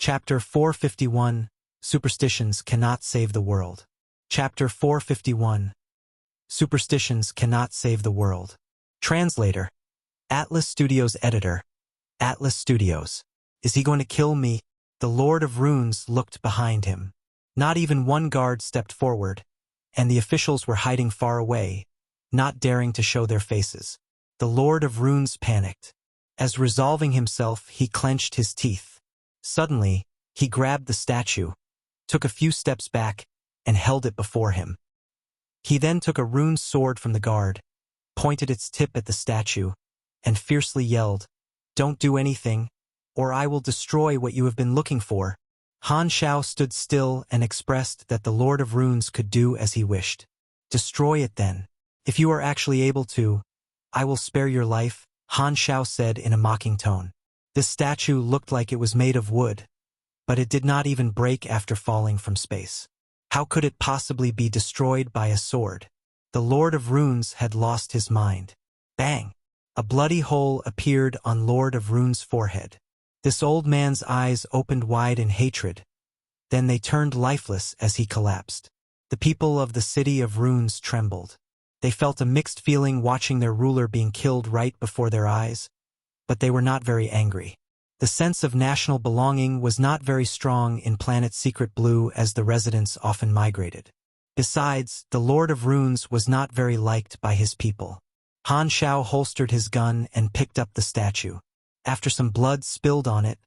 Chapter 451, Superstitions Cannot Save the World. Chapter 451, Superstitions Cannot Save the World. Translator, Atlas Studios Editor, Atlas Studios. Is he going to kill me? The Lord of Runes looked behind him. Not even one guard stepped forward, and the officials were hiding far away, not daring to show their faces. The Lord of Runes panicked. As resolving himself, he clenched his teeth. Suddenly, he grabbed the statue, took a few steps back, and held it before him. He then took a rune sword from the guard, pointed its tip at the statue, and fiercely yelled, "Don't do anything, or I will destroy what you have been looking for." Han Xiao stood still and expressed that the Lord of Runes could do as he wished. "Destroy it then. If you are actually able to, I will spare your life," Han Xiao said in a mocking tone. This statue looked like it was made of wood, but it did not even break after falling from space. How could it possibly be destroyed by a sword? The Lord of Runes had lost his mind. Bang! A bloody hole appeared on Lord of Runes' forehead. This old man's eyes opened wide in hatred. Then they turned lifeless as he collapsed. The people of the city of Runes trembled. They felt a mixed feeling watching their ruler being killed right before their eyes, but they were not very angry. The sense of national belonging was not very strong in Planet Secret Blue as the residents often migrated. Besides, the Lord of Runes was not very liked by his people. Han Xiao holstered his gun and picked up the statue. After some blood spilled on it,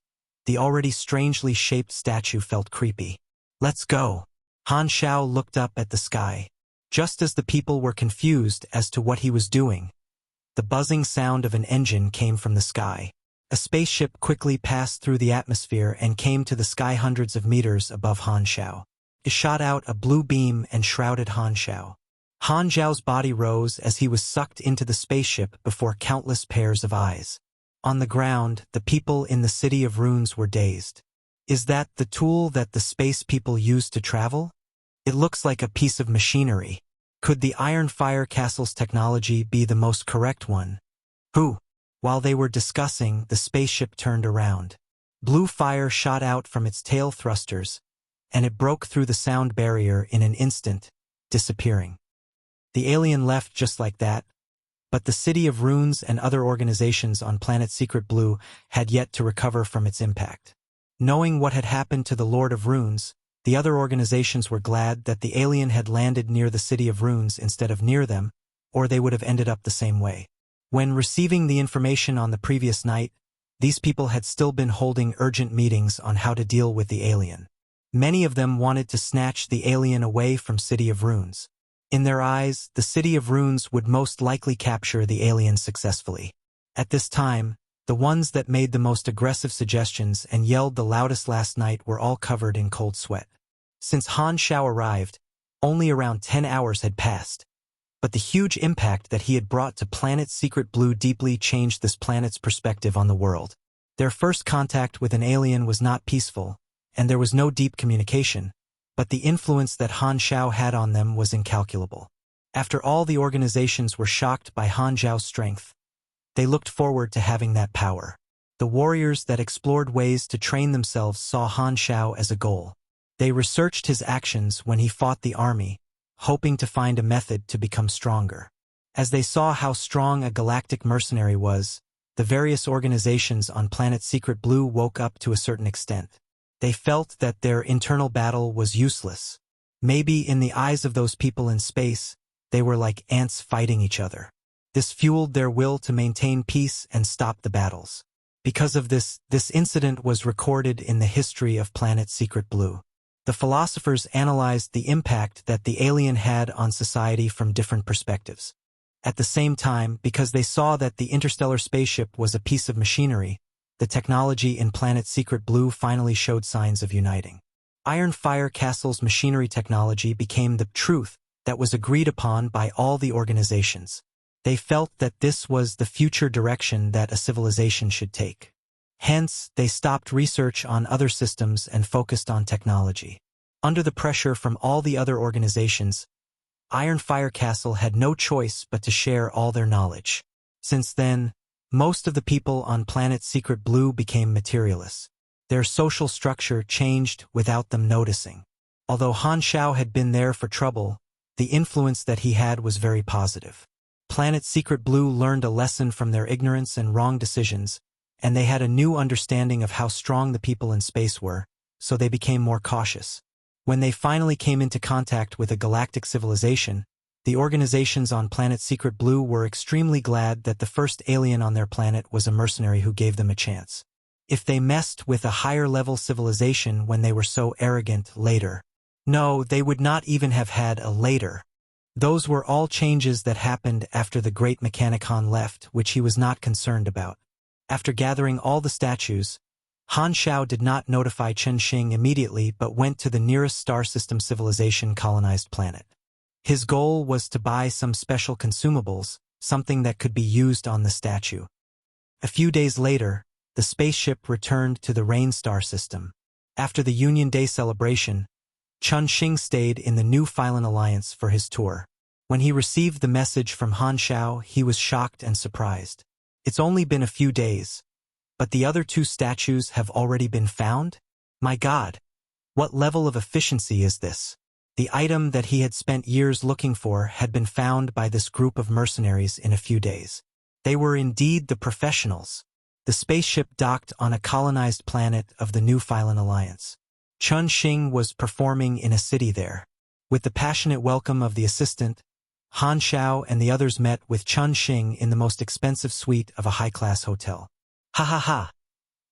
the already strangely shaped statue felt creepy. "Let's go." Han Xiao looked up at the sky. Just as the people were confused as to what he was doing, the buzzing sound of an engine came from the sky. A spaceship quickly passed through the atmosphere and came to the sky hundreds of meters above Han Xiao. It shot out a blue beam and shrouded Han Xiao. Han Xiao's body rose as he was sucked into the spaceship before countless pairs of eyes. On the ground, the people in the City of Runes were dazed. Is that the tool that the space people use to travel? It looks like a piece of machinery. Could the Iron Fire Castle's technology be the most correct one? Who? While they were discussing, the spaceship turned around. Blue fire shot out from its tail thrusters, and it broke through the sound barrier in an instant, disappearing. The alien left just like that, but the City of Runes and other organizations on Planet Secret Blue had yet to recover from its impact. Knowing what had happened to the Lord of Runes, the other organizations were glad that the alien had landed near the City of Runes instead of near them, or they would have ended up the same way. When receiving the information on the previous night, these people had still been holding urgent meetings on how to deal with the alien. Many of them wanted to snatch the alien away from City of Runes. In their eyes, the City of Runes would most likely capture the alien successfully. At this time, the ones that made the most aggressive suggestions and yelled the loudest last night were all covered in cold sweat. Since Han Xiao arrived, only around 10 hours had passed. But the huge impact that he had brought to Planet Secret Blue deeply changed this planet's perspective on the world. Their first contact with an alien was not peaceful, and there was no deep communication, but the influence that Han Xiao had on them was incalculable. After all the organizations were shocked by Han Xiao's strength, they looked forward to having that power. The warriors that explored ways to train themselves saw Han Xiao as a goal. They researched his actions when he fought the army, hoping to find a method to become stronger. As they saw how strong a Galactic Mercenary was, the various organizations on Planet Secret Blue woke up to a certain extent. They felt that their internal battle was useless. Maybe in the eyes of those people in space, they were like ants fighting each other. This fueled their will to maintain peace and stop the battles. Because of this incident was recorded in the history of Planet Secret Blue. The philosophers analyzed the impact that the alien had on society from different perspectives. At the same time, because they saw that the interstellar spaceship was a piece of machinery, the technology in Planet Secret Blue finally showed signs of uniting. Iron Fire Castle's machinery technology became the truth that was agreed upon by all the organizations. They felt that this was the future direction that a civilization should take. Hence, they stopped research on other systems and focused on technology. Under the pressure from all the other organizations, Iron Fire Castle had no choice but to share all their knowledge. Since then, most of the people on Planet Secret Blue became materialists. Their social structure changed without them noticing. Although Han Xiao had been there for trouble, the influence that he had was very positive. Planet Secret Blue learned a lesson from their ignorance and wrong decisions, and they had a new understanding of how strong the people in space were, so they became more cautious. When they finally came into contact with a galactic civilization, the organizations on Planet Secret Blue were extremely glad that the first alien on their planet was a mercenary who gave them a chance. If they messed with a higher-level civilization when they were so arrogant later, no, they would not even have had a later. Those were all changes that happened after the great mechanic Han left, which he was not concerned about. After gathering all the statues, Han Xiao did not notify Chen Xing immediately but went to the nearest star system civilization colonized planet. His goal was to buy some special consumables, something that could be used on the statue. A few days later, the spaceship returned to the Rain Star system. After the Union Day celebration, Chen Xing stayed in the New Phylan Alliance for his tour. When he received the message from Han Xiao, he was shocked and surprised. It's only been a few days, but the other two statues have already been found? My God! What level of efficiency is this? The item that he had spent years looking for had been found by this group of mercenaries in a few days. They were indeed the professionals. The spaceship docked on a colonized planet of the New Phylan Alliance. Chen Xing was performing in a city there. With the passionate welcome of the assistant, Han Xiao and the others met with Chen Xing in the most expensive suite of a high-class hotel. Ha ha ha!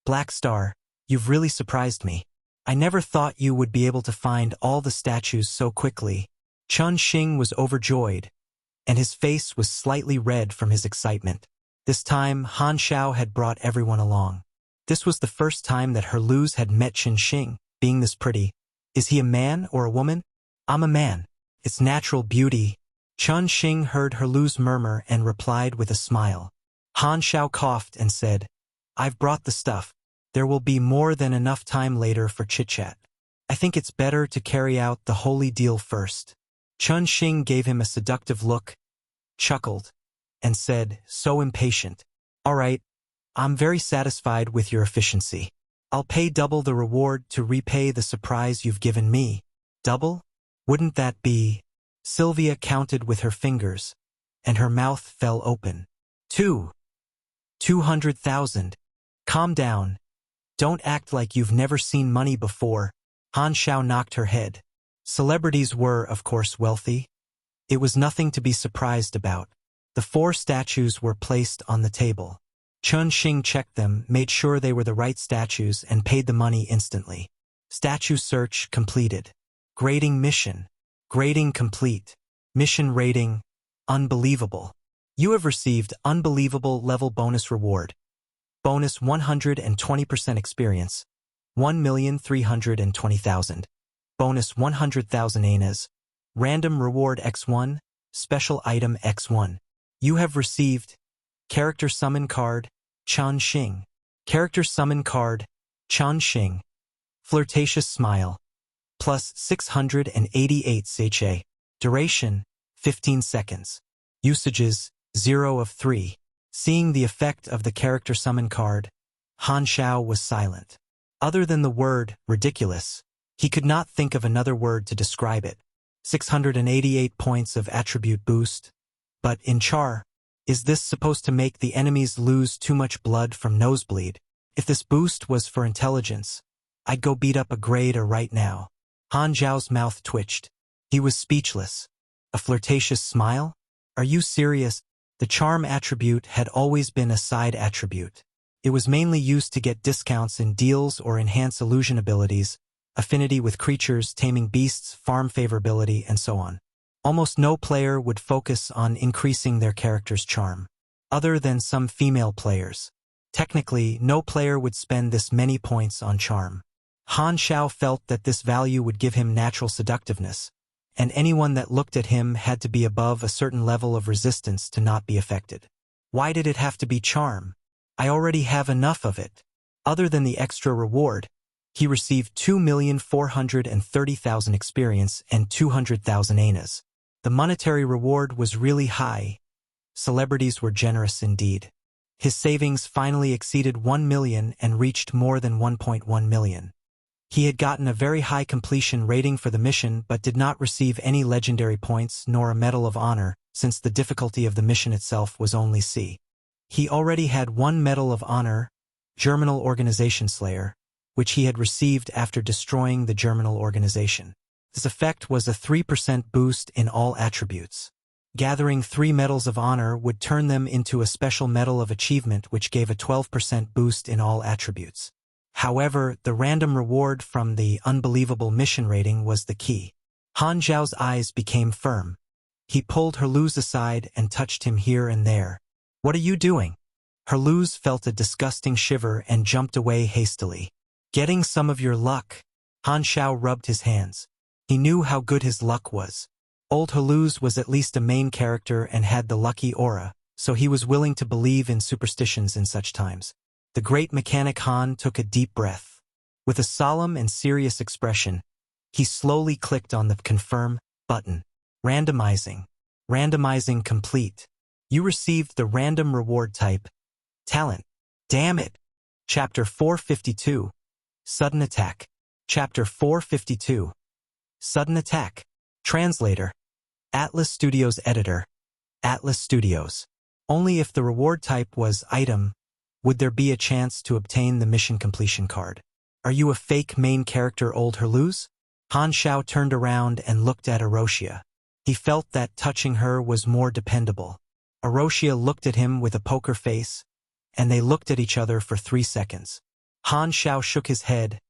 Black Star, you've really surprised me. I never thought you would be able to find all the statues so quickly. Chen Xing was overjoyed, and his face was slightly red from his excitement. This time, Han Xiao had brought everyone along. This was the first time that Herluz had met Chen Xing. Being this pretty, is he a man or a woman? I'm a man. It's natural beauty. Chen Xing heard Herluz murmur and replied with a smile. Han Xiao coughed and said, I've brought the stuff. There will be more than enough time later for chit-chat. I think it's better to carry out the holy deal first. Chen Xing gave him a seductive look, chuckled, and said, so impatient. All right, I'm very satisfied with your efficiency. I'll pay double the reward to repay the surprise you've given me. Double? Wouldn't that be? Sylvia counted with her fingers, and her mouth fell open. 200,000. Calm down. Don't act like you've never seen money before. Han Xiao knocked her head. Celebrities were, of course, wealthy. It was nothing to be surprised about. The 4 statues were placed on the table. Chen Xing checked them, made sure they were the right statues, and paid the money instantly. Statue search completed. Grading mission. Grading complete. Mission rating, unbelievable. You have received unbelievable level bonus reward. Bonus 120% experience. 1,320,000. Bonus 100,000 ANAs. Random reward X1. Special item X1. You have received character summon card, Chen Xing. Character summon card, Chen Xing. Flirtatious smile. Plus 688 CHA. Duration, 15 seconds. Usages, 0 of 3. Seeing the effect of the character summon card, Han Xiao was silent. Other than the word, ridiculous, he could not think of another word to describe it. 688 points of attribute boost. But in char, is this supposed to make the enemies lose too much blood from nosebleed? If this boost was for intelligence, I'd go beat up a grader right now. Han Xiao's mouth twitched. He was speechless. A flirtatious smile? Are you serious? The charm attribute had always been a side attribute. It was mainly used to get discounts in deals or enhance illusion abilities, affinity with creatures, taming beasts, farm favorability, and so on. Almost no player would focus on increasing their character's charm, other than some female players. Technically, no player would spend this many points on charm. Han Xiao felt that this value would give him natural seductiveness, and anyone that looked at him had to be above a certain level of resistance to not be affected. Why did it have to be charm? I already have enough of it. Other than the extra reward, he received 2,430,000 experience and 200,000 ANAs. The monetary reward was really high. Celebrities were generous indeed. His savings finally exceeded 1 million and reached more than 1.1 million. He had gotten a very high completion rating for the mission but did not receive any legendary points nor a Medal of Honor, since the difficulty of the mission itself was only C. He already had 1 Medal of Honor, Germinal Organization Slayer, which he had received after destroying the Germinal Organization. This effect was a 3% boost in all attributes. Gathering 3 Medals of Honor would turn them into a special Medal of Achievement which gave a 12% boost in all attributes. However, the random reward from the unbelievable mission rating was the key. Han Xiao's eyes became firm. He pulled Herluz aside and touched him here and there. "What are you doing?" Herluz felt a disgusting shiver and jumped away hastily. "Getting some of your luck." Han Xiao rubbed his hands. He knew how good his luck was. Old Herluz was at least a main character and had the lucky aura, so he was willing to believe in superstitions in such times. The great mechanic Han took a deep breath. With a solemn and serious expression, he slowly clicked on the Confirm button. Randomizing. Randomizing complete. You received the random reward type. Talent. Damn it! Chapter 452. Sudden Attack. Chapter 452. Sudden Attack. Translator. Atlas Studios Editor. Atlas Studios. Only if the reward type was Item would there be a chance to obtain the mission completion card. Are you a fake main character, Old Herluz? Han Xiao turned around and looked at Erosia. He felt that touching her was more dependable. Erosia looked at him with a poker face, and they looked at each other for 3 seconds. Han Xiao shook his head,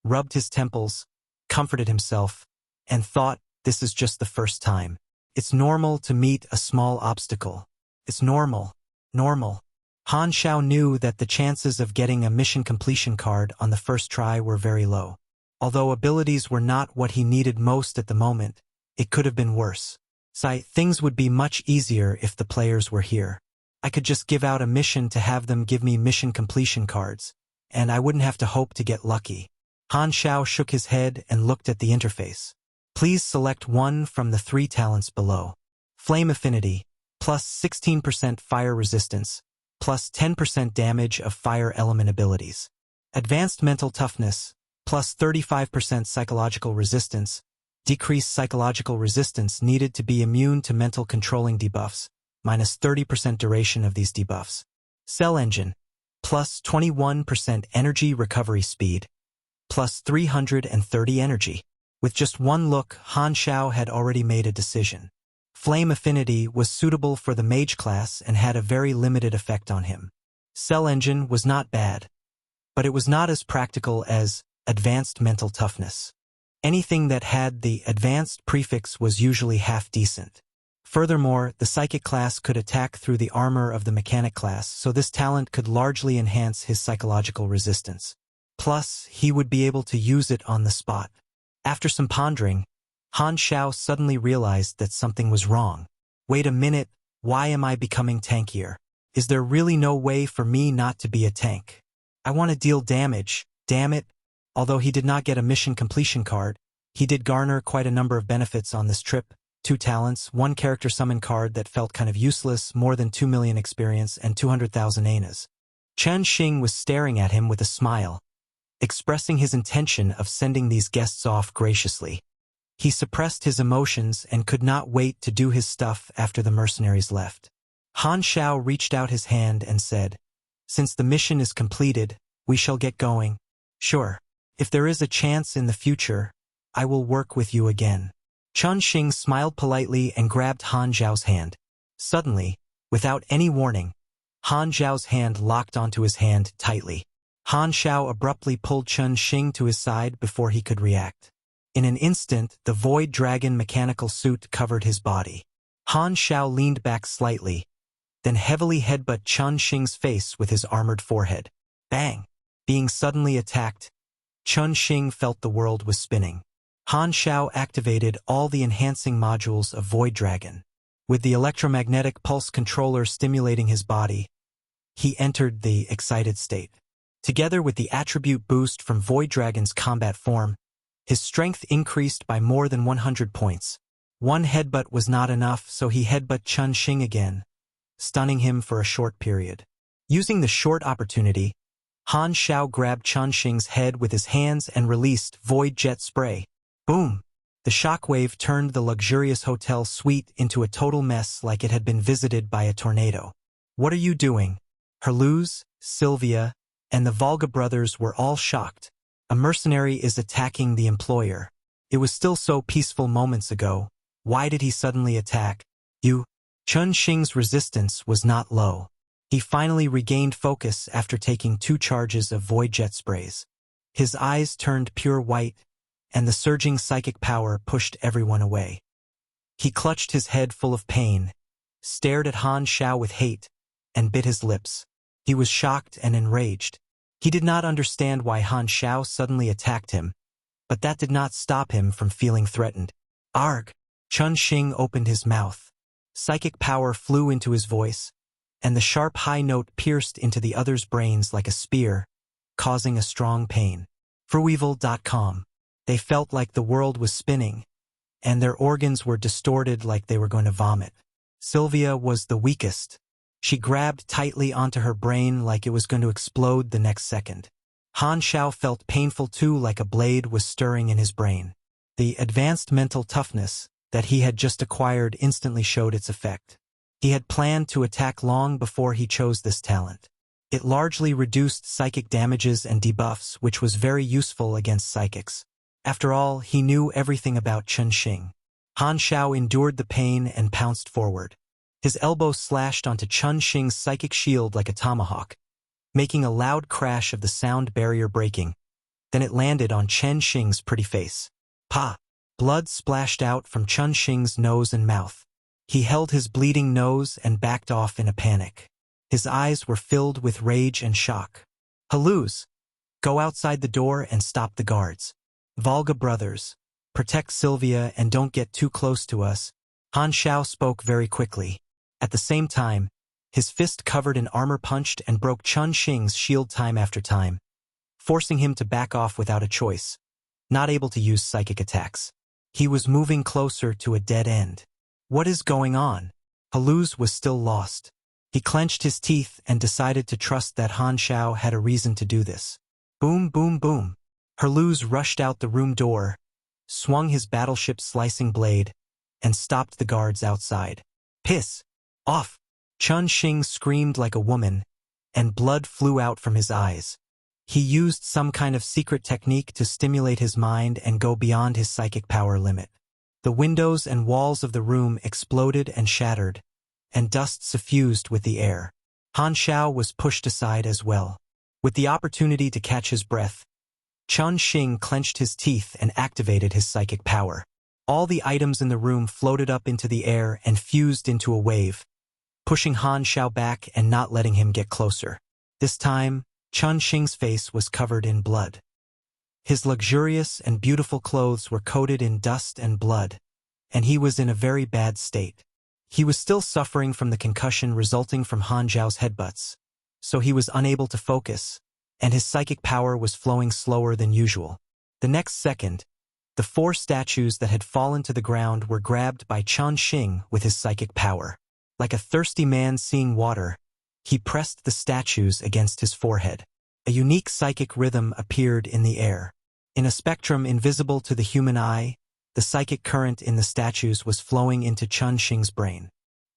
rubbed his temples, comforted himself, and thought, this is just the first time. It's normal to meet a small obstacle. It's normal. Normal. Han Xiao knew that the chances of getting a mission completion card on the first try were very low. Although abilities were not what he needed most at the moment, it could have been worse. Things would be much easier if the players were here. I could just give out a mission to have them give me mission completion cards, and I wouldn't have to hope to get lucky. Han Xiao shook his head and looked at the interface. Please select one from the 3 talents below. Flame Affinity, plus 16% fire resistance, plus 10% damage of fire element abilities. Advanced Mental Toughness, plus 35% psychological resistance, decreased psychological resistance needed to be immune to mental controlling debuffs, minus 30% duration of these debuffs. Cell Engine, plus 21% energy recovery speed, plus 330 energy. With just one look, Han Xiao had already made a decision. Flame Affinity was suitable for the mage class and had a very limited effect on him. Cell Engine was not bad, but it was not as practical as Advanced Mental Toughness. Anything that had the advanced prefix was usually half decent. Furthermore, the psychic class could attack through the armor of the mechanic class, so this talent could largely enhance his psychological resistance. Plus, he would be able to use it on the spot. After some pondering, Han Xiao suddenly realized that something was wrong. Wait a minute, why am I becoming tankier? Is there really no way for me not to be a tank? I want to deal damage, damn it. Although he did not get a mission completion card, he did garner quite a number of benefits on this trip. 2 talents, 1 character summon card that felt kind of useless, more than 2 million experience, and 200,000 anas. Chen Xing was staring at him with a smile, expressing his intention of sending these guests off graciously. He suppressed his emotions and could not wait to do his stuff after the mercenaries left. Han Xiao reached out his hand and said, "Since the mission is completed, we shall get going." "Sure. If there is a chance in the future, I will work with you again." Chen Xing smiled politely and grabbed Han Xiao's hand. Suddenly, without any warning, Han Xiao's hand locked onto his hand tightly. Han Xiao abruptly pulled Chen Xing to his side before he could react. In an instant, the Void Dragon mechanical suit covered his body. Han Xiao leaned back slightly, then heavily headbutt Chen Xing's face with his armored forehead. Bang! Being suddenly attacked, Chen Xing felt the world was spinning. Han Xiao activated all the enhancing modules of Void Dragon. With the electromagnetic pulse controller stimulating his body, he entered the excited state. Together with the attribute boost from Void Dragon's combat form, his strength increased by more than 100 points. One headbutt was not enough, so he headbutt Chen Xing again, stunning him for a short period. Using the short opportunity, Han Xiao grabbed Chun Xing's head with his hands and released void jet spray. Boom! The shockwave turned the luxurious hotel suite into a total mess like it had been visited by a tornado. What are you doing? Herluz, Sylvia, and the Volga brothers were all shocked. A mercenary is attacking the employer. It was still so peaceful moments ago. Why did he suddenly attack? You? Chun Xing's resistance was not low. He finally regained focus after taking 2 charges of void jet sprays. His eyes turned pure white, and the surging psychic power pushed everyone away. He clutched his head full of pain, stared at Han Xiao with hate, and bit his lips. He was shocked and enraged. He did not understand why Han Xiao suddenly attacked him, but that did not stop him from feeling threatened. Arg! Chun Xing opened his mouth. Psychic power flew into his voice, and the sharp high note pierced into the other's brains like a spear, causing a strong pain. Frueval.com. They felt like the world was spinning, and their organs were distorted like they were going to vomit. Sylvia was the weakest. She grabbed tightly onto her brain like it was going to explode the next second. Han Xiao felt painful too, like a blade was stirring in his brain. The advanced mental toughness that he had just acquired instantly showed its effect. He had planned to attack long before he chose this talent. It largely reduced psychic damages and debuffs, which was very useful against psychics. After all, he knew everything about Chun Xing. Han Xiao endured the pain and pounced forward. His elbow slashed onto Chun Xing's psychic shield like a tomahawk, making a loud crash of the sound barrier breaking. Then it landed on Chun Xing's pretty face. Pa! Blood splashed out from Chun Xing's nose and mouth. He held his bleeding nose and backed off in a panic. His eyes were filled with rage and shock. Herluz! Go outside the door and stop the guards. Volga brothers, protect Sylvia and don't get too close to us. Han Xiao spoke very quickly. At the same time, his fist covered in armor punched and broke Chun Xing's shield time after time, forcing him to back off without a choice, not able to use psychic attacks. He was moving closer to a dead end. What is going on? Herluz was still lost. He clenched his teeth and decided to trust that Han Xiao had a reason to do this. Boom, boom, boom. Herluz rushed out the room door, swung his battleship-slicing blade, and stopped the guards outside. Piss! Off! Chun Xing screamed like a woman, and blood flew out from his eyes. He used some kind of secret technique to stimulate his mind and go beyond his psychic power limit. The windows and walls of the room exploded and shattered, and dust suffused with the air. Han Xiao was pushed aside as well. With the opportunity to catch his breath, Chun Xing clenched his teeth and activated his psychic power. All the items in the room floated up into the air and fused into a wave, pushing Han Xiao back and not letting him get closer. This time, Chun Xing's face was covered in blood. His luxurious and beautiful clothes were coated in dust and blood, and he was in a very bad state. He was still suffering from the concussion resulting from Han Xiao's headbutts, so he was unable to focus, and his psychic power was flowing slower than usual. The next second, the 4 statues that had fallen to the ground were grabbed by Chun Xing with his psychic power. Like a thirsty man seeing water, he pressed the statues against his forehead. A unique psychic rhythm appeared in the air. In a spectrum invisible to the human eye, the psychic current in the statues was flowing into Chun Xing's brain.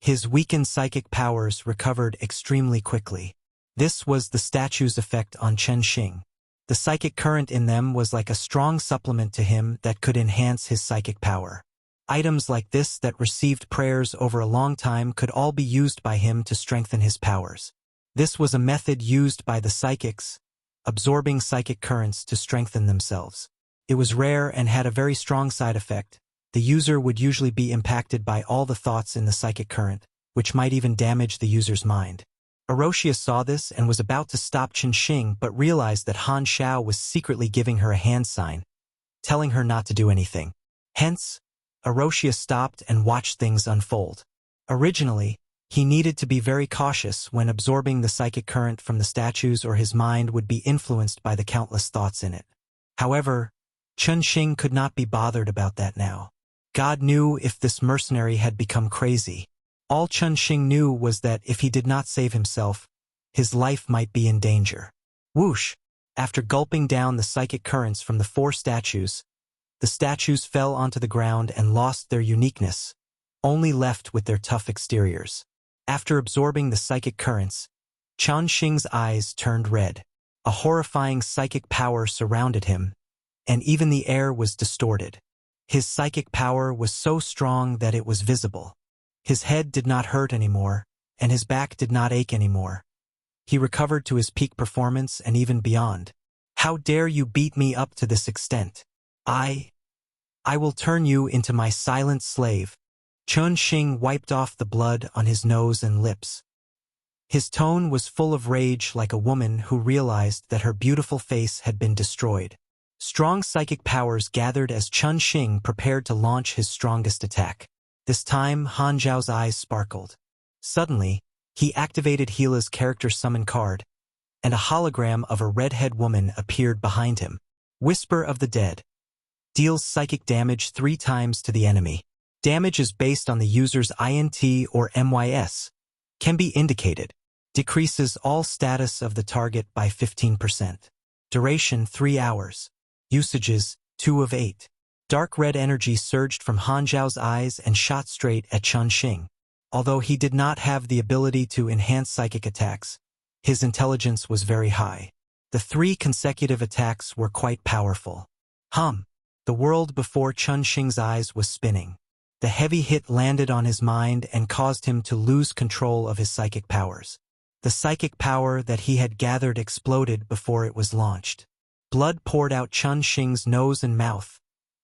His weakened psychic powers recovered extremely quickly. This was the statue's effect on Chun Xing. The psychic current in them was like a strong supplement to him that could enhance his psychic power. Items like this that received prayers over a long time could all be used by him to strengthen his powers. This was a method used by the psychics, absorbing psychic currents to strengthen themselves. It was rare and had a very strong side effect. The user would usually be impacted by all the thoughts in the psychic current, which might even damage the user's mind. Orochia saw this and was about to stop Chun Xing but realized that Han Xiao was secretly giving her a hand sign, telling her not to do anything. Hence, Orochia stopped and watched things unfold. Originally, he needed to be very cautious when absorbing the psychic current from the statues or his mind would be influenced by the countless thoughts in it. However, Chun Xing could not be bothered about that now. God knew if this mercenary had become crazy. All Chun Xing knew was that if he did not save himself, his life might be in danger. Whoosh! After gulping down the psychic currents from the 4 statues, the statues fell onto the ground and lost their uniqueness, only left with their tough exteriors. After absorbing the psychic currents, Chen Xing's eyes turned red. A horrifying psychic power surrounded him, and even the air was distorted. His psychic power was so strong that it was visible. His head did not hurt anymore, and his back did not ache anymore. He recovered to his peak performance and even beyond. How dare you beat me up to this extent? I will turn you into my silent slave. Chen Xing wiped off the blood on his nose and lips. His tone was full of rage, like a woman who realized that her beautiful face had been destroyed. Strong psychic powers gathered as Chen Xing prepared to launch his strongest attack. This time, Han Xiao's eyes sparkled. Suddenly, he activated Gila's character summon card, and a hologram of a redhead woman appeared behind him. Whisper of the Dead. Deals psychic damage 3 times to the enemy. Damage is based on the user's INT or MYS. Can be indicated. Decreases all status of the target by 15%. Duration 3 hours. Usages 2 of 8. Dark red energy surged from Han Xiao's eyes and shot straight at Chen Xing. Although he did not have the ability to enhance psychic attacks, his intelligence was very high. The 3 consecutive attacks were quite powerful. The world before Chen Xing's eyes was spinning. The heavy hit landed on his mind and caused him to lose control of his psychic powers. The psychic power that he had gathered exploded before it was launched. Blood poured out Chen Xing's nose and mouth,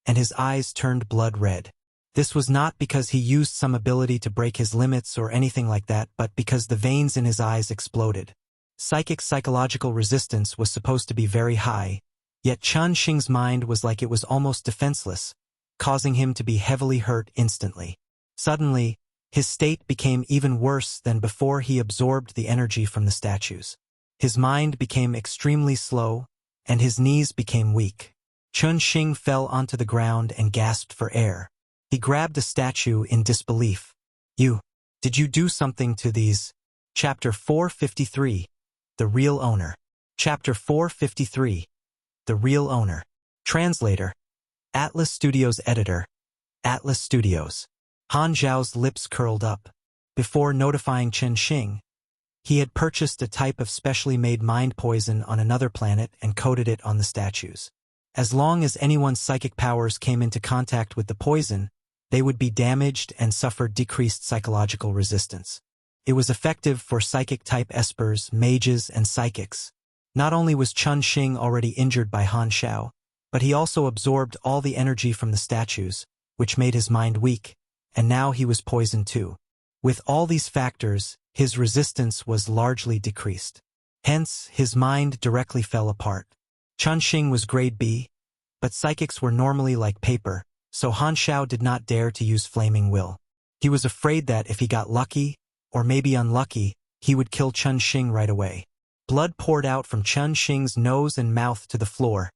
and his eyes turned blood red. This was not because he used some ability to break his limits or anything like that, but because the veins in his eyes exploded. Psychological resistance was supposed to be very high, yet Chen Xing's mind was like it was almost defenseless, causing him to be heavily hurt instantly. Suddenly, his state became even worse than before he absorbed the energy from the statues. His mind became extremely slow, and his knees became weak. Chen Xing fell onto the ground and gasped for air. He grabbed a statue in disbelief. Did you do something to these? Chapter 453. The Real Owner. Chapter 453. The Real Owner. Translator. Atlas Studios Editor. Atlas Studios. Han Xiao's lips curled up. Before notifying Chen Xing, he had purchased a type of specially made mind poison on another planet and coated it on the statues. As long as anyone's psychic powers came into contact with the poison, they would be damaged and suffer decreased psychological resistance. It was effective for psychic-type espers, mages, and psychics. Not only was Chen Xing already injured by Han Xiao, but he also absorbed all the energy from the statues, which made his mind weak, and now he was poisoned too. With all these factors, his resistance was largely decreased. Hence, his mind directly fell apart. Chen Xing was grade B, but psychics were normally like paper, so Han Xiao did not dare to use Flaming Will. He was afraid that if he got lucky, or maybe unlucky, he would kill Chen Xing right away. Blood poured out from Chen Xing's nose and mouth to the floor.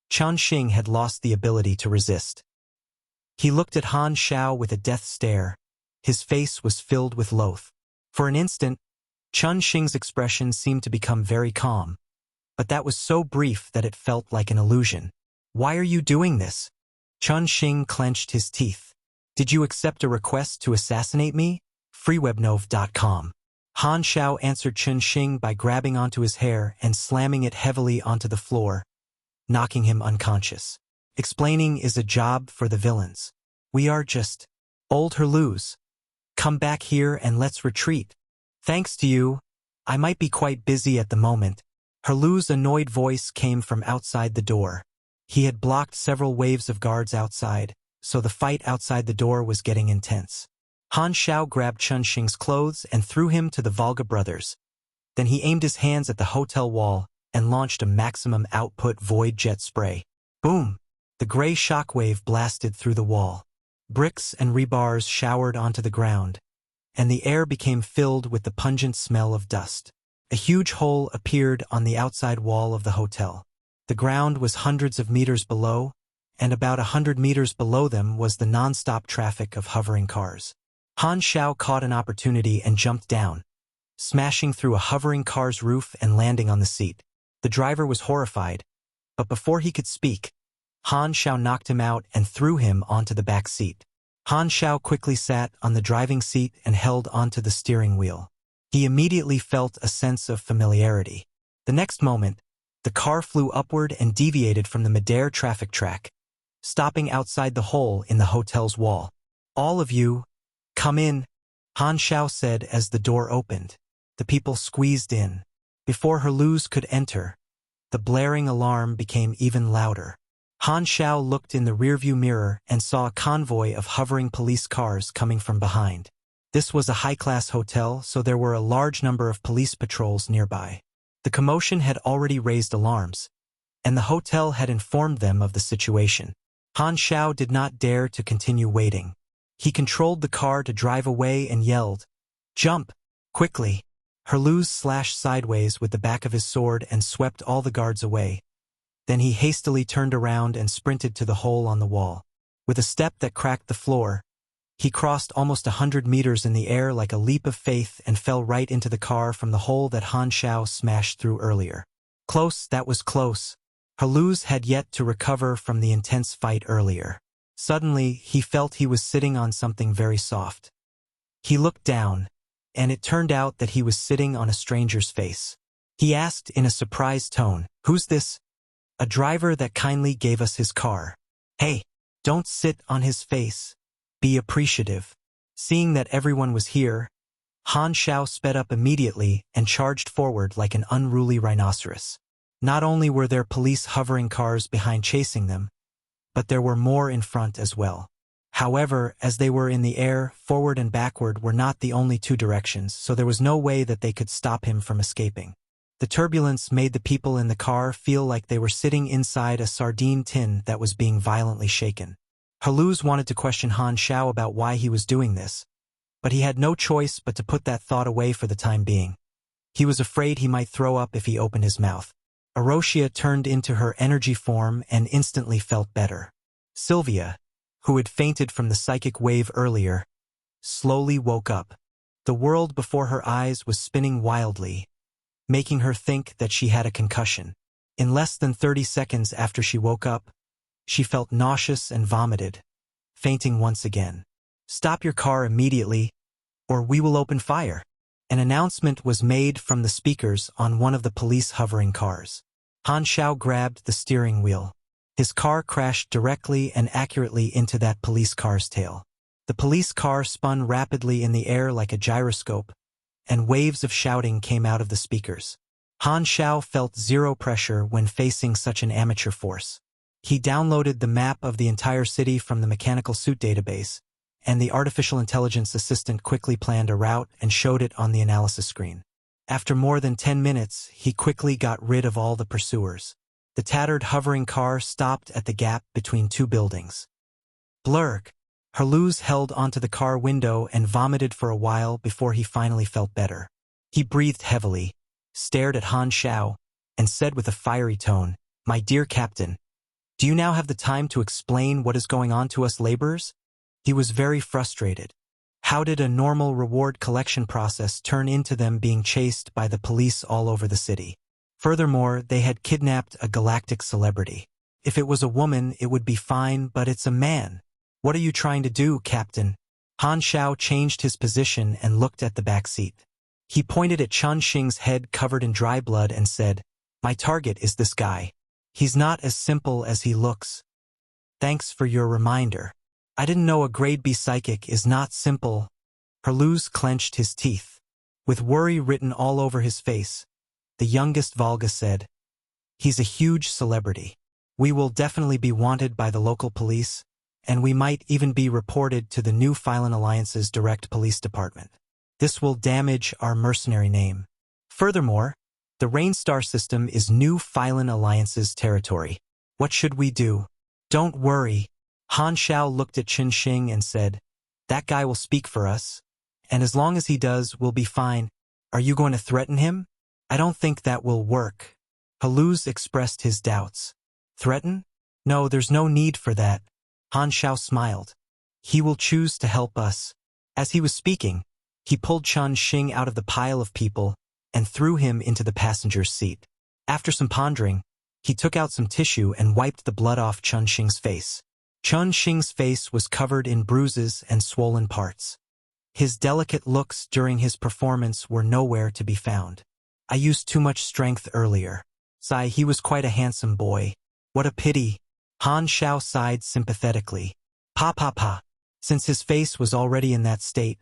Chen Xing had lost the ability to resist. He looked at Han Xiao with a death stare. His face was filled with loath. For an instant, Chen Xing's expression seemed to become very calm, but that was so brief that it felt like an illusion. Why are you doing this? Chen Xing clenched his teeth. Did you accept a request to assassinate me? freewebnov.com. Han Xiao answered Chen Xing by grabbing onto his hair and slamming it heavily onto the floor, knocking him unconscious. Explaining is a job for the villains. We are just old Herlus. Come back here and let's retreat. Thanks to you, I might be quite busy at the moment. Herlu's annoyed voice came from outside the door. He had blocked several waves of guards outside, so the fight outside the door was getting intense. Han Xiao grabbed Chen Xing's clothes and threw him to the Volga brothers. Then he aimed his hands at the hotel wall and launched a maximum output void jet spray. Boom! The gray shockwave blasted through the wall. Bricks and rebars showered onto the ground, and the air became filled with the pungent smell of dust. A huge hole appeared on the outside wall of the hotel. The ground was hundreds of meters below, and about 100 meters below them was the non-stop traffic of hovering cars. Han Xiao caught an opportunity and jumped down, smashing through a hovering car's roof and landing on the seat. The driver was horrified, but before he could speak, Han Xiao knocked him out and threw him onto the back seat. Han Xiao quickly sat on the driving seat and held onto the steering wheel. He immediately felt a sense of familiarity. The next moment, the car flew upward and deviated from the midair traffic track, stopping outside the hole in the hotel's wall. "All of you, come in," Han Xiao said as the door opened. The people squeezed in. Before Herluz could enter, the blaring alarm became even louder. Han Xiao looked in the rearview mirror and saw a convoy of hovering police cars coming from behind. This was a high-class hotel, so there were a large number of police patrols nearby. The commotion had already raised alarms, and the hotel had informed them of the situation. Han Xiao did not dare to continue waiting. He controlled the car to drive away and yelled, "Jump! Quickly!" Herluz slashed sideways with the back of his sword and swept all the guards away. Then he hastily turned around and sprinted to the hole on the wall. With a step that cracked the floor, he crossed almost 100 meters in the air like a leap of faith and fell right into the car from the hole that Han Xiao smashed through earlier. Close, that was close. Herluz had yet to recover from the intense fight earlier. Suddenly, he felt he was sitting on something very soft. He looked down, and it turned out that he was sitting on a stranger's face. He asked in a surprised tone, "Who's this?" "A driver that kindly gave us his car." "Hey, don't sit on his face. Be appreciative." Seeing that everyone was here, Han Xiao sped up immediately and charged forward like an unruly rhinoceros. Not only were there police hovering cars behind chasing them, but there were more in front as well. However, as they were in the air, forward and backward were not the only two directions, so there was no way that they could stop him from escaping. The turbulence made the people in the car feel like they were sitting inside a sardine tin that was being violently shaken. Herluz wanted to question Han Xiao about why he was doing this, but he had no choice but to put that thought away for the time being. He was afraid he might throw up if he opened his mouth. Arosia turned into her energy form and instantly felt better. Sylvia, who had fainted from the psychic wave earlier, slowly woke up. The world before her eyes was spinning wildly, making her think that she had a concussion. In less than 30 seconds after she woke up, she felt nauseous and vomited, fainting once again. "Stop your car immediately, or we will open fire." An announcement was made from the speakers on one of the police hovering cars. Han Xiao grabbed the steering wheel. His car crashed directly and accurately into that police car's tail. The police car spun rapidly in the air like a gyroscope, and waves of shouting came out of the speakers. Han Xiao felt zero pressure when facing such an amateur force. He downloaded the map of the entire city from the mechanical suit database, and the artificial intelligence assistant quickly planned a route and showed it on the analysis screen. After more than 10 minutes, he quickly got rid of all the pursuers. The tattered hovering car stopped at the gap between two buildings. Blurg! Herluz held onto the car window and vomited for a while before he finally felt better. He breathed heavily, stared at Han Xiao, and said with a fiery tone, "My dear captain, do you now have the time to explain what is going on to us laborers?" He was very frustrated. How did a normal reward collection process turn into them being chased by the police all over the city? Furthermore, they had kidnapped a galactic celebrity. If it was a woman, it would be fine, but it's a man. "What are you trying to do, Captain?" Han Xiao changed his position and looked at the back seat. He pointed at Chun Xing's head covered in dry blood and said, "My target is this guy. He's not as simple as he looks." "Thanks for your reminder. I didn't know a grade B psychic is not simple." Herluz clenched his teeth. With worry written all over his face, the youngest Volga said, "He's a huge celebrity. We will definitely be wanted by the local police, and we might even be reported to the new Phylan Alliance's direct police department. This will damage our mercenary name. Furthermore, the Rainstar system is new Phylan Alliance's territory. What should we do?" "Don't worry." Han Xiao looked at Chun Xing and said, "That guy will speak for us, and as long as he does, we'll be fine. Are you going to threaten him?" "I don't think that will work." Herluz expressed his doubts. "Threaten? No, there's no need for that." Han Xiao smiled. "He will choose to help us." As he was speaking, He pulled Chen Xing out of the pile of people and threw him into the passenger's seat. After some pondering, he took out some tissue and wiped the blood off Chen Xing's face. Chen Xing's face was covered in bruises and swollen parts. His delicate looks during his performance were nowhere to be found. I used too much strength earlier. Sigh, he was quite a handsome boy. What a pity. Han Xiao sighed sympathetically. Pa pa pa. Since his face was already in that state,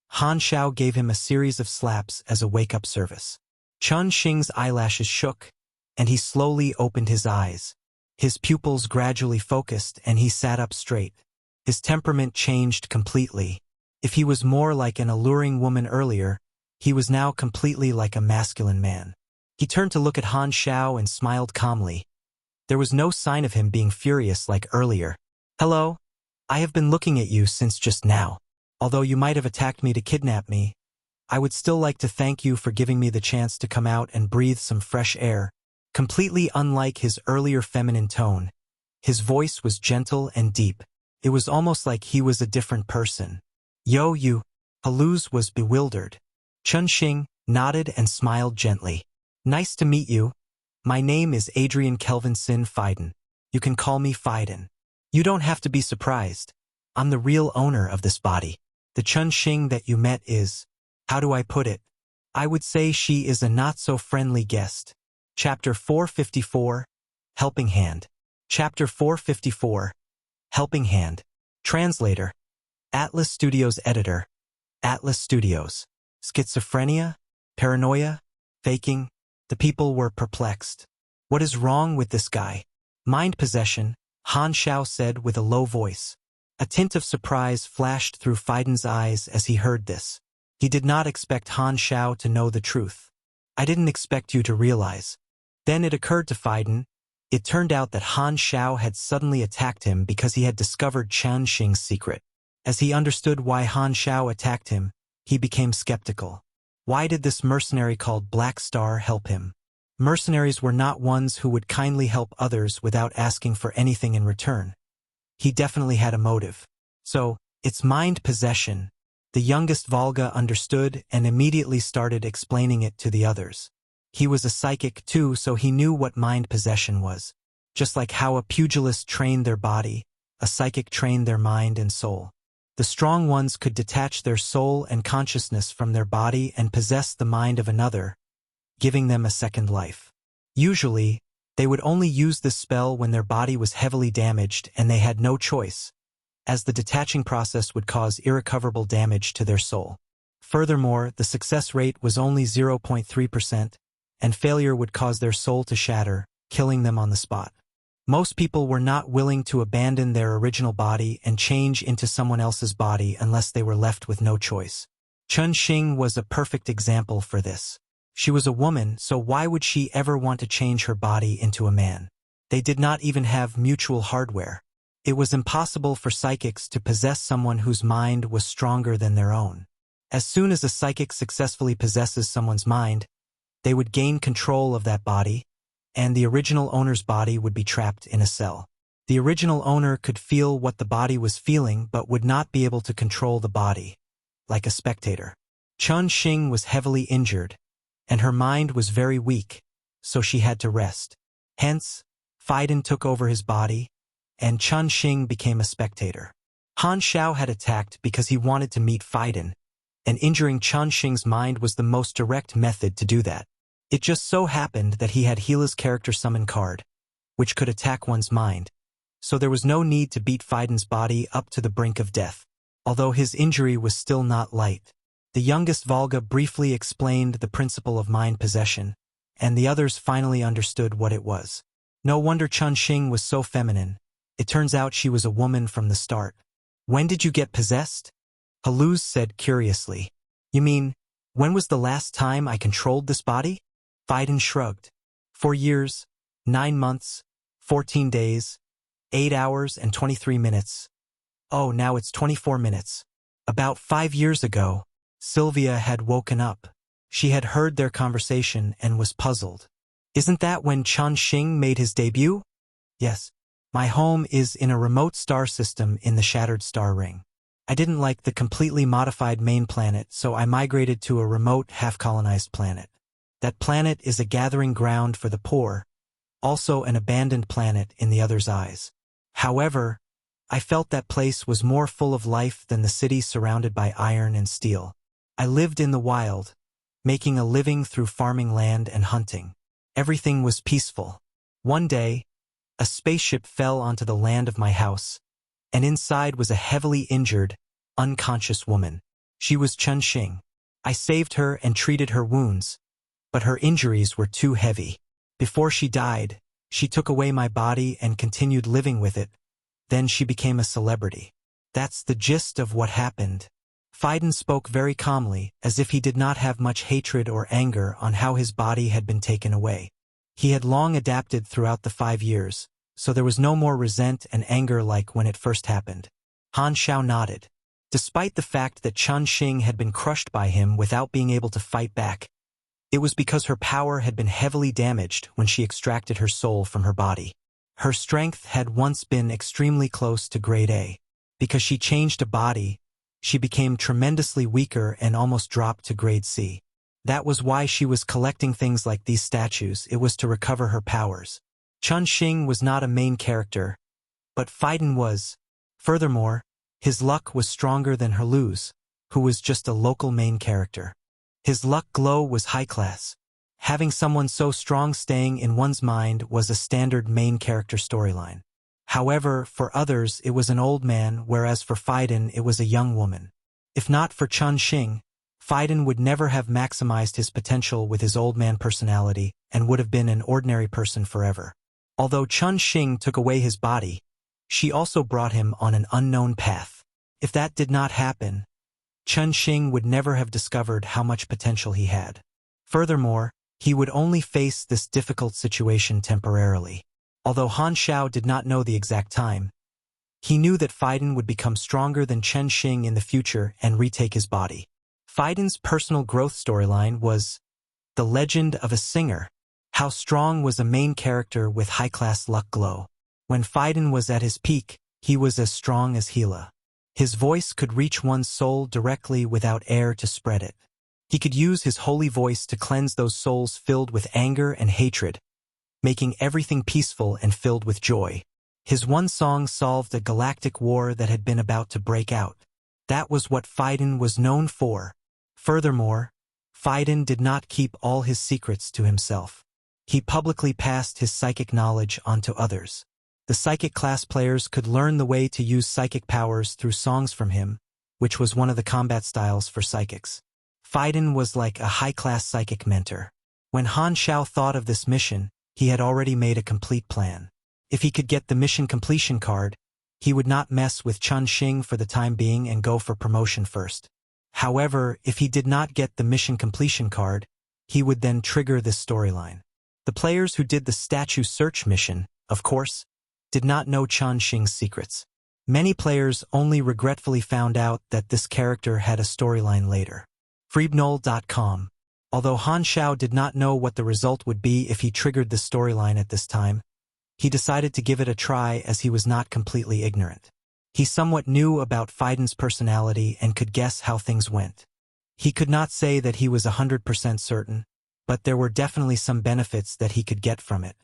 Han Xiao gave him a series of slaps as a wake-up service. Chen Xing's eyelashes shook, and he slowly opened his eyes. His pupils gradually focused, and he sat up straight. His temperament changed completely. If he was more like an alluring woman earlier, he was now completely like a masculine man. He turned to look at Han Xiao and smiled calmly. There was no sign of him being furious like earlier. Hello? I have been looking at you since just now. Although you might have attacked me to kidnap me, I would still like to thank you for giving me the chance to come out and breathe some fresh air. Completely unlike his earlier feminine tone, his voice was gentle and deep. It was almost like he was a different person. Yo, you. Haluz was bewildered. Chen Xing nodded and smiled gently. Nice to meet you. My name is Adrian Kelvinson Fiden. You can call me Fiden. You don't have to be surprised. I'm the real owner of this body. The Chen Xing that you met is, how do I put it? I would say she is a not-so-friendly guest. Chapter 454, Helping Hand. Chapter 454, Helping Hand. Translator. Atlas Studios Editor. Atlas Studios. Schizophrenia? Paranoia? Faking? The people were perplexed. What is wrong with this guy? Mind possession, Han Xiao said with a low voice. A tint of surprise flashed through Fiden's eyes as he heard this. He did not expect Han Xiao to know the truth. I didn't expect you to realize. Then it occurred to Fiden. It turned out that Han Xiao had suddenly attacked him because he had discovered Chen Xing's secret. As he understood why Han Xiao attacked him, he became skeptical. Why did this mercenary called Black Star help him? Mercenaries were not ones who would kindly help others without asking for anything in return. He definitely had a motive. So, it's mind possession. The youngest Volga understood and immediately started explaining it to the others. He was a psychic too, so he knew what mind possession was. Just like how a pugilist trained their body, a psychic trained their mind and soul. The strong ones could detach their soul and consciousness from their body and possess the mind of another, giving them a second life. Usually, they would only use this spell when their body was heavily damaged and they had no choice, as the detaching process would cause irrecoverable damage to their soul. Furthermore, the success rate was only 0.3%, and failure would cause their soul to shatter, killing them on the spot. Most people were not willing to abandon their original body and change into someone else's body unless they were left with no choice. Chen Xing was a perfect example for this. She was a woman, so why would she ever want to change her body into a man? They did not even have mutual hardware. It was impossible for psychics to possess someone whose mind was stronger than their own. As soon as a psychic successfully possesses someone's mind, they would gain control of that body, and the original owner's body would be trapped in a cell. The original owner could feel what the body was feeling but would not be able to control the body, like a spectator. Chen Xing was heavily injured, and her mind was very weak, so she had to rest. Hence, Fiden took over his body, and Chen Xing became a spectator. Han Xiao had attacked because he wanted to meet Fiden, and injuring Chen Xing's mind was the most direct method to do that. It just so happened that he had Gila's character summon card, which could attack one's mind, so there was no need to beat Fiden's body up to the brink of death. Although his injury was still not light, the youngest Volga briefly explained the principle of mind possession, and the others finally understood what it was. No wonder Chen Xing was so feminine. It turns out she was a woman from the start. When did you get possessed? Haluz said curiously. You mean, when was the last time I controlled this body? Fiden shrugged. 4 years, 9 months, 14 days, 8 hours and 23 minutes. Oh, now it's 24 minutes. About 5 years ago, Sylvia had woken up. She had heard their conversation and was puzzled. Isn't that when Chen Xing made his debut? Yes. My home is in a remote star system in the Shattered Star Ring. I didn't like the completely modified main planet, so I migrated to a remote, half-colonized planet. That planet is a gathering ground for the poor, also an abandoned planet in the other's eyes. However, I felt that place was more full of life than the city surrounded by iron and steel. I lived in the wild, making a living through farming land and hunting. Everything was peaceful. One day, a spaceship fell onto the land of my house, and inside was a heavily injured, unconscious woman. She was Chun-Xing. I saved her and treated her wounds, but her injuries were too heavy. Before she died, she took away my body and continued living with it. Then she became a celebrity. That's the gist of what happened. Phaidon spoke very calmly, as if he did not have much hatred or anger on how his body had been taken away. He had long adapted throughout the 5 years, so there was no more resent and anger like when it first happened. Han Xiao nodded. Despite the fact that Chun-Xing had been crushed by him without being able to fight back, it was because her power had been heavily damaged when she extracted her soul from her body. Her strength had once been extremely close to grade A. Because she changed a body, she became tremendously weaker and almost dropped to grade C. That was why she was collecting things like these statues. It was to recover her powers. Chun-Xing was not a main character, but Phaidon was. Furthermore, his luck was stronger than Herlu's, who was just a local main character. His luck glow was high class. Having someone so strong staying in one's mind was a standard main character storyline. However, for others it was an old man, whereas for Phaidon it was a young woman. If not for Chun-Xing, Phaidon would never have maximized his potential with his old man personality and would have been an ordinary person forever. Although Chun-Xing took away his body, she also brought him on an unknown path. If that did not happen, Chun-Xing would never have discovered how much potential he had. Furthermore, he would only face this difficult situation temporarily. Although Han Xiao did not know the exact time, he knew that Phaidon would become stronger than Chun-Xing in the future and retake his body. Phaidon's personal growth storyline was the legend of a singer. How strong was a main character with high-class luck glow. When Phaidon was at his peak, he was as strong as Hela. His voice could reach one's soul directly without air to spread it. He could use his holy voice to cleanse those souls filled with anger and hatred, making everything peaceful and filled with joy. His one song solved a galactic war that had been about to break out. That was what Phaidon was known for. Furthermore, Phaidon did not keep all his secrets to himself. He publicly passed his psychic knowledge on to others. The psychic class players could learn the way to use psychic powers through songs from him, which was one of the combat styles for psychics. Phaidon was like a high-class psychic mentor. When Han Xiao thought of this mission, he had already made a complete plan. If he could get the mission completion card, he would not mess with Chun-Xing for the time being and go for promotion first. However, if he did not get the mission completion card, he would then trigger this storyline. The players who did the statue search mission, of course, did not know Chun-Xing's secrets. Many players only regretfully found out that this character had a storyline later. Freebnol.com. Although Han Xiao did not know what the result would be if he triggered the storyline at this time, he decided to give it a try as he was not completely ignorant. He somewhat knew about Phaidon's personality and could guess how things went. He could not say that he was 100% certain, but there were definitely some benefits that he could get from it.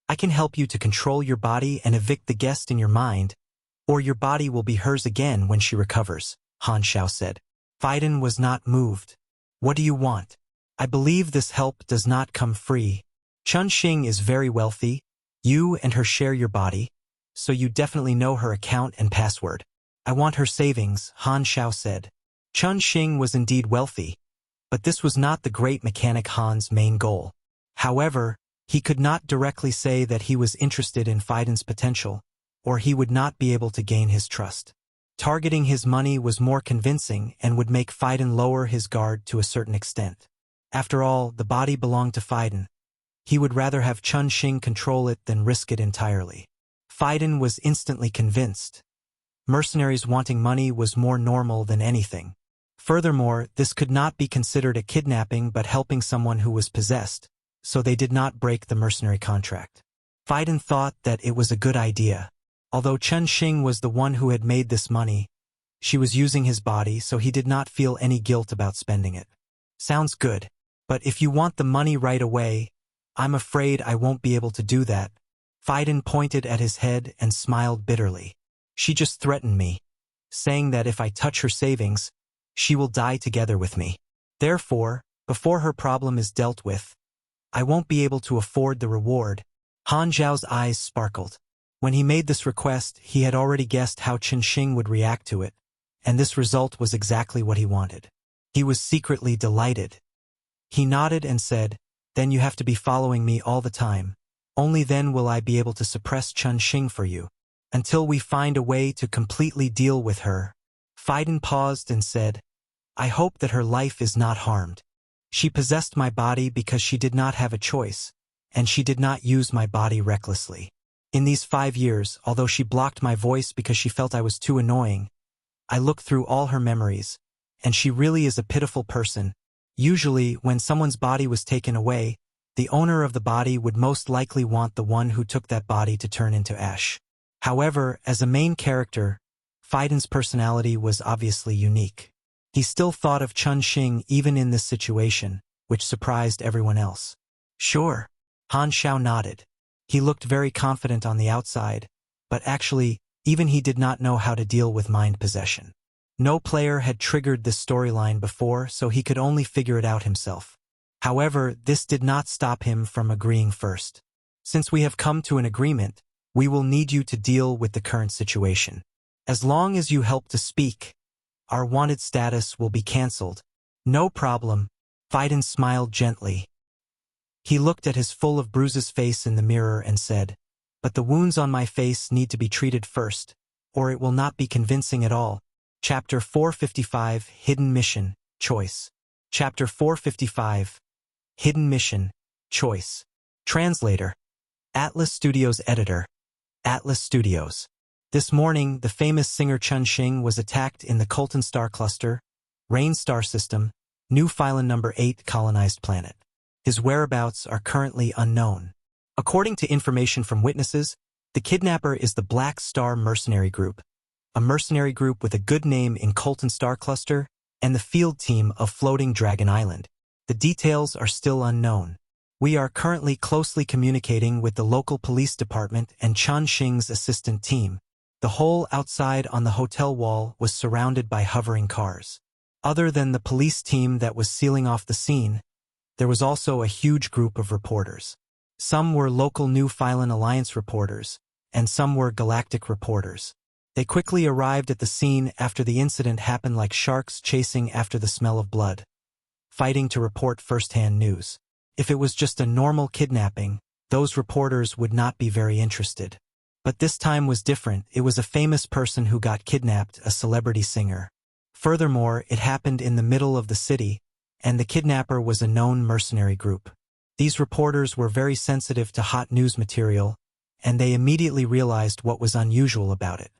I can help you to control your body and evict the guest in your mind, or your body will be hers again when she recovers, Han Xiao said. Phaidon was not moved. What do you want? I believe this help does not come free. Chun-Xing is very wealthy. You and her share your body, so you definitely know her account and password. I want her savings, Han Xiao said. Chun-Xing was indeed wealthy, but this was not the great mechanic Han's main goal. However, he could not directly say that he was interested in Phaidon's potential, or he would not be able to gain his trust. Targeting his money was more convincing and would make Phaidon lower his guard to a certain extent. After all, the body belonged to Phaidon. He would rather have Chun-Xing control it than risk it entirely. Phaidon was instantly convinced. Mercenaries wanting money was more normal than anything. Furthermore, this could not be considered a kidnapping but helping someone who was possessed, so they did not break the mercenary contract. Phaidon thought that it was a good idea. Although Chun-Xing was the one who had made this money, She was using his body, so he did not feel any guilt about spending it. Sounds good. But if you want the money right away, I'm afraid I won't be able to do that. Fiden pointed at his head and smiled bitterly. She just threatened me, saying that if I touch her savings, she will die together with me. Therefore, before her problem is dealt with, I won't be able to afford the reward. Han Xiao's eyes sparkled. When he made this request, he had already guessed how Qinxing would react to it, and this result was exactly what he wanted. He was secretly delighted. He nodded and said, "Then you have to be following me all the time. Only then will I be able to suppress Qinxing for you, until we find a way to completely deal with her." Fiden paused and said, "I hope that her life is not harmed. She possessed my body because she did not have a choice, and she did not use my body recklessly. In these 5 years, although she blocked my voice because she felt I was too annoying, I looked through all her memories, and she really is a pitiful person. Usually, when someone's body was taken away, the owner of the body would most likely want the one who took that body to turn into ash. However, as a main character, Fiden's personality was obviously unique. He still thought of Qinxing even in this situation, which surprised everyone else. Sure. Han Xiao nodded. He looked very confident on the outside, but actually, even he did not know how to deal with mind possession. No player had triggered this storyline before, so he could only figure it out himself. However, this did not stop him from agreeing first. Since we have come to an agreement, we will need you to deal with the current situation. As long as you help to speak, our wanted status will be cancelled. No problem. Fiden smiled gently. He looked at his full of bruises face in the mirror and said, "But the wounds on my face need to be treated first, or it will not be convincing at all." Chapter 455, Hidden Mission, Choice. Chapter 455, Hidden Mission, Choice. Translator. Atlas Studios Editor. Atlas Studios. This morning, the famous singer Qinxing was attacked in the Colton Star Cluster, Rain Star System, New Phylon Number 8 colonized planet. His whereabouts are currently unknown. According to information from witnesses, the kidnapper is the Black Star Mercenary Group, a mercenary group with a good name in Colton Star Cluster, and the field team of Floating Dragon Island. The details are still unknown. We are currently closely communicating with the local police department and Qinxing's assistant team. The whole outside on the hotel wall was surrounded by hovering cars. Other than the police team that was sealing off the scene, there was also a huge group of reporters. Some were local New Phylon Alliance reporters, and some were galactic reporters. They quickly arrived at the scene after the incident happened like sharks chasing after the smell of blood, fighting to report first-hand news. If it was just a normal kidnapping, those reporters would not be very interested. But this time was different. It was a famous person who got kidnapped, a celebrity singer. Furthermore, it happened in the middle of the city, and the kidnapper was a known mercenary group. These reporters were very sensitive to hot news material, and they immediately realized what was unusual about it.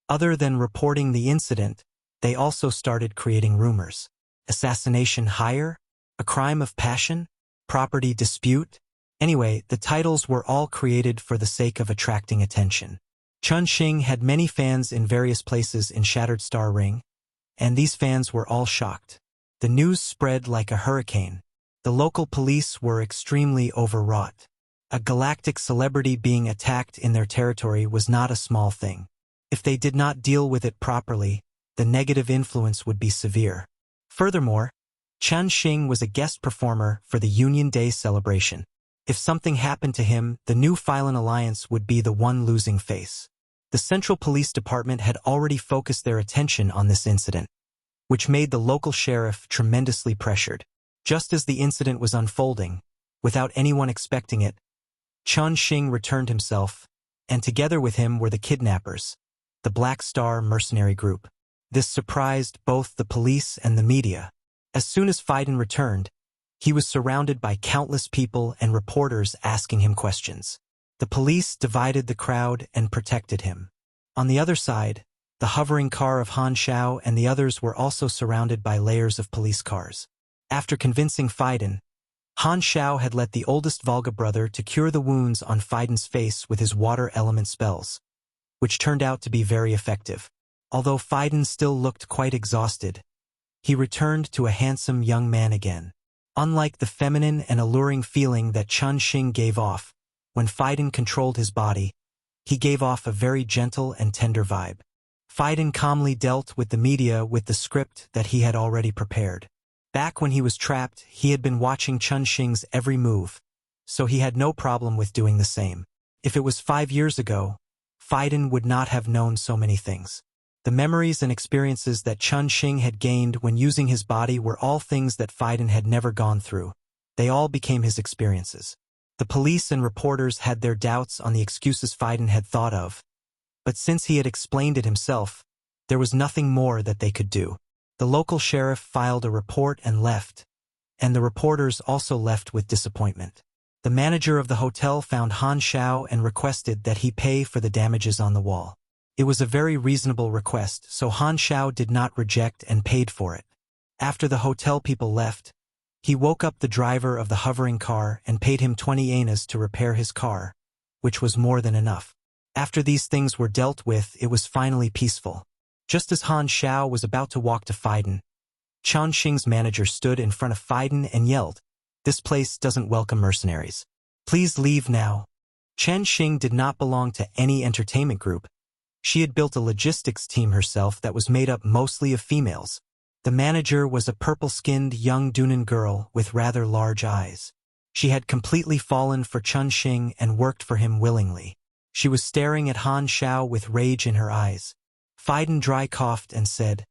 Other than reporting the incident, they also started creating rumors. Assassination hire? A crime of passion? Property dispute? Anyway, the titles were all created for the sake of attracting attention. Qinxing had many fans in various places in Shattered Star Ring, and these fans were all shocked. The news spread like a hurricane. The local police were extremely overwrought. A galactic celebrity being attacked in their territory was not a small thing. If they did not deal with it properly, the negative influence would be severe. Furthermore, Qinxing was a guest performer for the Union Day celebration. If something happened to him, the New Phylon Alliance would be the one losing face. The Central Police Department had already focused their attention on this incident, which made the local sheriff tremendously pressured. Just as the incident was unfolding, without anyone expecting it, Qinxing returned himself, and together with him were the kidnappers, the Black Star Mercenary Group. This surprised both the police and the media. As soon as Fiden returned, he was surrounded by countless people and reporters asking him questions. The police divided the crowd and protected him. On the other side, the hovering car of Han Xiao and the others were also surrounded by layers of police cars. After convincing Fiden, Han Xiao had let the oldest Volga brother to cure the wounds on Fiden's face with his water element spells, which turned out to be very effective. Although Faiden still looked quite exhausted, he returned to a handsome young man again. Unlike the feminine and alluring feeling that Chun Xing gave off, when Faiden controlled his body, he gave off a very gentle and tender vibe. Faiden calmly dealt with the media with the script that he had already prepared. Back when he was trapped, he had been watching Chun Xing's every move, so he had no problem with doing the same. If it was 5 years ago, Faiden would not have known so many things. The memories and experiences that Chun Xing had gained when using his body were all things that Faiden had never gone through. They all became his experiences. The police and reporters had their doubts on the excuses Faiden had thought of, but since he had explained it himself, there was nothing more that they could do. The local sheriff filed a report and left, and the reporters also left with disappointment. The manager of the hotel found Han Xiao and requested that he pay for the damages on the wall. It was a very reasonable request, so Han Xiao did not reject and paid for it. After the hotel people left, he woke up the driver of the hovering car and paid him 20 anas to repair his car, which was more than enough. After these things were dealt with, it was finally peaceful. Just as Han Xiao was about to walk to Faiden, Chun Xing's manager stood in front of Faiden and yelled, "This place doesn't welcome mercenaries. Please leave now." Chun Xing did not belong to any entertainment group. She had built a logistics team herself that was made up mostly of females. The manager was a purple-skinned young Dunan girl with rather large eyes. She had completely fallen for Chun Xing and worked for him willingly. She was staring at Han Xiao with rage in her eyes. Faiden dry coughed and said,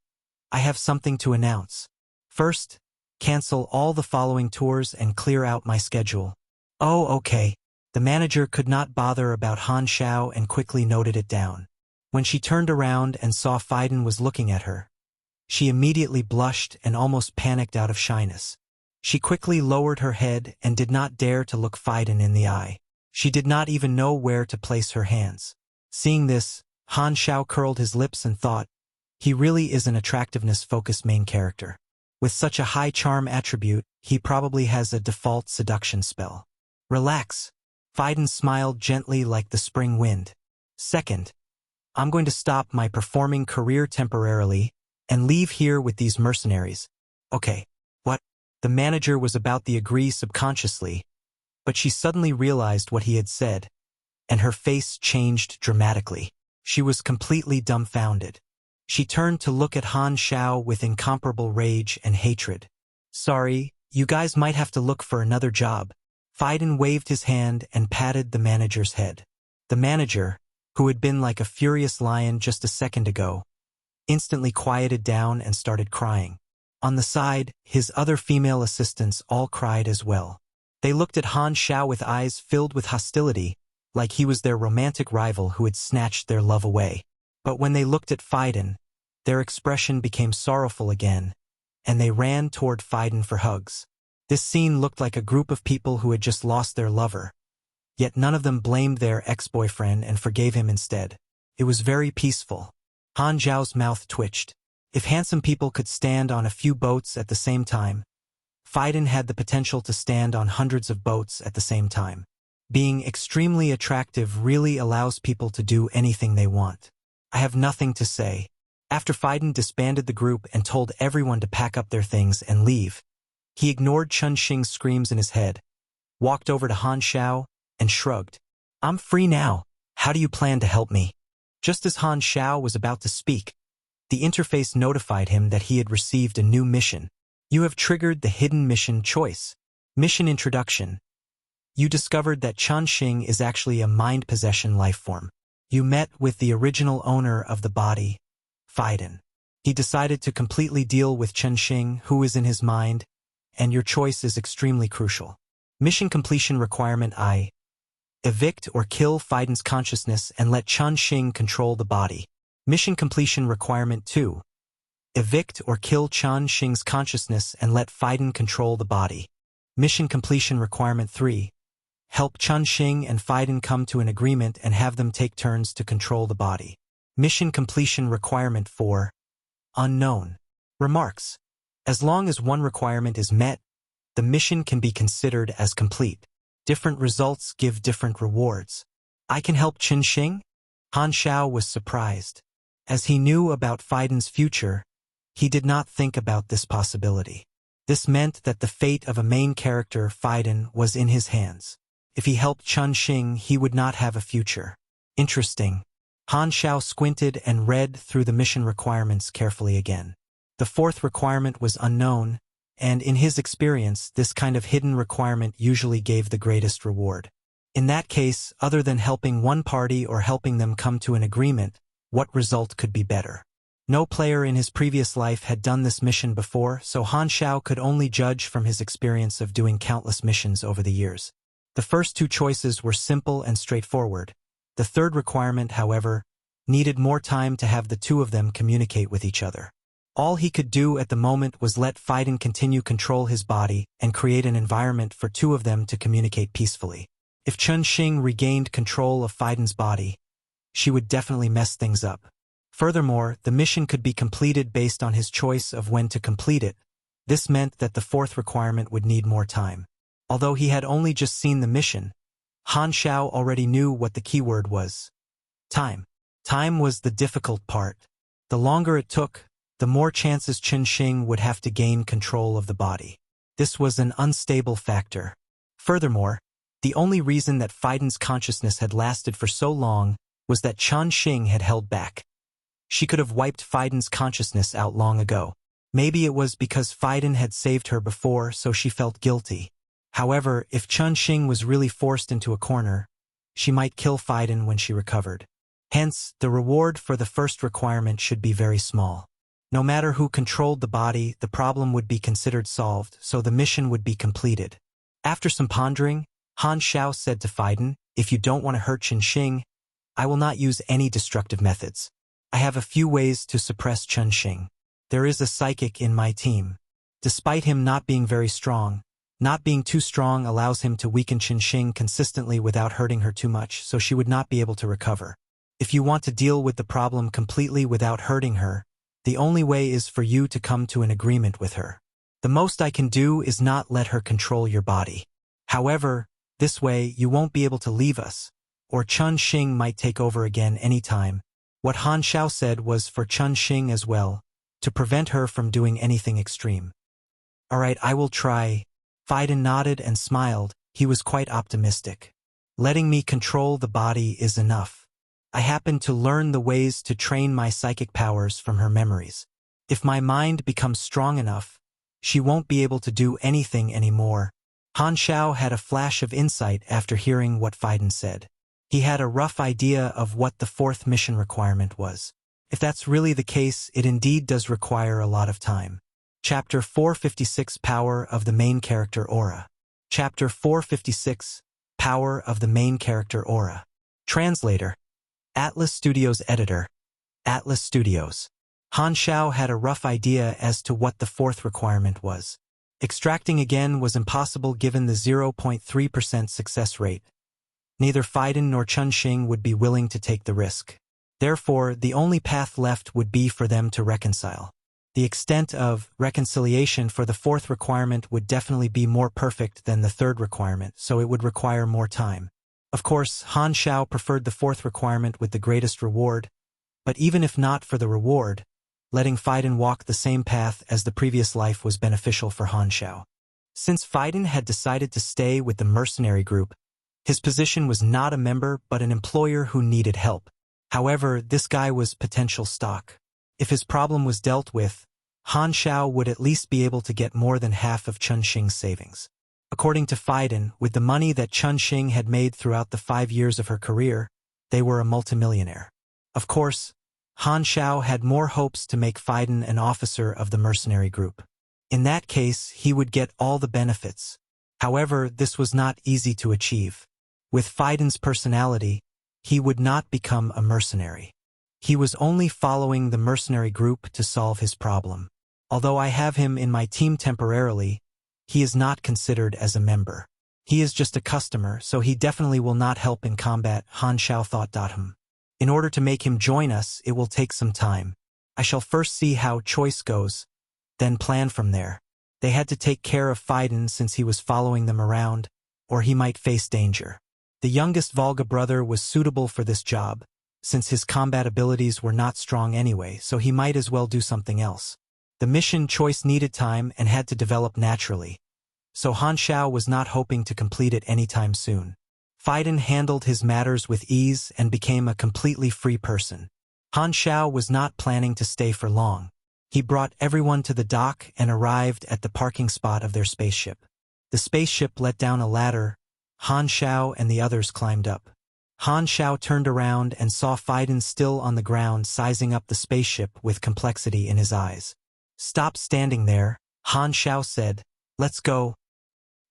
"I have something to announce. First, cancel all the following tours and clear out my schedule." "Oh, okay." The manager could not bother about Han Xiao and quickly noted it down. When she turned around and saw Faiden was looking at her, she immediately blushed and almost panicked out of shyness. She quickly lowered her head and did not dare to look Faiden in the eye. She did not even know where to place her hands. Seeing this, Han Xiao curled his lips and thought, he really is an attractiveness-focused main character. With such a high charm attribute, he probably has a default seduction spell. "Relax." Faiden smiled gently like the spring wind. "Second, I'm going to stop my performing career temporarily and leave here with these mercenaries." "Okay, what?" The manager was about to agree subconsciously, but she suddenly realized what he had said, and her face changed dramatically. She was completely dumbfounded. She turned to look at Han Xiao with incomparable rage and hatred. "Sorry, you guys might have to look for another job." Faiden waved his hand and patted the manager's head. The manager, who had been like a furious lion just a second ago, instantly quieted down and started crying. On the side, his other female assistants all cried as well. They looked at Han Xiao with eyes filled with hostility, like he was their romantic rival who had snatched their love away. But when they looked at Faiden, their expression became sorrowful again, and they ran toward Faiden for hugs. This scene looked like a group of people who had just lost their lover, yet none of them blamed their ex-boyfriend and forgave him instead. It was very peaceful. Han Xiao's mouth twitched. If handsome people could stand on a few boats at the same time, Faiden had the potential to stand on hundreds of boats at the same time. Being extremely attractive really allows people to do anything they want. I have nothing to say. After Faiden disbanded the group and told everyone to pack up their things and leave, he ignored Chun Xing's screams in his head, walked over to Han Xiao, and shrugged. "I'm free now. How do you plan to help me?" Just as Han Xiao was about to speak, the interface notified him that he had received a new mission. "You have triggered the hidden mission choice. Mission introduction. You discovered that Chun Xing is actually a mind possession lifeform. You met with the original owner of the body, Faiden. He decided to completely deal with Chun Xing, who is in his mind, and your choice is extremely crucial. Mission completion requirement I. Evict or kill Faiden's consciousness and let Chun Xing control the body. Mission completion requirement 2. Evict or kill Chun Xing's consciousness and let Faiden control the body. Mission completion requirement 3. Help Chun Xing and Faiden come to an agreement and have them take turns to control the body. Mission completion requirement 4. Unknown. Remarks. As long as one requirement is met, the mission can be considered as complete. Different results give different rewards. I can help Chun Xing? Han Xiao was surprised. As he knew about Fiden's future, he did not think about this possibility. This meant that the fate of a main character, Fiden, was in his hands. If he helped Chun Xing, he would not have a future. Interesting. Han Xiao squinted and read through the mission requirements carefully again. The fourth requirement was unknown, and in his experience, this kind of hidden requirement usually gave the greatest reward. In that case, other than helping one party or helping them come to an agreement, what result could be better? No player in his previous life had done this mission before, so Han Xiao could only judge from his experience of doing countless missions over the years. The first two choices were simple and straightforward. The third requirement, however, needed more time to have the two of them communicate with each other. All he could do at the moment was let Fiden continue control his body and create an environment for two of them to communicate peacefully. If Chun Xing regained control of Fiden's body, she would definitely mess things up. Furthermore, the mission could be completed based on his choice of when to complete it. This meant that the fourth requirement would need more time. Although he had only just seen the mission, Han Xiao already knew what the keyword was. Time. Time was the difficult part. The longer it took, the more chances Chun Xing would have to gain control of the body. This was an unstable factor. Furthermore, the only reason that Fiden's consciousness had lasted for so long was that Chun Xing had held back. She could have wiped Fiden's consciousness out long ago. Maybe it was because Fiden had saved her before, so she felt guilty. However, if Chun Xing was really forced into a corner, she might kill Fiden when she recovered. Hence, the reward for the first requirement should be very small. No matter who controlled the body, the problem would be considered solved, so the mission would be completed. After some pondering, Han Xiao said to Fiden, "If you don't want to hurt Chun Xing, I will not use any destructive methods. I have a few ways to suppress Chun Xing. There is a psychic in my team. Despite him not being very strong, not being too strong allows him to weaken Chun Xing consistently without hurting her too much, so she would not be able to recover. If you want to deal with the problem completely without hurting her, the only way is for you to come to an agreement with her. The most I can do is not let her control your body. However, this way you won't be able to leave us, or Chun Xing might take over again anytime." What Han Xiao said was for Chun Xing as well, to prevent her from doing anything extreme. "Alright, I will try." Fiden nodded and smiled. He was quite optimistic. "Letting me control the body is enough. I happen to learn the ways to train my psychic powers from her memories. If my mind becomes strong enough, she won't be able to do anything anymore." Han Xiao had a flash of insight after hearing what Fiden said. He had a rough idea of what the fourth mission requirement was. If that's really the case, it indeed does require a lot of time. Chapter 456 Power of the Main Character Aura. Chapter 456 Power of the Main Character Aura. Translator. Atlas Studios Editor. Atlas Studios. Han Xiao had a rough idea as to what the fourth requirement was. Extracting again was impossible given the 0.3% success rate. Neither Fiden nor Chun Xing would be willing to take the risk. Therefore, the only path left would be for them to reconcile. The extent of reconciliation for the fourth requirement would definitely be more perfect than the third requirement, so it would require more time. Of course, Han Xiao preferred the fourth requirement with the greatest reward, but even if not for the reward, letting Fiden walk the same path as the previous life was beneficial for Han Xiao. Since Fiden had decided to stay with the mercenary group, his position was not a member but an employer who needed help. However, this guy was potential stock. If his problem was dealt with, Han Xiao would at least be able to get more than half of Chun Xing's savings. According to Fiden, with the money that Chun Xing had made throughout the 5 years of her career, they were a multimillionaire. Of course, Han Xiao had more hopes to make Fiden an officer of the mercenary group. In that case, he would get all the benefits. However, this was not easy to achieve. With Fiden's personality, he would not become a mercenary. He was only following the mercenary group to solve his problem. Although I have him in my team temporarily, he is not considered as a member. He is just a customer, so he definitely will not help in combat, Han Xiao thought. In order to make him join us, it will take some time. I shall first see how choice goes, then plan from there. They had to take care of Fiden since he was following them around, or he might face danger. The youngest Volga brother was suitable for this job, since his combat abilities were not strong anyway, so he might as well do something else. The mission choice needed time and had to develop naturally, so Han Xiao was not hoping to complete it anytime soon. Faiden handled his matters with ease and became a completely free person. Han Xiao was not planning to stay for long. He brought everyone to the dock and arrived at the parking spot of their spaceship. The spaceship let down a ladder. Han Xiao and the others climbed up. Han Xiao turned around and saw Faiden still on the ground, sizing up the spaceship with complexity in his eyes. "Stop standing there," Han Xiao said. "Let's go."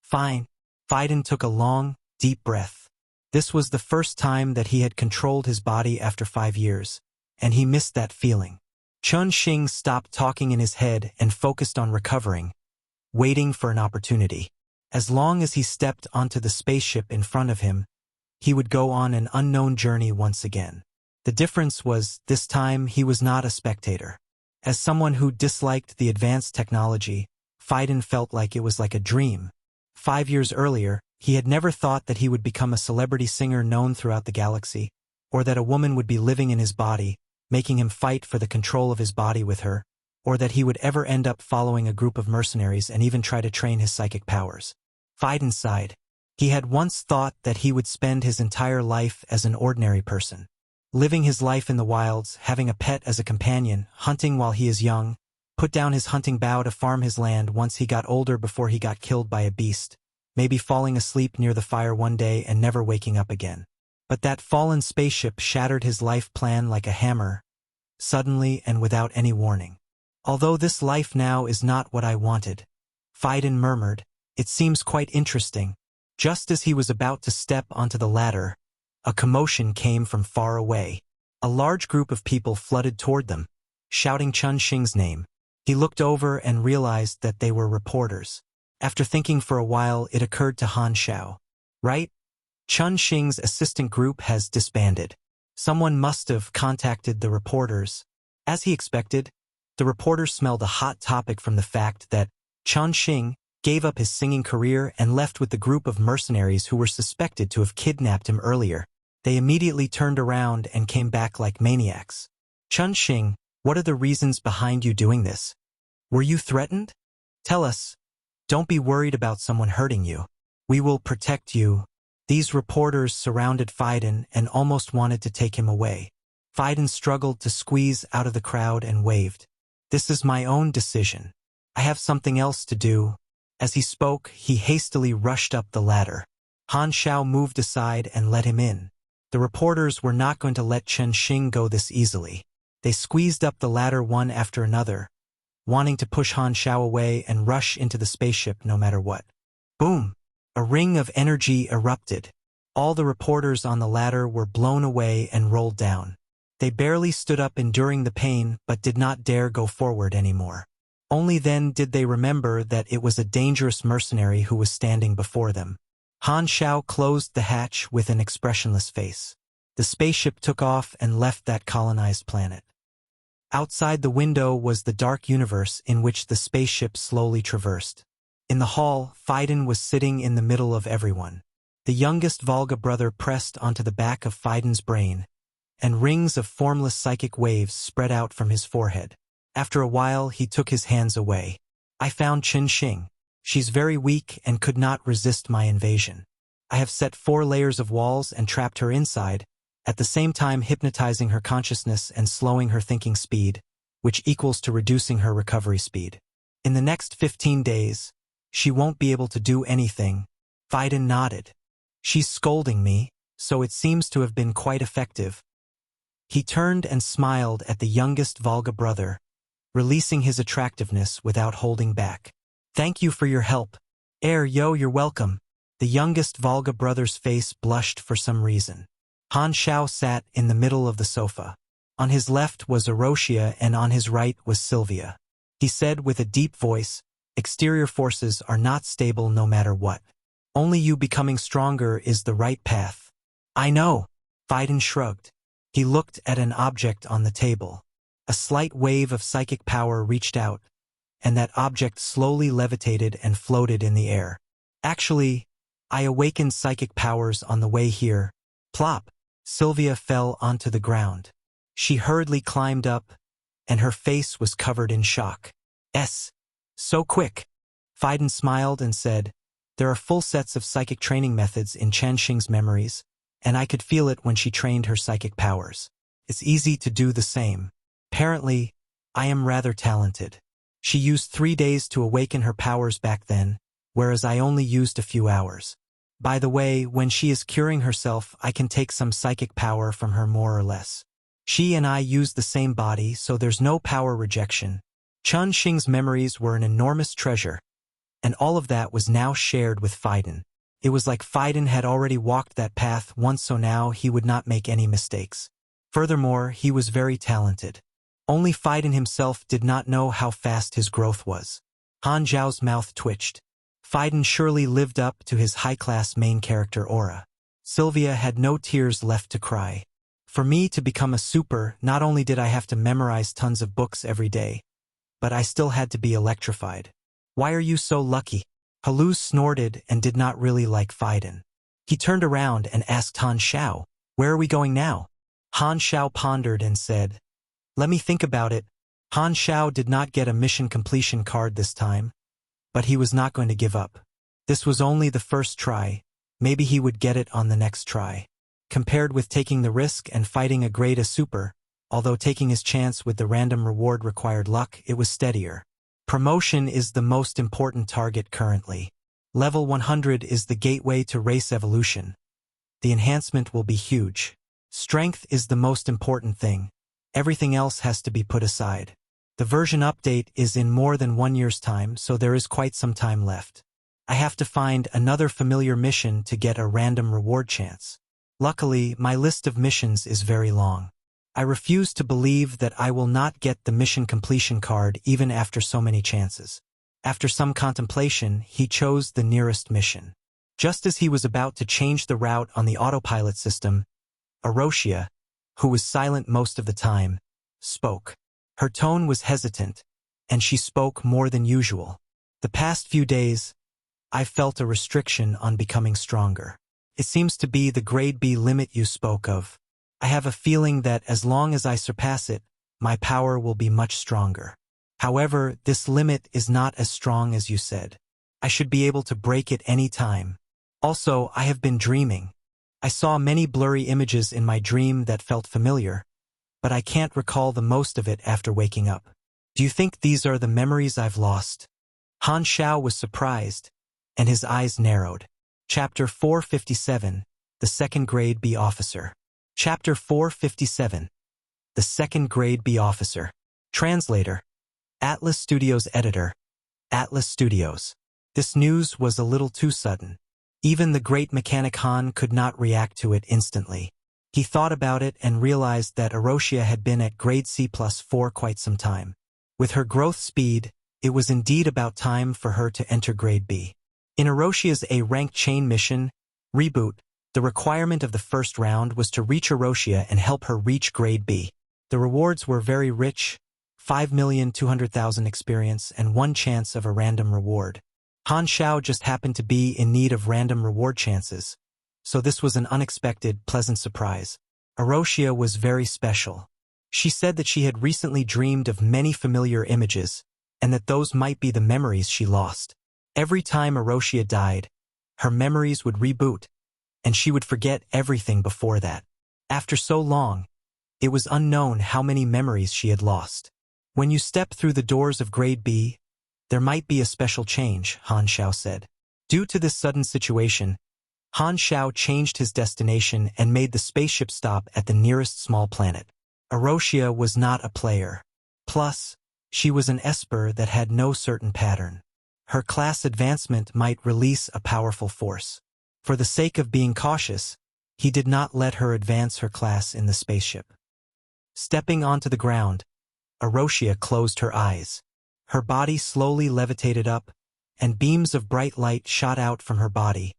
"Fine." Faiden took a long, deep breath. This was the first time that he had controlled his body after 5 years, and he missed that feeling. Chun Xing stopped talking in his head and focused on recovering, waiting for an opportunity. As long as he stepped onto the spaceship in front of him, he would go on an unknown journey once again. The difference was, this time he was not a spectator. As someone who disliked the advanced technology, Faiden felt like it was like a dream. 5 years earlier, he had never thought that he would become a celebrity singer known throughout the galaxy, or that a woman would be living in his body, making him fight for the control of his body with her, or that he would ever end up following a group of mercenaries and even try to train his psychic powers. Faiden sighed. He had once thought that he would spend his entire life as an ordinary person, living his life in the wilds, having a pet as a companion, hunting while he is young, put down his hunting bow to farm his land once he got older before he got killed by a beast, maybe falling asleep near the fire one day and never waking up again. But that fallen spaceship shattered his life plan like a hammer, suddenly and without any warning. "Although this life now is not what I wanted," Faiden murmured, "it seems quite interesting." Just as he was about to step onto the ladder, a commotion came from far away. A large group of people flooded toward them, shouting Chun Xing's name. He looked over and realized that they were reporters. After thinking for a while, it occurred to Han Xiao. Right? Chun Xing's assistant group has disbanded. Someone must have contacted the reporters. As he expected, the reporters smelled a hot topic from the fact that Chun Xing gave up his singing career and left with the group of mercenaries who were suspected to have kidnapped him earlier. They immediately turned around and came back like maniacs. "Chun Xing, what are the reasons behind you doing this? Were you threatened? Tell us. Don't be worried about someone hurting you. We will protect you." These reporters surrounded Faiden and almost wanted to take him away. Faiden struggled to squeeze out of the crowd and waved. "This is my own decision. I have something else to do." As he spoke, he hastily rushed up the ladder. Han Xiao moved aside and let him in. The reporters were not going to let Chun Xing go this easily. They squeezed up the ladder one after another, wanting to push Han Xiao away and rush into the spaceship no matter what. Boom! A ring of energy erupted. All the reporters on the ladder were blown away and rolled down. They barely stood up, enduring the pain, but did not dare go forward anymore. Only then did they remember that it was a dangerous mercenary who was standing before them. Han Xiao closed the hatch with an expressionless face. The spaceship took off and left that colonized planet. Outside the window was the dark universe in which the spaceship slowly traversed. In the hall, Faiden was sitting in the middle of everyone. The youngest Volga brother pressed onto the back of Faiden's brain, and rings of formless psychic waves spread out from his forehead. After a while, he took his hands away. "I found Chun Xing. She's very weak and could not resist my invasion. I have set 4 layers of walls and trapped her inside, at the same time hypnotizing her consciousness and slowing her thinking speed, which equals to reducing her recovery speed. In the next 15 days, she won't be able to do anything." Faiden nodded. "She's scolding me, so it seems to have been quite effective." He turned and smiled at the youngest Volga brother, releasing his attractiveness without holding back. "Thank you for your help." You're welcome." The youngest Volga brother's face blushed for some reason. Han Xiao sat in the middle of the sofa. On his left was Erosia and on his right was Sylvia. He said with a deep voice, "Exterior forces are not stable no matter what. Only you becoming stronger is the right path." "I know." Faiden shrugged. He looked at an object on the table. A slight wave of psychic power reached out, and that object slowly levitated and floated in the air. "Actually, I awakened psychic powers on the way here." Plop! Sylvia fell onto the ground. She hurriedly climbed up, and her face was covered in shock. So quick. Phaidon smiled and said, there are full sets of psychic training methods in Changxing's memories, and I could feel it when she trained her psychic powers. It's easy to do the same. Apparently, I am rather talented. She used 3 days to awaken her powers back then, whereas I only used a few hours. By the way, when she is curing herself, I can take some psychic power from her more or less. She and I use the same body, so there's no power rejection. Changxing's memories were an enormous treasure, and all of that was now shared with Phaidon. It was like Phaidon had already walked that path once, so now he would not make any mistakes. Furthermore, he was very talented. Only Phaidon himself did not know how fast his growth was. Han Xiao's mouth twitched. Phaidon surely lived up to his high-class main character aura. Sylvia had no tears left to cry. For me to become a super, not only did I have to memorize tons of books every day, but I still had to be electrified. Why are you so lucky? Haluz snorted and did not really like Phaidon. He turned around and asked Han Xiao, where are we going now? Han Xiao pondered and said, let me think about it. Han Xiao did not get a mission completion card this time, but he was not going to give up. This was only the first try. Maybe he would get it on the next try. Compared with taking the risk and fighting a grade A super, although taking his chance with the random reward required luck, it was steadier. Promotion is the most important target currently. Level 100 is the gateway to race evolution. The enhancement will be huge. Strength is the most important thing. Everything else has to be put aside. The version update is in more than 1 year's time, so there is quite some time left. I have to find another familiar mission to get a random reward chance. Luckily, my list of missions is very long. I refuse to believe that I will not get the mission completion card even after so many chances. After some contemplation, he chose the nearest mission. Just as he was about to change the route on the autopilot system, Arosia, who was silent most of the time, spoke. Her tone was hesitant, and she spoke more than usual. The past few days, I've felt a restriction on becoming stronger. It seems to be the grade B limit you spoke of. I have a feeling that as long as I surpass it, my power will be much stronger. However, this limit is not as strong as you said. I should be able to break it any time. Also, I have been dreaming. I saw many blurry images in my dream that felt familiar, but I can't recall the most of it after waking up. Do you think these are the memories I've lost? Han Xiao was surprised, and his eyes narrowed. Chapter 457, The Second Grade B Officer. Chapter 457, The Second Grade B Officer. Translator. Atlas Studios Editor. Atlas Studios. This news was a little too sudden. Even the great mechanic Han could not react to it instantly. He thought about it and realized that Arosia had been at grade C plus 4 quite some time. With her growth speed, it was indeed about time for her to enter grade B. In Arosia's A-ranked chain mission, Reboot, the requirement of the first round was to reach Arosia and help her reach grade B. The rewards were very rich, 5,200,000 experience and 1 chance of a random reward. Han Xiao just happened to be in need of random reward chances, so this was an unexpected, pleasant surprise. Arosia was very special. She said that she had recently dreamed of many familiar images, and that those might be the memories she lost. Every time Arosia died, her memories would reboot, and she would forget everything before that. After so long, it was unknown how many memories she had lost. When you step through the doors of grade B, there might be a special change, Han Xiao said. Due to this sudden situation, Han Xiao changed his destination and made the spaceship stop at the nearest small planet. Arosia was not a player. Plus, she was an Esper that had no certain pattern. Her class advancement might release a powerful force. For the sake of being cautious, he did not let her advance her class in the spaceship. Stepping onto the ground, Arosia closed her eyes. Her body slowly levitated up, and beams of bright light shot out from her body,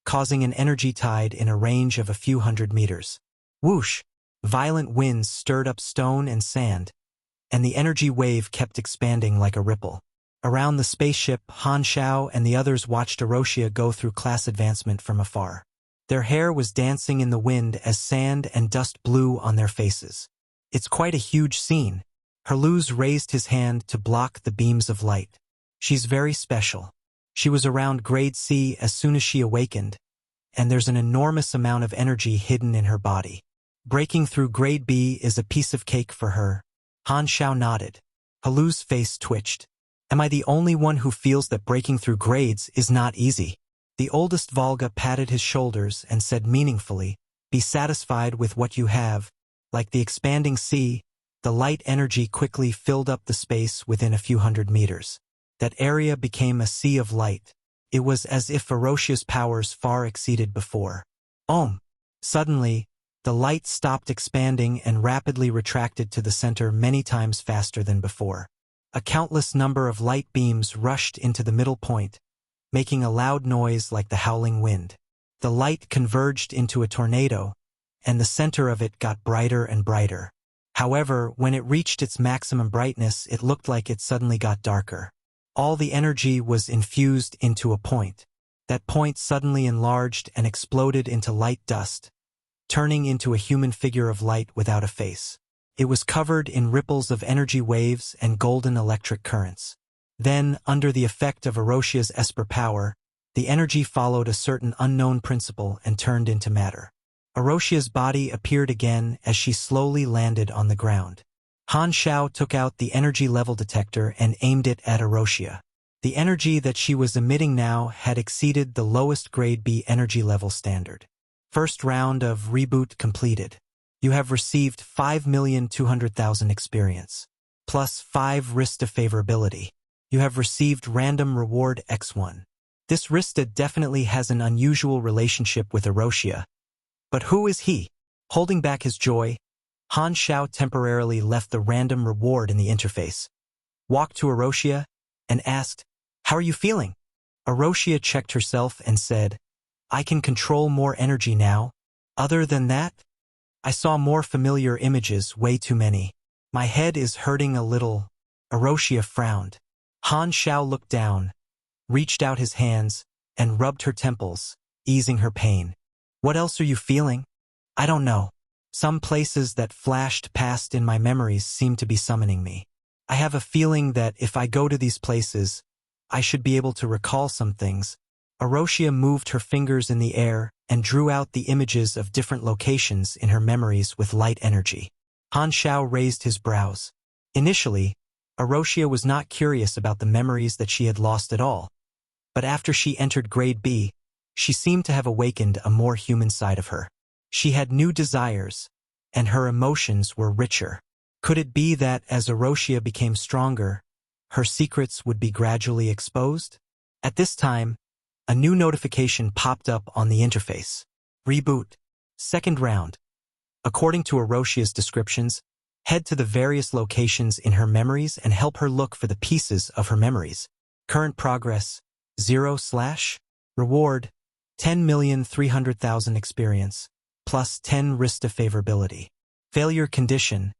causing an energy tide in a range of a few hundred meters. Whoosh! Violent winds stirred up stone and sand, and the energy wave kept expanding like a ripple. Around the spaceship, Han Xiao and the others watched Arosia go through class advancement from afar. Their hair was dancing in the wind as sand and dust blew on their faces. It's quite a huge scene. Herluz raised his hand to block the beams of light. She's very special. She was around grade C as soon as she awakened, and there's an enormous amount of energy hidden in her body. Breaking through grade B is a piece of cake for her. Han Xiao nodded. Herluz's face twitched. Am I the only one who feels that breaking through grades is not easy? The oldest Volga patted his shoulders and said meaningfully, be satisfied with what you have. Like the expanding sea, the light energy quickly filled up the space within a few hundred meters. That area became a sea of light. It was as if Erosia's powers far exceeded before. Suddenly, the light stopped expanding and rapidly retracted to the center many times faster than before. A countless number of light beams rushed into the middle point, making a loud noise like the howling wind. The light converged into a tornado, and the center of it got brighter and brighter. However, when it reached its maximum brightness, it looked like it suddenly got darker. All the energy was infused into a point. That point suddenly enlarged and exploded into light dust, turning into a human figure of light without a face. It was covered in ripples of energy waves and golden electric currents. Then, under the effect of Erosia's Esper power, the energy followed a certain unknown principle and turned into matter. Erosia's body appeared again as she slowly landed on the ground. Han Xiao took out the energy level detector and aimed it at Erosia. The energy that she was emitting now had exceeded the lowest grade B energy level standard. First round of reboot completed. You have received 5,200,000 experience, plus 5 Rista favorability. You have received random reward X1. This Rista definitely has an unusual relationship with Erosia. But who is he? Holding back his joy, Han Xiao temporarily left the random reward in the interface, walked to Erosia, and asked, "How are you feeling?" Erosia checked herself and said, "I can control more energy now. Other than that, I saw more familiar images, way too many. My head is hurting a little." Erosia frowned. Han Xiao looked down, reached out his hands, and rubbed her temples, easing her pain. "What else are you feeling?" "I don't know. Some places that flashed past in my memories seem to be summoning me. I have a feeling that if I go to these places, I should be able to recall some things." Erosia moved her fingers in the air and drew out the images of different locations in her memories with light energy. Han Xiao raised his brows. Initially, Erosia was not curious about the memories that she had lost at all. But after she entered grade B, she seemed to have awakened a more human side of her. She had new desires, and her emotions were richer. Could it be that as Erosia became stronger, her secrets would be gradually exposed? At this time, a new notification popped up on the interface. Reboot. Second round. According to Erosia's descriptions, head to the various locations in her memories and help her look for the pieces of her memories. Current progress, 0/. Reward, 10,300,000 experience, plus 10 Rista favorability. Failure condition,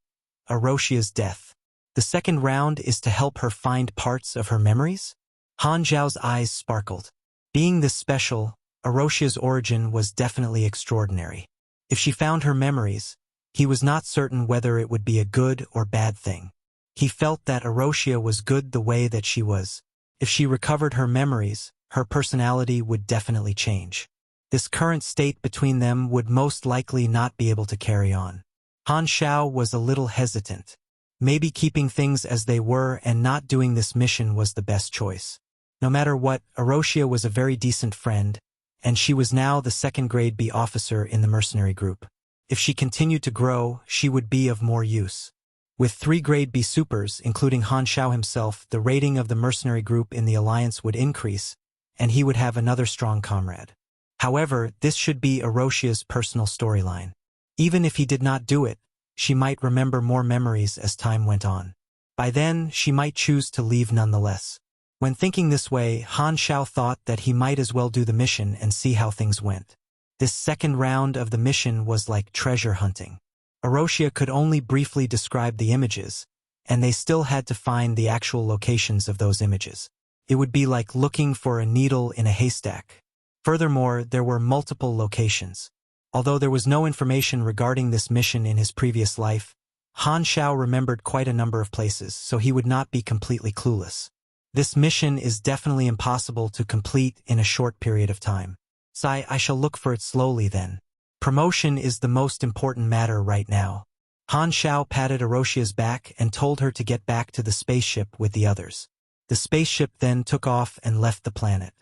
Erosia's death. The second round is to help her find parts of her memories? Han Xiao's eyes sparkled. Being this special, Erosia's origin was definitely extraordinary. If she found her memories, he was not certain whether it would be a good or bad thing. He felt that Erosia was good the way that she was. If she recovered her memories, her personality would definitely change. This current state between them would most likely not be able to carry on. Han Xiao was a little hesitant. Maybe keeping things as they were and not doing this mission was the best choice. No matter what, Erosia was a very decent friend, and she was now the second grade B officer in the mercenary group. If she continued to grow, she would be of more use. With 3 grade B supers, including Han Xiao himself, the rating of the mercenary group in the alliance would increase, and he would have another strong comrade. However, this should be Erosia's personal storyline. Even if he did not do it, she might remember more memories as time went on. By then, she might choose to leave nonetheless. When thinking this way, Han Xiao thought that he might as well do the mission and see how things went. This second round of the mission was like treasure hunting. Erosia could only briefly describe the images, and they still had to find the actual locations of those images. It would be like looking for a needle in a haystack. Furthermore, there were multiple locations. Although there was no information regarding this mission in his previous life, Han Xiao remembered quite a number of places, so he would not be completely clueless. This mission is definitely impossible to complete in a short period of time. I shall look for it slowly then. Promotion is the most important matter right now. Han Xiao patted Aroshia's back and told her to get back to the spaceship with the others. The spaceship then took off and left the planet.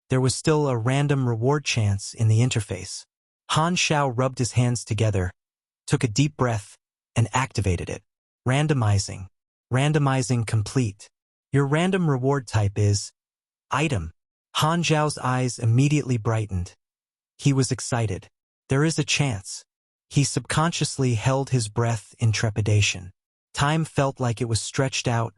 There was still a random reward chance in the interface. Han Xiao rubbed his hands together, took a deep breath, and activated it. Randomizing. Randomizing complete. Your random reward type is item. Han Xiao's eyes immediately brightened. He was excited. There is a chance. He subconsciously held his breath in trepidation. Time felt like it was stretched out,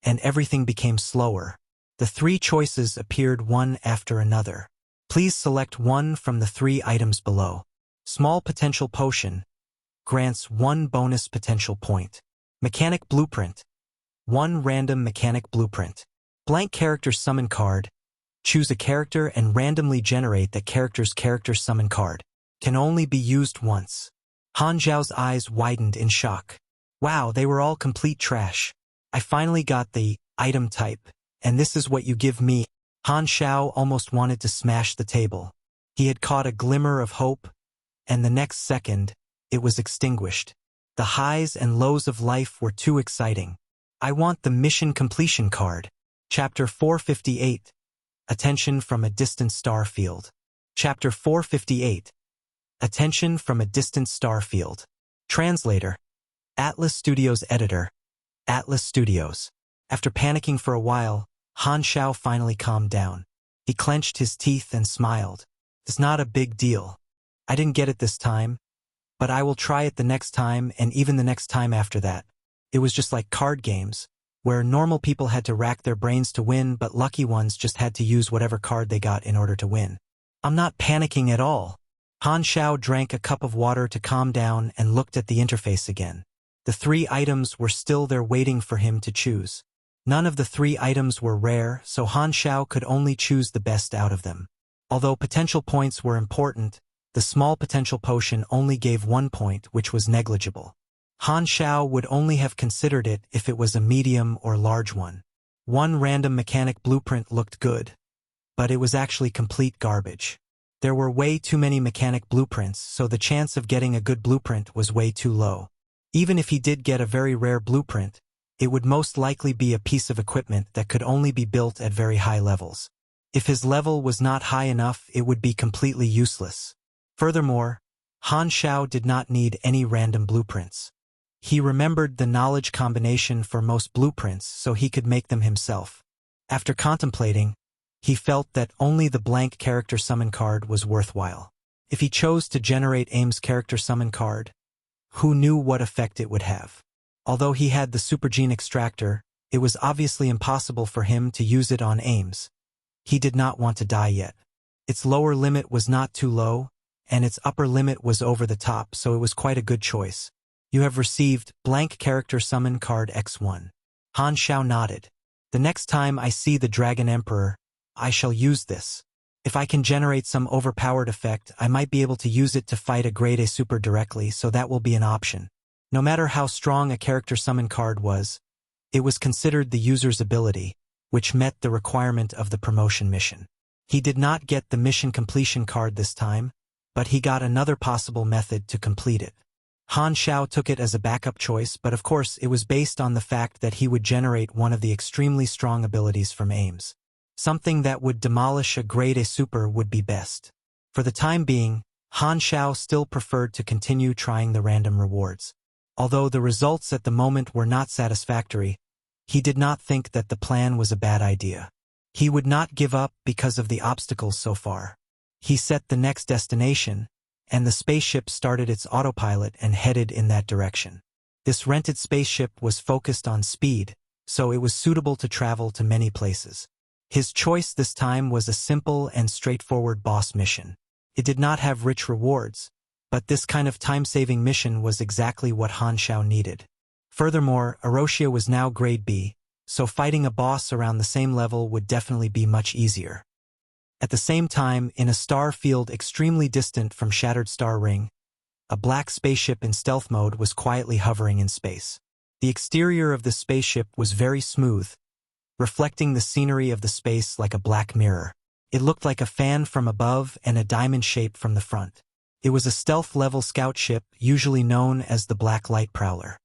and everything became slower. The three choices appeared one after another. Please select one from the three items below. Small potential potion grants 1 bonus potential point. Mechanic blueprint. 1 random mechanic blueprint. Blank character summon card. Choose a character and randomly generate that character's character summon card. Can only be used once. Han Xiao's eyes widened in shock. Wow, they were all complete trash. I finally got the item type, and this is what you give me. Han Xiao almost wanted to smash the table. He had caught a glimmer of hope, and the next second, it was extinguished. The highs and lows of life were too exciting. I want the mission completion card. Chapter 458. Attention from a distant star field. Chapter 458. Attention from a distant star field. Translator. Atlas Studios Editor. Atlas Studios. After panicking for a while, Han Xiao finally calmed down. He clenched his teeth and smiled. It's not a big deal. I didn't get it this time, but I will try it the next time and even the next time after that. It was just like card games, where normal people had to rack their brains to win, but lucky ones just had to use whatever card they got in order to win. I'm not panicking at all. Han Xiao drank a cup of water to calm down and looked at the interface again. The three items were still there waiting for him to choose. None of the three items were rare, so Han Xiao could only choose the best out of them. Although potential points were important, the small potential potion only gave 1 point, which was negligible. Han Xiao would only have considered it if it was a medium or large one. 1 random mechanic blueprint looked good, but it was actually complete garbage. There were way too many mechanic blueprints, so the chance of getting a good blueprint was way too low. Even if he did get a very rare blueprint, it would most likely be a piece of equipment that could only be built at very high levels. If his level was not high enough, it would be completely useless. Furthermore, Han Xiao did not need any random blueprints. He remembered the knowledge combination for most blueprints so he could make them himself. After contemplating, he felt that only the blank character summon card was worthwhile. If he chose to generate Aim's character summon card, who knew what effect it would have? Although he had the super gene extractor, it was obviously impossible for him to use it on Ames. He did not want to die yet. Its lower limit was not too low, and its upper limit was over the top, so it was quite a good choice. You have received blank character summon card X1. Han Xiao nodded. The next time I see the Dragon Emperor, I shall use this. If I can generate some overpowered effect, I might be able to use it to fight a grade A super directly, so that will be an option. No matter how strong a character summon card was, it was considered the user's ability, which met the requirement of the promotion mission. He did not get the mission completion card this time, but he got another possible method to complete it. Han Xiao took it as a backup choice, but of course it was based on the fact that he would generate one of the extremely strong abilities from Ames. Something that would demolish a grade A super would be best. For the time being, Han Xiao still preferred to continue trying the random rewards. Although the results at the moment were not satisfactory, he did not think that the plan was a bad idea. He would not give up because of the obstacles so far. He set the next destination, and the spaceship started its autopilot and headed in that direction. This rented spaceship was focused on speed, so it was suitable to travel to many places. His choice this time was a simple and straightforward boss mission. It did not have rich rewards, but this kind of time-saving mission was exactly what Han Xiao needed. Furthermore, Aroshia was now grade B, so fighting a boss around the same level would definitely be much easier. At the same time, in a star field extremely distant from Shattered Star Ring, a black spaceship in stealth mode was quietly hovering in space. The exterior of the spaceship was very smooth, reflecting the scenery of the space like a black mirror. It looked like a fan from above and a diamond shape from the front. It was a stealth-level scout ship, usually known as the Black Light Prowler.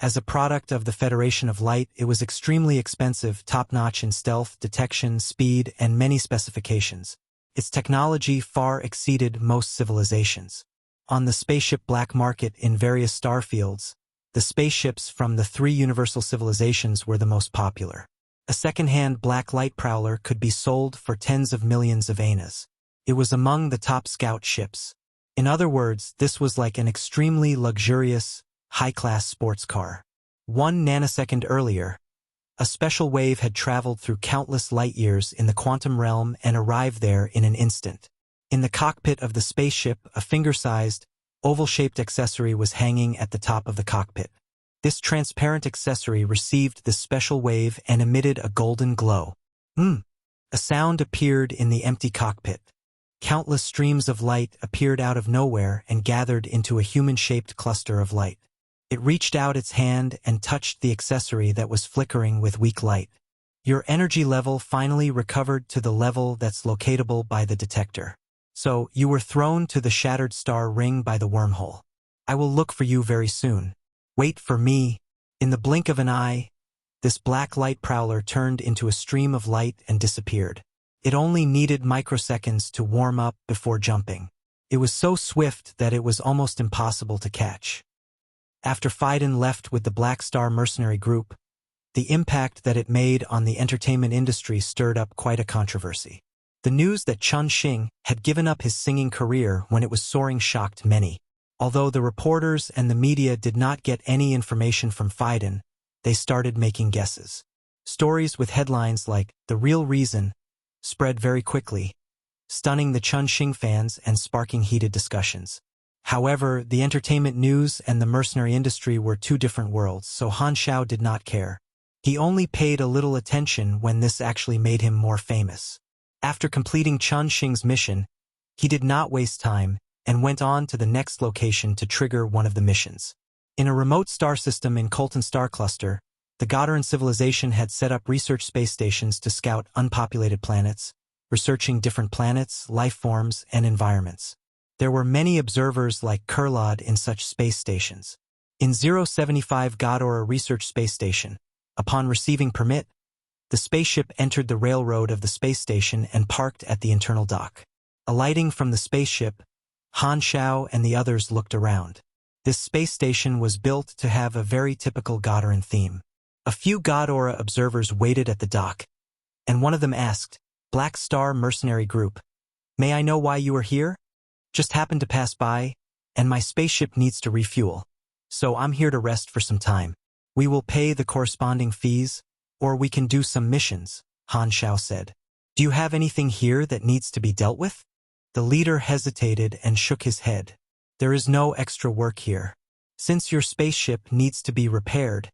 As a product of the Federation of Light, it was extremely expensive, top-notch in stealth, detection, speed, and many specifications. Its technology far exceeded most civilizations. On the spaceship black market in various star fields, the spaceships from the 3 universal civilizations were the most popular. A second-hand Black Light Prowler could be sold for tens of millions of anas. It was among the top scout ships. In other words, this was like an extremely luxurious, high-class sports car. 1 nanosecond earlier, a special wave had traveled through countless light-years in the quantum realm and arrived there in an instant. In the cockpit of the spaceship, a finger-sized, oval-shaped accessory was hanging at the top of the cockpit. This transparent accessory received this special wave and emitted a golden glow. A sound appeared in the empty cockpit. Countless streams of light appeared out of nowhere and gathered into a human-shaped cluster of light. It reached out its hand and touched the accessory that was flickering with weak light. Your energy level finally recovered to the level that's locatable by the detector. So, you were thrown to the Shattered Star Ring by the wormhole. I will look for you very soon. Wait for me. In the blink of an eye, this Black Light Prowler turned into a stream of light and disappeared. It only needed microseconds to warm up before jumping. It was so swift that it was almost impossible to catch. After Phidon left with the Black Star Mercenary group, the impact that it made on the entertainment industry stirred up quite a controversy. The news that Chun Xing had given up his singing career when it was soaring shocked many. Although the reporters and the media did not get any information from Phidon, they started making guesses. Stories with headlines like "The Real Reason" spread very quickly, stunning the Chun Xing fans and sparking heated discussions. However, the entertainment news and the mercenary industry were 2 different worlds, so Han Xiao did not care. He only paid a little attention when this actually made him more famous. After completing Chun Xing's mission, he did not waste time and went on to the next location to trigger one of the missions. In a remote star system in Colton Star Cluster, the Godaran civilization had set up research space stations to scout unpopulated planets, researching different planets, life forms, and environments. There were many observers like Kurlad in such space stations. In 075 Godora Research Space Station, upon receiving permit, the spaceship entered the railroad of the space station and parked at the internal dock. Alighting from the spaceship, Han Xiao and the others looked around. This space station was built to have a very typical Godaran theme. A few Godora observers waited at the dock, and one of them asked, "Black Star Mercenary Group, may I know why you are here? Just happened to pass by, and my spaceship needs to refuel, so I'm here to rest for some time. We will pay the corresponding fees, or we can do some missions," Han Xiao said. "Do you have anything here that needs to be dealt with?" The leader hesitated and shook his head. "There is no extra work here. Since your spaceship needs to be repaired,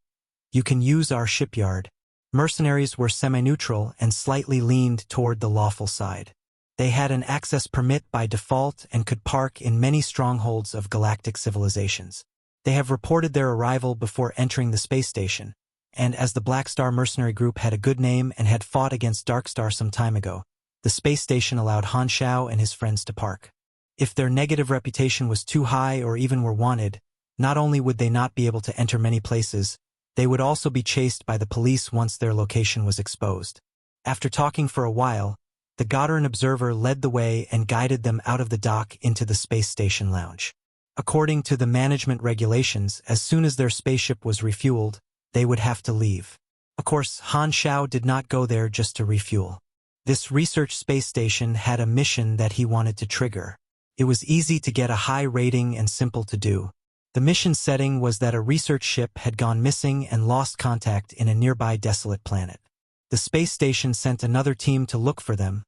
you can use our shipyard." Mercenaries were semi-neutral and slightly leaned toward the lawful side. They had an access permit by default and could park in many strongholds of galactic civilizations. They have reported their arrival before entering the space station, and as the Black Star Mercenary Group had a good name and had fought against Dark Star some time ago, the space station allowed Han Xiao and his friends to park. If their negative reputation was too high or even were wanted, not only would they not be able to enter many places, they would also be chased by the police once their location was exposed. After talking for a while, the Godaran observer led the way and guided them out of the dock into the space station lounge. According to the management regulations, as soon as their spaceship was refueled, they would have to leave. Of course, Han Xiao did not go there just to refuel. This research space station had a mission that he wanted to trigger. It was easy to get a high rating and simple to do. The mission setting was that a research ship had gone missing and lost contact in a nearby desolate planet. The space station sent another team to look for them,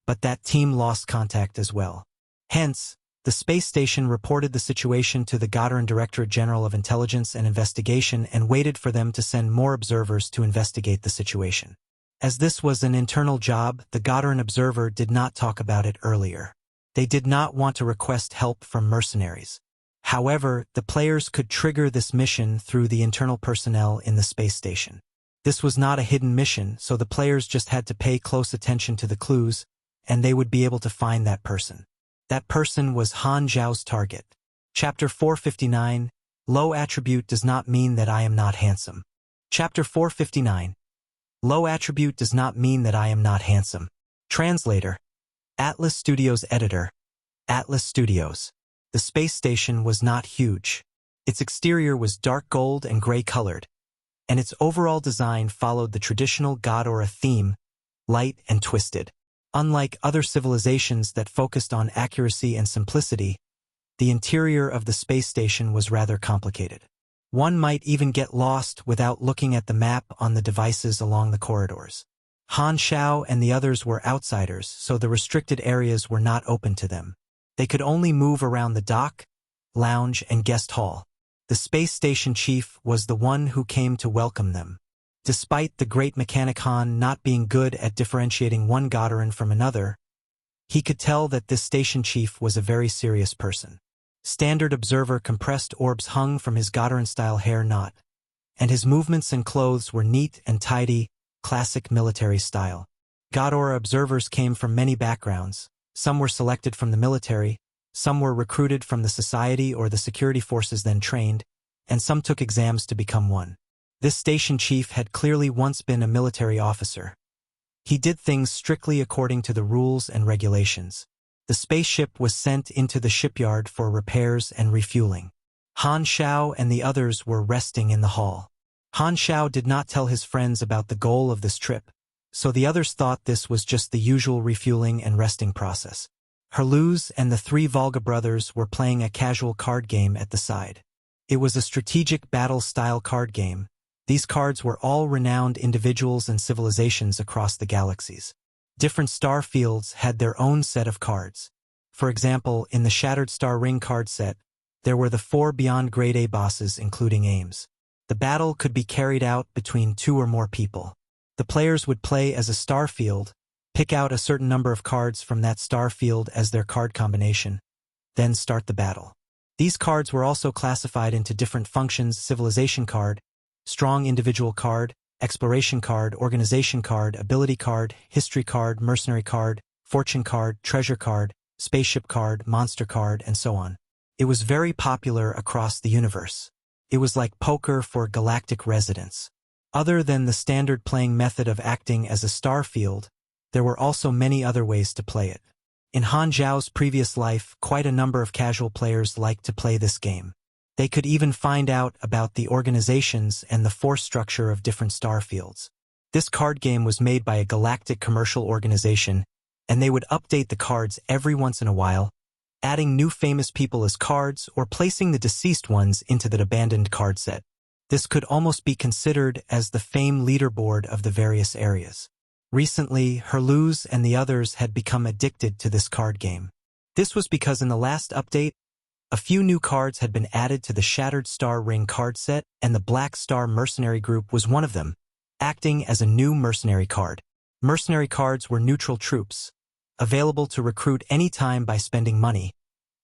but that team lost contact as well. Hence, the space station reported the situation to the Godaran Directorate General of Intelligence and Investigation and waited for them to send more observers to investigate the situation. As this was an internal job, the Goddard observer did not talk about it earlier. They did not want to request help from mercenaries. However, the players could trigger this mission through the internal personnel in the space station. This was not a hidden mission, so the players just had to pay close attention to the clues, and they would be able to find that person. That person was Han Xiao's target. Chapter 459, Low attribute does not mean that I am not handsome. Chapter 459. Low attribute does not mean that I am not handsome. Translator. Atlas Studios editor. Atlas Studios. The space station was not huge. Its exterior was dark gold and gray colored, and its overall design followed the traditional Goddard theme, light and twisted. Unlike other civilizations that focused on accuracy and simplicity, the interior of the space station was rather complicated. One might even get lost without looking at the map on the devices along the corridors. Han Xiao and the others were outsiders, so the restricted areas were not open to them. They could only move around the dock, lounge, and guest hall. The space station chief was the one who came to welcome them. Despite the great mechanic Han not being good at differentiating one Goddard from another, he could tell that this station chief was a very serious person. Standard observer compressed orbs hung from his Goddard-style hair knot, and his movements and clothes were neat and tidy, classic military style. Goddard observers came from many backgrounds. Some were selected from the military, some were recruited from the society or the security forces then trained, and some took exams to become one. This station chief had clearly once been a military officer. He did things strictly according to the rules and regulations. The spaceship was sent into the shipyard for repairs and refueling. Han Xiao and the others were resting in the hall. Han Xiao did not tell his friends about the goal of this trip, so the others thought this was just the usual refueling and resting process. Herluz and the three Volga brothers were playing a casual card game at the side. It was a strategic battle-style card game. These cards were all renowned individuals and civilizations across the galaxies. Different star fields had their own set of cards. For example, in the Shattered Star Ring card set, there were the 4 Beyond Grade A bosses including Ames. The battle could be carried out between 2 or more people. The players would play as a star field, pick out a certain number of cards from that star field as their card combination, then start the battle. These cards were also classified into different functions: civilization card, strong individual card, exploration card, organization card, ability card, history card, mercenary card, fortune card, treasure card, spaceship card, monster card, and so on. It was very popular across the universe. It was like poker for galactic residents. Other than the standard playing method of acting as a star field, there were also many other ways to play it. In Han Xiao's previous life, quite a number of casual players liked to play this game. They could even find out about the organizations and the force structure of different star fields. This card game was made by a galactic commercial organization, and they would update the cards every once in a while, adding new famous people as cards or placing the deceased ones into the abandoned card set. This could almost be considered as the fame leaderboard of the various areas. Recently, Herluz and the others had become addicted to this card game. This was because in the last update, a few new cards had been added to the Shattered Star Ring card set, and the Black Star Mercenary group was one of them, acting as a new mercenary card. Mercenary cards were neutral troops, available to recruit any time by spending money,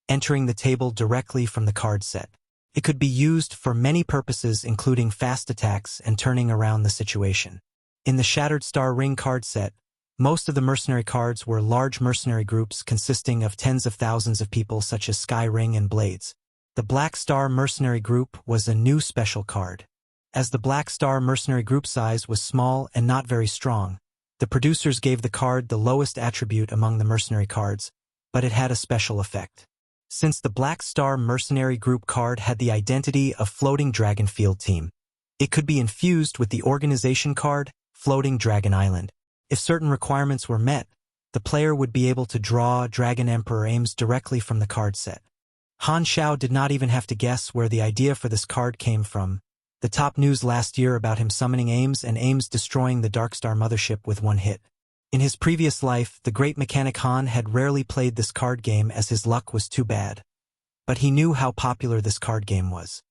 entering the table directly from the card set. It could be used for many purposes, including fast attacks and turning around the situation. In the Shattered Star Ring card set, most of the mercenary cards were large mercenary groups consisting of tens of thousands of people such as Sky Ring and Blades. The Black Star Mercenary group was a new special card. As the Black Star Mercenary group size was small and not very strong, the producers gave the card the lowest attribute among the mercenary cards, but it had a special effect. Since the Black Star Mercenary group card had the identity of Floating Dragon Field Team, it could be infused with the organization card, Floating Dragon Island. If certain requirements were met, the player would be able to draw Dragon Emperor Ames directly from the card set. Han Xiao did not even have to guess where the idea for this card came from. The top news last year about him summoning Ames and Ames destroying the Darkstar mothership with one hit. In his previous life, the great mechanic Han had rarely played this card game as his luck was too bad. But he knew how popular this card game was.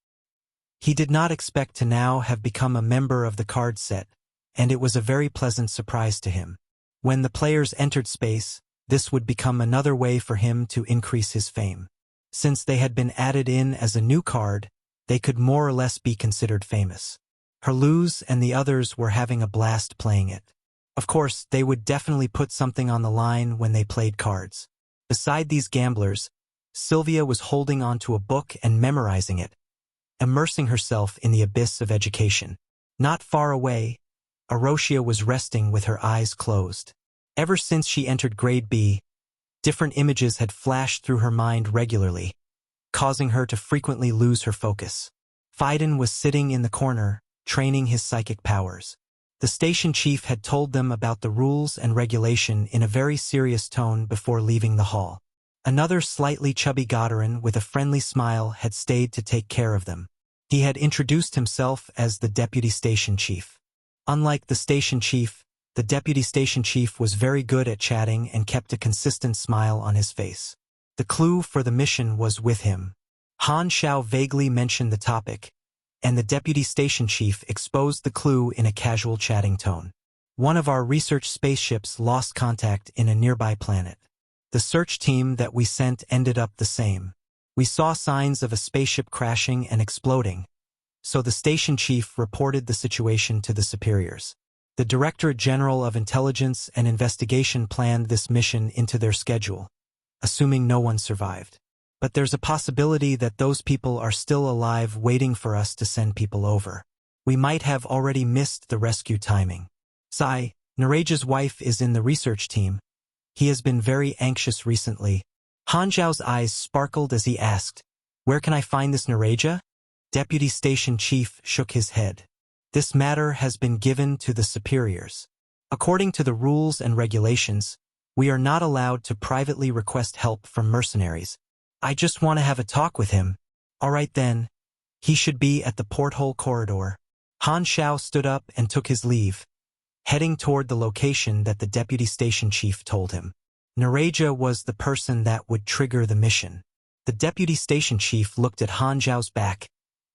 He did not expect to now have become a member of the card set, and it was a very pleasant surprise to him. When the players entered space, this would become another way for him to increase his fame. Since they had been added in as a new card, they could more or less be considered famous. Herluz and the others were having a blast playing it. Of course, they would definitely put something on the line when they played cards. Beside these gamblers, Sylvia was holding onto a book and memorizing it, immersing herself in the abyss of education. Not far away, Aroshia was resting with her eyes closed. Ever since she entered grade B, different images had flashed through her mind regularly, causing her to frequently lose her focus. Phaidon was sitting in the corner, training his psychic powers. The station chief had told them about the rules and regulation in a very serious tone before leaving the hall. Another slightly chubby Godaran with a friendly smile had stayed to take care of them. He had introduced himself as the deputy station chief. Unlike the station chief, the deputy station chief was very good at chatting and kept a consistent smile on his face. The clue for the mission was with him. Han Xiao vaguely mentioned the topic, and the deputy station chief exposed the clue in a casual chatting tone. One of our research spaceships lost contact in a nearby planet. The search team that we sent ended up the same. We saw signs of a spaceship crashing and exploding, so the station chief reported the situation to the superiors. The Directorate General of Intelligence and Investigation planned this mission into their schedule, assuming no one survived. But there's a possibility that those people are still alive waiting for us to send people over. We might have already missed the rescue timing. Nereja's wife is in the research team. He has been very anxious recently. Han Xiao's eyes sparkled as he asked, "Where can I find this Nereja?" Deputy Station Chief shook his head. This matter has been given to the superiors. According to the rules and regulations, we are not allowed to privately request help from mercenaries. I just want to have a talk with him. All right then. He should be at the porthole corridor. Han Xiao stood up and took his leave, heading toward the location that the deputy station chief told him. Nereja was the person that would trigger the mission. The deputy station chief looked at Han Xiao's back,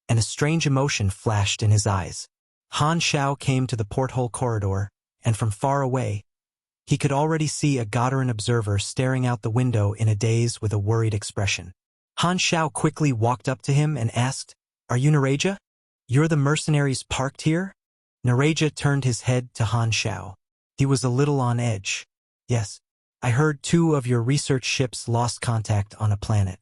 and a strange emotion flashed in his eyes. Han Xiao came to the porthole corridor, and from far away, he could already see a Godaran observer staring out the window in a daze with a worried expression. Han Xiao quickly walked up to him and asked, "Are you Nereja? You're the mercenaries parked here?" Nereja turned his head to Han Xiao. He was a little on edge. "Yes, I heard 2 of your research ships lost contact on a planet.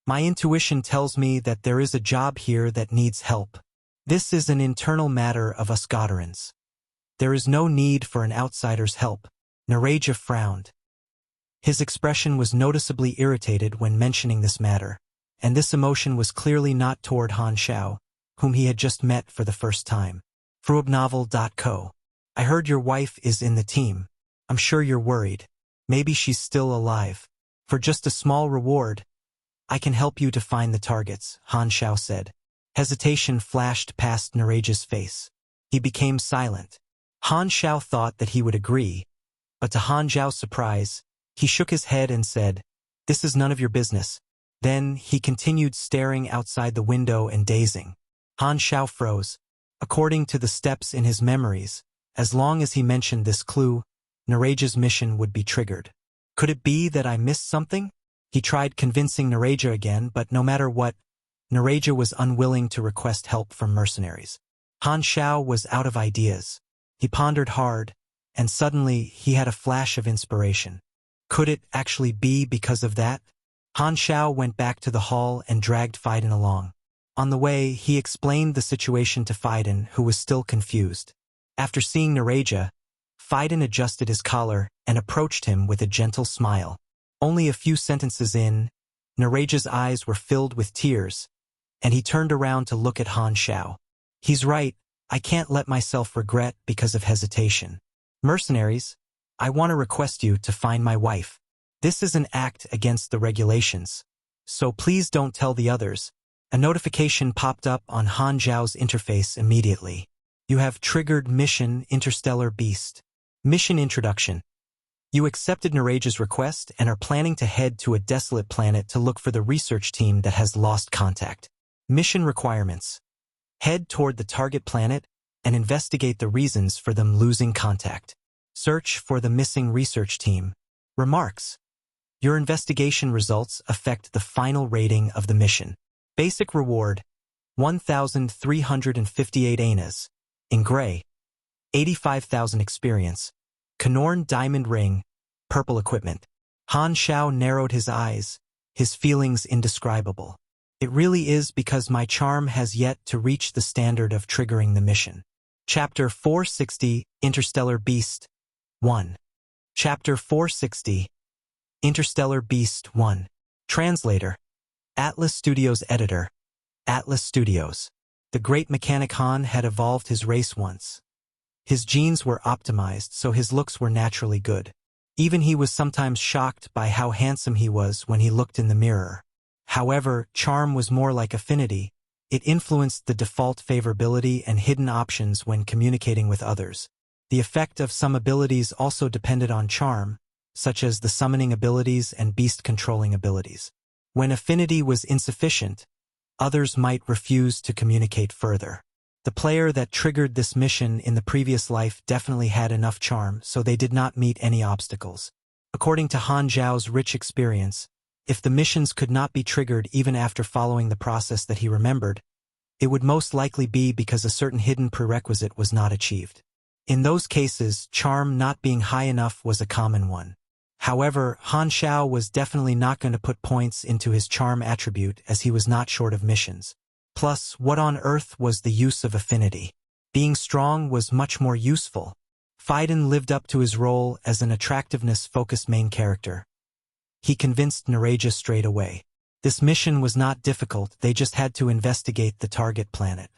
My intuition tells me that there is a job here that needs help. This is an internal matter of us Godarans. There is no need for an outsider's help." Nereja frowned. His expression was noticeably irritated when mentioning this matter, and this emotion was clearly not toward Han Xiao, whom he had just met for the first time. Fruobnovel.co. I heard your wife is in the team. I'm sure you're worried. Maybe she's still alive. For just a small reward, I can help you to find the targets, Han Xiao said. Hesitation flashed past Nereja's face. He became silent. Han Xiao thought that he would agree, but to Han Xiao's surprise, he shook his head and said, "This is none of your business." Then he continued staring outside the window and dazing. Han Xiao froze. According to the steps in his memories, as long as he mentioned this clue, Nereja's mission would be triggered. Could it be that I missed something? He tried convincing Nereja again, but no matter what, Nereja was unwilling to request help from mercenaries. Han Xiao was out of ideas. He pondered hard, and suddenly he had a flash of inspiration. Could it actually be because of that? Han Xiao went back to the hall and dragged Phaidon along. On the way, he explained the situation to Phaidon, who was still confused. After seeing Nereja, Phaidon adjusted his collar and approached him with a gentle smile. Only a few sentences in, Nereja's eyes were filled with tears, and he turned around to look at Han Xiao. He's right, I can't let myself regret because of hesitation. Mercenaries, I want to request you to find my wife. This is an act against the regulations, so please don't tell the others. A notification popped up on Han Xiao's interface immediately. You have triggered Mission Interstellar Beast. Mission Introduction. You accepted Nereja's request and are planning to head to a desolate planet to look for the research team that has lost contact. Mission requirements. Head toward the target planet, and investigate the reasons for them losing contact. Search for the missing research team. Remarks. Your investigation results affect the final rating of the mission. Basic reward, 1,358 anas. In gray, 85,000 experience. Canorn diamond ring, purple equipment. Han Xiao narrowed his eyes, his feelings indescribable. It really is because my charm has yet to reach the standard of triggering the mission. Chapter 460, Interstellar Beast 1. Chapter 460, Interstellar Beast 1. Translator. Atlas Studios Editor. Atlas Studios. The great mechanic Han had evolved his race once. His genes were optimized, so his looks were naturally good. Even he was sometimes shocked by how handsome he was when he looked in the mirror. However, charm was more like affinity. It influenced the default favorability and hidden options when communicating with others. The effect of some abilities also depended on charm, such as the summoning abilities and beast-controlling abilities. When affinity was insufficient, others might refuse to communicate further. The player that triggered this mission in the previous life definitely had enough charm, so they did not meet any obstacles. According to Han Xiao's rich experience, if the missions could not be triggered even after following the process that he remembered, it would most likely be because a certain hidden prerequisite was not achieved. In those cases, charm not being high enough was a common one. However, Han Xiao was definitely not going to put points into his charm attribute as he was not short of missions. Plus, what on earth was the use of affinity? Being strong was much more useful. Phaidon lived up to his role as an attractiveness-focused main character. He convinced Nereja straight away. This mission was not difficult, they just had to investigate the target planet.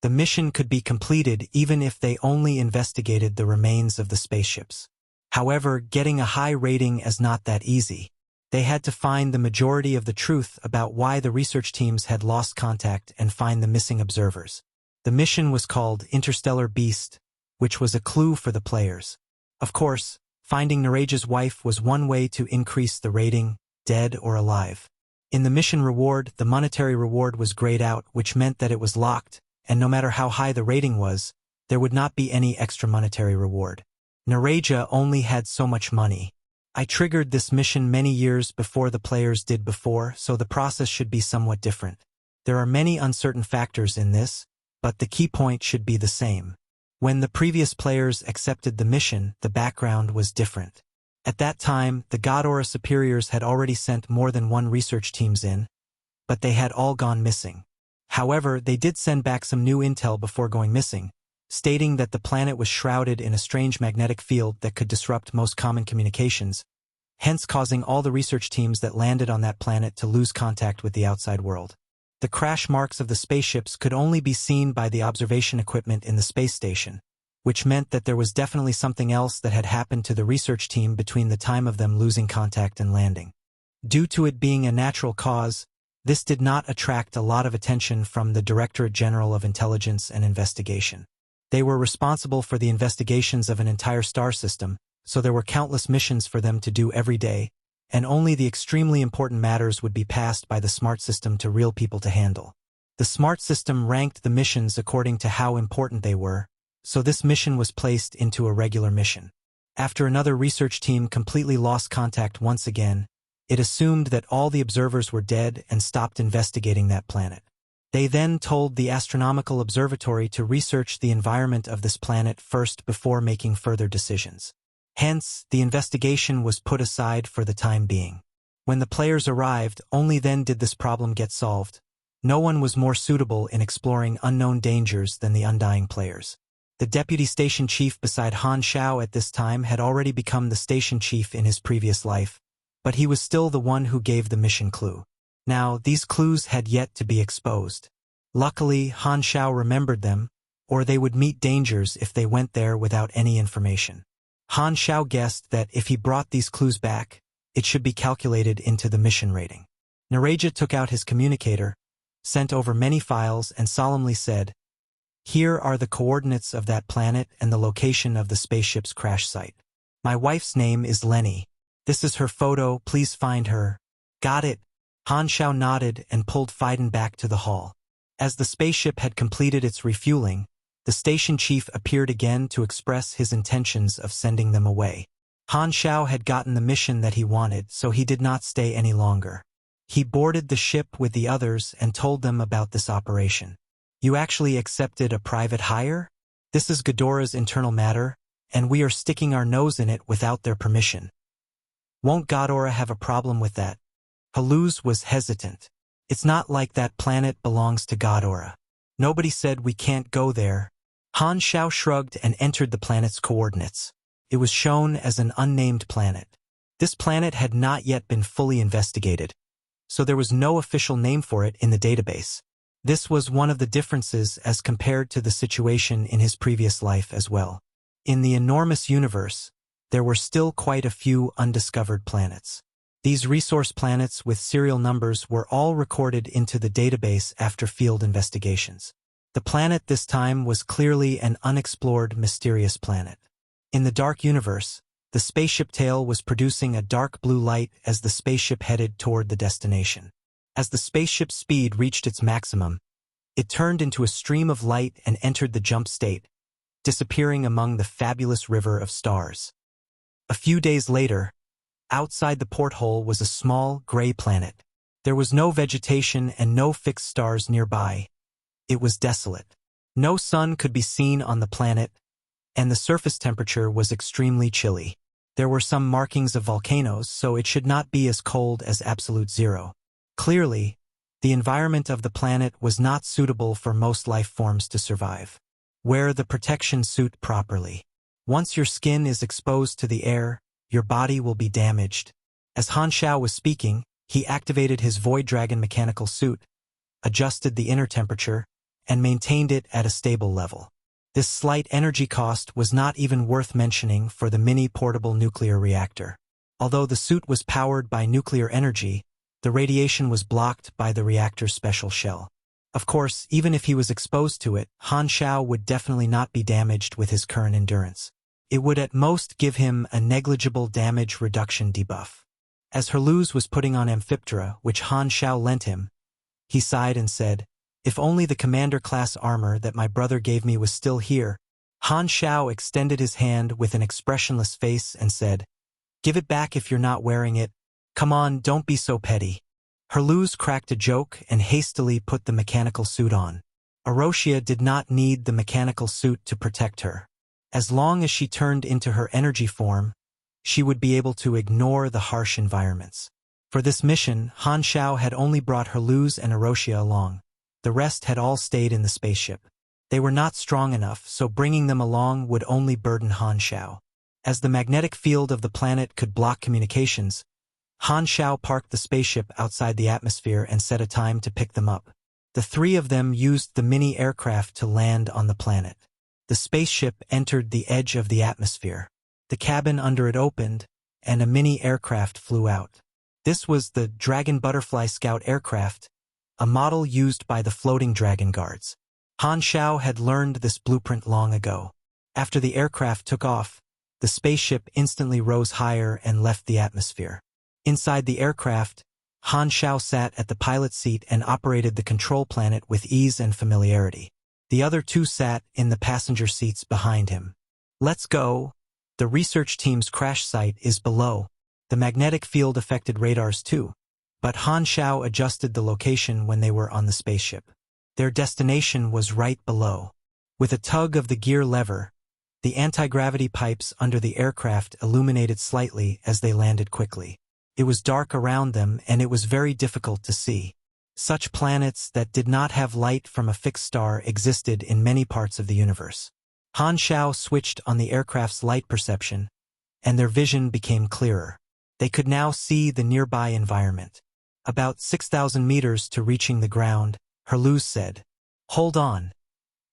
The mission could be completed even if they only investigated the remains of the spaceships. However, getting a high rating is not that easy. They had to find the majority of the truth about why the research teams had lost contact and find the missing observers. The mission was called Interstellar Beast, which was a clue for the players. Of course, finding Nereja's wife was one way to increase the rating, dead or alive. In the mission reward, the monetary reward was grayed out, which meant that it was locked, and no matter how high the rating was, there would not be any extra monetary reward. Nereja only had so much money. I triggered this mission many years before the players did before, so the process should be somewhat different. There are many uncertain factors in this, but the key point should be the same. When the previous players accepted the mission, the background was different. At that time, the God Aura superiors had already sent more than one research teams in, but they had all gone missing. However, they did send back some new intel before going missing, stating that the planet was shrouded in a strange magnetic field that could disrupt most common communications, hence causing all the research teams that landed on that planet to lose contact with the outside world. The crash marks of the spaceships could only be seen by the observation equipment in the space station, which meant that there was definitely something else that had happened to the research team between the time of them losing contact and landing. Due to it being a natural cause, this did not attract a lot of attention from the Directorate General of Intelligence and Investigation. They were responsible for the investigations of an entire star system, so there were countless missions for them to do every day, and only the extremely important matters would be passed by the smart system to real people to handle. The smart system ranked the missions according to how important they were, so this mission was placed into a regular mission. After another research team completely lost contact once again, it assumed that all the observers were dead and stopped investigating that planet. They then told the astronomical observatory to research the environment of this planet first before making further decisions. Hence, the investigation was put aside for the time being. When the players arrived, only then did this problem get solved. No one was more suitable in exploring unknown dangers than the Undying players. The deputy station chief beside Han Xiao at this time had already become the station chief in his previous life, but he was still the one who gave the mission clue. Now, these clues had yet to be exposed. Luckily, Han Xiao remembered them, or they would meet dangers if they went there without any information. Han Xiao guessed that if he brought these clues back, it should be calculated into the mission rating. Nereja took out his communicator, sent over many files, and solemnly said, "Here are the coordinates of that planet and the location of the spaceship's crash site. My wife's name is Lenny. This is her photo, please find her." "Got it." Han Xiao nodded and pulled Phaidon back to the hall. As the spaceship had completed its refueling, The station chief appeared again to express his intentions of sending them away. Han Xiao had gotten the mission that he wanted, so he did not stay any longer. He boarded the ship with the others and told them about this operation. You actually accepted a private hire? This is Ghidorah's internal matter, and we are sticking our nose in it without their permission. Won't Ghidorah have a problem with that? Haluz was hesitant. It's not like that planet belongs to Ghidorah. Nobody said we can't go there. Han Xiao shrugged and entered the planet's coordinates. It was shown as an unnamed planet. This planet had not yet been fully investigated, so there was no official name for it in the database. This was one of the differences as compared to the situation in his previous life as well. In the enormous universe, there were still quite a few undiscovered planets. These resource planets with serial numbers were all recorded into the database after field investigations. The planet this time was clearly an unexplored, mysterious planet. In the dark universe, the spaceship tail was producing a dark blue light as the spaceship headed toward the destination. As the spaceship's speed reached its maximum, it turned into a stream of light and entered the jump state, disappearing among the fabulous river of stars. A few days later, outside the porthole was a small, gray planet. There was no vegetation and no fixed stars nearby. It was desolate. No sun could be seen on the planet, and the surface temperature was extremely chilly. There were some markings of volcanoes, so it should not be as cold as absolute zero. Clearly, the environment of the planet was not suitable for most life forms to survive. Wear the protection suit properly. Once your skin is exposed to the air, your body will be damaged. As Han Xiao was speaking, he activated his Void Dragon mechanical suit, adjusted the inner temperature, and maintained it at a stable level. This slight energy cost was not even worth mentioning for the mini-portable nuclear reactor. Although the suit was powered by nuclear energy, the radiation was blocked by the reactor's special shell. Of course, even if he was exposed to it, Han Xiao would definitely not be damaged with his current endurance. It would at most give him a negligible damage reduction debuff. As Haluz was putting on Amphiptera, which Han Xiao lent him, he sighed and said, "If only the commander-class armor that my brother gave me was still here." Han Xiao extended his hand with an expressionless face and said, "Give it back if you're not wearing it. Come on, don't be so petty." Haluz cracked a joke and hastily put the mechanical suit on. Arosia did not need the mechanical suit to protect her. As long as she turned into her energy form, she would be able to ignore the harsh environments. For this mission, Han Xiao had only brought Haluz and Arosia along. The rest had all stayed in the spaceship. They were not strong enough, so bringing them along would only burden Han Xiao. As the magnetic field of the planet could block communications, Han Xiao parked the spaceship outside the atmosphere and set a time to pick them up. The three of them used the mini-aircraft to land on the planet. The spaceship entered the edge of the atmosphere. The cabin under it opened, and a mini-aircraft flew out. This was the Dragon Butterfly Scout aircraft, a model used by the floating dragon guards. Han Xiao had learned this blueprint long ago. After the aircraft took off, the spaceship instantly rose higher and left the atmosphere. Inside the aircraft, Han Xiao sat at the pilot seat and operated the control planet with ease and familiarity. The other two sat in the passenger seats behind him. "Let's go. The research team's crash site is below." The magnetic field affected radars too, but Han Xiao adjusted the location when they were on the spaceship. Their destination was right below. With a tug of the gear lever, the anti-gravity pipes under the aircraft illuminated slightly as they landed quickly. It was dark around them and it was very difficult to see. Such planets that did not have light from a fixed star existed in many parts of the universe. Han Xiao switched on the aircraft's light perception, and their vision became clearer. They could now see the nearby environment. About 6,000 meters to reaching the ground, Haluz said, "Hold on.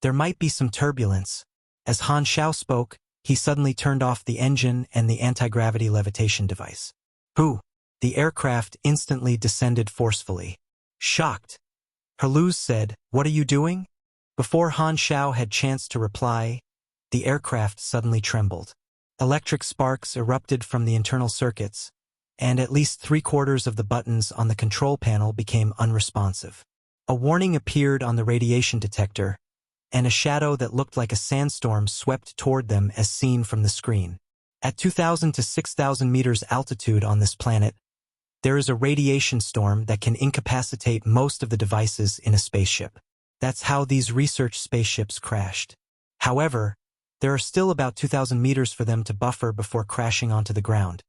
There might be some turbulence." As Han Xiao spoke, he suddenly turned off the engine and the anti-gravity levitation device. "Who?" The aircraft instantly descended forcefully. Shocked, Haluz said, "What are you doing?" Before Han Xiao had chance to reply, the aircraft suddenly trembled. Electric sparks erupted from the internal circuits, and at least 3/4 of the buttons on the control panel became unresponsive. A warning appeared on the radiation detector, and a shadow that looked like a sandstorm swept toward them as seen from the screen. At 2,000 to 6,000 meters altitude on this planet, there is a radiation storm that can incapacitate most of the devices in a spaceship. That's how these research spaceships crashed. However, there are still about 2,000 meters for them to buffer before crashing onto the ground,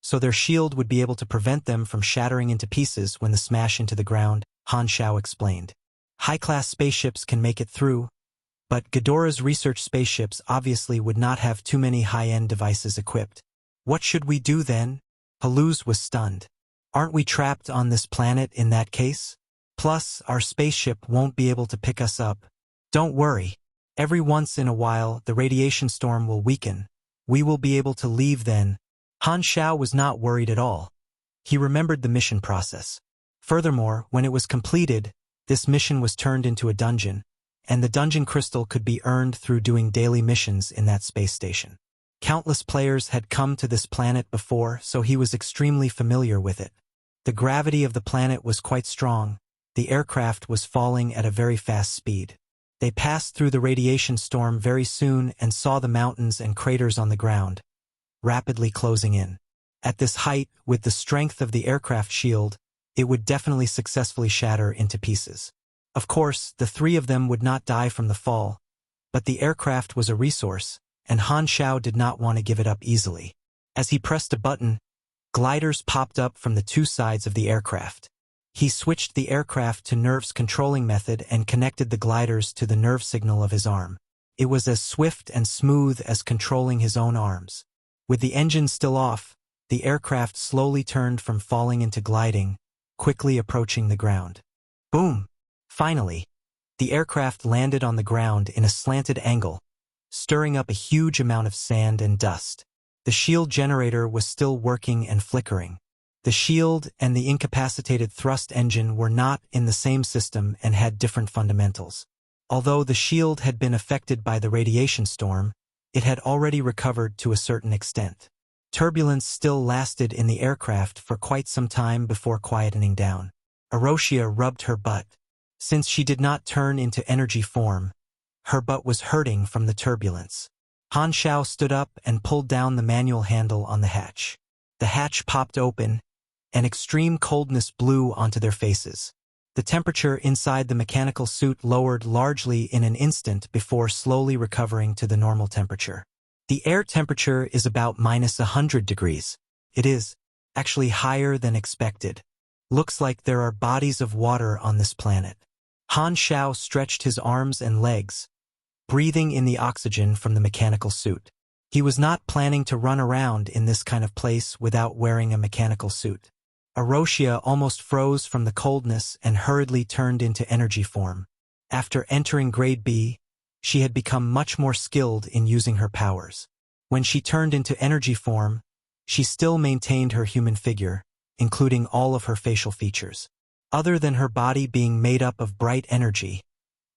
so their shield would be able to prevent them from shattering into pieces when the smash into the ground, Han Xiao explained. High-class spaceships can make it through, but Ghidorah's research spaceships obviously would not have too many high-end devices equipped. What should we do then? Haluz was stunned. Aren't we trapped on this planet in that case? Plus, our spaceship won't be able to pick us up. Don't worry. Every once in a while, the radiation storm will weaken. We will be able to leave then. Han Xiao was not worried at all. He remembered the mission process. Furthermore, when it was completed, this mission was turned into a dungeon, and the dungeon crystal could be earned through doing daily missions in that space station. Countless players had come to this planet before, so he was extremely familiar with it. The gravity of the planet was quite strong. The aircraft was falling at a very fast speed. They passed through the radiation storm very soon and saw the mountains and craters on the ground, rapidly closing in. At this height, with the strength of the aircraft shield, it would definitely successfully shatter into pieces. Of course, the three of them would not die from the fall, but the aircraft was a resource, and Han Xiao did not want to give it up easily. As he pressed a button, gliders popped up from the two sides of the aircraft. He switched the aircraft to Nerve's controlling method and connected the gliders to the nerve signal of his arm. It was as swift and smooth as controlling his own arms. With the engine still off, the aircraft slowly turned from falling into gliding, quickly approaching the ground. Boom! Finally, the aircraft landed on the ground in a slanted angle, stirring up a huge amount of sand and dust. The shield generator was still working and flickering. The shield and the incapacitated thrust engine were not in the same system and had different fundamentals. Although the shield had been affected by the radiation storm, it had already recovered to a certain extent. Turbulence still lasted in the aircraft for quite some time before quietening down. Aroshia rubbed her butt. Since she did not turn into energy form, her butt was hurting from the turbulence. Han Xiao stood up and pulled down the manual handle on the hatch. The hatch popped open, and extreme coldness blew onto their faces. The temperature inside the mechanical suit lowered largely in an instant before slowly recovering to the normal temperature. The air temperature is about -100 degrees. It is actually higher than expected. Looks like there are bodies of water on this planet. Han Xiao stretched his arms and legs, breathing in the oxygen from the mechanical suit. He was not planning to run around in this kind of place without wearing a mechanical suit. Aroshia almost froze from the coldness and hurriedly turned into energy form. After entering Grade B, she had become much more skilled in using her powers. When she turned into energy form, she still maintained her human figure, including all of her facial features. Other than her body being made up of bright energy,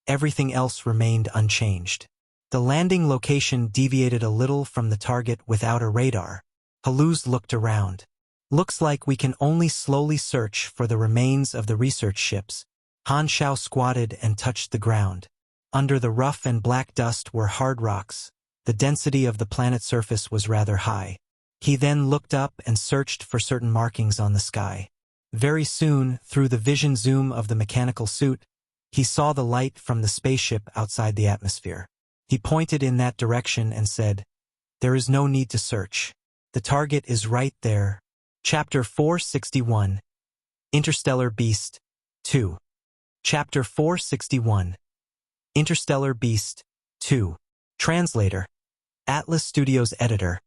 everything else remained unchanged. The landing location deviated a little from the target without a radar. Haluz looked around. Looks like we can only slowly search for the remains of the research ships. Han Xiao squatted and touched the ground. Under the rough and black dust were hard rocks. The density of the planet's surface was rather high. He then looked up and searched for certain markings on the sky. Very soon, through the vision zoom of the mechanical suit, he saw the light from the spaceship outside the atmosphere. He pointed in that direction and said, "There is no need to search. The target is right there." Chapter 461. Interstellar Beast 2. Chapter 461. Interstellar Beast 2. Translator. Atlas Studios Editor.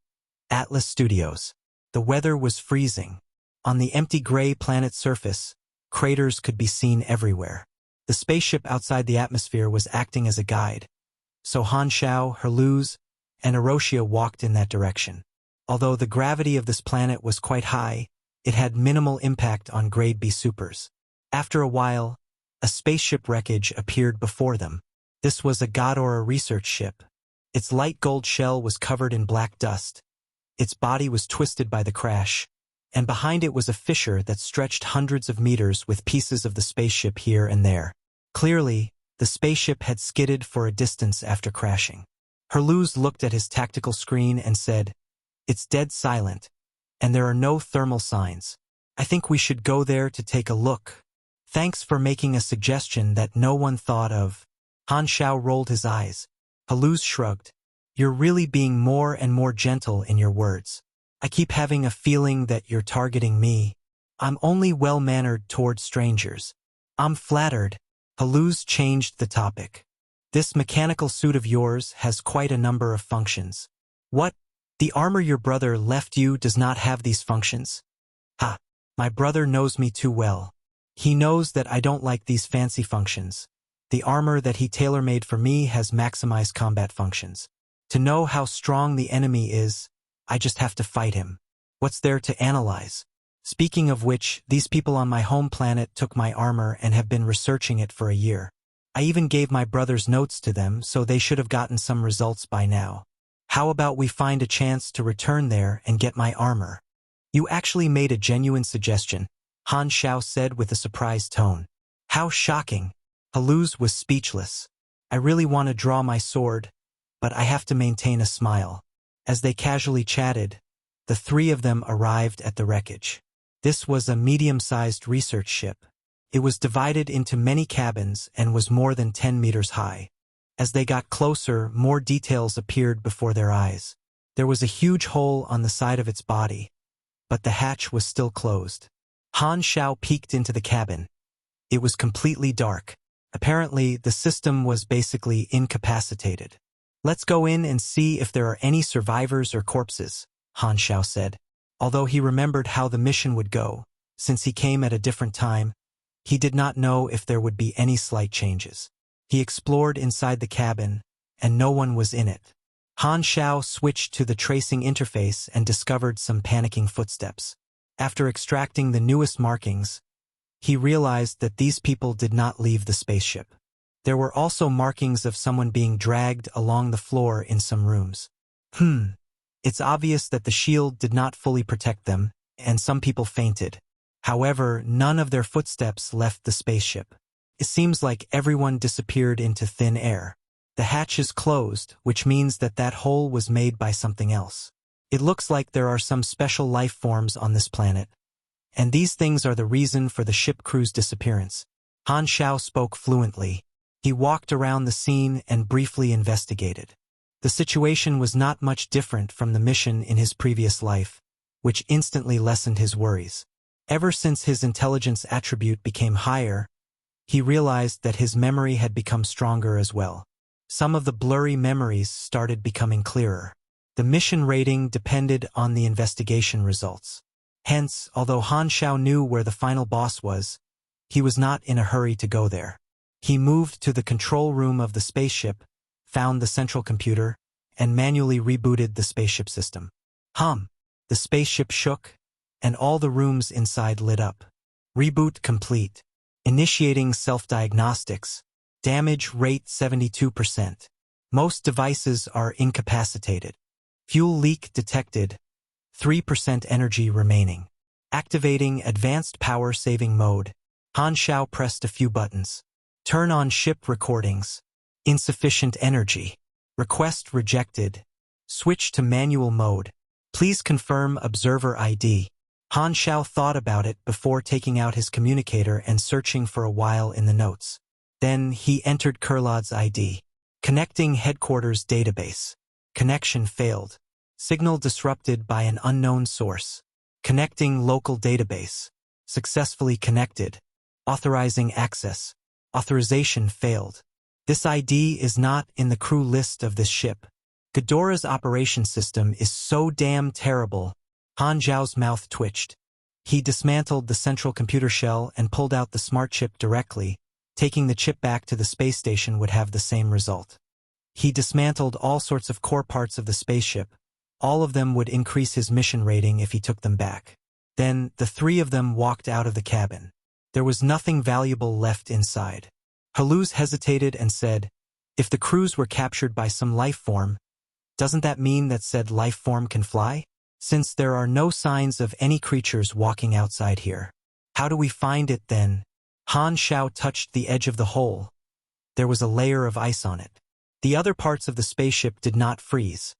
Atlas Studios. The weather was freezing. On the empty gray planet's surface, craters could be seen everywhere. The spaceship outside the atmosphere was acting as a guide, so Han Xiao, Haluz, and Aroshia walked in that direction. Although the gravity of this planet was quite high, it had minimal impact on Grade B supers. After a while, a spaceship wreckage appeared before them. This was a Ghidorah research ship. Its light gold shell was covered in black dust. Its body was twisted by the crash, and behind it was a fissure that stretched hundreds of meters with pieces of the spaceship here and there. Clearly, The spaceship had skidded for a distance after crashing. Luz looked at his tactical screen and said, "It's dead silent, and there are no thermal signs. I think we should go there to take a look. Thanks for making a suggestion that no one thought of." Han Xiao rolled his eyes. Luz shrugged. "You're really being more and more gentle in your words. I keep having a feeling that you're targeting me. I'm only well-mannered toward strangers." "I'm flattered." Luz changed the topic. "This mechanical suit of yours has quite a number of functions." "What? The armor your brother left you does not have these functions?" "Ha! My brother knows me too well. He knows that I don't like these fancy functions. The armor that he tailor-made for me has maximized combat functions. To know how strong the enemy is, I just have to fight him. What's there to analyze? Speaking of which, these people on my home planet took my armor and have been researching it for a year. I even gave my brother's notes to them, so they should have gotten some results by now. How about we find a chance to return there and get my armor?" "You actually made a genuine suggestion," Han Xiao said with a surprised tone. "How shocking." Luz was speechless. "I really want to draw my sword, but I have to maintain a smile." As they casually chatted, the three of them arrived at the wreckage. This was a medium-sized research ship. It was divided into many cabins and was more than 10 meters high. As they got closer, more details appeared before their eyes. There was a huge hole on the side of its body, but the hatch was still closed. Han Xiao peeked into the cabin. It was completely dark. Apparently, the system was basically incapacitated. "Let's go in and see if there are any survivors or corpses," Han Xiao said. Although he remembered how the mission would go, since he came at a different time, he did not know if there would be any slight changes. He explored inside the cabin, and no one was in it. Han Xiao switched to the tracing interface and discovered some panicking footsteps. After extracting the newest markings, he realized that these people did not leave the spaceship. There were also markings of someone being dragged along the floor in some rooms. It's obvious that the shield did not fully protect them, and some people fainted. However, none of their footsteps left the spaceship. It seems like everyone disappeared into thin air. The hatch is closed, which means that that hole was made by something else. It looks like there are some special life forms on this planet, and these things are the reason for the ship crew's disappearance. Han Xiao spoke fluently. He walked around the scene and briefly investigated. The situation was not much different from the mission in his previous life, which instantly lessened his worries. Ever since his intelligence attribute became higher, he realized that his memory had become stronger as well. Some of the blurry memories started becoming clearer. The mission rating depended on the investigation results. Hence, although Han Xiao knew where the final boss was, he was not in a hurry to go there. He moved to the control room of the spaceship, found the central computer, and manually rebooted the spaceship system. The spaceship shook, and all the rooms inside lit up. Reboot complete. Initiating self-diagnostics. Damage rate 72%. Most devices are incapacitated. Fuel leak detected. 3% energy remaining. Activating advanced power-saving mode. Han Xiao pressed a few buttons. Turn on ship recordings. Insufficient energy. Request rejected. Switch to manual mode. Please confirm observer ID. Han Xiao thought about it before taking out his communicator and searching for a while in the notes. Then he entered Kurlad's ID. Connecting headquarters database. Connection failed. Signal disrupted by an unknown source. Connecting local database. Successfully connected. Authorizing access. Authorization failed. This ID is not in the crew list of this ship. Ghidorah's operation system is so damn terrible. Han Xiao's mouth twitched. He dismantled the central computer shell and pulled out the smart chip directly. Taking the chip back to the space station would have the same result. He dismantled all sorts of core parts of the spaceship. All of them would increase his mission rating if he took them back. Then, the three of them walked out of the cabin. There was nothing valuable left inside. Luz hesitated and said, "If the crews were captured by some life form, doesn't that mean that said life form can fly? Since there are no signs of any creatures walking outside here. How do we find it then?" Han Xiao touched the edge of the hole. there was a layer of ice on it. The other parts of the spaceship did not freeze.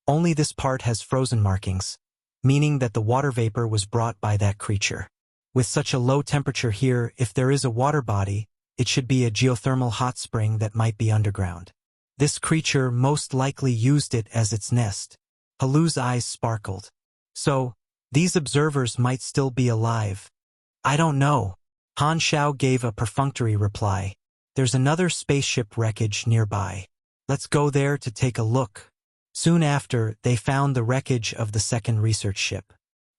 Only this part has frozen markings, meaning that the water vapor was brought by that creature. With such a low temperature here, if there is a water body, it should be a geothermal hot spring that might be underground. This creature most likely used it as its nest. Halu's eyes sparkled. So, these observers might still be alive. I don't know. Han Xiao gave a perfunctory reply. There's another spaceship wreckage nearby. Let's go there to take a look. Soon after, they found the wreckage of the second research ship.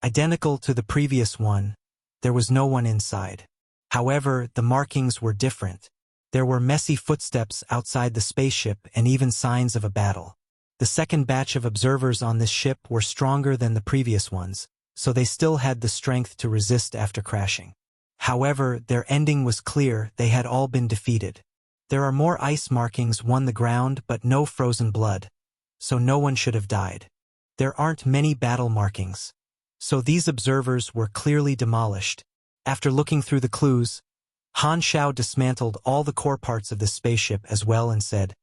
Identical to the previous one, there was no one inside. However, the markings were different. There were messy footsteps outside the spaceship and even signs of a battle. The second batch of observers on this ship were stronger than the previous ones, so they still had the strength to resist after crashing. However, their ending was clear: they had all been defeated. There are more ice markings on the ground but no frozen blood, so no one should have died. There aren't many battle markings, so these observers were clearly demolished. After looking through the clues, Han Xiao dismantled all the core parts of the spaceship as well and said,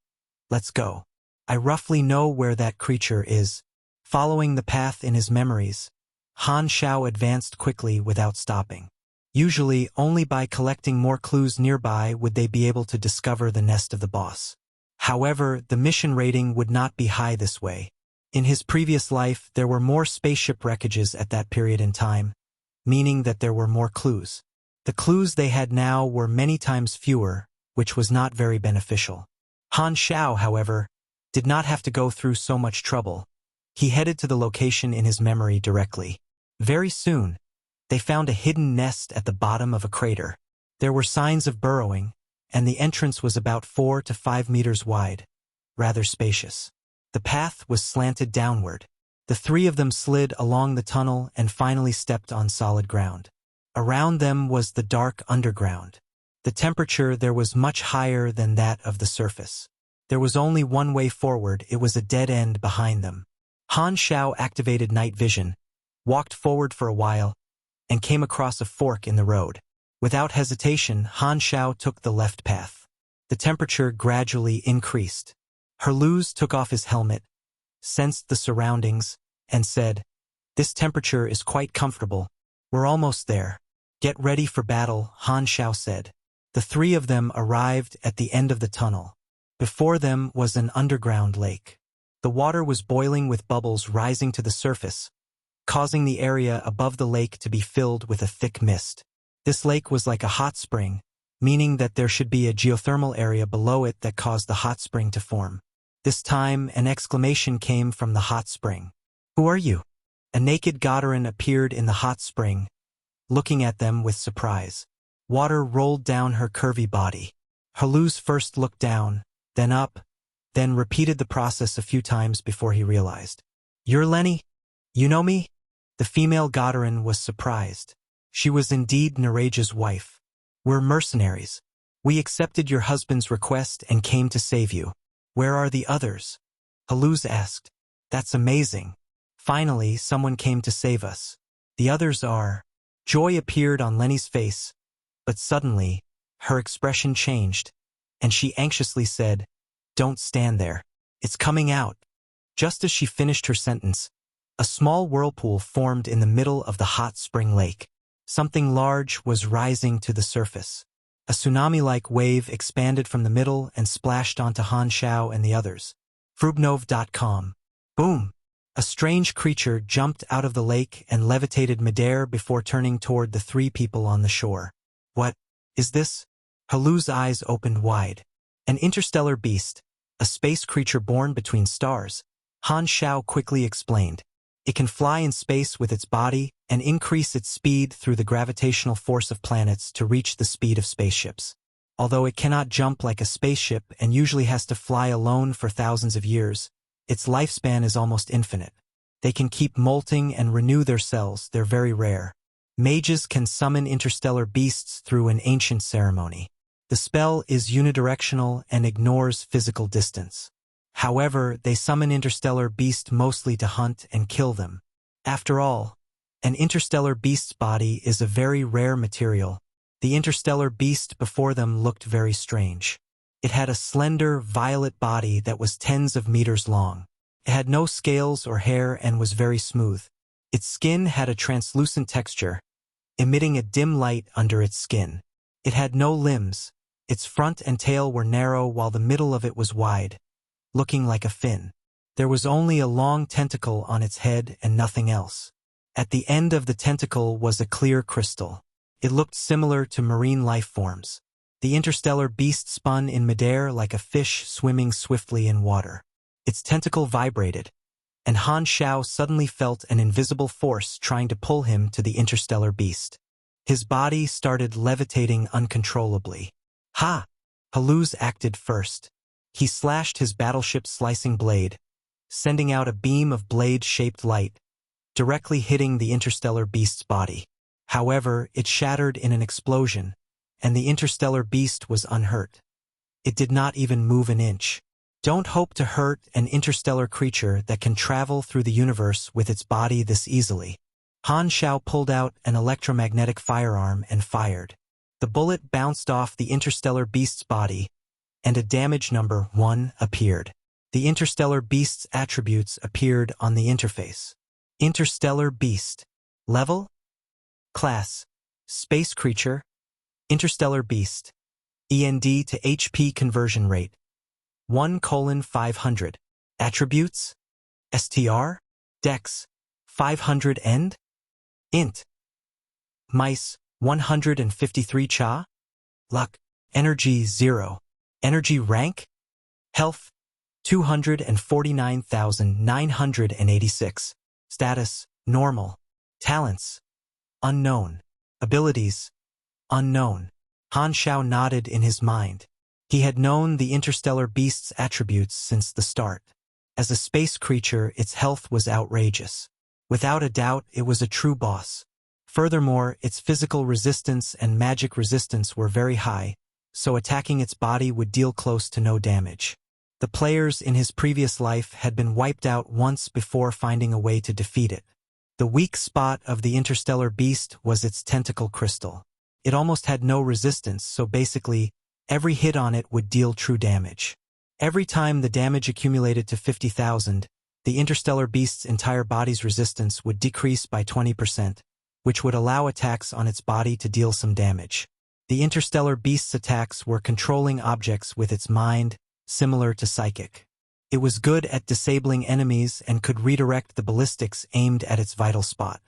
"Let's go. I roughly know where that creature is." Following the path in his memories, Han Xiao advanced quickly without stopping. Usually, only by collecting more clues nearby would they be able to discover the nest of the boss. However, the mission rating would not be high this way. In his previous life, there were more spaceship wreckages at that period in time, meaning that there were more clues. The clues they had now were many times fewer, which was not very beneficial. Han Xiao, however, did not have to go through so much trouble. He headed to the location in his memory directly. Very soon, they found a hidden nest at the bottom of a crater. There were signs of burrowing, and the entrance was about 4 to 5 meters wide, rather spacious. The path was slanted downward. The three of them slid along the tunnel and finally stepped on solid ground. Around them was the dark underground. The temperature there was much higher than that of the surface. There was only one way forward. It was a dead end behind them. Han Xiao activated night vision, walked forward for a while, and came across a fork in the road. Without hesitation, Han Xiao took the left path. The temperature gradually increased. Herluz took off his helmet, sensed the surroundings, and said, "This temperature is quite comfortable. We're almost there." "Get ready for battle," Han Xiao said. The three of them arrived at the end of the tunnel. Before them was an underground lake. The water was boiling with bubbles rising to the surface, causing the area above the lake to be filled with a thick mist. This lake was like a hot spring, meaning that there should be a geothermal area below it that caused the hot spring to form. This time, an exclamation came from the hot spring. "Who are you?" A naked Godarin appeared in the hot spring, looking at them with surprise. Water rolled down her curvy body. Herluz first looked down, then up, then repeated the process a few times before he realized. "You're Lenny? You know me?" The female Godarin was surprised. She was indeed Nereja's wife. "We're mercenaries. We accepted your husband's request and came to save you. Where are the others?" Herluz asked. "That's amazing. Finally, someone came to save us. The others are..." Joy appeared on Lenny's face, but suddenly, her expression changed, and she anxiously said, "Don't stand there. It's coming out." Just as she finished her sentence, a small whirlpool formed in the middle of the hot spring lake. Something large was rising to the surface. A tsunami-like wave expanded from the middle and splashed onto Han Xiao and the others. Frubnov.com. Boom! A strange creature jumped out of the lake and levitated midair before turning toward the three people on the shore. "What is this?" Herluz's eyes opened wide. "An interstellar beast, a space creature born between stars," Han Xiao quickly explained. "It can fly in space with its body and increase its speed through the gravitational force of planets to reach the speed of spaceships. Although it cannot jump like a spaceship and usually has to fly alone for thousands of years, its lifespan is almost infinite. They can keep molting and renew their cells. They're very rare. Mages can summon interstellar beasts through an ancient ceremony. The spell is unidirectional and ignores physical distance. However, they summon interstellar beasts mostly to hunt and kill them. After all, an interstellar beast's body is a very rare material. The interstellar beast before them looked very strange. It had a slender, violet body that was tens of meters long. It had no scales or hair and was very smooth. Its skin had a translucent texture, emitting a dim light under its skin. It had no limbs. Its front and tail were narrow while the middle of it was wide, looking like a fin. There was only a long tentacle on its head and nothing else. At the end of the tentacle was a clear crystal. It looked similar to marine life forms. The interstellar beast spun in midair like a fish swimming swiftly in water. Its tentacle vibrated, and Han Xiao suddenly felt an invisible force trying to pull him to the interstellar beast. His body started levitating uncontrollably. Ha! Haluz acted first. He slashed his battleship's slicing blade, sending out a beam of blade-shaped light, directly hitting the interstellar beast's body. However, it shattered in an explosion, and the interstellar beast was unhurt. It did not even move an inch. Don't hope to hurt an interstellar creature that can travel through the universe with its body this easily. Han Xiao pulled out an electromagnetic firearm and fired. The bullet bounced off the interstellar beast's body, and a damage number 1 appeared. The interstellar beast's attributes appeared on the interface. Interstellar beast. Level? Class. Space creature. Interstellar beast. END to HP conversion rate. 1:500. Attributes? STR? Dex. 500 end? Int. Mice. 153 cha? Luck. Energy 0. Energy rank? Health. 249,986. Status. Normal. Talents. Unknown. Abilities. Unknown. Han Xiao nodded in his mind. He had known the interstellar beast's attributes since the start. As a space creature, its health was outrageous. Without a doubt, it was a true boss. Furthermore, its physical resistance and magic resistance were very high, so attacking its body would deal close to no damage. The players in his previous life had been wiped out once before finding a way to defeat it. The weak spot of the interstellar beast was its tentacle crystal. It almost had no resistance, so basically, every hit on it would deal true damage. Every time the damage accumulated to 50,000, the interstellar beast's entire body's resistance would decrease by 20%, which would allow attacks on its body to deal some damage. The interstellar beast's attacks were controlling objects with its mind, similar to psychic. It was good at disabling enemies and could redirect the ballistics aimed at its vital spot.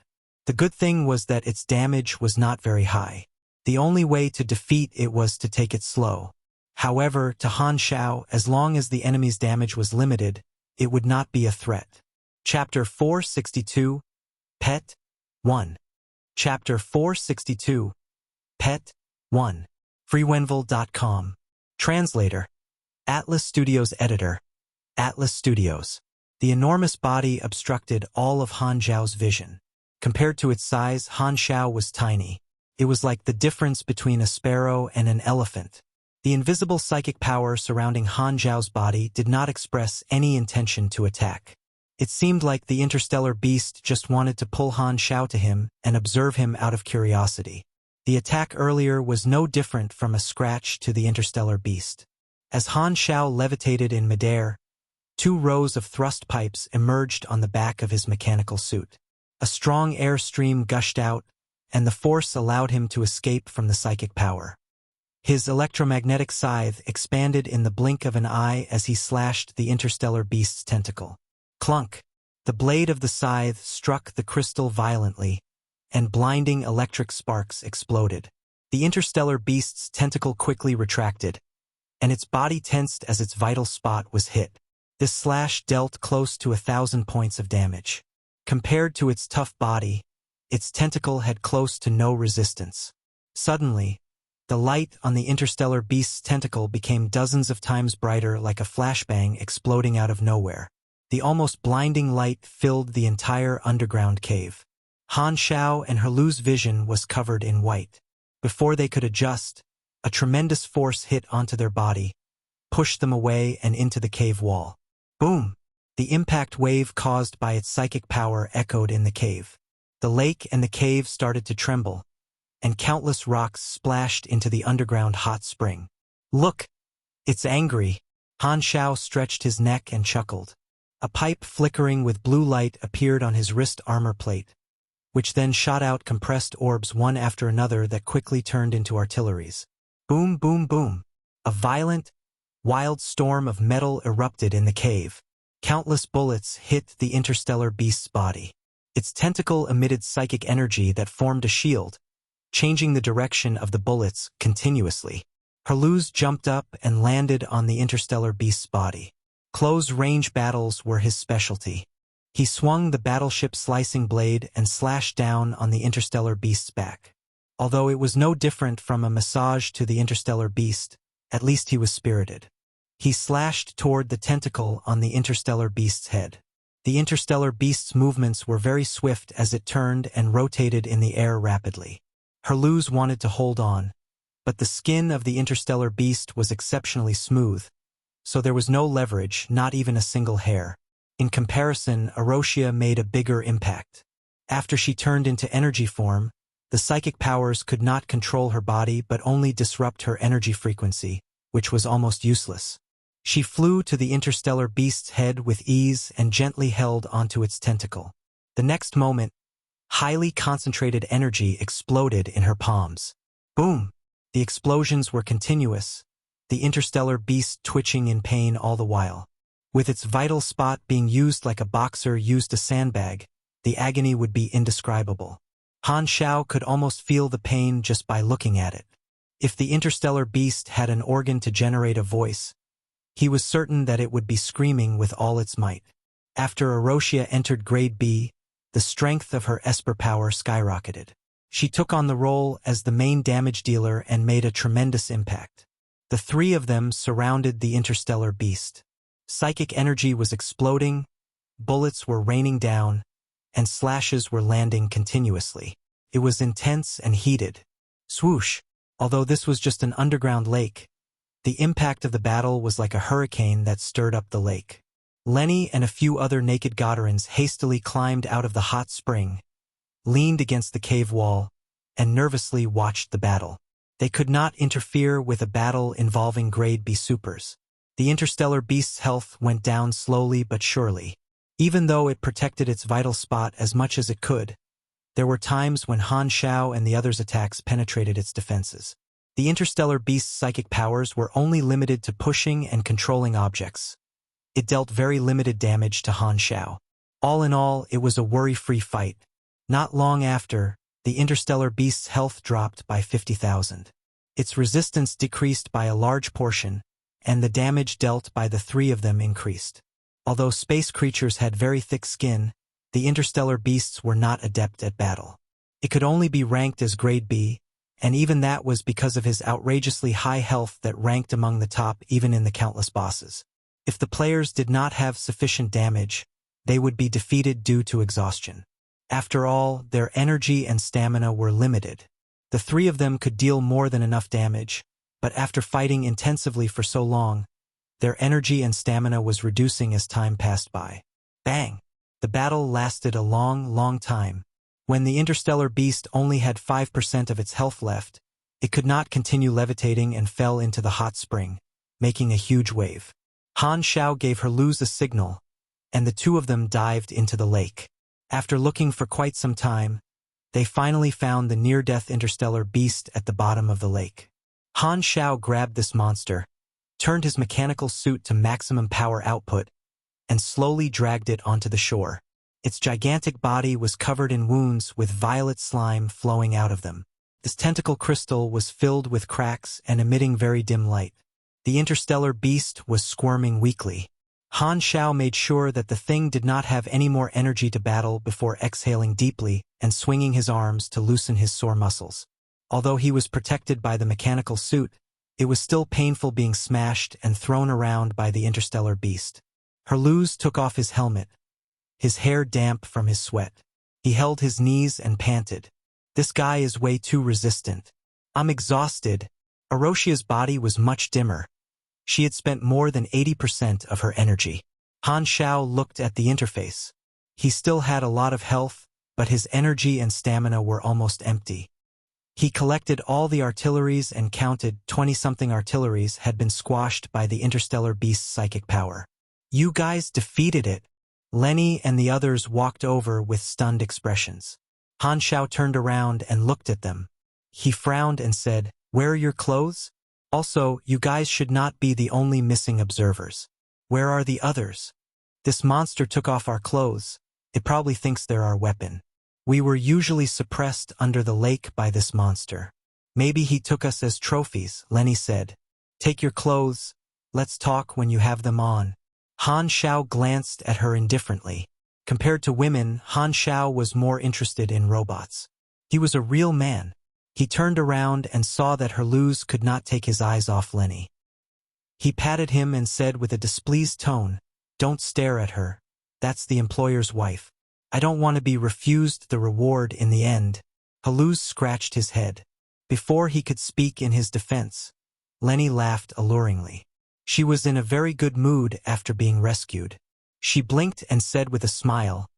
The good thing was that its damage was not very high. The only way to defeat it was to take it slow. However, to Han Xiao, as long as the enemy's damage was limited, it would not be a threat. Chapter 462, Pet 1. Chapter 462, Pet 1. Freewenville.com. Translator. Atlas Studios Editor. Atlas Studios. The enormous body obstructed all of Han Xiao's vision. Compared to its size, Han Xiao was tiny. It was like the difference between a sparrow and an elephant. The invisible psychic power surrounding Han Xiao's body did not express any intention to attack. It seemed like the interstellar beast just wanted to pull Han Xiao to him and observe him out of curiosity. The attack earlier was no different from a scratch to the interstellar beast. As Han Xiao levitated in midair, 2 rows of thrust pipes emerged on the back of his mechanical suit. A strong air stream gushed out, and the force allowed him to escape from the psychic power. His electromagnetic scythe expanded in the blink of an eye as he slashed the interstellar beast's tentacle. Clunk! The blade of the scythe struck the crystal violently, and blinding electric sparks exploded. The interstellar beast's tentacle quickly retracted, and its body tensed as its vital spot was hit. This slash dealt close to 1,000 points of damage. Compared to its tough body, its tentacle had close to no resistance. Suddenly, the light on the interstellar beast's tentacle became dozens of times brighter, like a flashbang exploding out of nowhere. The almost blinding light filled the entire underground cave. Han Xiao and Haluz's vision was covered in white. Before they could adjust, a tremendous force hit onto their body, pushed them away and into the cave wall. Boom! The impact wave caused by its psychic power echoed in the cave. The lake and the cave started to tremble, and countless rocks splashed into the underground hot spring. Look! It's angry. Han Xiao stretched his neck and chuckled. A pipe flickering with blue light appeared on his wrist armor plate, which then shot out compressed orbs one after another that quickly turned into artilleries. Boom, boom, boom. A violent, wild storm of metal erupted in the cave. Countless bullets hit the interstellar beast's body. Its tentacle emitted psychic energy that formed a shield, changing the direction of the bullets continuously. Herluz jumped up and landed on the interstellar beast's body. Close-range battles were his specialty. He swung the battleship slicing blade and slashed down on the interstellar beast's back. Although it was no different from a massage to the interstellar beast, at least he was spirited. He slashed toward the tentacle on the interstellar beast's head. The interstellar beast's movements were very swift as it turned and rotated in the air rapidly. Herluz wanted to hold on, but the skin of the interstellar beast was exceptionally smooth, so there was no leverage, not even a single hair. In comparison, Arosia made a bigger impact. After she turned into energy form, the psychic powers could not control her body but only disrupt her energy frequency, which was almost useless. She flew to the interstellar beast's head with ease and gently held onto its tentacle. The next moment, highly concentrated energy exploded in her palms. Boom! The explosions were continuous, the interstellar beast twitching in pain all the while. With its vital spot being used like a boxer used a sandbag, the agony would be indescribable. Han Xiao could almost feel the pain just by looking at it. If the interstellar beast had an organ to generate a voice, he was certain that it would be screaming with all its might. After Arosia entered Grade B, the strength of her Esper power skyrocketed. She took on the role as the main damage dealer and made a tremendous impact. The three of them surrounded the interstellar beast. Psychic energy was exploding, bullets were raining down, and slashes were landing continuously. It was intense and heated. Swoosh! Although this was just an underground lake, the impact of the battle was like a hurricane that stirred up the lake. Lenny and a few other naked Godarans hastily climbed out of the hot spring, leaned against the cave wall, and nervously watched the battle. They could not interfere with a battle involving Grade B supers. The interstellar beast's health went down slowly but surely. Even though it protected its vital spot as much as it could, there were times when Han Xiao and the others' attacks penetrated its defenses. The interstellar beast's psychic powers were only limited to pushing and controlling objects. It dealt very limited damage to Han Xiao. All in all, it was a worry-free fight. Not long after, the interstellar beast's health dropped by 50,000. Its resistance decreased by a large portion, and the damage dealt by the three of them increased. Although space creatures had very thick skin, the interstellar beasts were not adept at battle. It could only be ranked as Grade B, and even that was because of his outrageously high health that ranked among the top even in the countless bosses. If the players did not have sufficient damage, they would be defeated due to exhaustion. After all, their energy and stamina were limited. The three of them could deal more than enough damage, but after fighting intensively for so long, their energy and stamina was reducing as time passed by. Bang! The battle lasted a long time. When the interstellar beast only had 5% of its health left, it could not continue levitating and fell into the hot spring, making a huge wave. Han Xiao gave Herluz a signal, and the two of them dived into the lake. After looking for quite some time, they finally found the near-death interstellar beast at the bottom of the lake. Han Xiao grabbed this monster, turned his mechanical suit to maximum power output, and slowly dragged it onto the shore. Its gigantic body was covered in wounds with violet slime flowing out of them. This tentacle crystal was filled with cracks and emitting very dim light. The interstellar beast was squirming weakly. Han Xiao made sure that the thing did not have any more energy to battle before exhaling deeply and swinging his arms to loosen his sore muscles. Although he was protected by the mechanical suit, it was still painful being smashed and thrown around by the interstellar beast. Herluz took off his helmet, his hair damp from his sweat. He held his knees and panted. This guy is way too resistant. I'm exhausted. Aroshia's body was much dimmer. She had spent more than 80% of her energy. Han Xiao looked at the interface. He still had a lot of health, but his energy and stamina were almost empty. He collected all the artilleries and counted 20-something artilleries had been squashed by the interstellar beast's psychic power. You guys defeated it. Lenny and the others walked over with stunned expressions. Han Xiao turned around and looked at them. He frowned and said, "Where are your clothes? Also, you guys should not be the only missing observers. Where are the others? This monster took off our clothes. It probably thinks they're our weapon. We were usually suppressed under the lake by this monster. Maybe he took us as trophies," Lenny said. "Take your clothes. Let's talk when you have them on." Han Xiao glanced at her indifferently. Compared to women, Han Xiao was more interested in robots. He was a real man. He turned around and saw that Herluz could not take his eyes off Lenny. He patted him and said with a displeased tone, "Don't stare at her. That's the employer's wife. I don't want to be refused the reward in the end." Herluz scratched his head. Before he could speak in his defense, Lenny laughed alluringly. She was in a very good mood after being rescued. She blinked and said with a smile,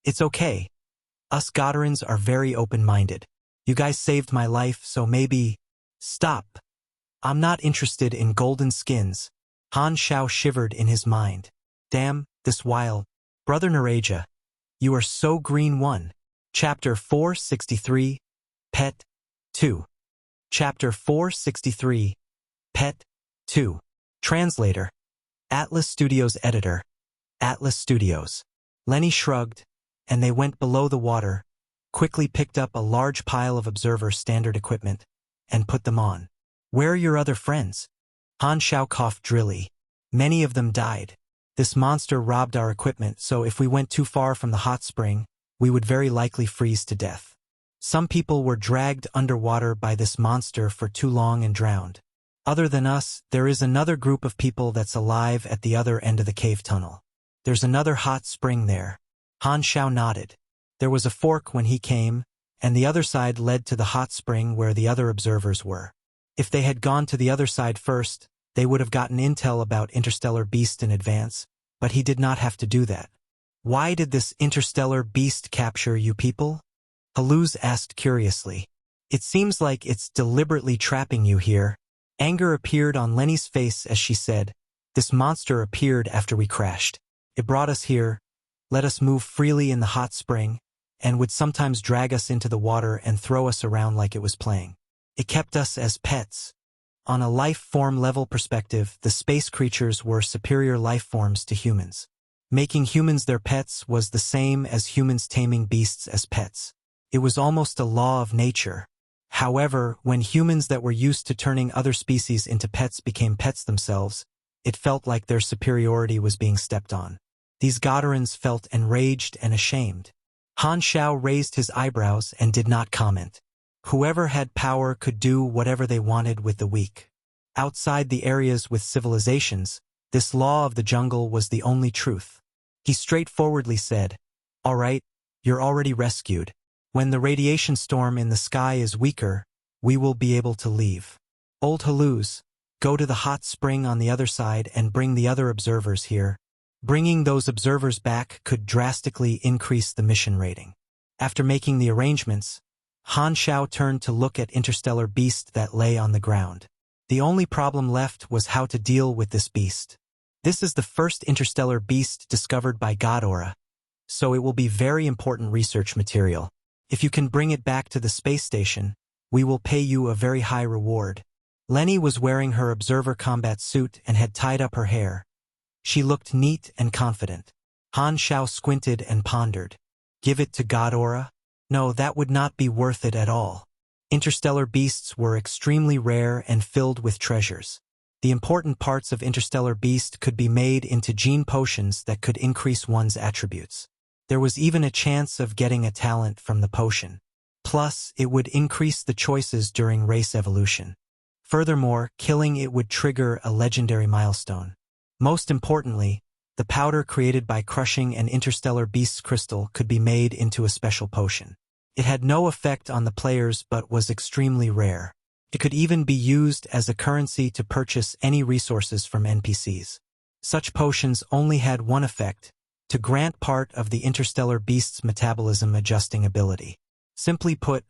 "It's okay. Us Godarans are very open-minded. You guys saved my life, so maybe—" "Stop. I'm not interested in golden skins." Han Xiao shivered in his mind. "Damn, this wild. Brother Nareja, you are so green." 1. Chapter 463, Pet 2. Chapter 463, Pet 2. Translator. Atlas Studios Editor. Atlas Studios. Lenny shrugged, and they went below the water, quickly picked up a large pile of observer standard equipment, and put them on. "Where are your other friends?" Han Xiao coughed drily. "Many of them died. This monster robbed our equipment, so if we went too far from the hot spring, we would very likely freeze to death. Some people were dragged underwater by this monster for too long and drowned. Other than us, there is another group of people that's alive at the other end of the cave tunnel. There's another hot spring there." Han Xiao nodded. There was a fork when he came, and the other side led to the hot spring where the other observers were. If they had gone to the other side first, they would have gotten intel about interstellar beast in advance, but he did not have to do that. "Why did this interstellar beast capture you people?" Herluz asked curiously. "It seems like it's deliberately trapping you here." Anger appeared on Lenny's face as she said, "This monster appeared after we crashed. It brought us here, let us move freely in the hot spring, and would sometimes drag us into the water and throw us around like it was playing. It kept us as pets. On a life form level perspective, the space creatures were superior life forms to humans. Making humans their pets was the same as humans taming beasts as pets. It was almost a law of nature. However, when humans that were used to turning other species into pets became pets themselves, it felt like their superiority was being stepped on. These Godarans felt enraged and ashamed." Han Xiao raised his eyebrows and did not comment. Whoever had power could do whatever they wanted with the weak. Outside the areas with civilizations, this law of the jungle was the only truth. He straightforwardly said, "All right, you're already rescued. When the radiation storm in the sky is weaker, we will be able to leave. Old Herluz, go to the hot spring on the other side and bring the other observers here. Bringing those observers back could drastically increase the mission rating." After making the arrangements, Han Xiao turned to look at interstellar beast that lay on the ground. The only problem left was how to deal with this beast. This is the first interstellar beast discovered by Ghidorah, so it will be very important research material. If you can bring it back to the space station, we will pay you a very high reward. Lenny was wearing her observer combat suit and had tied up her hair. She looked neat and confident. Han Xiao squinted and pondered. Give it to Ghidorah? No, that would not be worth it at all. Interstellar beasts were extremely rare and filled with treasures. The important parts of interstellar beast could be made into gene potions that could increase one's attributes. There was even a chance of getting a talent from the potion. Plus, it would increase the choices during race evolution. Furthermore, killing it would trigger a legendary milestone. Most importantly, the powder created by crushing an interstellar beast's crystal could be made into a special potion. It had no effect on the players but was extremely rare. It could even be used as a currency to purchase any resources from NPCs. Such potions only had one effect, to grant part of the interstellar beast's metabolism adjusting ability. Simply put,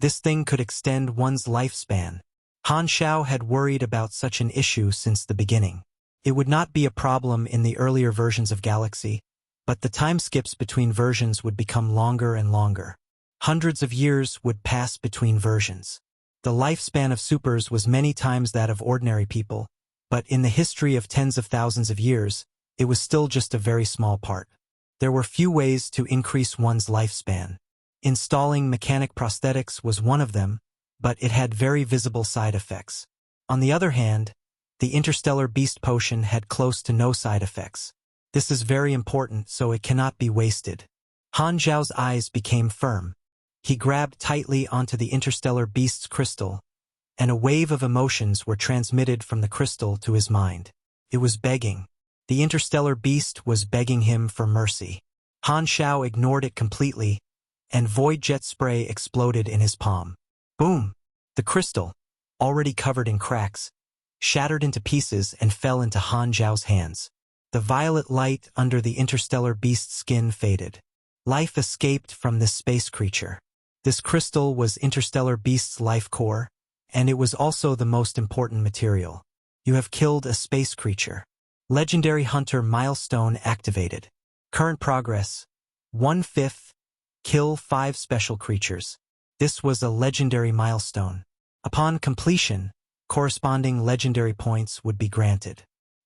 This thing could extend one's lifespan. Han Xiao had worried about such an issue since the beginning. It would not be a problem in the earlier versions of Galaxy, but the time skips between versions would become longer and longer. Hundreds of years would pass between versions. The lifespan of supers was many times that of ordinary people, but in the history of tens of thousands of years, it was still just a very small part. There were few ways to increase one's lifespan. Installing mechanic prosthetics was one of them, but it had very visible side effects. On the other hand, the Interstellar Beast Potion had close to no side effects. This is very important, so it cannot be wasted. Han Xiao's eyes became firm. He grabbed tightly onto the Interstellar Beast's crystal, and a wave of emotions were transmitted from the crystal to his mind. It was begging. The Interstellar Beast was begging him for mercy. Han Xiao ignored it completely, and void jet spray exploded in his palm. Boom! The crystal, already covered in cracks, shattered into pieces and fell into Han Xiao's hands. The violet light under the Interstellar Beast's skin faded. Life escaped from this space creature. This crystal was Interstellar Beast's life core, and it was also the most important material. You have killed a space creature. Legendary Hunter milestone activated. Current progress: 1/5. Kill 5 special creatures. This was a legendary milestone. Upon completion, corresponding legendary points would be granted.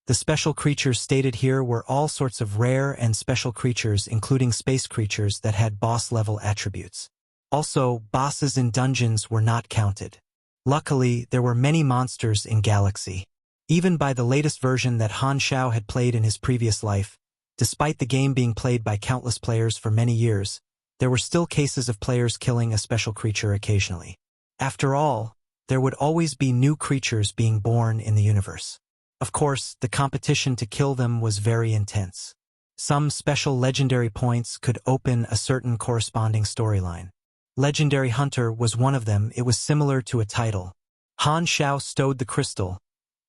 The special creatures stated here were all sorts of rare and special creatures, including space creatures that had boss-level attributes. Also, bosses in dungeons were not counted. Luckily, there were many monsters in Galaxy. Even by the latest version that Han Xiao had played in his previous life, despite the game being played by countless players for many years, there were still cases of players killing a special creature occasionally. After all, there would always be new creatures being born in the universe. Of course, the competition to kill them was very intense. Some special legendary points could open a certain corresponding storyline. Legendary Hunter was one of them. It was similar to a title. Han Xiao stowed the crystal,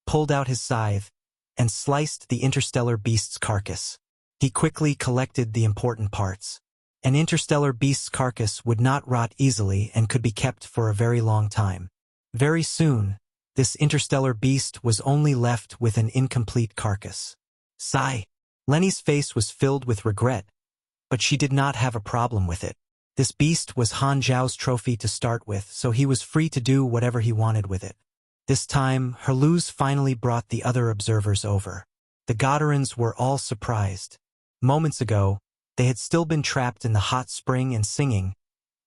pulled out his scythe, and sliced the Interstellar Beast's carcass. He quickly collected the important parts. An Interstellar Beast's carcass would not rot easily and could be kept for a very long time. Very soon, this Interstellar Beast was only left with an incomplete carcass. Sigh. Lenny's face was filled with regret, but she did not have a problem with it. This beast was Han Xiao's trophy to start with, so he was free to do whatever he wanted with it. This time, Herluz finally brought the other observers over. The Godarans were all surprised. Moments ago, they had still been trapped in the hot spring and singing,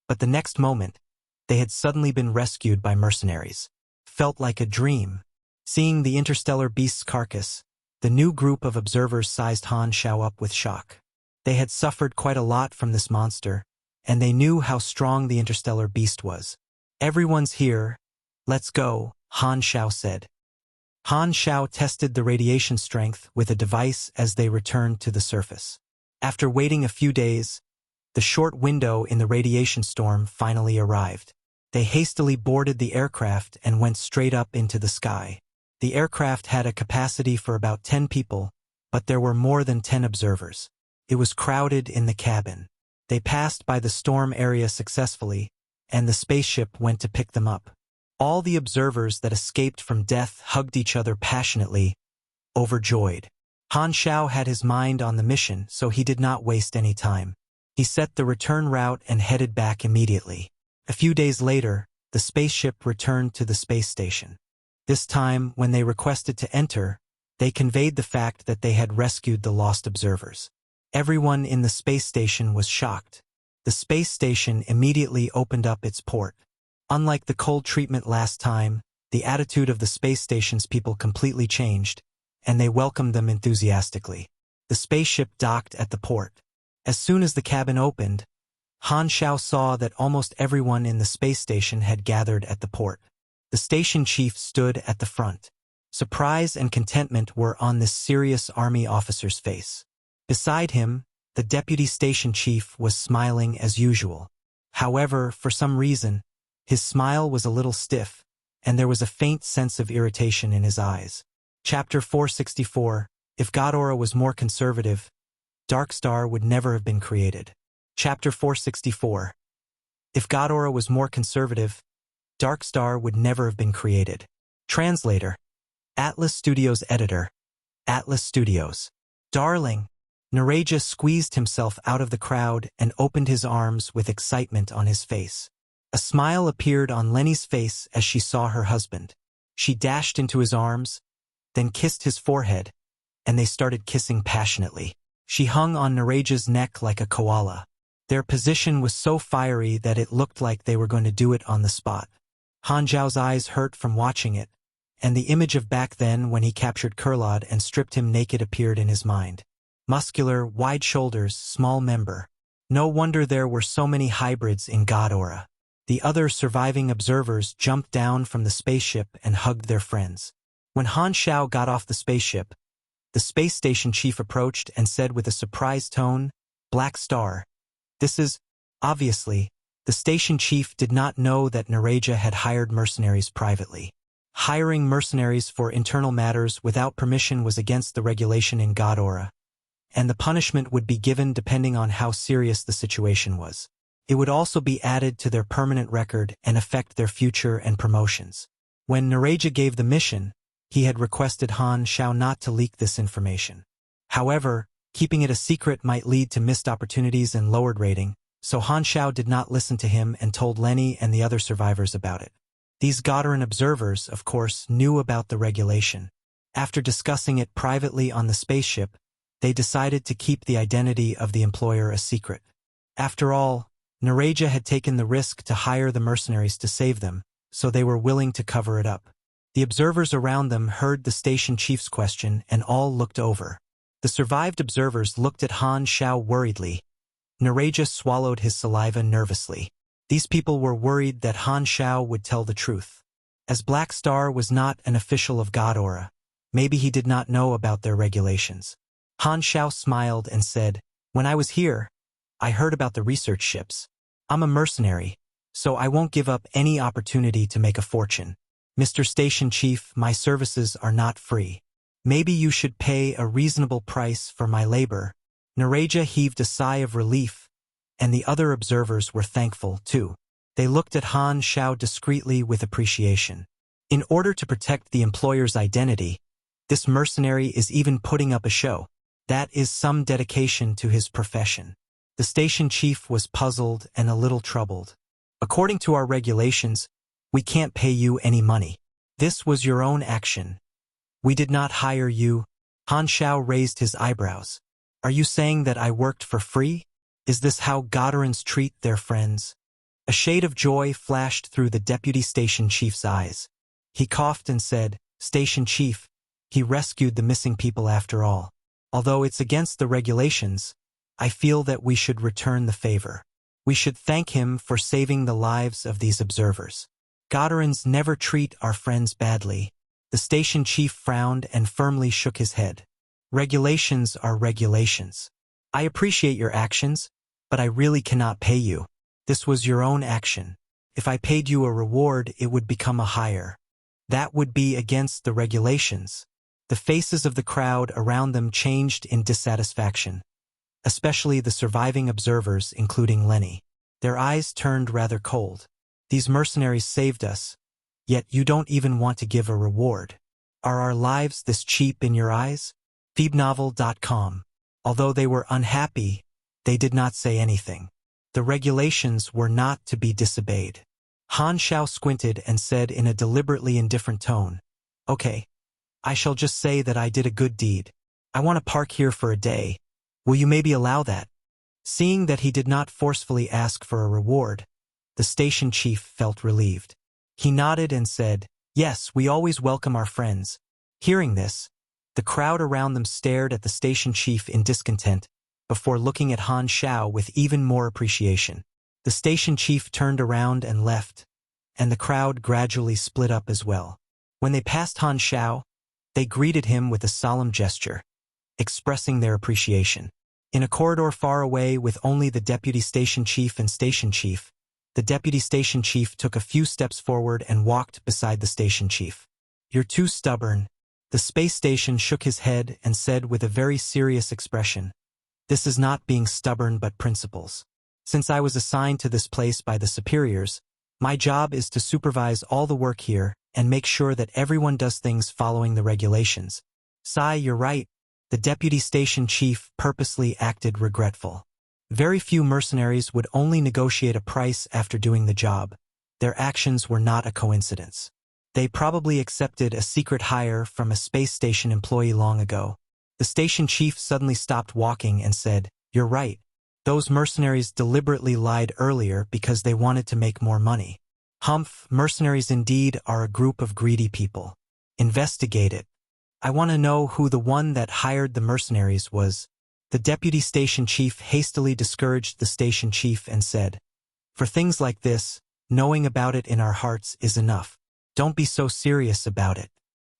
but the next moment, they had suddenly been rescued by mercenaries. Felt like a dream. Seeing the Interstellar Beast's carcass, the new group of observers sized Han Xiao up with shock. They had suffered quite a lot from this monster, and they knew how strong the Interstellar Beast was. Everyone's here. Let's go, Han Xiao said. Han Xiao tested the radiation strength with a device as they returned to the surface. After waiting a few days, the short window in the radiation storm finally arrived. They hastily boarded the aircraft and went straight up into the sky. The aircraft had a capacity for about 10 people, but there were more than 10 observers. It was crowded in the cabin. They passed by the storm area successfully, and the spaceship went to pick them up. All the observers that escaped from death hugged each other passionately, overjoyed. Han Xiao had his mind on the mission, so he did not waste any time. He set the return route and headed back immediately. A few days later, the spaceship returned to the space station. This time, when they requested to enter, they conveyed the fact that they had rescued the lost observers. Everyone in the space station was shocked. The space station immediately opened up its port. Unlike the cold treatment last time, the attitude of the space station's people completely changed, and they welcomed them enthusiastically. The spaceship docked at the port. As soon as the cabin opened, Han Xiao saw that almost everyone in the space station had gathered at the port. The station chief stood at the front. Surprise and contentment were on this serious army officer's face. Beside him, the deputy station chief was smiling as usual. However, for some reason, his smile was a little stiff, and there was a faint sense of irritation in his eyes. Chapter 464. If Ghidorah was more conservative, Darkstar would never have been created. Chapter 464. If Ghidorah was more conservative, Dark Star would never have been created. Translator. Atlas Studios Editor. Atlas Studios. Darling. Naraja squeezed himself out of the crowd and opened his arms with excitement on his face. A smile appeared on Lenny's face as she saw her husband. She dashed into his arms, then kissed his forehead, and they started kissing passionately. She hung on Naraja's neck like a koala. Their position was so fiery that it looked like they were going to do it on the spot. Han Xiao's eyes hurt from watching it, and the image of back then when he captured Kurlad and stripped him naked appeared in his mind. Muscular, wide shoulders, small member. No wonder there were so many hybrids in Ghidorah. The other surviving observers jumped down from the spaceship and hugged their friends. When Han Xiao got off the spaceship, the space station chief approached and said with a surprised tone, "Black Star." This is, obviously, the station chief did not know that Naraja had hired mercenaries privately. Hiring mercenaries for internal matters without permission was against the regulation in Ghidorah, and the punishment would be given depending on how serious the situation was. It would also be added to their permanent record and affect their future and promotions. When Naraja gave the mission, he had requested Han Xiao not to leak this information. However, keeping it a secret might lead to missed opportunities and lowered rating, so Han Xiao did not listen to him and told Lenny and the other survivors about it. These Ghidorah observers, of course, knew about the regulation. After discussing it privately on the spaceship, they decided to keep the identity of the employer a secret. After all, Naraja had taken the risk to hire the mercenaries to save them, so they were willing to cover it up. The observers around them heard the station chief's question and all looked over. The survived observers looked at Han Xiao worriedly. Naraja swallowed his saliva nervously. These people were worried that Han Xiao would tell the truth. As Black Star was not an official of Ghidorah, maybe he did not know about their regulations. Han Xiao smiled and said, "When I was here, I heard about the research ships. I'm a mercenary, so I won't give up any opportunity to make a fortune. Mr. Station Chief, my services are not free. Maybe you should pay a reasonable price for my labor." Naraja heaved a sigh of relief, and the other observers were thankful, too. They looked at Han Xiao discreetly with appreciation. In order to protect the employer's identity, this mercenary is even putting up a show. That is some dedication to his profession. The station chief was puzzled and a little troubled. "According to our regulations, we can't pay you any money. This was your own action. We did not hire you." Han Xiao raised his eyebrows. "Are you saying that I worked for free? Is this how Ghidorahs treat their friends?" A shade of joy flashed through the deputy station chief's eyes. He coughed and said, "Station chief, he rescued the missing people after all. Although it's against the regulations, I feel that we should return the favor. We should thank him for saving the lives of these observers. Ghidorahs never treat our friends badly." The station chief frowned and firmly shook his head. "Regulations are regulations. I appreciate your actions, but I really cannot pay you. This was your own action. If I paid you a reward, it would become a hire. That would be against the regulations." The faces of the crowd around them changed in dissatisfaction, especially the surviving observers, including Lenny. Their eyes turned rather cold. "These mercenaries saved us, yet you don't even want to give a reward. Are our lives this cheap in your eyes?" Phoebnovel.com. Although they were unhappy, they did not say anything. The regulations were not to be disobeyed. Han Xiao squinted and said in a deliberately indifferent tone, "Okay, I shall just say that I did a good deed. I want to park here for a day. Will you maybe allow that?" Seeing that he did not forcefully ask for a reward, the station chief felt relieved. He nodded and said, "Yes, we always welcome our friends." Hearing this, the crowd around them stared at the station chief in discontent, before looking at Han Xiao with even more appreciation. The station chief turned around and left, and the crowd gradually split up as well. When they passed Han Xiao, they greeted him with a solemn gesture, expressing their appreciation. In a corridor far away with only the deputy station chief and station chief, the deputy station chief took a few steps forward and walked beside the station chief. "You're too stubborn." The space station shook his head and said with a very serious expression, "This is not being stubborn but principles." Since I was assigned to this place by the superiors, my job is to supervise all the work here and make sure that everyone does things following the regulations. Sai, you're right. The deputy station chief purposely acted regretful. Very few mercenaries would only negotiate a price after doing the job. Their actions were not a coincidence. They probably accepted a secret hire from a space station employee long ago. The station chief suddenly stopped walking and said, "You're right. Those mercenaries deliberately lied earlier because they wanted to make more money." Humph, mercenaries indeed are a group of greedy people. Investigate it. I want to know who the one that hired the mercenaries was. The deputy station chief hastily discouraged the station chief and said, "For things like this, knowing about it in our hearts is enough. Don't be so serious about it.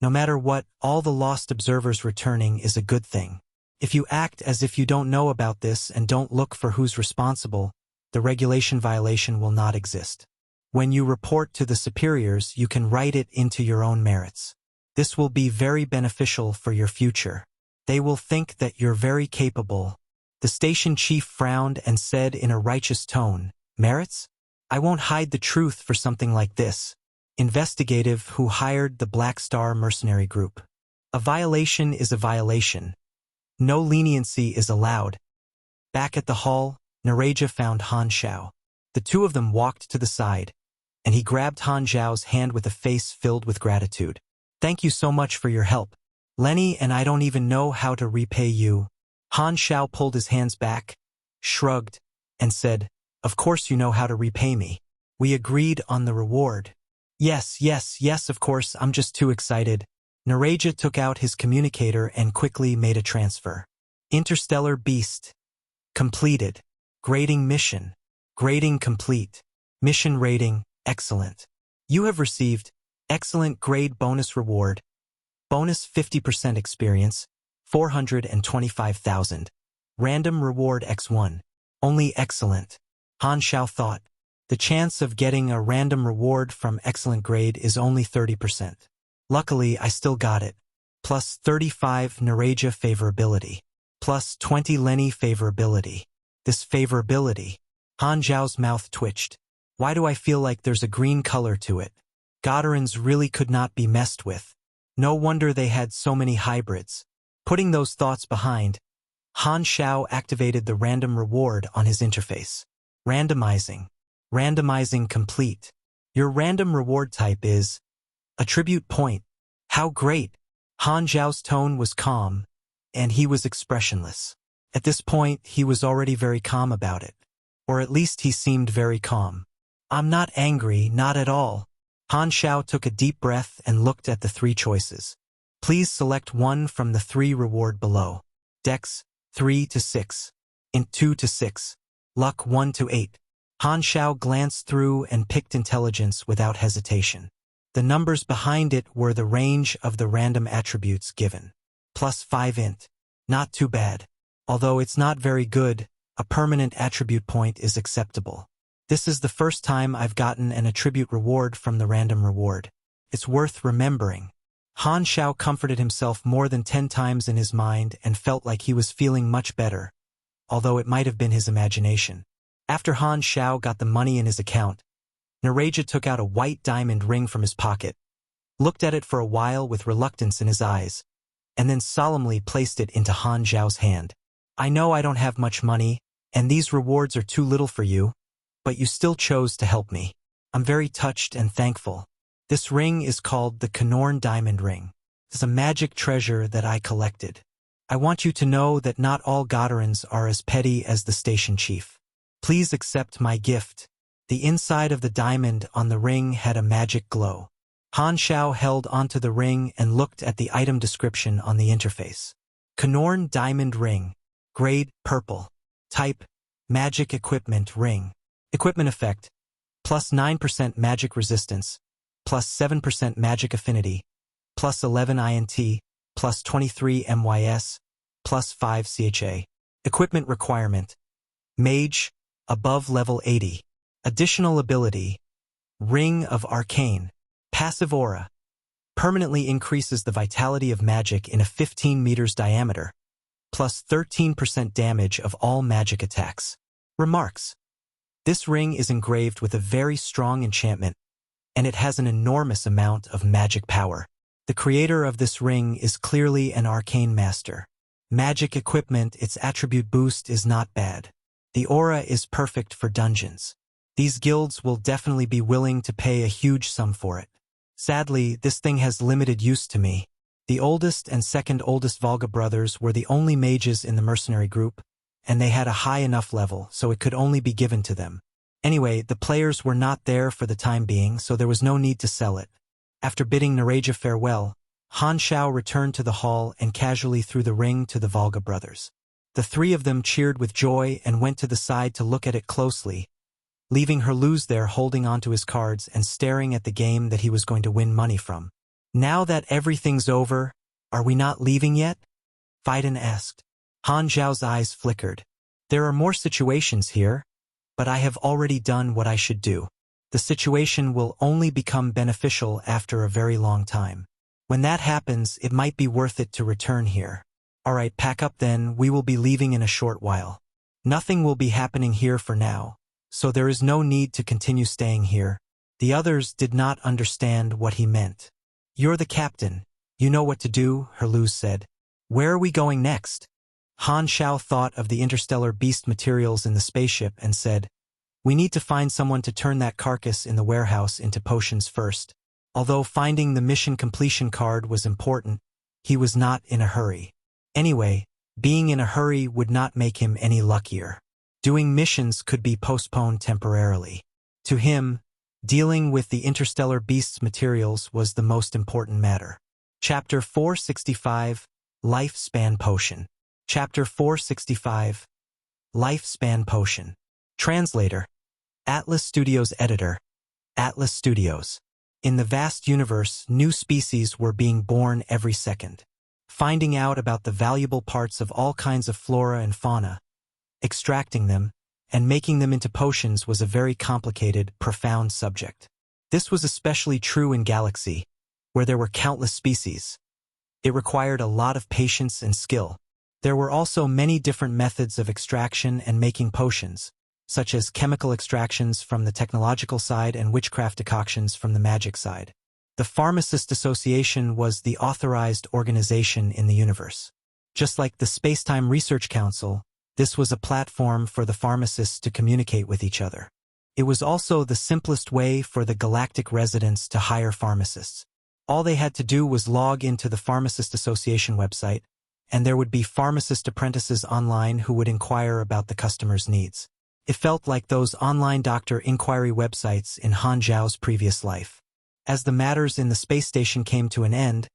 No matter what, all the lost observers returning is a good thing. If you act as if you don't know about this and don't look for who's responsible, the regulation violation will not exist. When you report to the superiors, you can write it into your own merits. This will be very beneficial for your future. They will think that you're very capable." The station chief frowned and said in a righteous tone, "Merits? I won't hide the truth for something like this. Investigative who hired the Black Star mercenary group. A violation is a violation. No leniency is allowed." Back at the hall, Nereja found Han Xiao. The two of them walked to the side, and he grabbed Han Xiao's hand with a face filled with gratitude. "Thank you so much for your help, Lenny, and I don't even know how to repay you." Han Xiao pulled his hands back, shrugged, and said, "Of course you know how to repay me. We agreed on the reward." Yes, of course, I'm just too excited." Nereja took out his communicator and quickly made a transfer. Interstellar Beast. Completed. Grading mission. Grading complete. Mission rating, excellent. You have received excellent grade bonus reward. Bonus 50% experience, 425,000. Random reward X1. Only excellent. Han Xiao thought. The chance of getting a random reward from excellent grade is only 30%. Luckily, I still got it. Plus 35 Nereja favorability. Plus 20 Lenny favorability. This favorability. Han Xiao's mouth twitched. Why do I feel like there's a green color to it? Godarans really could not be messed with. No wonder they had so many hybrids. Putting those thoughts behind, Han Xiao activated the random reward on his interface. Randomizing. Randomizing complete. Your random reward type is attribute point. How great! Han Xiao's tone was calm, and he was expressionless. At this point, he was already very calm about it. Or at least he seemed very calm. "I'm not angry, not at all." Han Xiao took a deep breath and looked at the three choices. Please select one from the three reward below. Dex, 3 to 6. Int 2 to 6. Luck 1 to 8. Han Xiao glanced through and picked intelligence without hesitation. The numbers behind it were the range of the random attributes given. Plus 5 int. Not too bad. Although it's not very good, a permanent attribute point is acceptable. This is the first time I've gotten an attribute reward from the random reward. It's worth remembering. Han Xiao comforted himself more than 10 times in his mind and felt like he was feeling much better, although it might have been his imagination. After Han Xiao got the money in his account, Nereja took out a white diamond ring from his pocket, looked at it for a while with reluctance in his eyes, and then solemnly placed it into Han Xiao's hand. "I know I don't have much money, and these rewards are too little for you, but you still chose to help me. I'm very touched and thankful. This ring is called the Knorn Diamond Ring. It's a magic treasure that I collected. I want you to know that not all Godarans are as petty as the station chief. Please accept my gift." The inside of the diamond on the ring had a magic glow. Han Xiao held onto the ring and looked at the item description on the interface. Knorn Diamond Ring. Grade, purple. Type, magic equipment ring. Equipment effect, plus 9% magic resistance, plus 7% magic affinity, plus 11 INT, plus 23 MYS, plus 5 CHA. Equipment requirement, Mage, above level 80. Additional ability, Ring of Arcane. Passive aura, permanently increases the vitality of magic in a 15 meters diameter, plus 13% damage of all magic attacks. Remarks, This ring is engraved with a very strong enchantment, and it has an enormous amount of magic power. The creator of this ring is clearly an arcane master. Magic equipment, its attribute boost is not bad. The aura is perfect for dungeons. These guilds will definitely be willing to pay a huge sum for it. Sadly, this thing has limited use to me. The oldest and second oldest Volga brothers were the only mages in the mercenary group, and they had a high enough level, so it could only be given to them. Anyway, the players were not there for the time being, so there was no need to sell it. After bidding Nereja farewell, Han Xiao returned to the hall and casually threw the ring to the Volga brothers. The three of them cheered with joy and went to the side to look at it closely, leaving Herluz there holding onto his cards and staring at the game that he was going to win money from. Now that everything's over, are we not leaving yet? Fiden asked. Han Xiao's eyes flickered. There are more situations here, but I have already done what I should do. The situation will only become beneficial after a very long time. When that happens, it might be worth it to return here. Alright, pack up then, we will be leaving in a short while. Nothing will be happening here for now, so there is no need to continue staying here. The others did not understand what he meant. You're the captain. You know what to do, Herluz said. Where are we going next? Han Xiao thought of the interstellar beast materials in the spaceship and said, we need to find someone to turn that carcass in the warehouse into potions first. Although finding the mission completion card was important, he was not in a hurry. Anyway, being in a hurry would not make him any luckier. Doing missions could be postponed temporarily. To him, dealing with the interstellar beasts materials was the most important matter. Chapter 465, Lifespan Potion. Chapter 465, Lifespan Potion. Translator, Atlas Studios Editor, Atlas Studios. In the vast universe, new species were being born every second. Finding out about the valuable parts of all kinds of flora and fauna, extracting them, and making them into potions was a very complicated, profound subject. This was especially true in Galaxy, where there were countless species. It required a lot of patience and skill. There were also many different methods of extraction and making potions, such as chemical extractions from the technological side and witchcraft decoctions from the magic side. The Pharmacist Association was the authorized organization in the universe. Just like the Spacetime Research Council, this was a platform for the pharmacists to communicate with each other. It was also the simplest way for the galactic residents to hire pharmacists. All they had to do was log into the Pharmacist Association website, and there would be pharmacist apprentices online who would inquire about the customer's needs. It felt like those online doctor inquiry websites in Han Xiao's previous life. As the matters in the space station came to an end,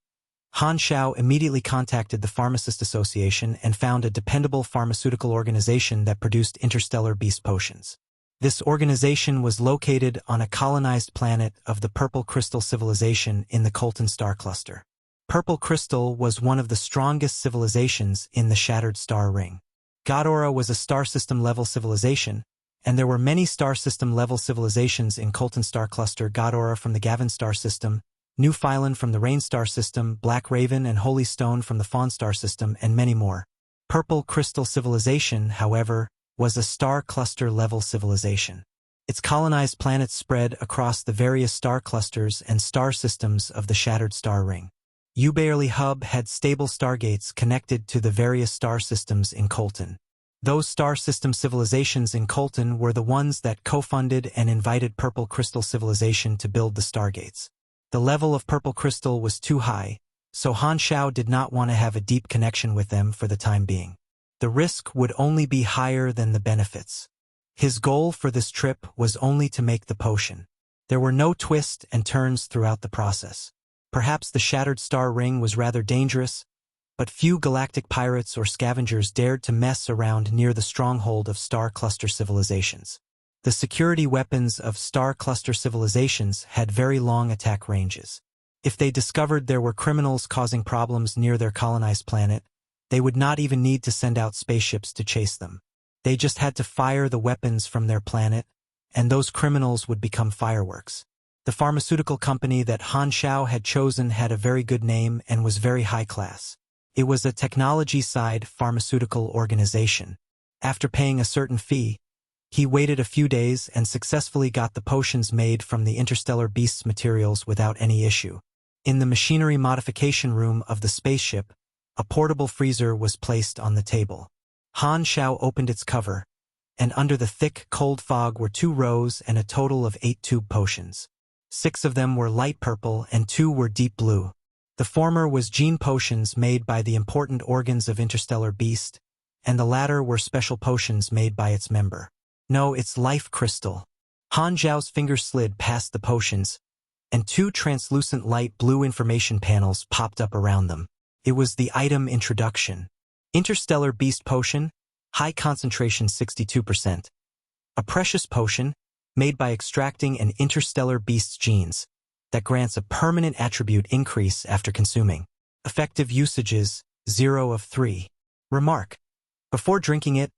Han Xiao immediately contacted the Pharmacist Association and found a dependable pharmaceutical organization that produced interstellar beast potions. This organization was located on a colonized planet of the Purple Crystal Civilization in the Colton Star Cluster. Purple Crystal was one of the strongest civilizations in the Shattered Star Ring. Godora was a star system-level civilization, and there were many star system-level civilizations in Colton Star Cluster: Godora from the Gavin Star System, New Phylan from the Rain Star System, Black Raven and Holy Stone from the Fawn Star System, and many more. Purple Crystal Civilization, however, was a star cluster-level civilization. Its colonized planets spread across the various star clusters and star systems of the Shattered Star Ring. Ubarely Hub had stable stargates connected to the various star systems in Colton. Those star system civilizations in Colton were the ones that co-funded and invited Purple Crystal Civilization to build the stargates. The level of Purple Crystal was too high, so Han Xiao did not want to have a deep connection with them for the time being. The risk would only be higher than the benefits. His goal for this trip was only to make the potion. There were no twists and turns throughout the process. Perhaps the Shattered Star Ring was rather dangerous, but few galactic pirates or scavengers dared to mess around near the stronghold of star cluster civilizations. The security weapons of star cluster civilizations had very long attack ranges. If they discovered there were criminals causing problems near their colonized planet, they would not even need to send out spaceships to chase them. They just had to fire the weapons from their planet, and those criminals would become fireworks. The pharmaceutical company that Han Xiao had chosen had a very good name and was very high class. It was a technology-side pharmaceutical organization. After paying a certain fee, He waited a few days and successfully got the potions made from the interstellar beast's materials without any issue. In the machinery modification room of the spaceship, a portable freezer was placed on the table. Han Xiao opened its cover, and under the thick, cold fog were 2 rows and a total of 8 tube potions. 6 of them were light purple and 2 were deep blue. The former was gene potions made by the important organs of interstellar beast, and the latter were special potions made by its member. No, it's life crystal. Han Xiao's finger slid past the potions, and 2 translucent light blue information panels popped up around them. It was the item introduction. Interstellar Beast Potion, high concentration 62%. A precious potion, made by extracting an interstellar beast's genes, that grants a permanent attribute increase after consuming. Effective usages, 0 of 3. Remark: before drinking it,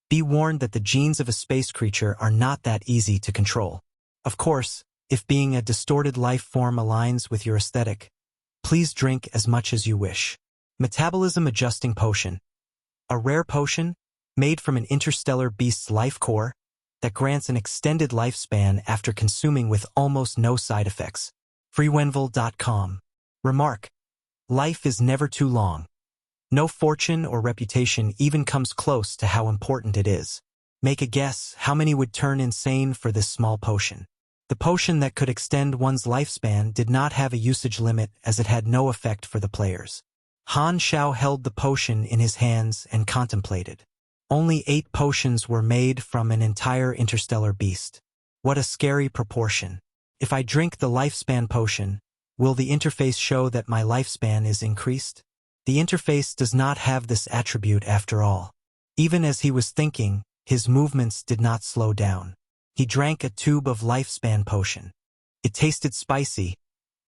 be warned that the genes of a space creature are not that easy to control. Of course, if being a distorted life form aligns with your aesthetic, please drink as much as you wish. Metabolism Adjusting Potion. A rare potion, made from an interstellar beast's life core, that grants an extended lifespan after consuming with almost no side effects. Freewenville.com. Remark: life is never too long. No fortune or reputation even comes close to how important it is. Make a guess how many would turn insane for this small potion. The potion that could extend one's lifespan did not have a usage limit as it had no effect for the players. Han Xiao held the potion in his hands and contemplated. Only 8 potions were made from an entire interstellar beast. What a scary proportion. If I drink the lifespan potion, will the interface show that my lifespan is increased? The interface does not have this attribute after all. Even as he was thinking, his movements did not slow down. He drank a tube of lifespan potion. It tasted spicy,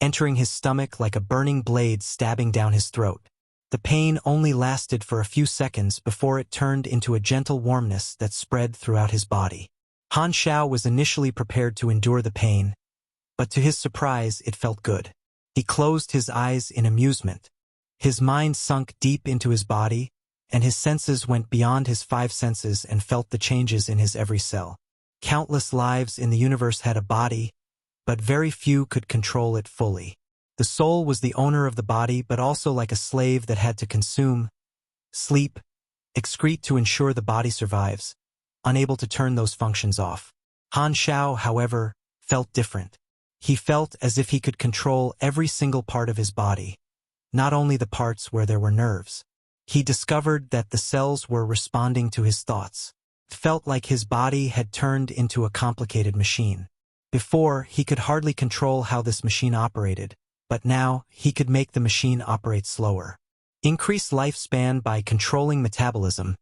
entering his stomach like a burning blade stabbing down his throat. The pain only lasted for a few seconds before it turned into a gentle warmness that spread throughout his body. Han Xiao was initially prepared to endure the pain, but to his surprise it felt good. He closed his eyes in amusement. His mind sunk deep into his body, and his senses went beyond his 5 senses and felt the changes in his every cell. Countless lives in the universe had a body, but very few could control it fully. The soul was the owner of the body, but also like a slave that had to consume, sleep, excrete to ensure the body survives, unable to turn those functions off. Han Xiao, however, felt different. He felt as if he could control every single part of his body, not only the parts where there were nerves. He discovered that the cells were responding to his thoughts. It felt like his body had turned into a complicated machine. Before, he could hardly control how this machine operated, but now he could make the machine operate slower. Increase lifespan by controlling metabolism.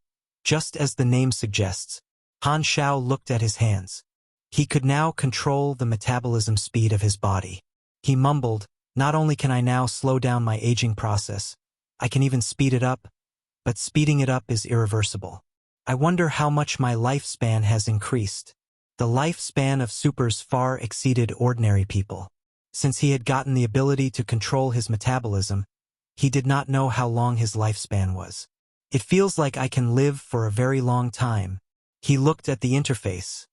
Just as the name suggests, Han Xiao looked at his hands. He could now control the metabolism speed of his body. He mumbled, "Not only can I now slow down my aging process, I can even speed it up, but speeding it up is irreversible. I wonder how much my lifespan has increased." The lifespan of supers far exceeded ordinary people. Since he had gotten the ability to control his metabolism, he did not know how long his lifespan was. "It feels like I can live for a very long time." He looked at the interface.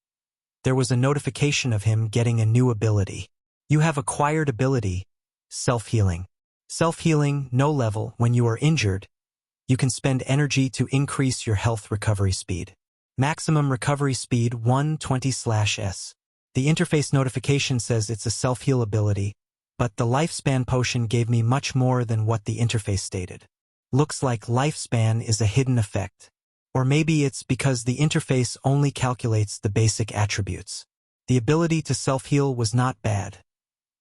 There was a notification of him getting a new ability. You have acquired ability, self-healing. Self-healing, no level. When you are injured, you can spend energy to increase your health recovery speed. Maximum recovery speed 120/s. The interface notification says it's a self-heal ability, but the lifespan potion gave me much more than what the interface stated. Looks like lifespan is a hidden effect. Or maybe it's because the interface only calculates the basic attributes. The ability to self-heal was not bad.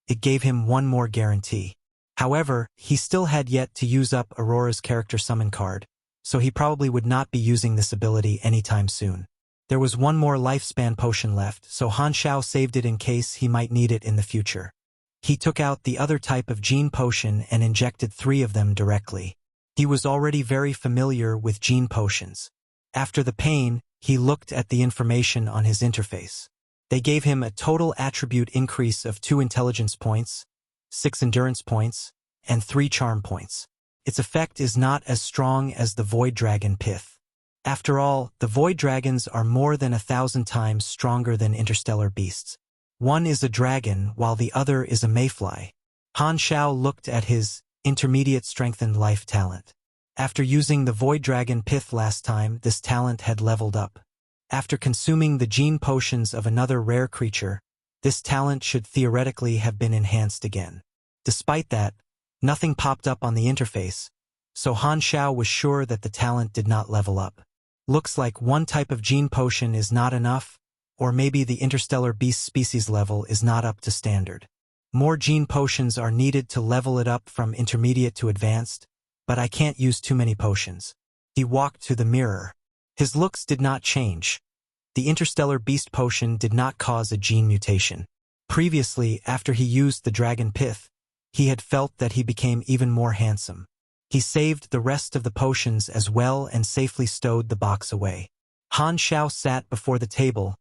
It gave him one more guarantee. However, he still had yet to use up Aurora's character summon card, so he probably would not be using this ability anytime soon. There was one more lifespan potion left, so Han Xiao saved it in case he might need it in the future. He took out the other type of gene potion and injected 3 of them directly. He was already very familiar with gene potions. After the pain, he looked at the information on his interface. They gave him a total attribute increase of 2 intelligence points, 6 endurance points, and 3 charm points. Its effect is not as strong as the Void Dragon Pith. After all, the void dragons are more than 1,000 times stronger than interstellar beasts. One is a dragon, while the other is a mayfly. Han Xiao looked at his intermediate strengthened life talent. After using the void dragon pith last time, this talent had leveled up. After consuming the gene potions of another rare creature, this talent should theoretically have been enhanced again. Despite that, nothing popped up on the interface, so Han Xiao was sure that the talent did not level up. Looks like one type of gene potion is not enough, or maybe the interstellar beast species level is not up to standard. More gene potions are needed to level it up from intermediate to advanced, but I can't use too many potions. He walked to the mirror. His looks did not change. The interstellar beast potion did not cause a gene mutation. Previously, after he used the dragon pith, he had felt that he became even more handsome. He saved the rest of the potions as well and safely stowed the box away. Han Xiao sat before the table,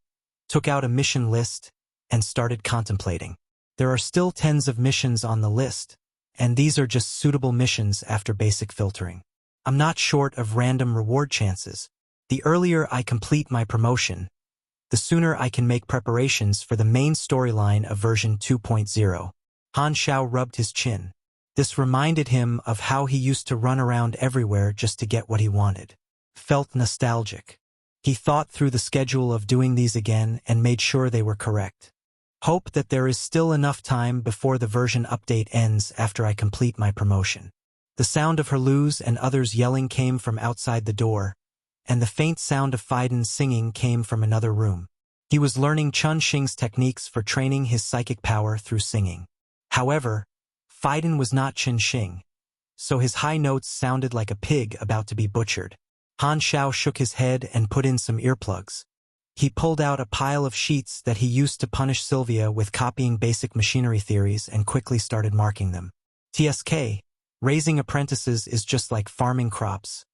took out a mission list, and started contemplating. There are still tens of missions on the list, and these are just suitable missions after basic filtering. I'm not short of random reward chances. The earlier I complete my promotion, the sooner I can make preparations for the main storyline of version 2.0. Han Xiao rubbed his chin. This reminded him of how he used to run around everywhere just to get what he wanted. Felt nostalgic. He thought through the schedule of doing these again and made sure they were correct. Hope that there is still enough time before the version update ends after I complete my promotion. The sound of Herlu's and others yelling came from outside the door, and the faint sound of Fiden singing came from another room. He was learning Chun Xing's techniques for training his psychic power through singing. However, Fiden was not Chun Xing, so his high notes sounded like a pig about to be butchered. Han Xiao shook his head and put in some earplugs. He pulled out a pile of sheets that he used to punish Sylvia with copying basic machinery theories and quickly started marking them. TSK, raising apprentices is just like farming crops.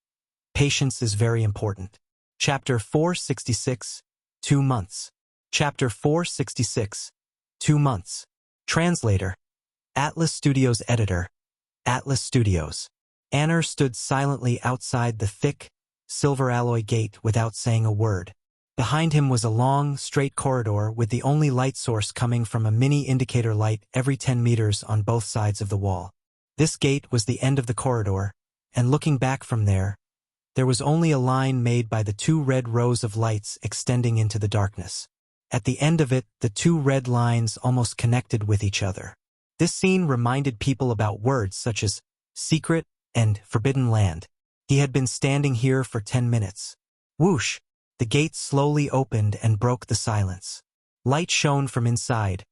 Patience is very important. Chapter 466, 2 months. Chapter 466, 2 months. Translator. Atlas Studios Editor. Atlas Studios. Anner stood silently outside the thick, silver alloy gate without saying a word. Behind him was a long, straight corridor with the only light source coming from a mini indicator light every 10 meters on both sides of the wall. This gate was the end of the corridor, and looking back from there was only a line made by the 2 red rows of lights extending into the darkness. At the end of it, the 2 red lines almost connected with each other. This scene reminded people about words such as secret and forbidden land. He had been standing here for 10 minutes. Whoosh! The gate slowly opened and broke the silence. Light shone from inside,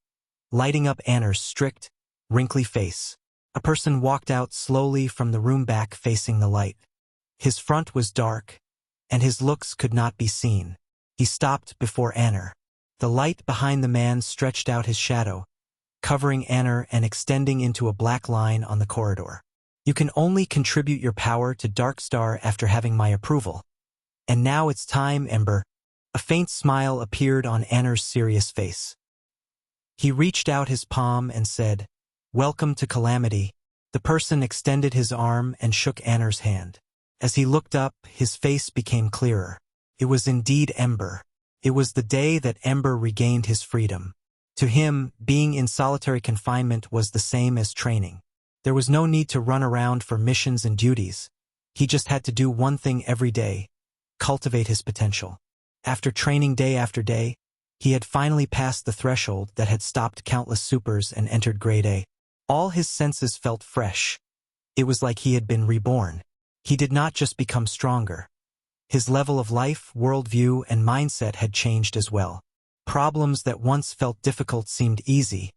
lighting up Anner's strict, wrinkly face. A person walked out slowly from the room back facing the light. His front was dark, and his looks could not be seen. He stopped before Anner. The light behind the man stretched out his shadow, covering Anner and extending into a black line on the corridor. You can only contribute your power to Darkstar after having my approval. And now it's time, Ember. A faint smile appeared on Anner's serious face. He reached out his palm and said, "Welcome to Calamity." The person extended his arm and shook Anner's hand. As he looked up, his face became clearer. It was indeed Ember. It was the day that Ember regained his freedom. To him, being in solitary confinement was the same as training. There was no need to run around for missions and duties. He just had to do one thing every day: cultivate his potential. After training day after day, he had finally passed the threshold that had stopped countless supers and entered grade A. All his senses felt fresh. It was like he had been reborn. He did not just become stronger. His level of life, worldview, and mindset had changed as well. Problems that once felt difficult seemed easy,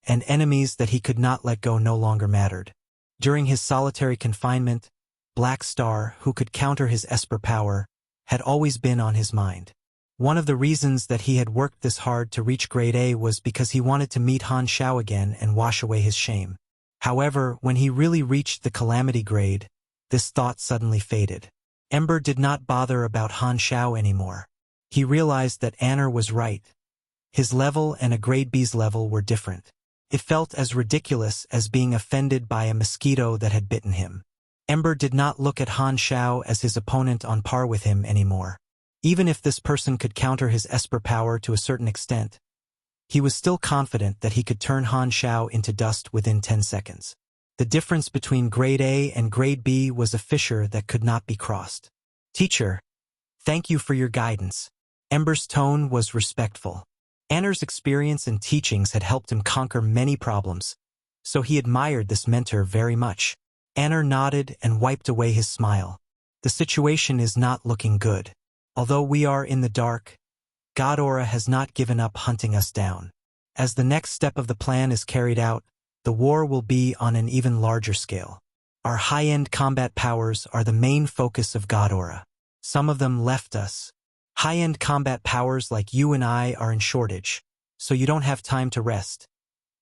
and enemies that he could not let go no longer mattered. During his solitary confinement, Black Star, who could counter his Esper power, had always been on his mind. One of the reasons that he had worked this hard to reach grade A was because he wanted to meet Han Xiao again and wash away his shame. However, when he really reached the Calamity grade, this thought suddenly faded. Ember did not bother about Han Xiao anymore. He realized that Anner was right. His level and a grade B's level were different. It felt as ridiculous as being offended by a mosquito that had bitten him. Ember did not look at Han Xiao as his opponent on par with him anymore. Even if this person could counter his Esper power to a certain extent, he was still confident that he could turn Han Xiao into dust within 10 seconds. The difference between Grade A and Grade B was a fissure that could not be crossed. "Teacher, thank you for your guidance." Ember's tone was respectful. Anner's experience and teachings had helped him conquer many problems, so he admired this mentor very much. Anner nodded and wiped away his smile. "The situation is not looking good. Although we are in the dark, Ghidorah has not given up hunting us down. As the next step of the plan is carried out, the war will be on an even larger scale. Our high-end combat powers are the main focus of Ghidorah. Some of them left us. High-end combat powers like you and I are in shortage, so you don't have time to rest.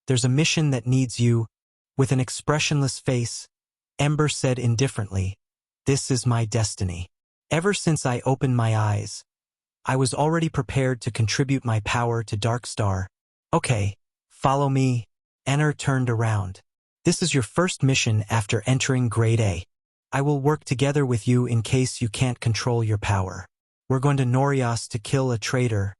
There's a mission that needs you." With an expressionless face, Ember said indifferently, "This is my destiny. Ever since I opened my eyes, I was already prepared to contribute my power to Dark Star. Okay, follow me." Anner turned around. "This is your first mission after entering Grade A. I will work together with you in case you can't control your power. We're going to Norias to kill a traitor."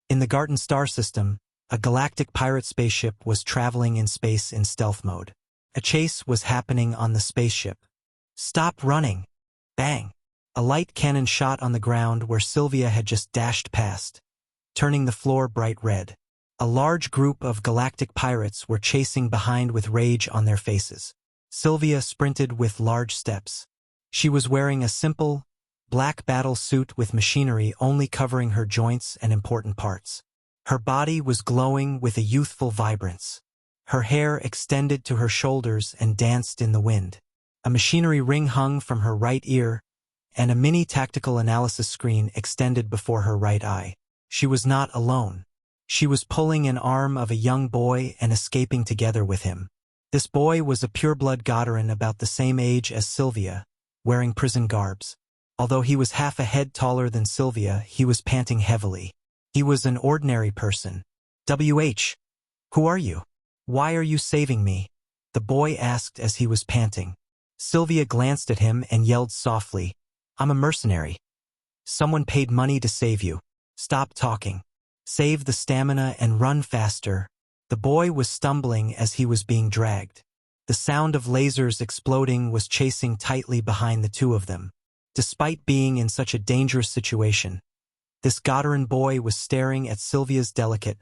In the Garten star system, a galactic pirate spaceship was traveling in space in stealth mode. A chase was happening on the spaceship. "Stop running!" Bang! A light cannon shot on the ground where Sylvia had just dashed past, turning the floor bright red. A large group of galactic pirates were chasing behind with rage on their faces. Sylvia sprinted with large steps. She was wearing a simple, black battle suit with machinery only covering her joints and important parts. Her body was glowing with a youthful vibrance. Her hair extended to her shoulders and danced in the wind. A machinery ring hung from her right ear, and a mini tactical analysis screen extended before her right eye. She was not alone. She was pulling an arm of a young boy and escaping together with him. This boy was a pureblood Godaran about the same age as Sylvia, wearing prison garbs. Although he was half a head taller than Sylvia, he was panting heavily. He was an ordinary person. "WH, who are you? Why are you saving me?" the boy asked as he was panting. Sylvia glanced at him and yelled softly, "I'm a mercenary. Someone paid money to save you. Stop talking. Save the stamina and run faster." The boy was stumbling as he was being dragged. The sound of lasers exploding was chasing tightly behind the two of them. Despite being in such a dangerous situation, this Godaran boy was staring at Sylvia's delicate,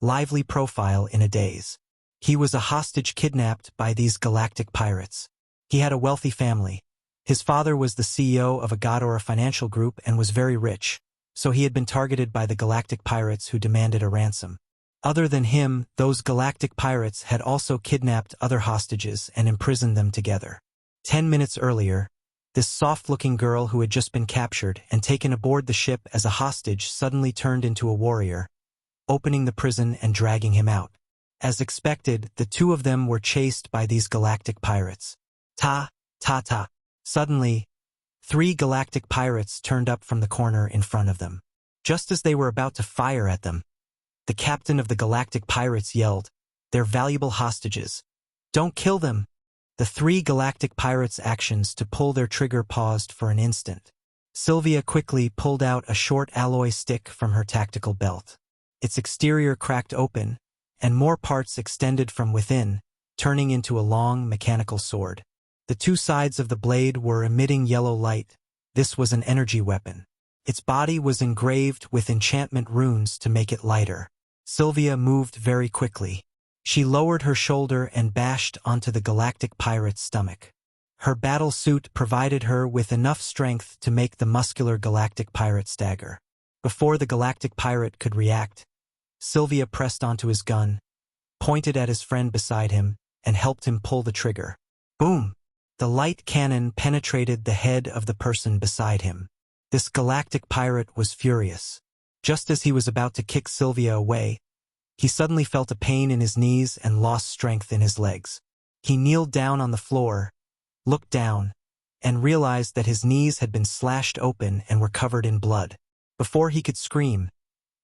lively profile in a daze. He was a hostage kidnapped by these galactic pirates. He had a wealthy family. His father was the CEO of a Ghidorah financial group and was very rich, so he had been targeted by the galactic pirates who demanded a ransom. Other than him, those galactic pirates had also kidnapped other hostages and imprisoned them together. 10 minutes earlier, this soft-looking girl who had just been captured and taken aboard the ship as a hostage suddenly turned into a warrior, opening the prison and dragging him out. As expected, the two of them were chased by these galactic pirates. Ta, ta, ta. Suddenly, 3 galactic pirates turned up from the corner in front of them. Just as they were about to fire at them, the captain of the galactic pirates yelled, "They're valuable hostages. Don't kill them." The 3 galactic pirates' actions to pull their trigger paused for an instant. Sylvia quickly pulled out a short alloy stick from her tactical belt. Its exterior cracked open, and more parts extended from within, turning into a long mechanical sword. The 2 sides of the blade were emitting yellow light. This was an energy weapon. Its body was engraved with enchantment runes to make it lighter. Sylvia moved very quickly. She lowered her shoulder and bashed onto the galactic pirate's stomach. Her battle suit provided her with enough strength to make the muscular galactic pirate stagger. Before the galactic pirate could react, Sylvia pressed onto his gun, pointed at his friend beside him, and helped him pull the trigger. Boom! The light cannon penetrated the head of the person beside him. This galactic pirate was furious. Just as he was about to kick Sylvia away, he suddenly felt a pain in his knees and lost strength in his legs. He kneeled down on the floor, looked down, and realized that his knees had been slashed open and were covered in blood. Before he could scream,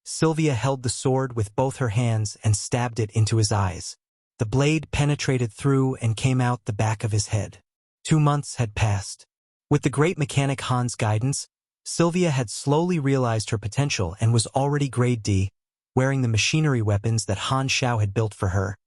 Sylvia held the sword with both her hands and stabbed it into his eyes. The blade penetrated through and came out the back of his head. 2 months had passed. With the great mechanic Han's guidance, Sylvia had slowly realized her potential and was already grade D, wearing the machinery weapons that Han Xiao had built for her.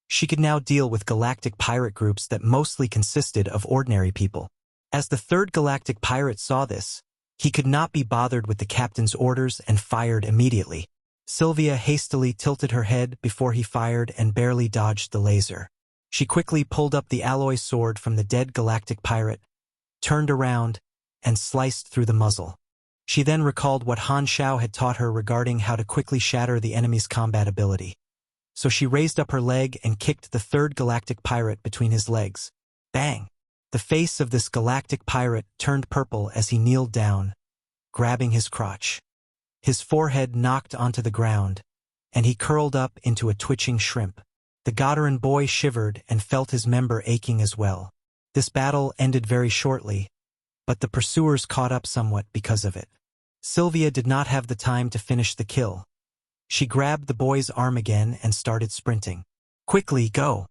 She could now deal with galactic pirate groups that mostly consisted of ordinary people. As the third galactic pirate saw this, he could not be bothered with the captain's orders and fired immediately. Sylvia hastily tilted her head before he fired and barely dodged the laser. She quickly pulled up the alloy sword from the dead galactic pirate, turned around, and sliced through the muzzle. She then recalled what Han Xiao had taught her regarding how to quickly shatter the enemy's combat ability. So she raised up her leg and kicked the third galactic pirate between his legs. Bang! The face of this galactic pirate turned purple as he kneeled down, grabbing his crotch. His forehead knocked onto the ground, and he curled up into a twitching shrimp. The Godaran boy shivered and felt his member aching as well. This battle ended very shortly, but the pursuers caught up somewhat because of it. Sylvia did not have the time to finish the kill. She grabbed the boy's arm again and started sprinting. Quickly, go!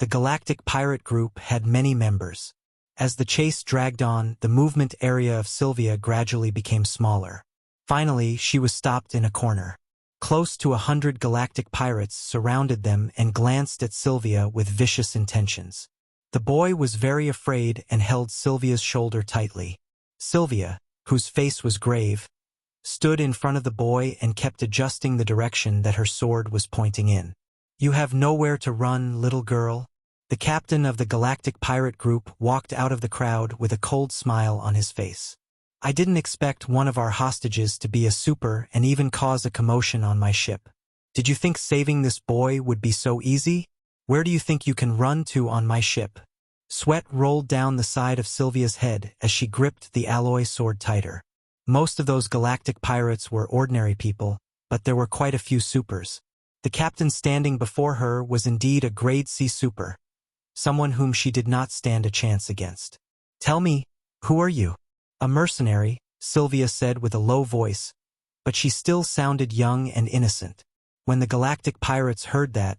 The galactic pirate group had many members. As the chase dragged on, the movement area of Sylvia gradually became smaller. Finally, she was stopped in a corner. Close to 100 galactic pirates surrounded them and glanced at Sylvia with vicious intentions. The boy was very afraid and held Sylvia's shoulder tightly. Sylvia, whose face was grave, stood in front of the boy and kept adjusting the direction that her sword was pointing in. You have nowhere to run, little girl. The captain of the galactic pirate group walked out of the crowd with a cold smile on his face. I didn't expect one of our hostages to be a super and even cause a commotion on my ship. Did you think saving this boy would be so easy? Where do you think you can run to on my ship? Sweat rolled down the side of Sylvia's head as she gripped the alloy sword tighter. Most of those galactic pirates were ordinary people, but there were quite a few supers. The captain standing before her was indeed a grade C super, someone whom she did not stand a chance against. Tell me, who are you? A mercenary, Sylvia said with a low voice, but she still sounded young and innocent. When the galactic pirates heard that,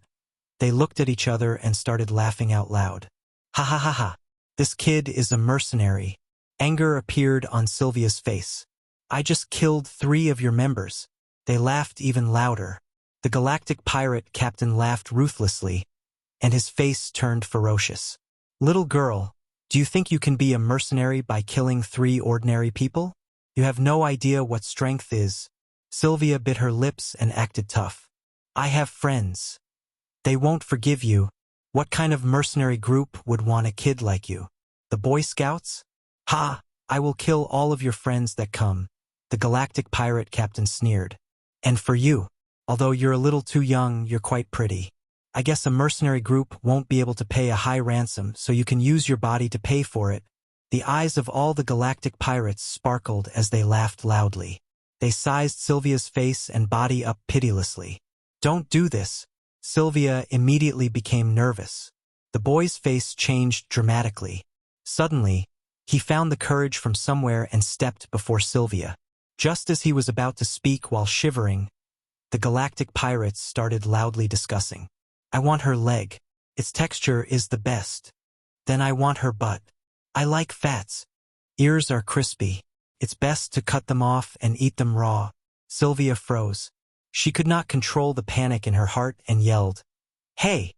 they looked at each other and started laughing out loud. Ha ha ha ha, this kid is a mercenary. Anger appeared on Sylvia's face. I just killed 3 of your members. They laughed even louder. The galactic pirate captain laughed ruthlessly, and his face turned ferocious. Little girl, do you think you can be a mercenary by killing 3 ordinary people? You have no idea what strength is. Sylvia bit her lips and acted tough. I have friends. They won't forgive you. What kind of mercenary group would want a kid like you? The Boy Scouts? Ha! I will kill all of your friends that come, the galactic pirate captain sneered. And for you, although you're a little too young, you're quite pretty. I guess a mercenary group won't be able to pay a high ransom, so you can use your body to pay for it. The eyes of all the galactic pirates sparkled as they laughed loudly. They sized Sylvia's face and body up pitilessly. Don't do this. Sylvia immediately became nervous. The boy's face changed dramatically. Suddenly, he found the courage from somewhere and stepped before Sylvia. Just as he was about to speak while shivering, the galactic pirates started loudly discussing. I want her leg. Its texture is the best. Then I want her butt. I like fats. Ears are crispy. It's best to cut them off and eat them raw. Sylvia froze. She could not control the panic in her heart and yelled, Hey!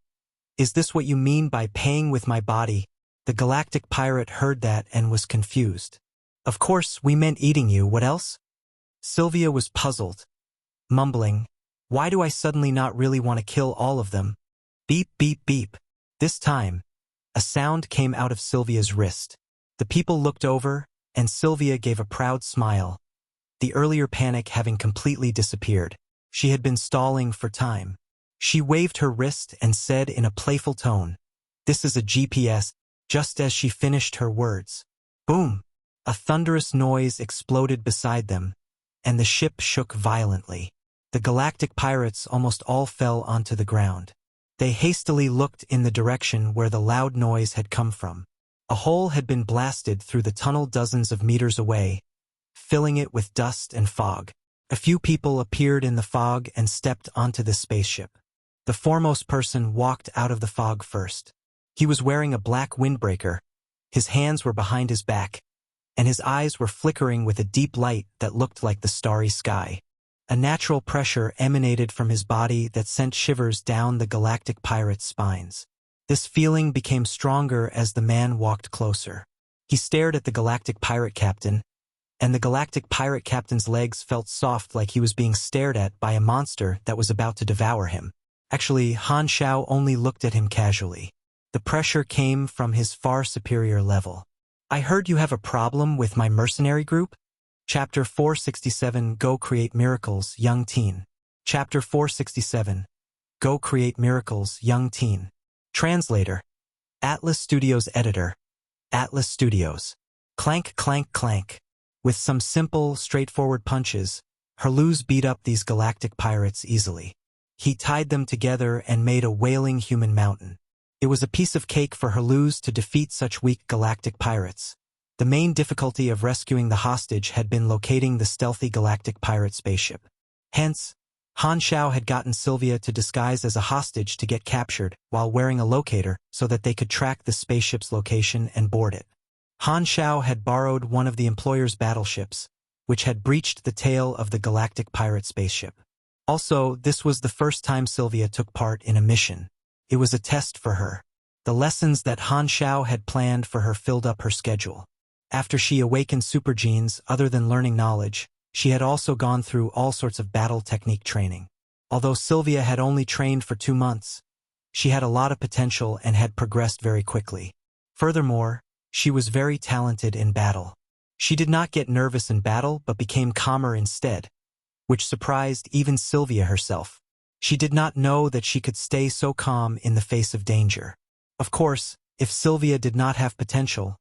Is this what you mean by paying with my body? The galactic pirate heard that and was confused. Of course, we meant eating you, what else? Sylvia was puzzled, mumbling, Why do I suddenly not really want to kill all of them? Beep, beep, beep. This time, a sound came out of Sylvia's wrist. The people looked over, and Sylvia gave a proud smile, the earlier panic having completely disappeared. She had been stalling for time. She waved her wrist and said in a playful tone, This is a GPS. Just as she finished her words, boom! A thunderous noise exploded beside them, and the ship shook violently. The galactic pirates almost all fell onto the ground. They hastily looked in the direction where the loud noise had come from. A hole had been blasted through the tunnel dozens of meters away, filling it with dust and fog. A few people appeared in the fog and stepped onto the spaceship. The foremost person walked out of the fog first. He was wearing a black windbreaker, His hands were behind his back, and his eyes were flickering with a deep light that looked like the starry sky. A natural pressure emanated from his body that sent shivers down the galactic pirate's spines. This feeling became stronger as the man walked closer. He stared at the galactic pirate captain, and the galactic pirate captain's legs felt soft like he was being stared at by a monster that was about to devour him. Actually, Han Xiao only looked at him casually. The pressure came from his far superior level. I heard you have a problem with my mercenary group? Chapter 467, Go Create Miracles, Young Teen. Chapter 467, Go Create Miracles, Young Teen. Translator. Atlas Studios Editor. Atlas Studios. Clank, clank, clank. With some simple, straightforward punches, Herluz beat up these galactic pirates easily. He tied them together and made a wailing human mountain. It was a piece of cake for Herluz to defeat such weak galactic pirates. The main difficulty of rescuing the hostage had been locating the stealthy galactic pirate spaceship. Hence, Han Xiao had gotten Sylvia to disguise as a hostage to get captured while wearing a locator so that they could track the spaceship's location and board it. Han Xiao had borrowed one of the employer's battleships, which had breached the tail of the galactic pirate spaceship. Also, this was the first time Sylvia took part in a mission. It was a test for her. The lessons that Han Xiao had planned for her filled up her schedule. After she awakened super genes, other than learning knowledge, she had also gone through all sorts of battle technique training. Although Sylvia had only trained for 2 months, she had a lot of potential and had progressed very quickly. Furthermore, she was very talented in battle. She did not get nervous in battle but became calmer instead, which surprised even Sylvia herself. She did not know that she could stay so calm in the face of danger. Of course, if Sylvia did not have potential,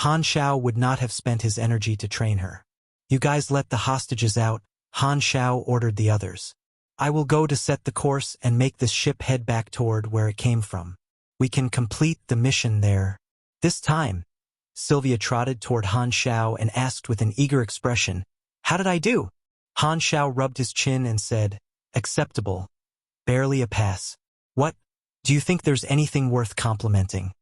Han Xiao would not have spent his energy to train her. You guys let the hostages out, Han Xiao ordered the others. I will go to set the course and make this ship head back toward where it came from. We can complete the mission there. This time, Sylvia trotted toward Han Xiao and asked with an eager expression, "How did I do?" Han Xiao rubbed his chin and said, "Acceptable. Barely a pass. What? Do you think there's anything worth complimenting?"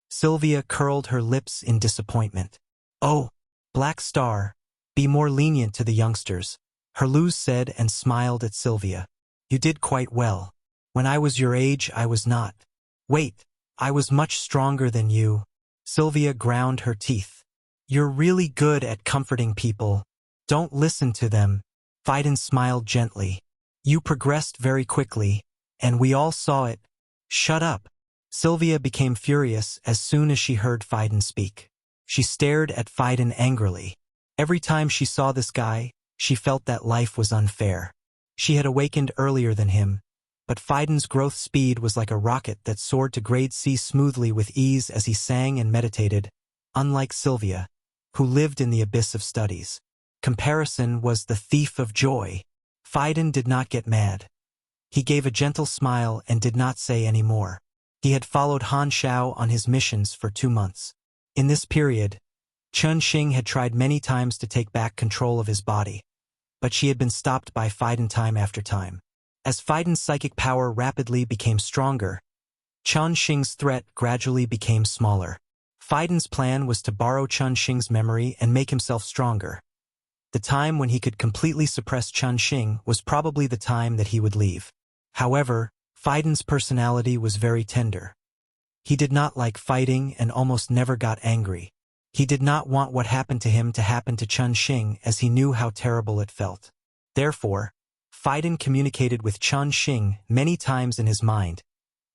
Sylvia curled her lips in disappointment. "Oh, Black Star, be more lenient to the youngsters," Herluz said and smiled at Sylvia. "You did quite well. When I was your age, I was not. Wait, I was much stronger than you." Sylvia ground her teeth. "You're really good at comforting people. Don't listen to them." Phaidon smiled gently. "You progressed very quickly, and we all saw it." "Shut up." Sylvia became furious as soon as she heard Phaidon speak. She stared at Phaidon angrily. Every time she saw this guy, she felt that life was unfair. She had awakened earlier than him, but Phaidon's growth speed was like a rocket that soared to grade C smoothly with ease as he sang and meditated, unlike Sylvia, who lived in the abyss of studies. Comparison was the thief of joy. Phaidon did not get mad. He gave a gentle smile and did not say any more. He had followed Han Xiao on his missions for 2 months. In this period, Chun Xing had tried many times to take back control of his body, but she had been stopped by Phaidon time after time. As Phaidon's psychic power rapidly became stronger, Chun Xing's threat gradually became smaller. Phaidon's plan was to borrow Chun Xing's memory and make himself stronger. The time when he could completely suppress Chun Xing was probably the time that he would leave. However, Phaidon's personality was very tender. He did not like fighting and almost never got angry. He did not want what happened to him to happen to Chun Xing as he knew how terrible it felt. Therefore, Phaidon communicated with Chun Xing many times in his mind,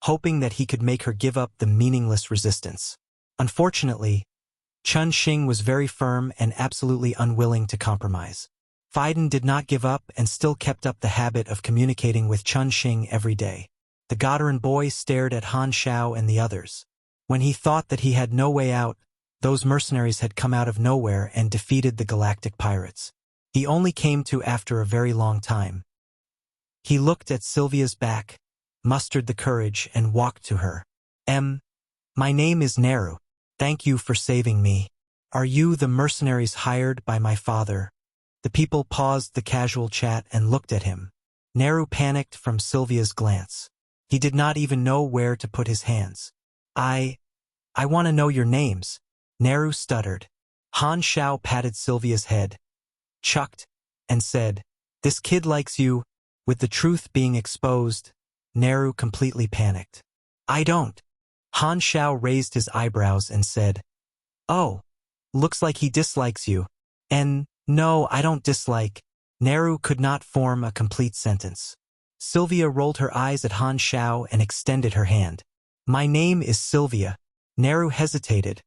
hoping that he could make her give up the meaningless resistance. Unfortunately, Chun Xing was very firm and absolutely unwilling to compromise. Phaidon did not give up and still kept up the habit of communicating with Chun Xing every day. The Godaran boy stared at Han Xiao and the others. When he thought that he had no way out, those mercenaries had come out of nowhere and defeated the galactic pirates. He only came to after a very long time. He looked at Sylvia's back, mustered the courage, and walked to her. My name is Neru. Thank you for saving me. Are you the mercenaries hired by my father?" The people paused the casual chat and looked at him. Neru panicked from Sylvia's glance. He did not even know where to put his hands. I want to know your names." Naru stuttered. Han Xiao patted Sylvia's head, chucked, and said, "This kid likes you." With the truth being exposed, Naru completely panicked. "I don't." Han Xiao raised his eyebrows and said, "Oh, looks like he dislikes you." "And, no, I don't dislike." Naru could not form a complete sentence. Sylvia rolled her eyes at Han Xiao and extended her hand. "My name is Sylvia." Naru hesitated,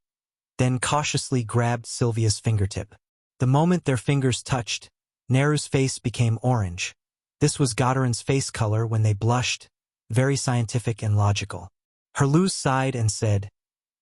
then cautiously grabbed Sylvia's fingertip. The moment their fingers touched, Naru's face became orange. This was Godarin's face color when they blushed, very scientific and logical. Herluz sighed and said,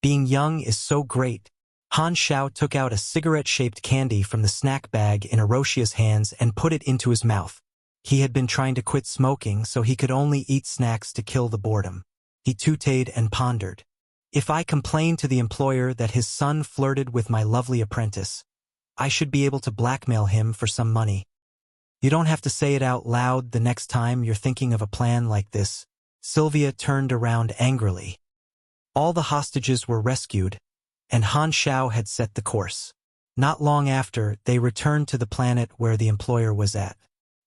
"Being young is so great." Han Xiao took out a cigarette-shaped candy from the snack bag in Hiroshia's hands and put it into his mouth. He had been trying to quit smoking, so he could only eat snacks to kill the boredom. He toothed and pondered. "If I complain to the employer that his son flirted with my lovely apprentice, I should be able to blackmail him for some money." "You don't have to say it out loud the next time you're thinking of a plan like this." Sylvia turned around angrily. All the hostages were rescued, and Han Xiao had set the course. Not long after, they returned to the planet where the employer was at.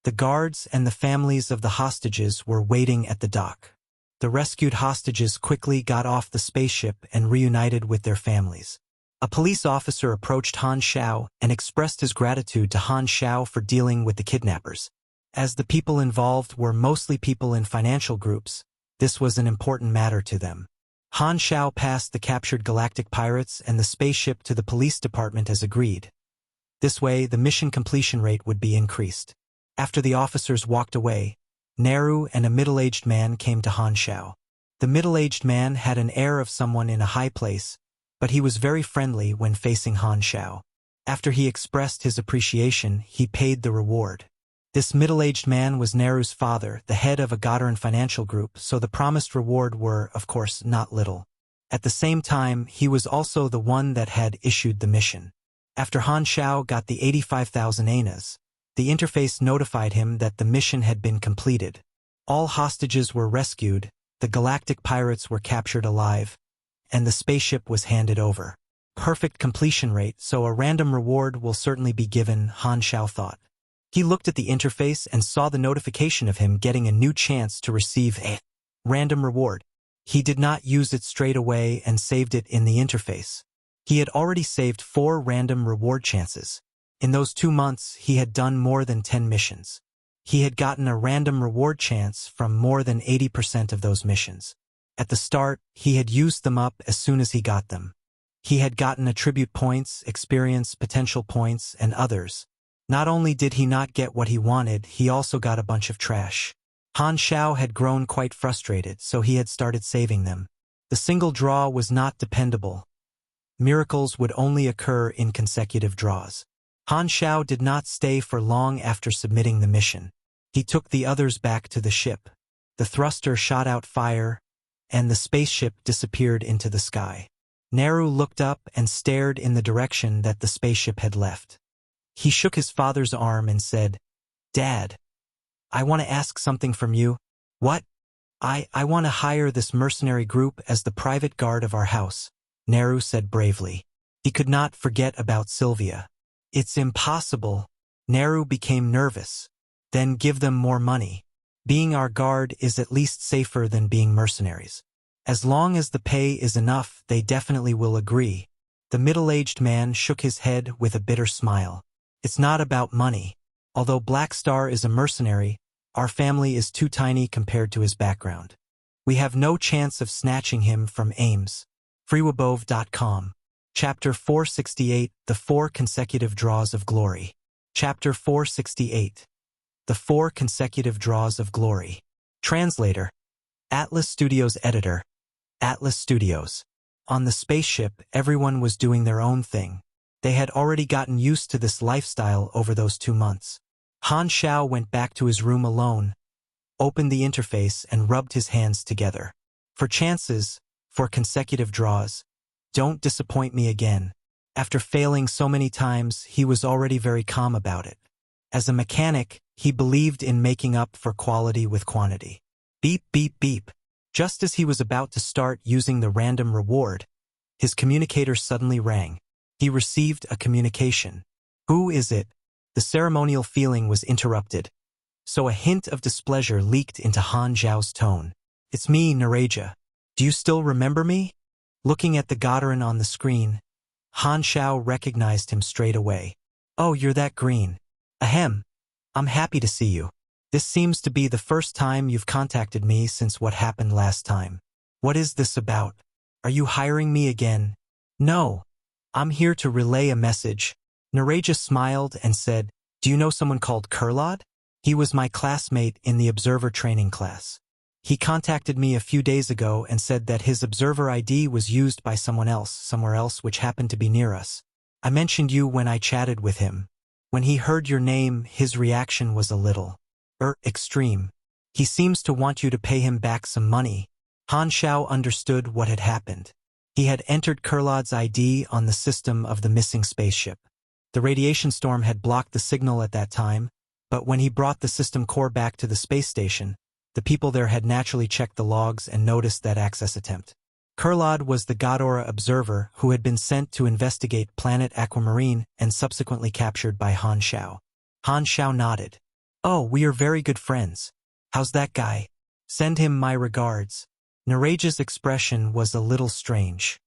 The guards and the families of the hostages were waiting at the dock. The rescued hostages quickly got off the spaceship and reunited with their families. A police officer approached Han Xiao and expressed his gratitude to Han Xiao for dealing with the kidnappers. As the people involved were mostly people in financial groups, this was an important matter to them. Han Xiao passed the captured galactic pirates and the spaceship to the police department as agreed. This way, the mission completion rate would be increased. After the officers walked away, Naru and a middle-aged man came to Han Xiao. The middle-aged man had an air of someone in a high place, but he was very friendly when facing Han Xiao. After he expressed his appreciation, he paid the reward. This middle-aged man was Naru's father, the head of a Godarin financial group, so the promised reward were, of course, not little. At the same time, he was also the one that had issued the mission. After Han Xiao got the 85,000 anas, the interface notified him that the mission had been completed. All hostages were rescued, the galactic pirates were captured alive, and the spaceship was handed over. Perfect completion rate, so a random reward will certainly be given, Han Xiao thought. He looked at the interface and saw the notification of him getting a new chance to receive a random reward. He did not use it straight away and saved it in the interface. He had already saved 4 random reward chances. In those 2 months, he had done more than 10 missions. He had gotten a random reward chance from more than 80% of those missions. At the start, he had used them up as soon as he got them. He had gotten attribute points, experience, potential points, and others. Not only did he not get what he wanted, he also got a bunch of trash. Han Xiao had grown quite frustrated, so he had started saving them. The single draw was not dependable. Miracles would only occur in consecutive draws. Han Xiao did not stay for long after submitting the mission. He took the others back to the ship. The thruster shot out fire, and the spaceship disappeared into the sky. Naru looked up and stared in the direction that the spaceship had left. He shook his father's arm and said, "Dad, I want to ask something from you." "What?" I want to hire this mercenary group as the private guard of our house," Naru said bravely. He could not forget about Sylvia. "It's impossible." Naru became nervous. "Then give them more money. Being our guard is at least safer than being mercenaries. As long as the pay is enough, they definitely will agree." The middle-aged man shook his head with a bitter smile. "It's not about money. Although Black Star is a mercenary, our family is too tiny compared to his background. We have no chance of snatching him from Ames. Freewabove.com. Chapter 468, The 4 Consecutive Draws of Glory. Chapter 468. The 4 Consecutive Draws of Glory. Translator. Atlas Studios Editor. Atlas Studios. On the spaceship, everyone was doing their own thing. They had already gotten used to this lifestyle over those 2 months. Han Xiao went back to his room alone, opened the interface and rubbed his hands together. For chances, for consecutive draws. Don't disappoint me again. After failing so many times, he was already very calm about it. As a mechanic, he believed in making up for quality with quantity. Beep, beep, beep. Just as he was about to start using the random reward, His communicator suddenly rang. He received a communication. Who is it? The ceremonial feeling was interrupted. So a hint of displeasure leaked into Han Xiao's tone. It's me, Nareja. Do you still remember me? Looking at the Godaran on the screen, Han Xiao recognized him straight away. Oh, you're that green. Ahem. I'm happy to see you. This seems to be the first time you've contacted me since what happened last time. What is this about? Are you hiring me again? No. I'm here to relay a message. Nareja smiled and said, Do you know someone called Kurlad? He was my classmate in the observer training class. He contacted me a few days ago and said that his observer ID was used by someone else, somewhere else which happened to be near us. I mentioned you when I chatted with him. When he heard your name, his reaction was a little extreme. He seems to want you to pay him back some money. Han Xiao understood what had happened. He had entered Kurlad's ID on the system of the missing spaceship. The radiation storm had blocked the signal at that time, but when he brought the system core back to the space station, the people there had naturally checked the logs and noticed that access attempt. Kurlad was the Godora observer who had been sent to investigate planet Aquamarine and subsequently captured by Han Xiao. Han Xiao nodded. Oh, we are very good friends. How's that guy? Send him my regards. Nareja's expression was a little strange.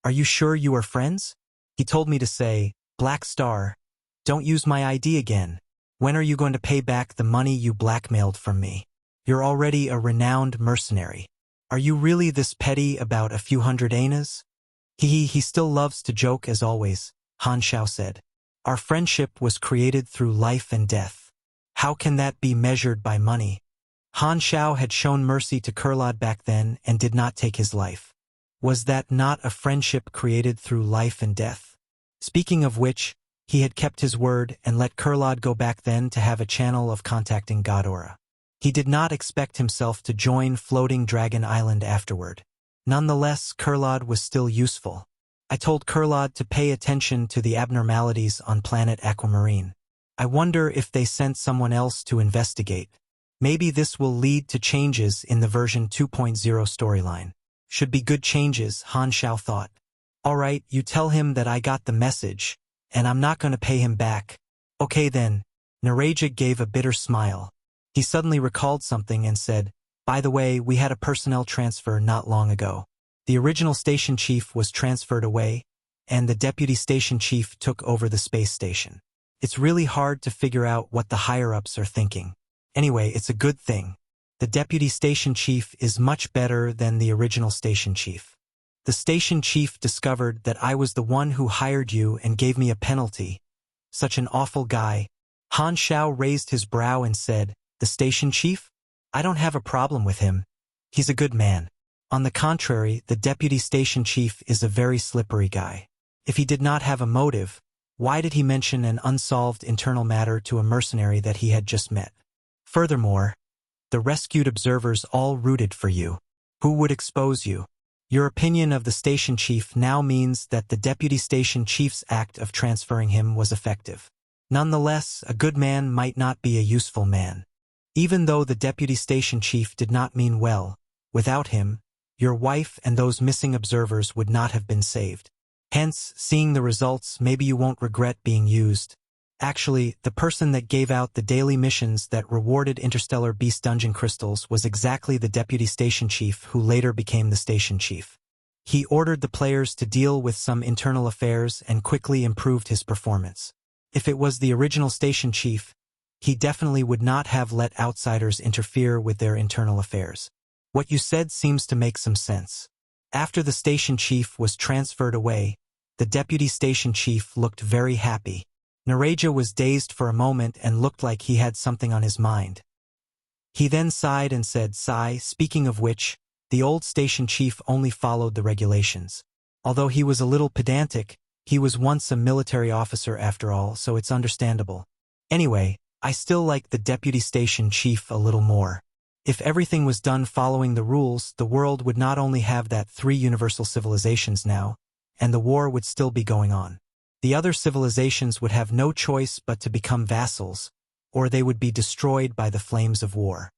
Are you sure you are friends? He told me to say, Black Star, don't use my ID again. When are you going to pay back the money you blackmailed from me? You're already a renowned mercenary. Are you really this petty about a few hundred anas? He still loves to joke as always, Han Xiao said. Our friendship was created through life and death. How can that be measured by money? Han Xiao had shown mercy to Kurlad back then and did not take his life. Was that not a friendship created through life and death? Speaking of which, he had kept his word and let Kurlad go back then to have a channel of contacting Godora. He did not expect himself to join Floating Dragon Island afterward. Nonetheless, Kurlad was still useful. I told Kurlad to pay attention to the abnormalities on planet Aquamarine. I wonder if they sent someone else to investigate. Maybe this will lead to changes in the version 2.0 storyline. Should be good changes, Han Xiao thought. Alright, you tell him that I got the message, and I'm not going to pay him back. Okay then. Nareja gave a bitter smile. He suddenly recalled something and said, By the way, we had a personnel transfer not long ago. The original station chief was transferred away, and the deputy station chief took over the space station. It's really hard to figure out what the higher-ups are thinking. Anyway, it's a good thing. The deputy station chief is much better than the original station chief. The station chief discovered that I was the one who hired you and gave me a penalty. Such an awful guy. Han Xiao raised his brow and said, The station chief? I don't have a problem with him. He's a good man. On the contrary, the deputy station chief is a very slippery guy. If he did not have a motive, why did he mention an unsolved internal matter to a mercenary that he had just met? Furthermore, the rescued observers all rooted for you. Who would expose you? Your opinion of the station chief now means that the deputy station chief's act of transferring him was effective. Nonetheless, a good man might not be a useful man. Even though the deputy station chief did not mean well, without him, your wife and those missing observers would not have been saved. Hence, seeing the results, maybe you won't regret being used. Actually, the person that gave out the daily missions that rewarded interstellar beast dungeon crystals was exactly the deputy station chief who later became the station chief. He ordered the players to deal with some internal affairs and quickly improved his performance. If it was the original station chief, he definitely would not have let outsiders interfere with their internal affairs. What you said seems to make some sense. After the station chief was transferred away, the deputy station chief looked very happy. Nareja was dazed for a moment and looked like he had something on his mind. He then sighed and said, Speaking of which, the old station chief only followed the regulations. Although he was a little pedantic, he was once a military officer after all, so it's understandable. Anyway, I still like the deputy station chief a little more. If everything was done following the rules, the world would not only have that 3 universal civilizations now, and the war would still be going on. The other civilizations would have no choice but to become vassals, or they would be destroyed by the flames of war.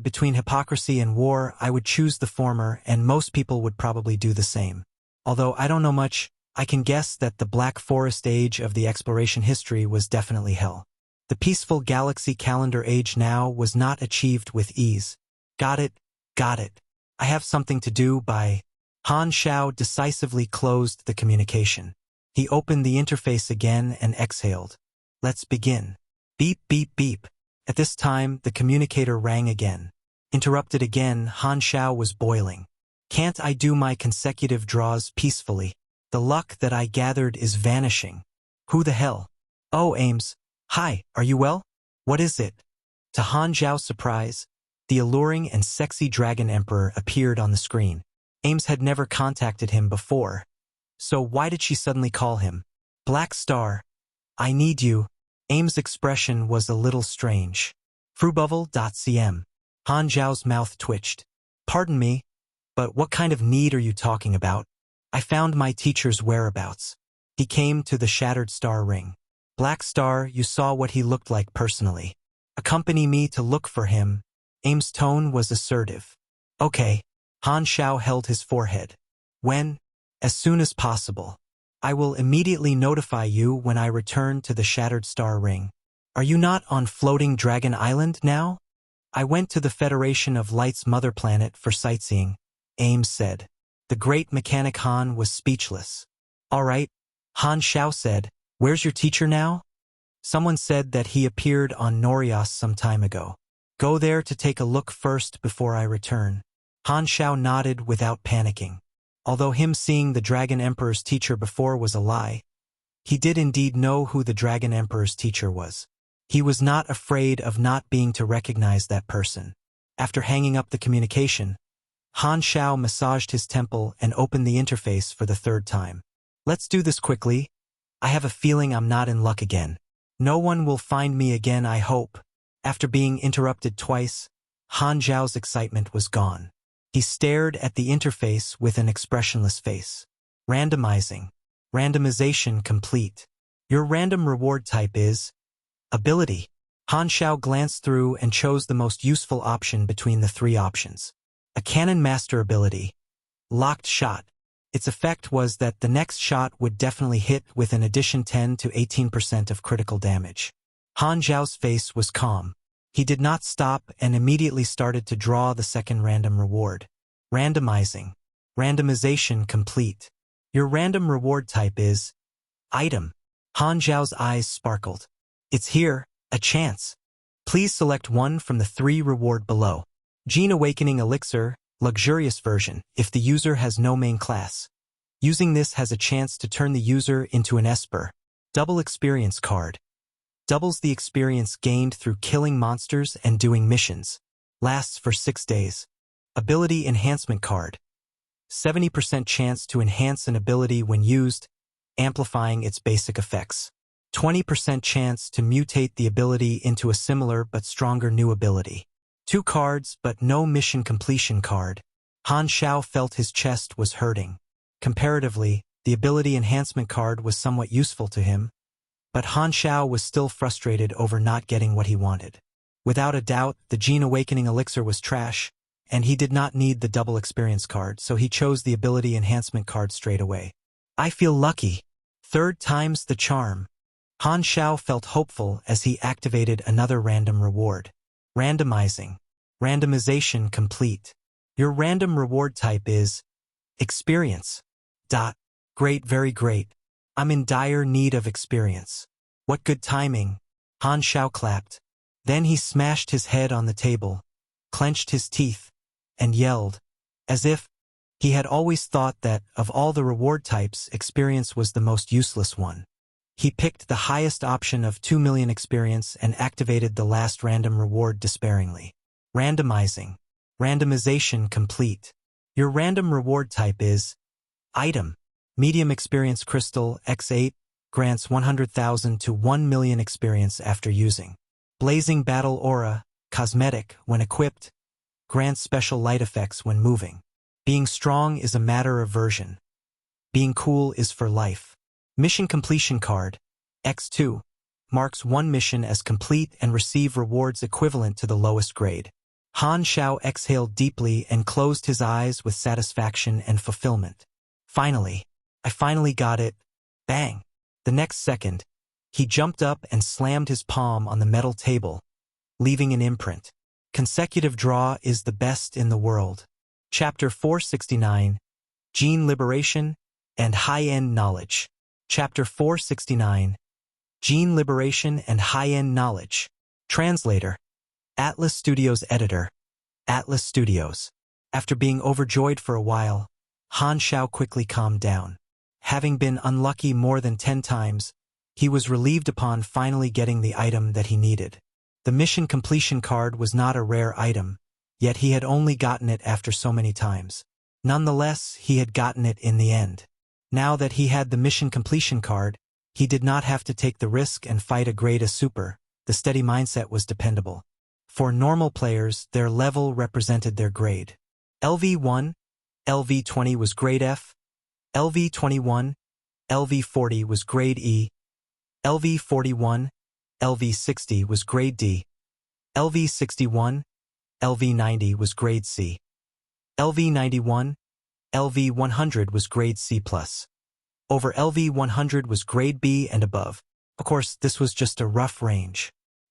Between hypocrisy and war, I would choose the former, and most people would probably do the same. Although I don't know much, I can guess that the Black Forest age of the exploration history was definitely hell. The peaceful galaxy calendar age now was not achieved with ease. Got it, got it. I have something to do by... Han Xiao decisively closed the communication. He opened the interface again and exhaled. Let's begin. Beep, beep, beep. At this time, the communicator rang again. Interrupted again, Han Xiao was boiling. Can't I do my consecutive draws peacefully? The luck that I gathered is vanishing. Who the hell? Oh, Ames. Hi, are you well? What is it? To Han Xiao's surprise, the alluring and sexy Dragon Emperor appeared on the screen. Ames had never contacted him before. So why did she suddenly call him? Black Star. I need you. Ames' expression was a little strange. Frubuvel.cm. Han Xiao's mouth twitched. Pardon me, but what kind of need are you talking about? I found my teacher's whereabouts. He came to the Shattered Star Ring. Black Star, you saw what he looked like personally. Accompany me to look for him. Ames' tone was assertive. Okay. Han Xiao held his forehead. When? As soon as possible. I will immediately notify you when I return to the Shattered Star Ring. Are you not on Floating Dragon Island now? I went to the Federation of Light's mother planet for sightseeing, Ames said. The great mechanic Han was speechless. All right, Han Xiao said. Where's your teacher now? Someone said that he appeared on Norias some time ago. Go there to take a look first before I return. Han Xiao nodded without panicking. Although him seeing the Dragon Emperor's teacher before was a lie, he did indeed know who the Dragon Emperor's teacher was. He was not afraid of not being to recognize that person. After hanging up the communication, Han Xiao massaged his temple and opened the interface for the third time. Let's do this quickly. I have a feeling I'm not in luck again. No one will find me again, I hope. After being interrupted twice, Han Xiao's excitement was gone. He stared at the interface with an expressionless face. Randomizing. Randomization complete. Your random reward type is ability. Han Xiao glanced through and chose the most useful option between the three options. A Cannon Master ability. Locked shot. Its effect was that the next shot would definitely hit with an addition 10 to 18% of critical damage. Han Xiao's face was calm. He did not stop and immediately started to draw the second random reward. Randomizing. Randomization complete. Your random reward type is item. Han Xiao's eyes sparkled. It's here, a chance. Please select one from the three reward below. Gene Awakening Elixir, luxurious version, if the user has no main class. Using this has a chance to turn the user into an Esper. Double experience card. Doubles the experience gained through killing monsters and doing missions. Lasts for 6 days. Ability enhancement card. 70% chance to enhance an ability when used, amplifying its basic effects. 20% chance to mutate the ability into a similar but stronger new ability. 2 cards but no mission completion card. Han Xiao felt his chest was hurting. Comparatively, the ability enhancement card was somewhat useful to him, but Han Xiao was still frustrated over not getting what he wanted. Without a doubt, the Gene Awakening Elixir was trash, and he did not need the double experience card, so he chose the ability enhancement card straight away. I feel lucky. 3rd time's the charm. Han Xiao felt hopeful as he activated another random reward. Randomizing. Randomization complete. Your random reward type is experience. Great, very great. I'm in dire need of experience. What good timing. Han Xiao clapped. Then he smashed his head on the table, clenched his teeth, and yelled, as if he had always thought that, of all the reward types, experience was the most useless one. He picked the highest option of 2 million experience and activated the last random reward despairingly. Randomizing. Randomization complete. Your random reward type is item. Medium experience crystal X8 grants 100,000 to 1 million experience after using. Blazing battle aura, cosmetic, when equipped, grants special light effects when moving. Being strong is a matter of version. Being cool is for life. Mission completion card, X2, marks one mission as complete and receive rewards equivalent to the lowest grade. Han Xiao exhaled deeply and closed his eyes with satisfaction and fulfillment. Finally. I finally got it. Bang. The next second, he jumped up and slammed his palm on the metal table, leaving an imprint. Consecutive draw is the best in the world. Chapter 469, Gene Liberation and High-End Knowledge. Chapter 469, Gene Liberation and High-End Knowledge. Translator, Atlas Studios Editor, Atlas Studios. After being overjoyed for a while, Han Xiao quickly calmed down. Having been unlucky more than 10 times, he was relieved upon finally getting the item that he needed. The mission completion card was not a rare item, yet he had only gotten it after so many times. Nonetheless, he had gotten it in the end. Now that he had the mission completion card, he did not have to take the risk and fight a grade A super. The steady mindset was dependable. For normal players, their level represented their grade. LV1, LV20 was grade F, LV21, LV40 was grade E, LV41, LV60 was grade D, LV61, LV90 was grade C, LV91, LV100 was grade C+. Over LV100 was grade B and above. Of course, this was just a rough range.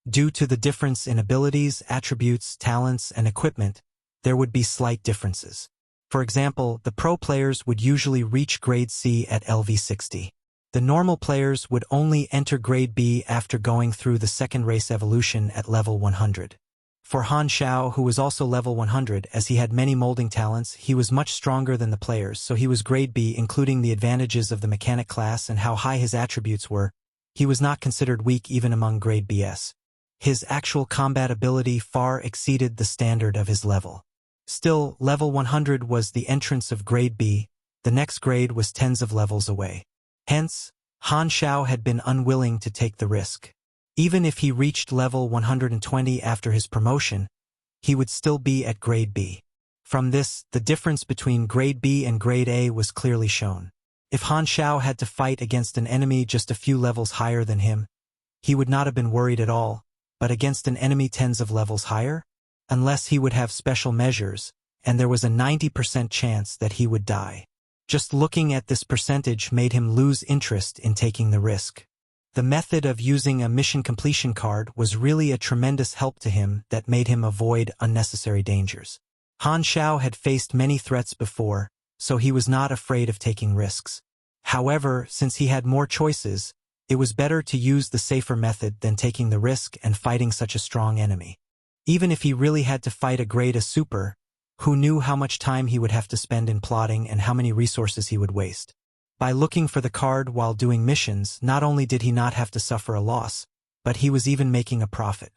Due to the difference in abilities, attributes, talents, and equipment, there would be slight differences. For example, the pro players would usually reach grade C at LV60. The normal players would only enter grade B after going through the second race evolution at level 100. For Han Xiao, who was also level 100, as he had many molding talents, he was much stronger than the players, so he was grade B, including the advantages of the mechanic class and how high his attributes were. He was not considered weak even among grade BS. His actual combat ability far exceeded the standard of his level. Still, level 100 was the entrance of grade B. The next grade was tens of levels away. Hence, Han Xiao had been unwilling to take the risk. Even if he reached level 120 after his promotion, he would still be at grade B. From this, the difference between grade B and grade A was clearly shown. If Han Xiao had to fight against an enemy just a few levels higher than him, he would not have been worried at all, but against an enemy tens of levels higher? Unless he would have special measures, and there was a 90% chance that he would die. Just looking at this percentage made him lose interest in taking the risk. The method of using a mission completion card was really a tremendous help to him that made him avoid unnecessary dangers. Han Xiao had faced many threats before, so he was not afraid of taking risks. However, since he had more choices, it was better to use the safer method than taking the risk and fighting such a strong enemy. Even if he really had to fight a grade A super, who knew how much time he would have to spend in plotting and how many resources he would waste? By looking for the card while doing missions, not only did he not have to suffer a loss, but he was even making a profit.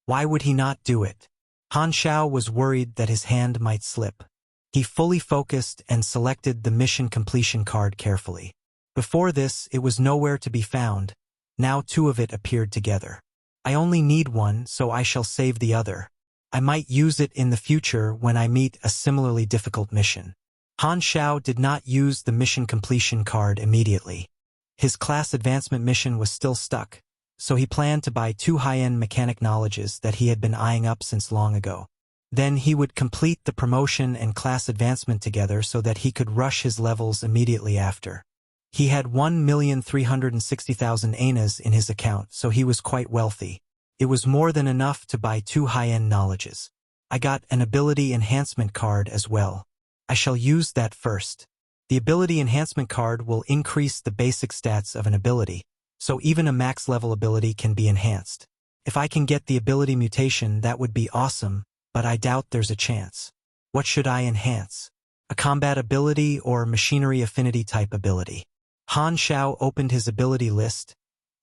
Why would he not do it? Han Xiao was worried that his hand might slip. He fully focused and selected the mission completion card carefully. Before this, it was nowhere to be found. Now 2 of it appeared together. I only need one, so I shall save the other. I might use it in the future when I meet a similarly difficult mission. Han Xiao did not use the mission completion card immediately. His class advancement mission was still stuck, so he planned to buy 2 high-end mechanic knowledges that he had been eyeing up since long ago. Then he would complete the promotion and class advancement together so that he could rush his levels immediately after. He had 1,360,000 anas in his account, so he was quite wealthy. It was more than enough to buy 2 high-end knowledges. I got an ability enhancement card as well. I shall use that first. The ability enhancement card will increase the basic stats of an ability, so even a max level ability can be enhanced. If I can get the ability mutation, that would be awesome, but I doubt there's a chance. What should I enhance? A combat ability or machinery affinity type ability? Han Xiao opened his ability list,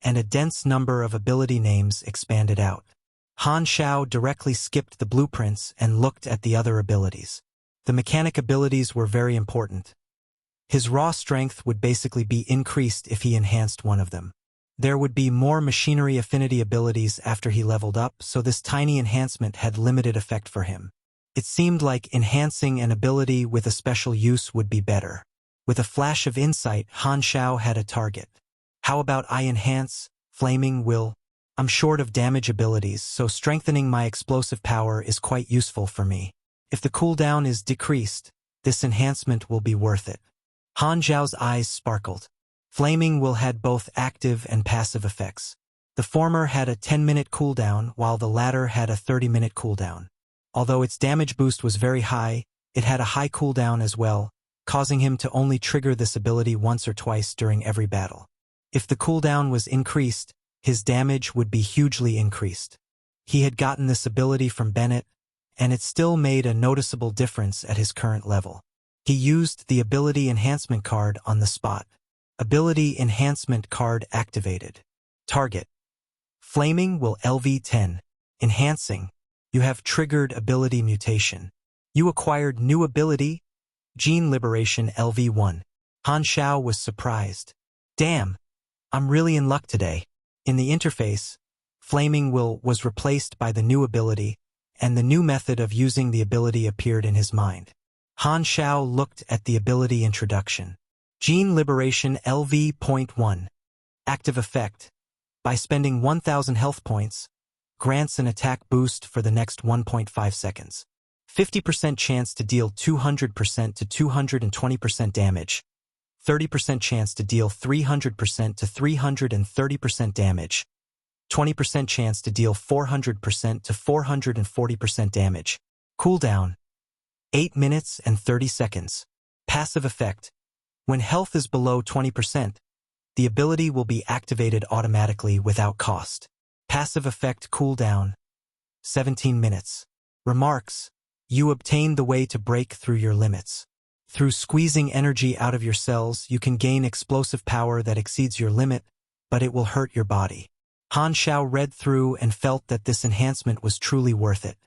and a dense number of ability names expanded out. Han Xiao directly skipped the blueprints and looked at the other abilities. The mechanic abilities were very important. His raw strength would basically be increased if he enhanced one of them. There would be more machinery affinity abilities after he leveled up, so this tiny enhancement had limited effect for him. It seemed like enhancing an ability with a special use would be better. With a flash of insight, Han Xiao had a target. How about I enhance Flaming Will? I'm short of damage abilities, so strengthening my explosive power is quite useful for me. If the cooldown is decreased, this enhancement will be worth it. Han Xiao's eyes sparkled. Flaming Will had both active and passive effects. The former had a 10-minute cooldown while the latter had a 30-minute cooldown. Although its damage boost was very high, it had a high cooldown as well, causing him to only trigger this ability once or twice during every battle. If the cooldown was increased, his damage would be hugely increased. He had gotten this ability from Bennett, and it still made a noticeable difference at his current level. He used the ability enhancement card on the spot. Ability enhancement card activated. Target: Flaming Will LV10. Enhancing. You have triggered ability mutation. You acquired new ability, Gene Liberation LV1. Han Xiao was surprised. Damn, I'm really in luck today. In the interface, Flaming Will was replaced by the new ability, and the new method of using the ability appeared in his mind. Han Xiao looked at the ability introduction. Gene Liberation LV.1. Active effect. By spending 1,000 health points, grants an attack boost for the next 1.5 seconds. 50% chance to deal 200% to 220% damage. 30% chance to deal 300% to 330% damage. 20% chance to deal 400% to 440% damage. Cooldown: 8 minutes and 30 seconds. Passive effect. When health is below 20%, the ability will be activated automatically without cost. Passive effect cooldown: 17 minutes. Remarks: You obtain the way to break through your limits. Through squeezing energy out of your cells, you can gain explosive power that exceeds your limit, but it will hurt your body. Han Xiao read through and felt that this enhancement was truly worth it.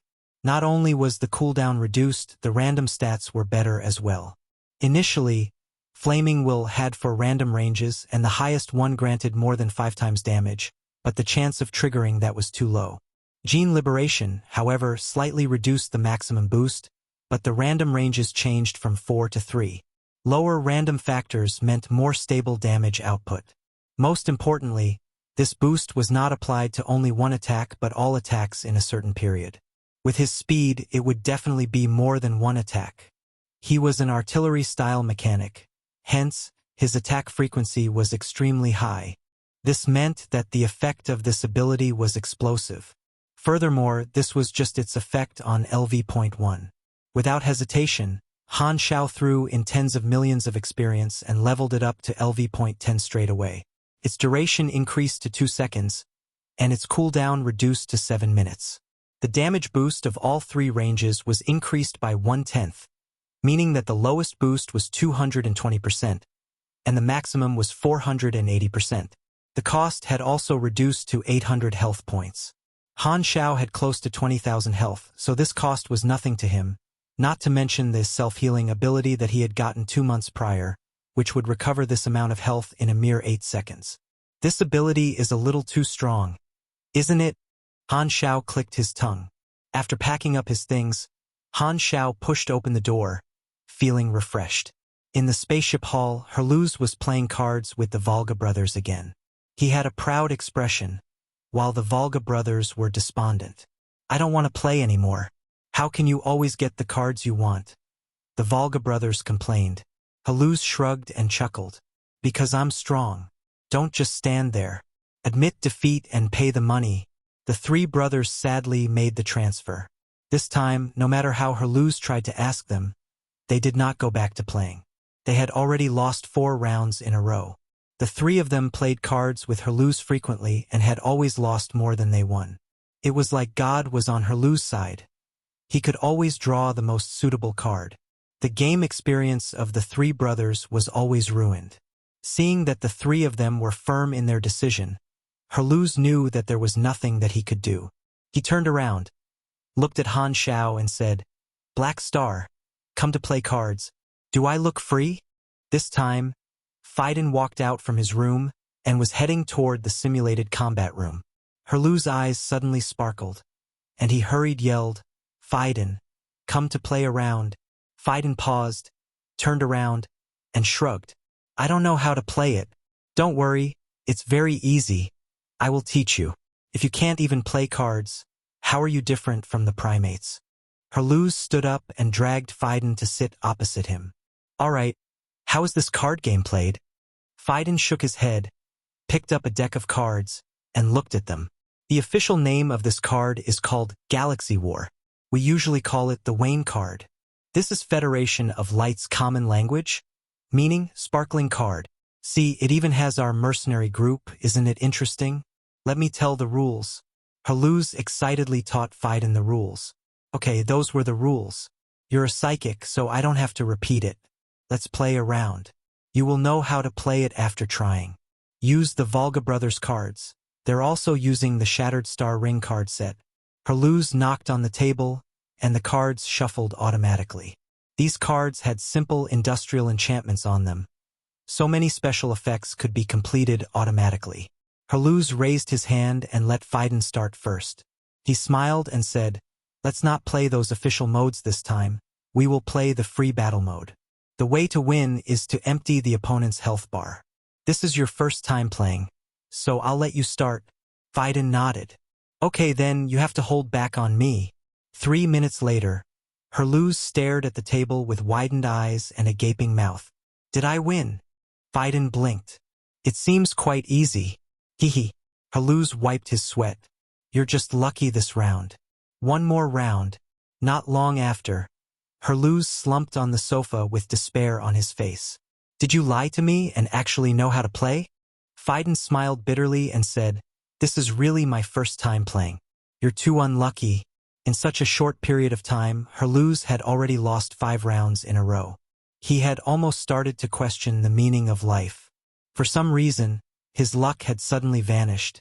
Not only was the cooldown reduced, the random stats were better as well. Initially, Flaming Will had 4 random ranges, and the highest one granted more than 5 times damage, but the chance of triggering that was too low. Gene Liberation, however, slightly reduced the maximum boost, but the random ranges changed from 4 to 3. Lower random factors meant more stable damage output. Most importantly, this boost was not applied to only one attack but all attacks in a certain period. With his speed, it would definitely be more than one attack. He was an artillery-style mechanic. Hence, his attack frequency was extremely high. This meant that the effect of this ability was explosive. Furthermore, this was just its effect on LV.1. Without hesitation, Han Xiao threw in tens of millions of experience and leveled it up to LV.10 straight away. Its duration increased to 2 seconds, and its cooldown reduced to 7 minutes. The damage boost of all 3 ranges was increased by 1/10, meaning that the lowest boost was 220%, and the maximum was 480%. The cost had also reduced to 800 health points. Han Xiao had close to 20,000 health, so this cost was nothing to him, not to mention the self-healing ability that he had gotten 2 months prior, which would recover this amount of health in a mere 8 seconds. This ability is a little too strong, isn't it? Han Xiao clicked his tongue. After packing up his things, Han Xiao pushed open the door, feeling refreshed. In the spaceship hall, Herluz was playing cards with the Volga brothers again. He had a proud expression, while the Volga brothers were despondent. "I don't want to play anymore. How can you always get the cards you want?" the Volga brothers complained. Herluz shrugged and chuckled. "Because I'm strong. Don't just stand there. Admit defeat and pay the money." The 3 brothers sadly made the transfer. This time, no matter how Herluz tried to ask them, they did not go back to playing. They had already lost 4 rounds in a row. The 3 of them played cards with Herluz frequently and had always lost more than they won. It was like God was on Herluz's side. He could always draw the most suitable card. The game experience of the 3 brothers was always ruined. Seeing that the 3 of them were firm in their decision, Herluz knew that there was nothing that he could do. He turned around, looked at Han Xiao and said, "Black Star, come to play cards. Do I look free?" This time, Phaidon walked out from his room and was heading toward the simulated combat room. Herluz's eyes suddenly sparkled, and he yelled, "Phaidon, come to play around." Phaidon paused, turned around, and shrugged. "I don't know how to play it." "Don't worry, it's very easy. I will teach you. If you can't even play cards, how are you different from the primates?" Herluz stood up and dragged Phaidon to sit opposite him. "All right, How is this card game played? Phaidon shook his head, picked up a deck of cards, and looked at them. The official name of this card is called Galaxy War. We usually call it the Wayne card. This is Federation of Light's common language, meaning sparkling card. See, it even has our mercenary group, isn't it interesting? Let me tell the rules. Haluz excitedly taught Phaidon the rules. Okay, those were the rules. You're a psychic, so I don't have to repeat it. Let's play around. You will know how to play it after trying. Use the Volga Brothers cards. They're also using the Shattered Star Ring card set. Haluz knocked on the table, and the cards shuffled automatically. These cards had simple industrial enchantments on them. So many special effects could be completed automatically. Haluz raised his hand and let Phaidon start first. He smiled and said, "Let's not play those official modes this time. We will play the free battle mode. The way to win is to empty the opponent's health bar. This is your first time playing, so I'll let you start." Phaidon nodded. "Okay, then you have to hold back on me." 3 minutes later, Haluz stared at the table with widened eyes and a gaping mouth. "Did I win?" Phaidon blinked. "It seems quite easy." Hee. Haluz wiped his sweat. "You're just lucky this round." One more round. Not long after, Haluz slumped on the sofa with despair on his face. "Did you lie to me and actually know how to play?" Phaidon smiled bitterly and said, "This is really my first time playing. You're too unlucky." In such a short period of time, Haluz had already lost 5 rounds in a row. He had almost started to question the meaning of life. For some reason, his luck had suddenly vanished,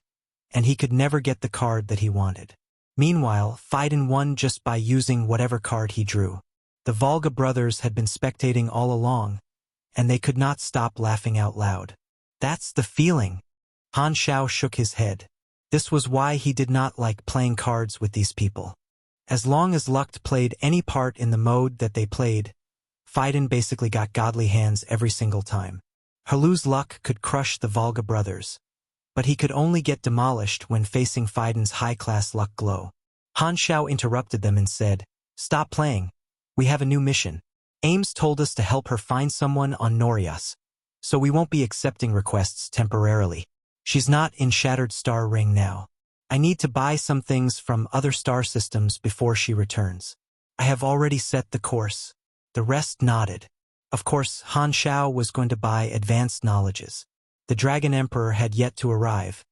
and he could never get the card that he wanted. Meanwhile, Phaidon won just by using whatever card he drew. The Volga brothers had been spectating all along, and they could not stop laughing out loud. "That's the feeling." Han Xiao shook his head. This was why he did not like playing cards with these people. As long as luck played any part in the mode that they played, Phaidon basically got godly hands every single time. Haluz's luck could crush the Volga brothers, but he could only get demolished when facing Phaidon's high-class luck glow. Han Xiao interrupted them and said, "Stop playing. We have a new mission. Ames told us to help her find someone on Norias, so we won't be accepting requests temporarily. She's not in Shattered Star Ring now. I need to buy some things from other star systems before she returns. I have already set the course." The rest nodded. Of course, Han Xiao was going to buy advanced knowledges. The Dragon Emperor had yet to arrive,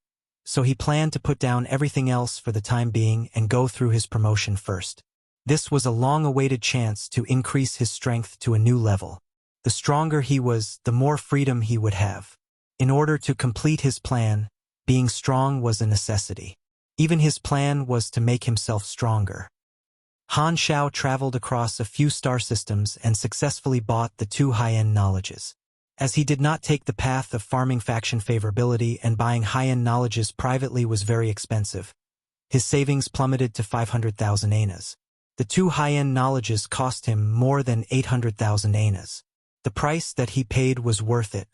so he planned to put down everything else for the time being and go through his promotion first. This was a long-awaited chance to increase his strength to a new level. The stronger he was, the more freedom he would have. In order to complete his plan, being strong was a necessity. Even his plan was to make himself stronger. Han Xiao traveled across a few star systems and successfully bought the 2 high-end knowledges. As he did not take the path of farming faction favorability and buying high-end knowledges privately was very expensive, his savings plummeted to 500,000 anas. The 2 high-end knowledges cost him more than 800,000 anas. The price that he paid was worth it.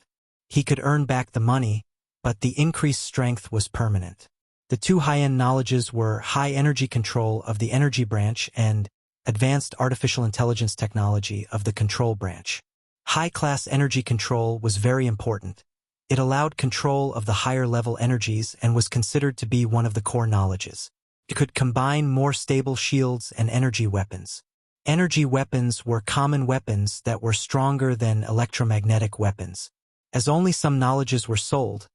He could earn back the money, but the increased strength was permanent. The 2 high-end knowledges were high energy control of the energy branch and advanced artificial intelligence technology of the control branch. High-class energy control was very important. It allowed control of the higher-level energies and was considered to be one of the core knowledges. It could combine more stable shields and energy weapons. Energy weapons were common weapons that were stronger than electromagnetic weapons. As only some knowledges were sold,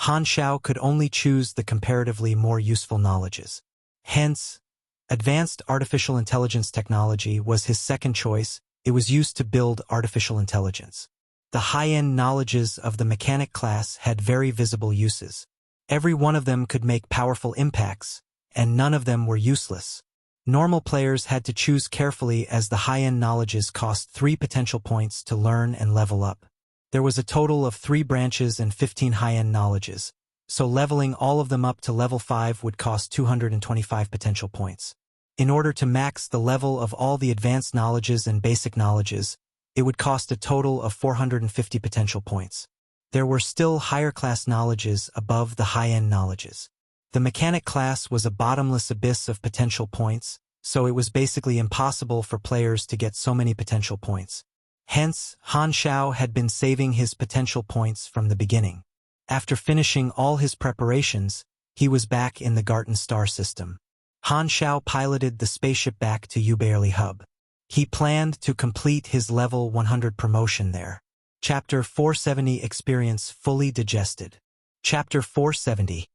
Han Xiao could only choose the comparatively more useful knowledges. Hence, advanced artificial intelligence technology was his second choice. It was used to build artificial intelligence. The high-end knowledges of the mechanic class had very visible uses. Every one of them could make powerful impacts, and none of them were useless. Normal players had to choose carefully as the high-end knowledges cost 3 potential points to learn and level up. There was a total of 3 branches and 15 high-end knowledges, so leveling all of them up to level 5 would cost 225 potential points. In order to max the level of all the advanced knowledges and basic knowledges, it would cost a total of 450 potential points. There were still higher-class knowledges above the high-end knowledges. The mechanic class was a bottomless abyss of potential points, so it was basically impossible for players to get so many potential points. Hence, Han Xiao had been saving his potential points from the beginning. After finishing all his preparations, he was back in the Garten star system. Han Xiao piloted the spaceship back to Uberly Hub. He planned to complete his level 100 promotion there. Chapter 470 Experience Fully Digested. Chapter 470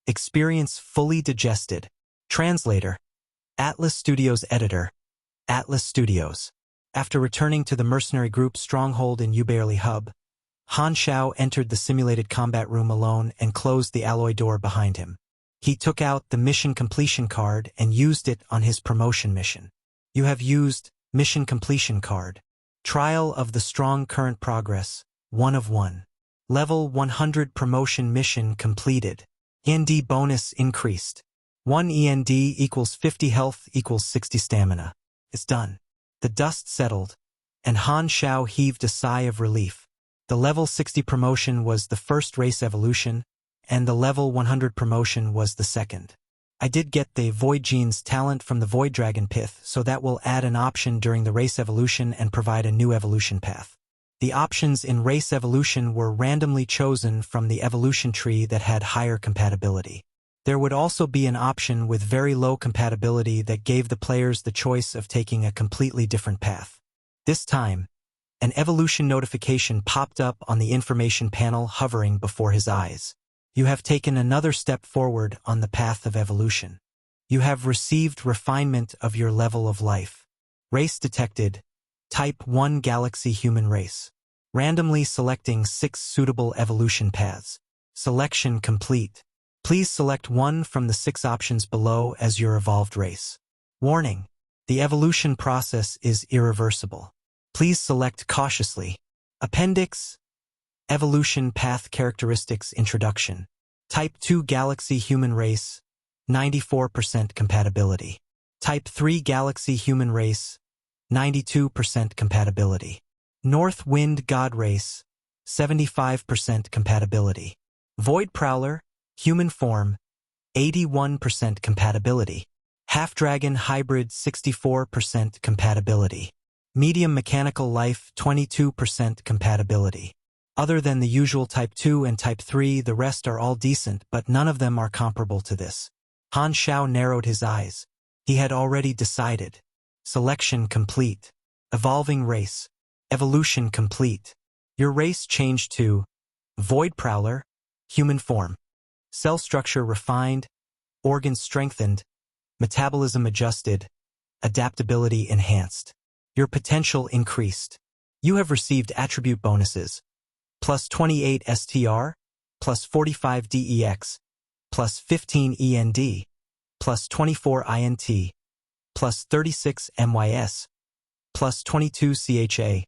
Experience Fully Digested. Translator. Atlas Studios Editor. Atlas Studios. After returning to the mercenary group's stronghold in Uberly Hub, Han Xiao entered the simulated combat room alone and closed the alloy door behind him. He took out the mission completion card and used it on his promotion mission. You have used mission completion card. Trial of the Strong Current Progress, 1 of 1. Level 100 promotion mission completed. END bonus increased. 1 END equals 50 health equals 60 stamina. It's done. The dust settled, and Han Xiao heaved a sigh of relief. The level 60 promotion was the first race evolution, and the level 100 promotion was the second. I did get the Void Genes talent from the Void Dragon Pith, so that will add an option during the race evolution and provide a new evolution path. The options in race evolution were randomly chosen from the evolution tree that had higher compatibility. There would also be an option with very low compatibility that gave the players the choice of taking a completely different path. This time, an evolution notification popped up on the information panel hovering before his eyes. You have taken another step forward on the path of evolution. You have received refinement of your level of life. Race detected. Type 1 Galaxy Human Race. Randomly selecting 6 suitable evolution paths. Selection complete. Please select one from the 6 options below as your evolved race. Warning: the evolution process is irreversible. Please select cautiously. Appendix: Evolution Path Characteristics Introduction. Type 2 Galaxy Human Race, 94% compatibility. Type 3 Galaxy Human Race, 92% compatibility. North Wind God Race, 75% compatibility. Void Prowler, Human Form, 81% compatibility. Half-Dragon Hybrid, 64% compatibility. Medium Mechanical Life, 22% compatibility. Other than the usual Type 2 and Type 3, the rest are all decent, but none of them are comparable to this. Han Xiao narrowed his eyes. He had already decided. Selection complete. Evolving race. Evolution complete. Your race changed to Void Prowler, Human Form. Cell structure refined, organs strengthened, metabolism adjusted, adaptability enhanced. Your potential increased. You have received attribute bonuses. Plus 28 STR, plus 45 DEX, plus 15 END, plus 24 INT, plus 36 MYS, plus 22 CHA,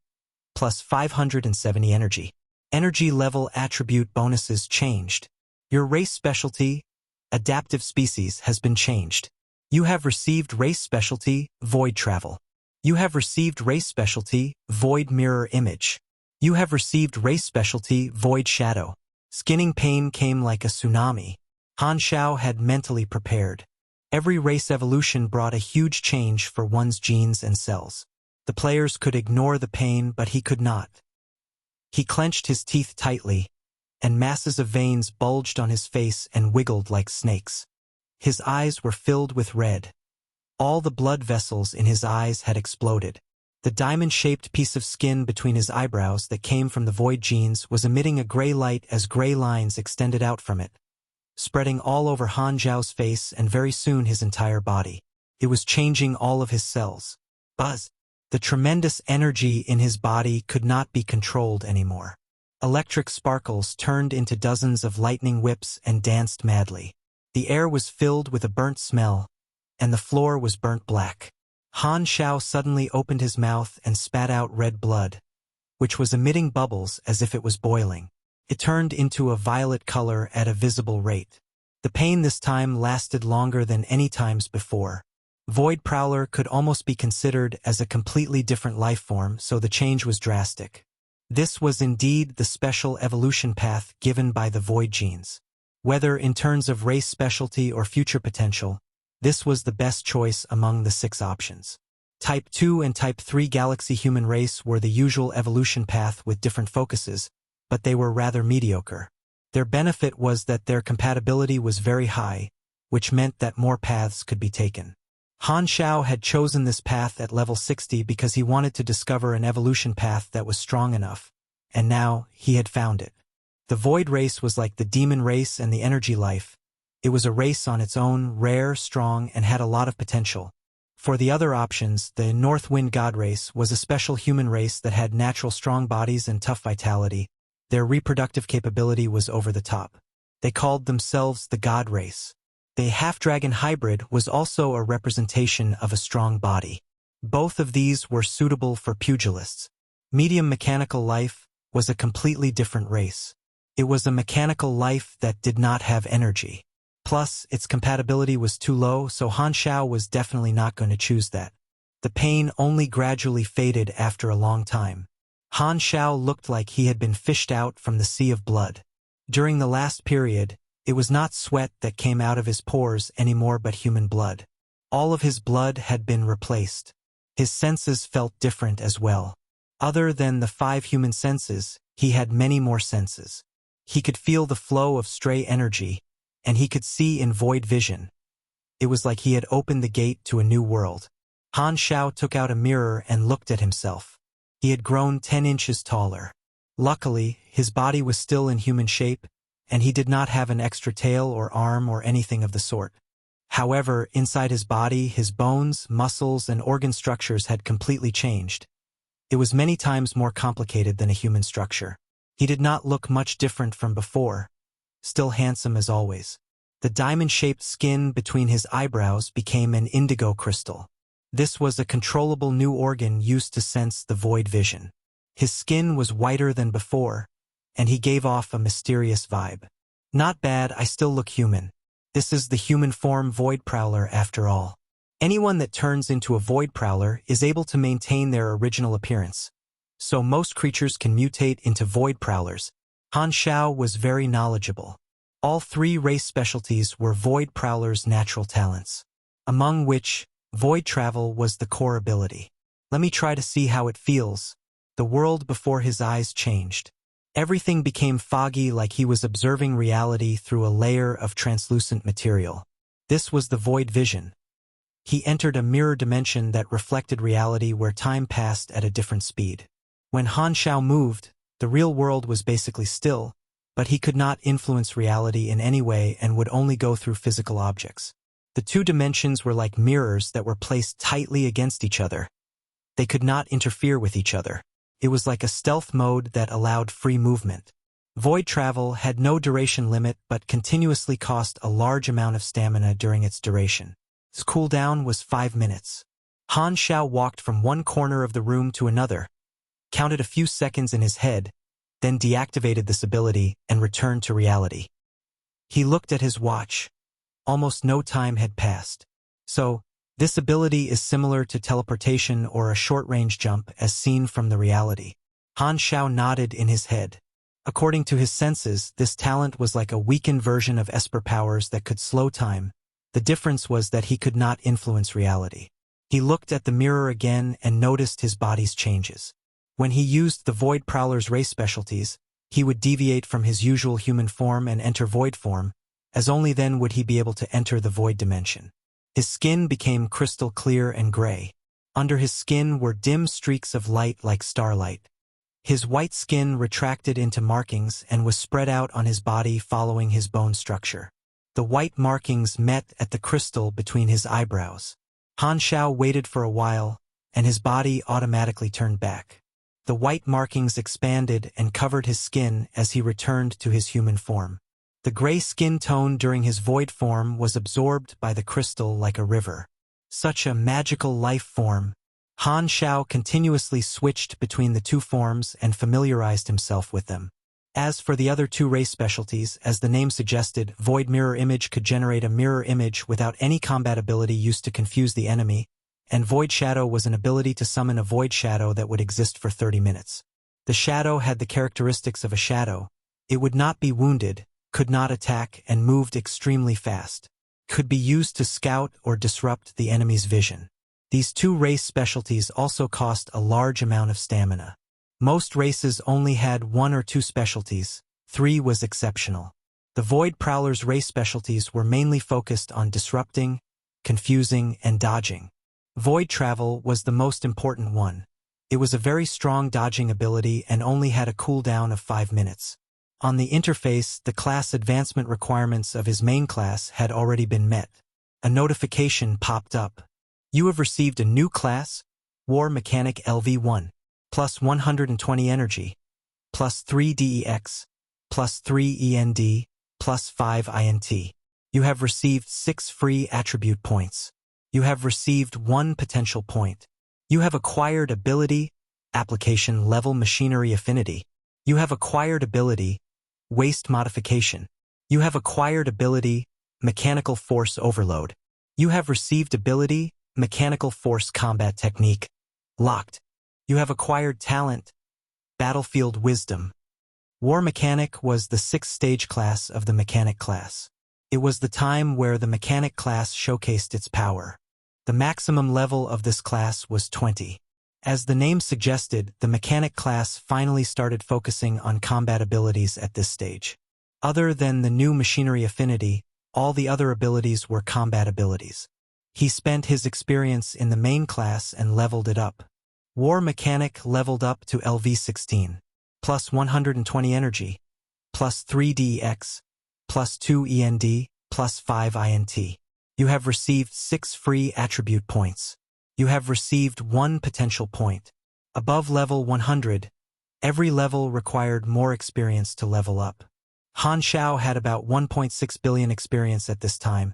plus 570 energy. Energy level attribute bonuses changed. Your race specialty, adaptive species, has been changed. You have received race specialty, Void Travel. You have received race specialty, Void Mirror Image. You have received race specialty, Void Shadow. Skinning pain came like a tsunami. Han Xiao had mentally prepared. Every race evolution brought a huge change for one's genes and cells. The players could ignore the pain, but he could not. He clenched his teeth tightly, and masses of veins bulged on his face and wiggled like snakes. His eyes were filled with red. All the blood vessels in his eyes had exploded. The diamond-shaped piece of skin between his eyebrows that came from the Void Genes was emitting a gray light as gray lines extended out from it, spreading all over Han Xiao's face and very soon his entire body. It was changing all of his cells. Buzz! The tremendous energy in his body could not be controlled anymore. Electric sparkles turned into dozens of lightning whips and danced madly. The air was filled with a burnt smell, and the floor was burnt black. Han Xiao suddenly opened his mouth and spat out red blood, which was emitting bubbles as if it was boiling. It turned into a violet color at a visible rate. The pain this time lasted longer than any times before. Void Prowler could almost be considered as a completely different life form, so the change was drastic. This was indeed the special evolution path given by the Void Genes. Whether in terms of race specialty or future potential, this was the best choice among the 6 options. Type 2 and Type 3 galaxy human race were the usual evolution path with different focuses, but they were rather mediocre. Their benefit was that their compatibility was very high, which meant that more paths could be taken. Han Xiao had chosen this path at level 60 because he wanted to discover an evolution path that was strong enough, and now he had found it. The Void race was like the Demon race and the Energy life. It was a race on its own, rare, strong, and had a lot of potential. For the other options, the North Wind God race was a special human race that had natural strong bodies and tough vitality. Their reproductive capability was over the top. They called themselves the God race. The half-dragon hybrid was also a representation of a strong body. Both of these were suitable for pugilists. Medium mechanical life was a completely different race. It was a mechanical life that did not have energy. Plus, its compatibility was too low, so Han Xiao was definitely not going to choose that. The pain only gradually faded after a long time. Han Xiao looked like he had been fished out from the sea of blood. During the last period, it was not sweat that came out of his pores anymore but human blood. All of his blood had been replaced. His senses felt different as well. Other than the 5 human senses, he had many more senses. He could feel the flow of stray energy, and he could see in void vision. It was like he had opened the gate to a new world. Han Xiao took out a mirror and looked at himself. He had grown 10 inches taller. Luckily, his body was still in human shape, and he did not have an extra tail or arm or anything of the sort. However, inside his body, his bones, muscles, and organ structures had completely changed. It was many times more complicated than a human structure. He did not look much different from before, still handsome as always. The diamond-shaped skin between his eyebrows became an indigo crystal. This was a controllable new organ used to sense the void vision. His skin was whiter than before, and he gave off a mysterious vibe. Not bad, I still look human. This is the human form Void Prowler after all. Anyone that turns into a Void Prowler is able to maintain their original appearance. So most creatures can mutate into Void Prowlers. Han Xiao was very knowledgeable. All 3 race specialties were Void Prowler's natural talents, among which Void Travel was the core ability. Let me try to see how it feels. The world before his eyes changed. Everything became foggy, like he was observing reality through a layer of translucent material. This was the void vision. He entered a mirror dimension that reflected reality where time passed at a different speed. When Han Xiao moved, the real world was basically still, but he could not influence reality in any way and would only go through physical objects. The 2 dimensions were like mirrors that were placed tightly against each other. They could not interfere with each other. It was like a stealth mode that allowed free movement. Void travel had no duration limit but continuously cost a large amount of stamina during its duration. Its cooldown was 5 minutes. Han Xiao walked from one corner of the room to another, counted a few seconds in his head, then deactivated this ability and returned to reality. He looked at his watch. Almost no time had passed. So, this ability is similar to teleportation or a short-range jump as seen from the reality. Han Xiao nodded in his head. According to his senses, this talent was like a weakened version of Esper powers that could slow time. The difference was that he could not influence reality. He looked at the mirror again and noticed his body's changes. When he used the Void Prowler's race specialties, he would deviate from his usual human form and enter void form, as only then would he be able to enter the void dimension. His skin became crystal clear and gray. Under his skin were dim streaks of light like starlight. His white skin retracted into markings and was spread out on his body following his bone structure. The white markings met at the crystal between his eyebrows. Han Xiao waited for a while, and his body automatically turned back. The white markings expanded and covered his skin as he returned to his human form. The gray skin tone during his void form was absorbed by the crystal like a river. Such a magical life form. Han Xiao continuously switched between the 2 forms and familiarized himself with them. As for the other 2 race specialties, as the name suggested, Void Mirror Image could generate a mirror image without any combat ability used to confuse the enemy, and Void Shadow was an ability to summon a void shadow that would exist for 30 minutes. The shadow had the characteristics of a shadow. It would not be wounded, could not attack, and moved extremely fast. Could be used to scout or disrupt the enemy's vision. These two race specialties also cost a large amount of stamina. Most races only had 1 or 2 specialties, 3 was exceptional. The Void Prowler's race specialties were mainly focused on disrupting, confusing, and dodging. Void Travel was the most important one. It was a very strong dodging ability and only had a cooldown of 5 minutes. On the interface, the class advancement requirements of his main class had already been met. A notification popped up. You have received a new class, War Mechanic LV1, plus 120 energy, plus 3 DEX, plus 3 END, plus 5 INT. You have received 6 free attribute points. You have received 1 potential point. You have acquired ability, application level machinery affinity. You have acquired ability, waste modification. You have acquired ability, mechanical force overload. You have received ability, mechanical force combat technique. Locked. You have acquired talent, battlefield wisdom. War Mechanic was the 6th stage class of the Mechanic class. It was the time where the Mechanic class showcased its power. The maximum level of this class was 20. As the name suggested, the Mechanic class finally started focusing on combat abilities at this stage. Other than the new machinery affinity, all the other abilities were combat abilities. He spent his experience in the main class and leveled it up. War Mechanic leveled up to LV16, plus 120 energy, plus 3 DEX, plus 2 END, plus 5 INT. You have received 6 free attribute points. You have received 1 potential point. Above level 100, every level required more experience to level up. Han Xiao had about 1.6 billion experience at this time.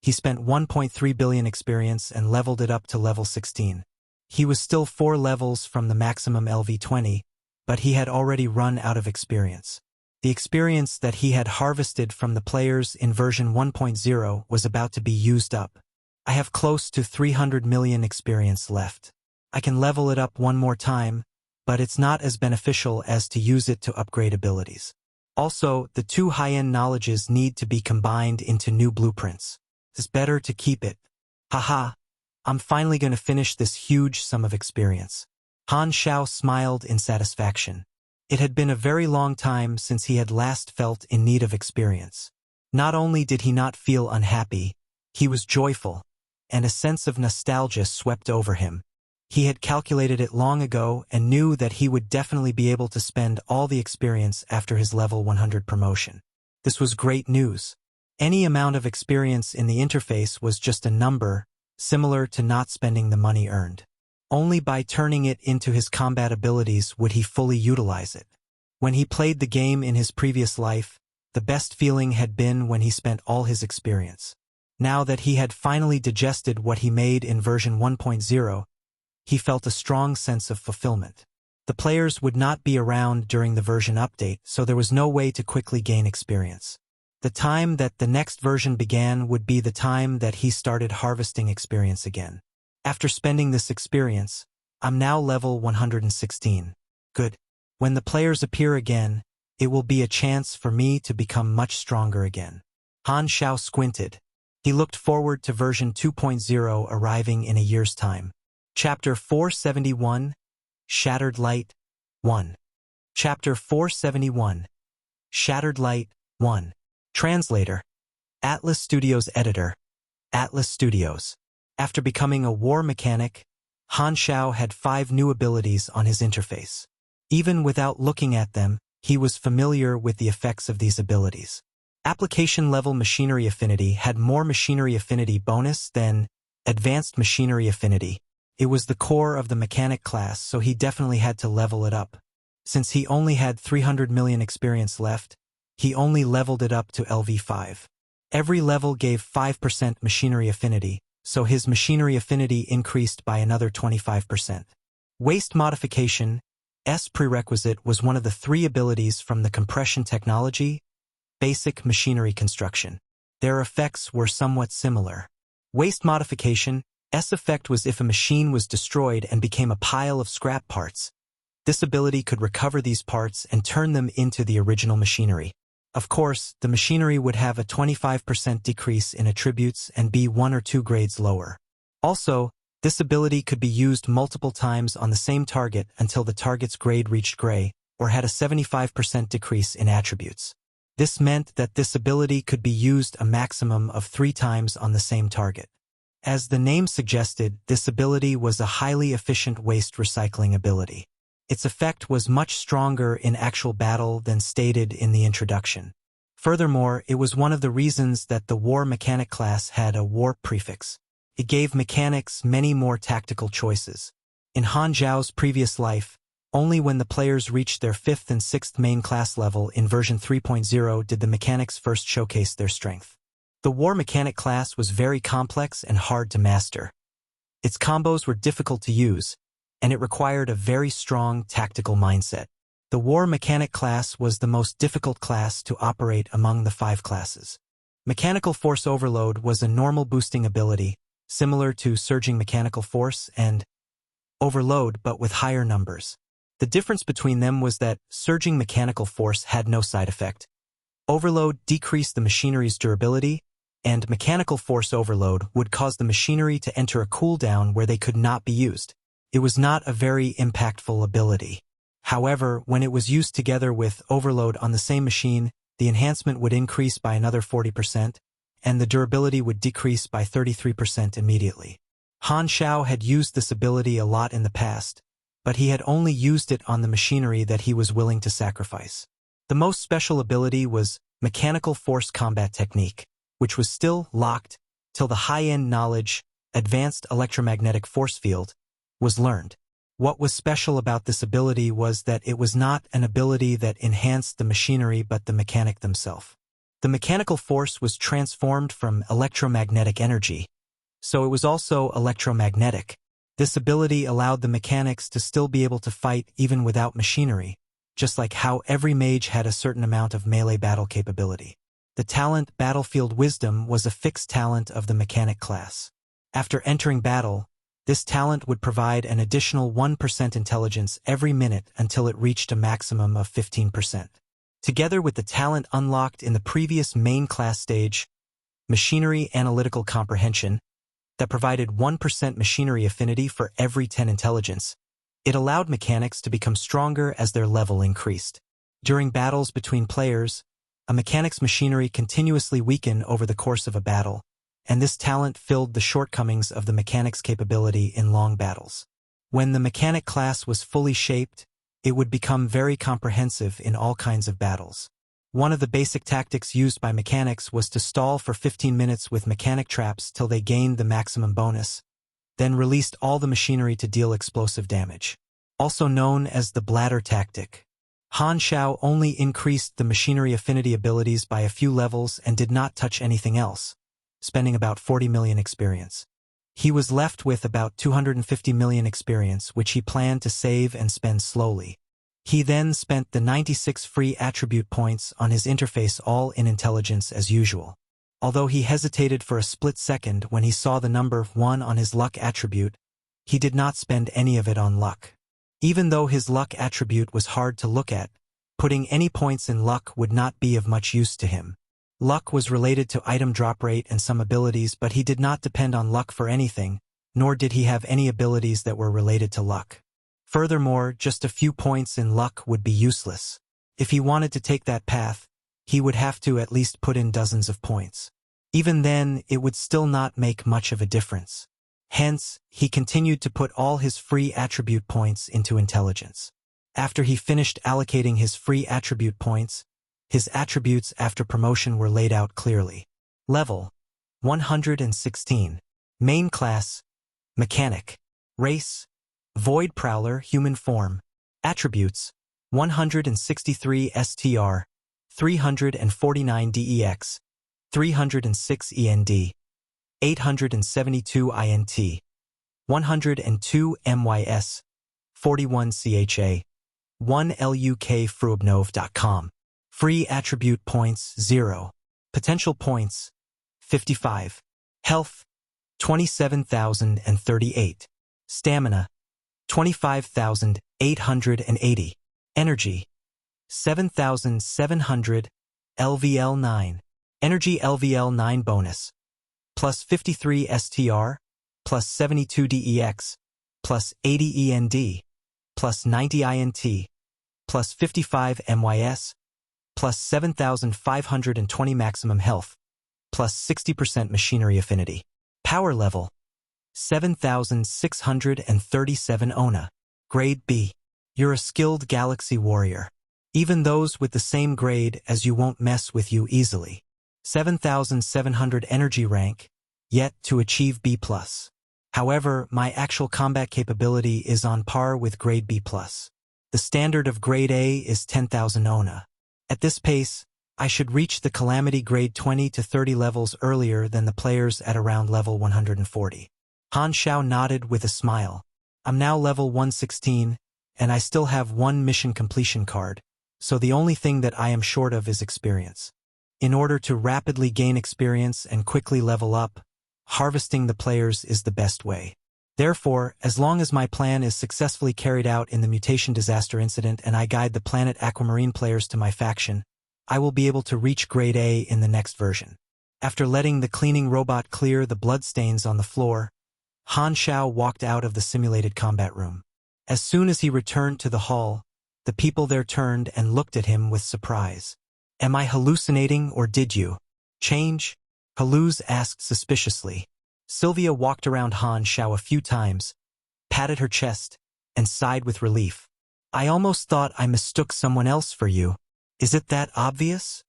He spent 1.3 billion experience and leveled it up to level 16. He was still 4 levels from the maximum LV20, but he had already run out of experience. The experience that he had harvested from the players in version 1.0 was about to be used up. I have close to 300 million experience left. I can level it up 1 more time, but it's not as beneficial as to use it to upgrade abilities. Also, the 2 high-end knowledges need to be combined into new blueprints. It's better to keep it. Haha, I'm finally going to finish this huge sum of experience. Han Xiao smiled in satisfaction. It had been a very long time since he had last felt in need of experience. Not only did he not feel unhappy, he was joyful, and a sense of nostalgia swept over him. He had calculated it long ago and knew that he would definitely be able to spend all the experience after his level 100 promotion. This was great news. Any amount of experience in the interface was just a number, similar to not spending the money earned. Only by turning it into his combat abilities would he fully utilize it. When he played the game in his previous life, the best feeling had been when he spent all his experience. Now that he had finally digested what he made in version 1.0, he felt a strong sense of fulfillment. The players would not be around during the version update, so there was no way to quickly gain experience. The time that the next version began would be the time that he started harvesting experience again. After spending this experience, I'm now level 116. Good. When the players appear again, it will be a chance for me to become much stronger again. Han Xiao squinted. He looked forward to version 2.0 arriving in a year's time. Chapter 471, Shattered Light, 1. Chapter 471, Shattered Light, 1. Translator, Atlas Studios Editor, Atlas Studios. After becoming a war mechanic, Han Xiao had 5 new abilities on his interface. Even without looking at them, he was familiar with the effects of these abilities. Application-level machinery affinity had more machinery affinity bonus than advanced machinery affinity. It was the core of the mechanic class, so he definitely had to level it up. Since he only had 300 million experience left, he only leveled it up to LV5. Every level gave 5% machinery affinity, so his machinery affinity increased by another 25%. Waste modification, S prerequisite, was one of the 3 abilities from the compression technology, basic machinery construction. Their effects were somewhat similar. Waste modification, S effect was if a machine was destroyed and became a pile of scrap parts. This ability could recover these parts and turn them into the original machinery. Of course, the machinery would have a 25% decrease in attributes and be 1 or 2 grades lower. Also, This ability could be used multiple times on the same target until the target's grade reached gray, or had a 75% decrease in attributes. This meant that this ability could be used a maximum of 3 times on the same target. As the name suggested, this ability was a highly efficient waste recycling ability. Its effect was much stronger in actual battle than stated in the introduction. Furthermore, it was one of the reasons that the War Mechanic class had a warp prefix. It gave mechanics many more tactical choices. In Han Xiao's previous life, only when the players reached their 5th and 6th main class level in version 3.0 did the mechanics first showcase their strength. The War Mechanic class was very complex and hard to master. Its combos were difficult to use, and it required a very strong tactical mindset. The War Mechanic class was the most difficult class to operate among the 5 classes. Mechanical Force Overload was a normal boosting ability, similar to Surging Mechanical Force and Overload but with higher numbers. The difference between them was that Surging Mechanical Force had no side effect. Overload decreased the machinery's durability, and Mechanical Force Overload would cause the machinery to enter a cooldown where they could not be used. It was not a very impactful ability. However, when it was used together with Overload on the same machine, the enhancement would increase by another 40%, and the durability would decrease by 33% immediately. Han Xiao had used this ability a lot in the past, but he had only used it on the machinery that he was willing to sacrifice. The most special ability was Mechanical Force Combat Technique, which was still locked till the high-end knowledge, Advanced Electromagnetic Force Field, was learned. What was special about this ability was that it was not an ability that enhanced the machinery but the mechanic themselves. The mechanical force was transformed from electromagnetic energy, so it was also electromagnetic. This ability allowed the mechanics to still be able to fight even without machinery, just like how every mage had a certain amount of melee battle capability. The talent Battlefield Wisdom was a fixed talent of the mechanic class. After entering battle, this talent would provide an additional 1% intelligence every minute until it reached a maximum of 15%. Together with the talent unlocked in the previous main class stage, Machinery Analytical Comprehension, that provided 1% machinery affinity for every 10 intelligence, it allowed mechanics to become stronger as their level increased. During battles between players, a mechanic's machinery continuously weakened over the course of a battle, and this talent filled the shortcomings of the mechanic's capability in long battles. When the mechanic class was fully shaped, it would become very comprehensive in all kinds of battles. One of the basic tactics used by mechanics was to stall for 15 minutes with mechanic traps till they gained the maximum bonus, then released all the machinery to deal explosive damage. Also known as the bladder tactic. Han Xiao only increased the machinery affinity abilities by a few levels and did not touch anything else, spending about 40 million experience. He was left with about 250 million experience, which he planned to save and spend slowly. He then spent the 96 free attribute points on his interface all in intelligence as usual. Although he hesitated for a split second when he saw the number 1 on his luck attribute, he did not spend any of it on luck. Even though his luck attribute was hard to look at, putting any points in luck would not be of much use to him. Luck was related to item drop rate and some abilities, but he did not depend on luck for anything, nor did he have any abilities that were related to luck. Furthermore, just a few points in luck would be useless. If he wanted to take that path, he would have to at least put in dozens of points. Even then, it would still not make much of a difference. Hence, he continued to put all his free attribute points into intelligence. After he finished allocating his free attribute points, his attributes after promotion were laid out clearly. Level 116. Main class Mechanic. Race Void Prowler Human Form. Attributes 163 STR, 349 DEX, 306 END, 872 INT, 102 MYS, 41 CHA, 1 LUK Free attribute points 0. Potential points 55. Health 27,038. Stamina 25,880. Energy 7,700. LVL 9. Energy LVL 9 bonus. Plus 53 STR, plus 72 DEX, plus 80 END, plus 90 INT, plus 55 MYS, plus 7,520 maximum health, plus 60% machinery affinity. Power level, 7,637 ONA. Grade B. You're a skilled galaxy warrior. Even those with the same grade as you won't mess with you easily. 7,700 energy rank, yet to achieve B+. However, my actual combat capability is on par with grade B+. The standard of grade A is 10,000 ONA. At this pace, I should reach the calamity grade 20 to 30 levels earlier than the players at around level 140. Han Xiao nodded with a smile. I'm now level 116, and I still have one mission completion card, so the only thing that I am short of is experience. In order to rapidly gain experience and quickly level up, harvesting the players is the best way. Therefore, as long as my plan is successfully carried out in the mutation disaster incident and I guide the planet Aquamarine players to my faction, I will be able to reach grade A in the next version. After letting the cleaning robot clear the bloodstains on the floor, Han Xiao walked out of the simulated combat room. As soon as he returned to the hall, the people there turned and looked at him with surprise. Am I hallucinating or did you change? Haluz asked suspiciously. Sylvia walked around Han Xiao a few times, patted her chest, and sighed with relief. I almost thought I mistook someone else for you. Is it that obvious?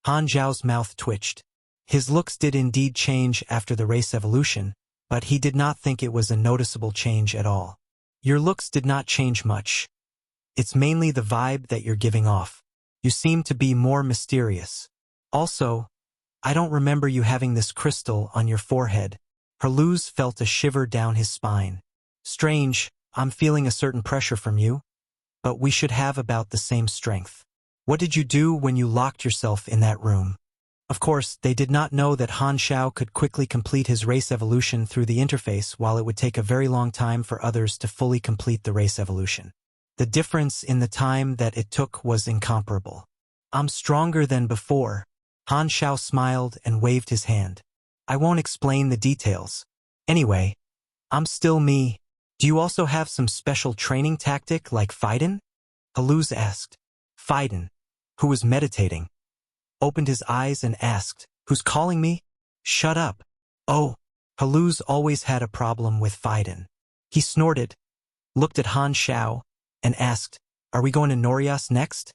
Han Xiao's mouth twitched. His looks did indeed change after the race evolution, but he did not think it was a noticeable change at all. Your looks did not change much. It's mainly the vibe that you're giving off. You seem to be more mysterious. Also, I don't remember you having this crystal on your forehead. Haluz felt a shiver down his spine. Strange, I'm feeling a certain pressure from you, but we should have about the same strength. What did you do when you locked yourself in that room? Of course, they did not know that Han Xiao could quickly complete his race evolution through the interface while it would take a very long time for others to fully complete the race evolution. The difference in the time that it took was incomparable. I'm stronger than before. Han Xiao smiled and waved his hand. I won't explain the details. Anyway, I'm still me. Do you also have some special training tactic like Fightin? Haluz asked. Fightin, who was meditating, opened his eyes and asked, Who's calling me? Shut up. Oh, Haluz always had a problem with Fightin. He snorted, looked at Han Xiao, and asked, Are we going to Norias next?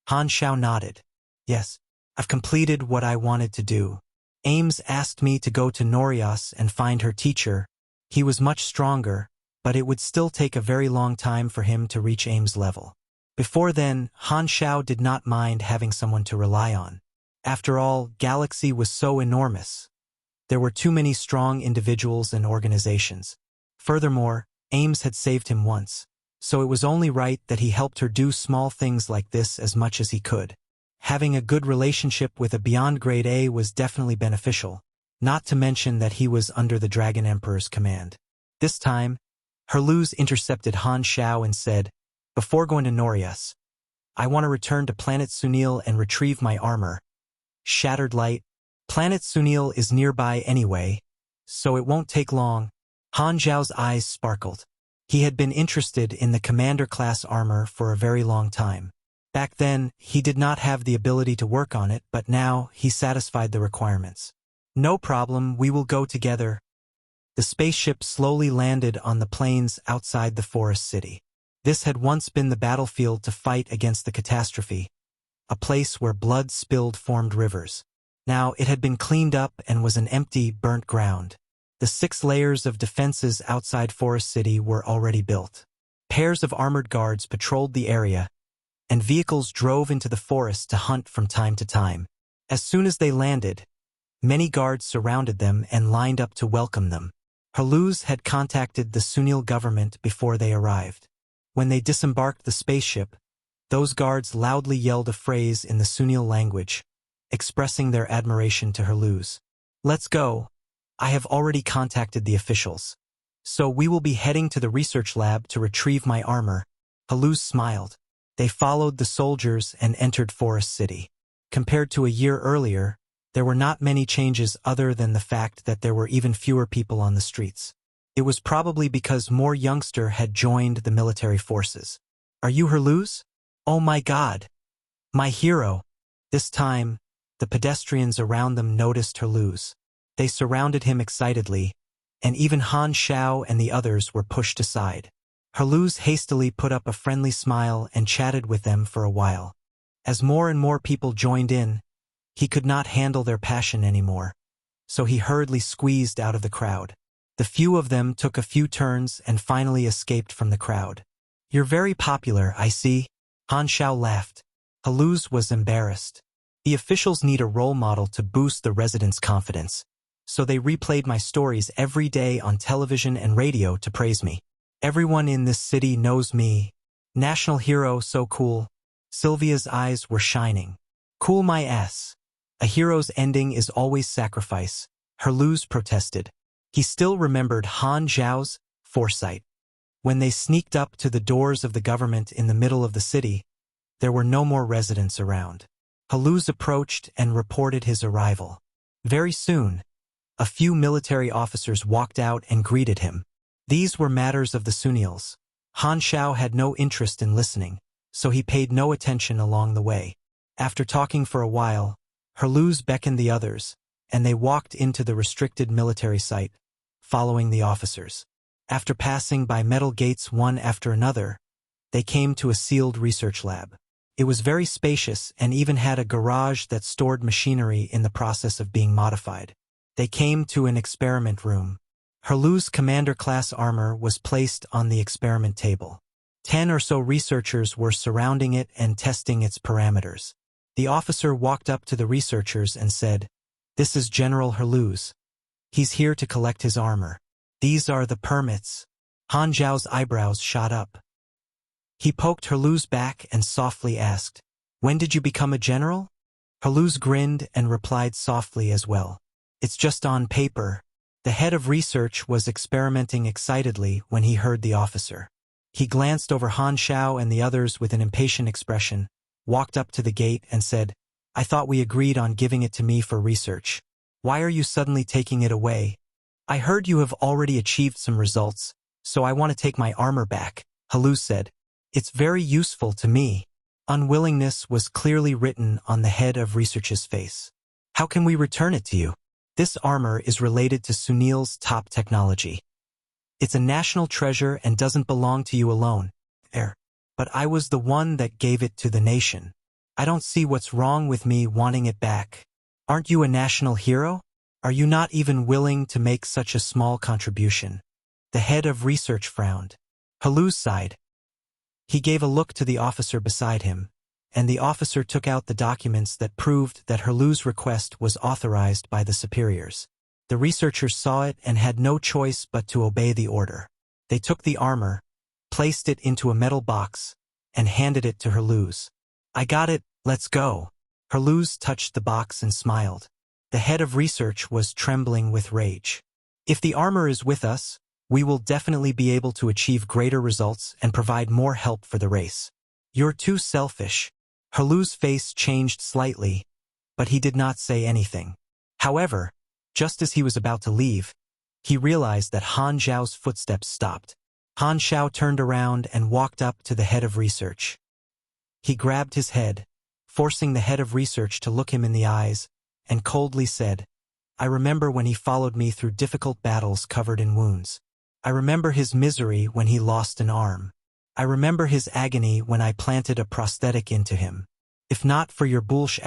Han Xiao nodded. Yes, I've completed what I wanted to do. Ames asked me to go to Norias and find her teacher. He was much stronger, but it would still take a very long time for him to reach Ames' level. Before then, Han Xiao did not mind having someone to rely on. After all, Galaxy was so enormous. There were too many strong individuals and organizations. Furthermore, Ames had saved him once, so it was only right that he helped her do small things like this as much as he could. Having a good relationship with a Beyond Grade A was definitely beneficial, not to mention that he was under the Dragon Emperor's command. This time, Haluz intercepted Han Xiao and said, Before going to Norias, I want to return to Planet Sunil and retrieve my armor. Shattered light. Planet Sunil is nearby anyway, so it won't take long. Han Xiao's eyes sparkled. He had been interested in the commander-class armor for a very long time. Back then, he did not have the ability to work on it, but now he satisfied the requirements. No problem, we will go together. The spaceship slowly landed on the plains outside the forest city. This had once been the battlefield to fight against the catastrophe, a place where blood spilled formed rivers. Now it had been cleaned up and was an empty, burnt ground. The 6 layers of defenses outside Forest City were already built. Pairs of armored guards patrolled the area, and vehicles drove into the forest to hunt from time to time. As soon as they landed, many guards surrounded them and lined up to welcome them. Haluz had contacted the Sunil government before they arrived. When they disembarked the spaceship, those guards loudly yelled a phrase in the Sunil language, expressing their admiration to Haluz. Let's go. I have already contacted the officials. So we will be heading to the research lab to retrieve my armor. Haluz smiled. They followed the soldiers and entered Forest City. Compared to a year earlier, there were not many changes other than the fact that there were even fewer people on the streets. It was probably because more youngster had joined the military forces. Are you Herluz? Oh my God! My hero! This time, the pedestrians around them noticed Herluz. They surrounded him excitedly, and even Han Xiao and the others were pushed aside. Herluz hastily put up a friendly smile and chatted with them for a while. As more and more people joined in, he could not handle their passion anymore, so he hurriedly squeezed out of the crowd. The few of them took a few turns and finally escaped from the crowd. You're very popular, I see. Han Xiao laughed. Herluz was embarrassed. The officials need a role model to boost the residents' confidence, so they replayed my stories every day on television and radio to praise me. Everyone in this city knows me. National hero, so cool. Sylvia's eyes were shining. Cool my ass. A hero's ending is always sacrifice, Herluz protested. He still remembered Han Xiao's foresight. When they sneaked up to the doors of the government in the middle of the city, there were no more residents around. Herluz approached and reported his arrival. Very soon, a few military officers walked out and greeted him. These were matters of the Sunils. Han Xiao had no interest in listening, so he paid no attention along the way. After talking for a while, Herluz beckoned the others, and they walked into the restricted military site, following the officers. After passing by metal gates one after another, they came to a sealed research lab. It was very spacious and even had a garage that stored machinery in the process of being modified. They came to an experiment room. Herluz's commander-class armor was placed on the experiment table. 10 or so researchers were surrounding it and testing its parameters. The officer walked up to the researchers and said, "This is General Herluz. He's here to collect his armor. These are the permits." Han Xiao's eyebrows shot up. He poked Herluz's back and softly asked, "When did you become a general?" Herluz grinned and replied softly as well, "It's just on paper." The head of research was experimenting excitedly when he heard the officer. He glanced over Han Xiao and the others with an impatient expression, walked up to the gate and said, "I thought we agreed on giving it to me for research. Why are you suddenly taking it away?" "I heard you have already achieved some results, so I want to take my armor back," Herluz said. "It's very useful to me." Unwillingness was clearly written on the head of research's face. "How can we return it to you? This armor is related to Sunil's top technology. It's a national treasure and doesn't belong to you alone. But I was the one that gave it to the nation. I don't see what's wrong with me wanting it back. Aren't you a national hero? Are you not even willing to make such a small contribution?" The head of research frowned. Herluz sighed. He gave a look to the officer beside him, and the officer took out the documents that proved that Herluz's request was authorized by the superiors. The researchers saw it and had no choice but to obey the order. They took the armor, placed it into a metal box, and handed it to Herluz. "I got it, let's go." Herluz touched the box and smiled. The head of research was trembling with rage. "If the armor is with us, we will definitely be able to achieve greater results and provide more help for the race. You're too selfish." Herluz's face changed slightly, but he did not say anything. However, just as he was about to leave, he realized that Han Xiao's footsteps stopped. Han Xiao turned around and walked up to the head of research. He grabbed his head, forcing the head of research to look him in the eyes, and coldly said, "I remember when he followed me through difficult battles covered in wounds. I remember his misery when he lost an arm. I remember his agony when I planted a prosthetic into him. If not for your bullsh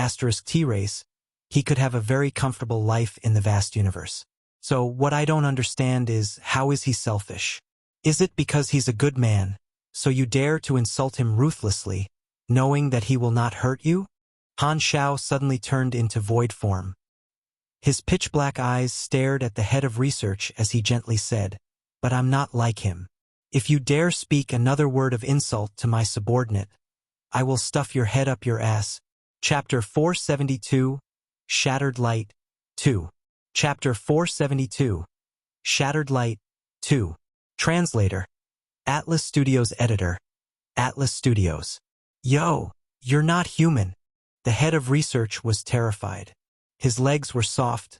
*T race, he could have a very comfortable life in the vast universe. So what I don't understand is, how is he selfish? Is it because he's a good man, so you dare to insult him ruthlessly, knowing that he will not hurt you?" Han Xiao suddenly turned into void form. His pitch-black eyes stared at the head of research as he gently said, "But I'm not like him. If you dare speak another word of insult to my subordinate, I will stuff your head up your ass." Chapter 472, Shattered Light, 2. Chapter 472, Shattered Light, 2. Translator, Atlas Studios Editor, Atlas Studios. "Yo, you're not human." The head of research was terrified. His legs were soft,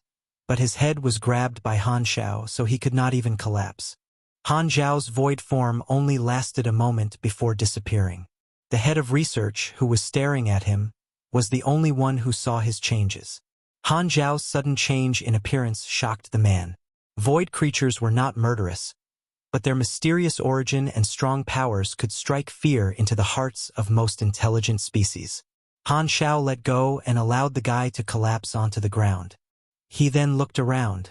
but his head was grabbed by Han Xiao so he could not even collapse. Han Xiao's void form only lasted a moment before disappearing. The head of research, who was staring at him, was the only one who saw his changes. Han Xiao's sudden change in appearance shocked the man. Void creatures were not murderous, but their mysterious origin and strong powers could strike fear into the hearts of most intelligent species. Han Xiao let go and allowed the guy to collapse onto the ground. He then looked around.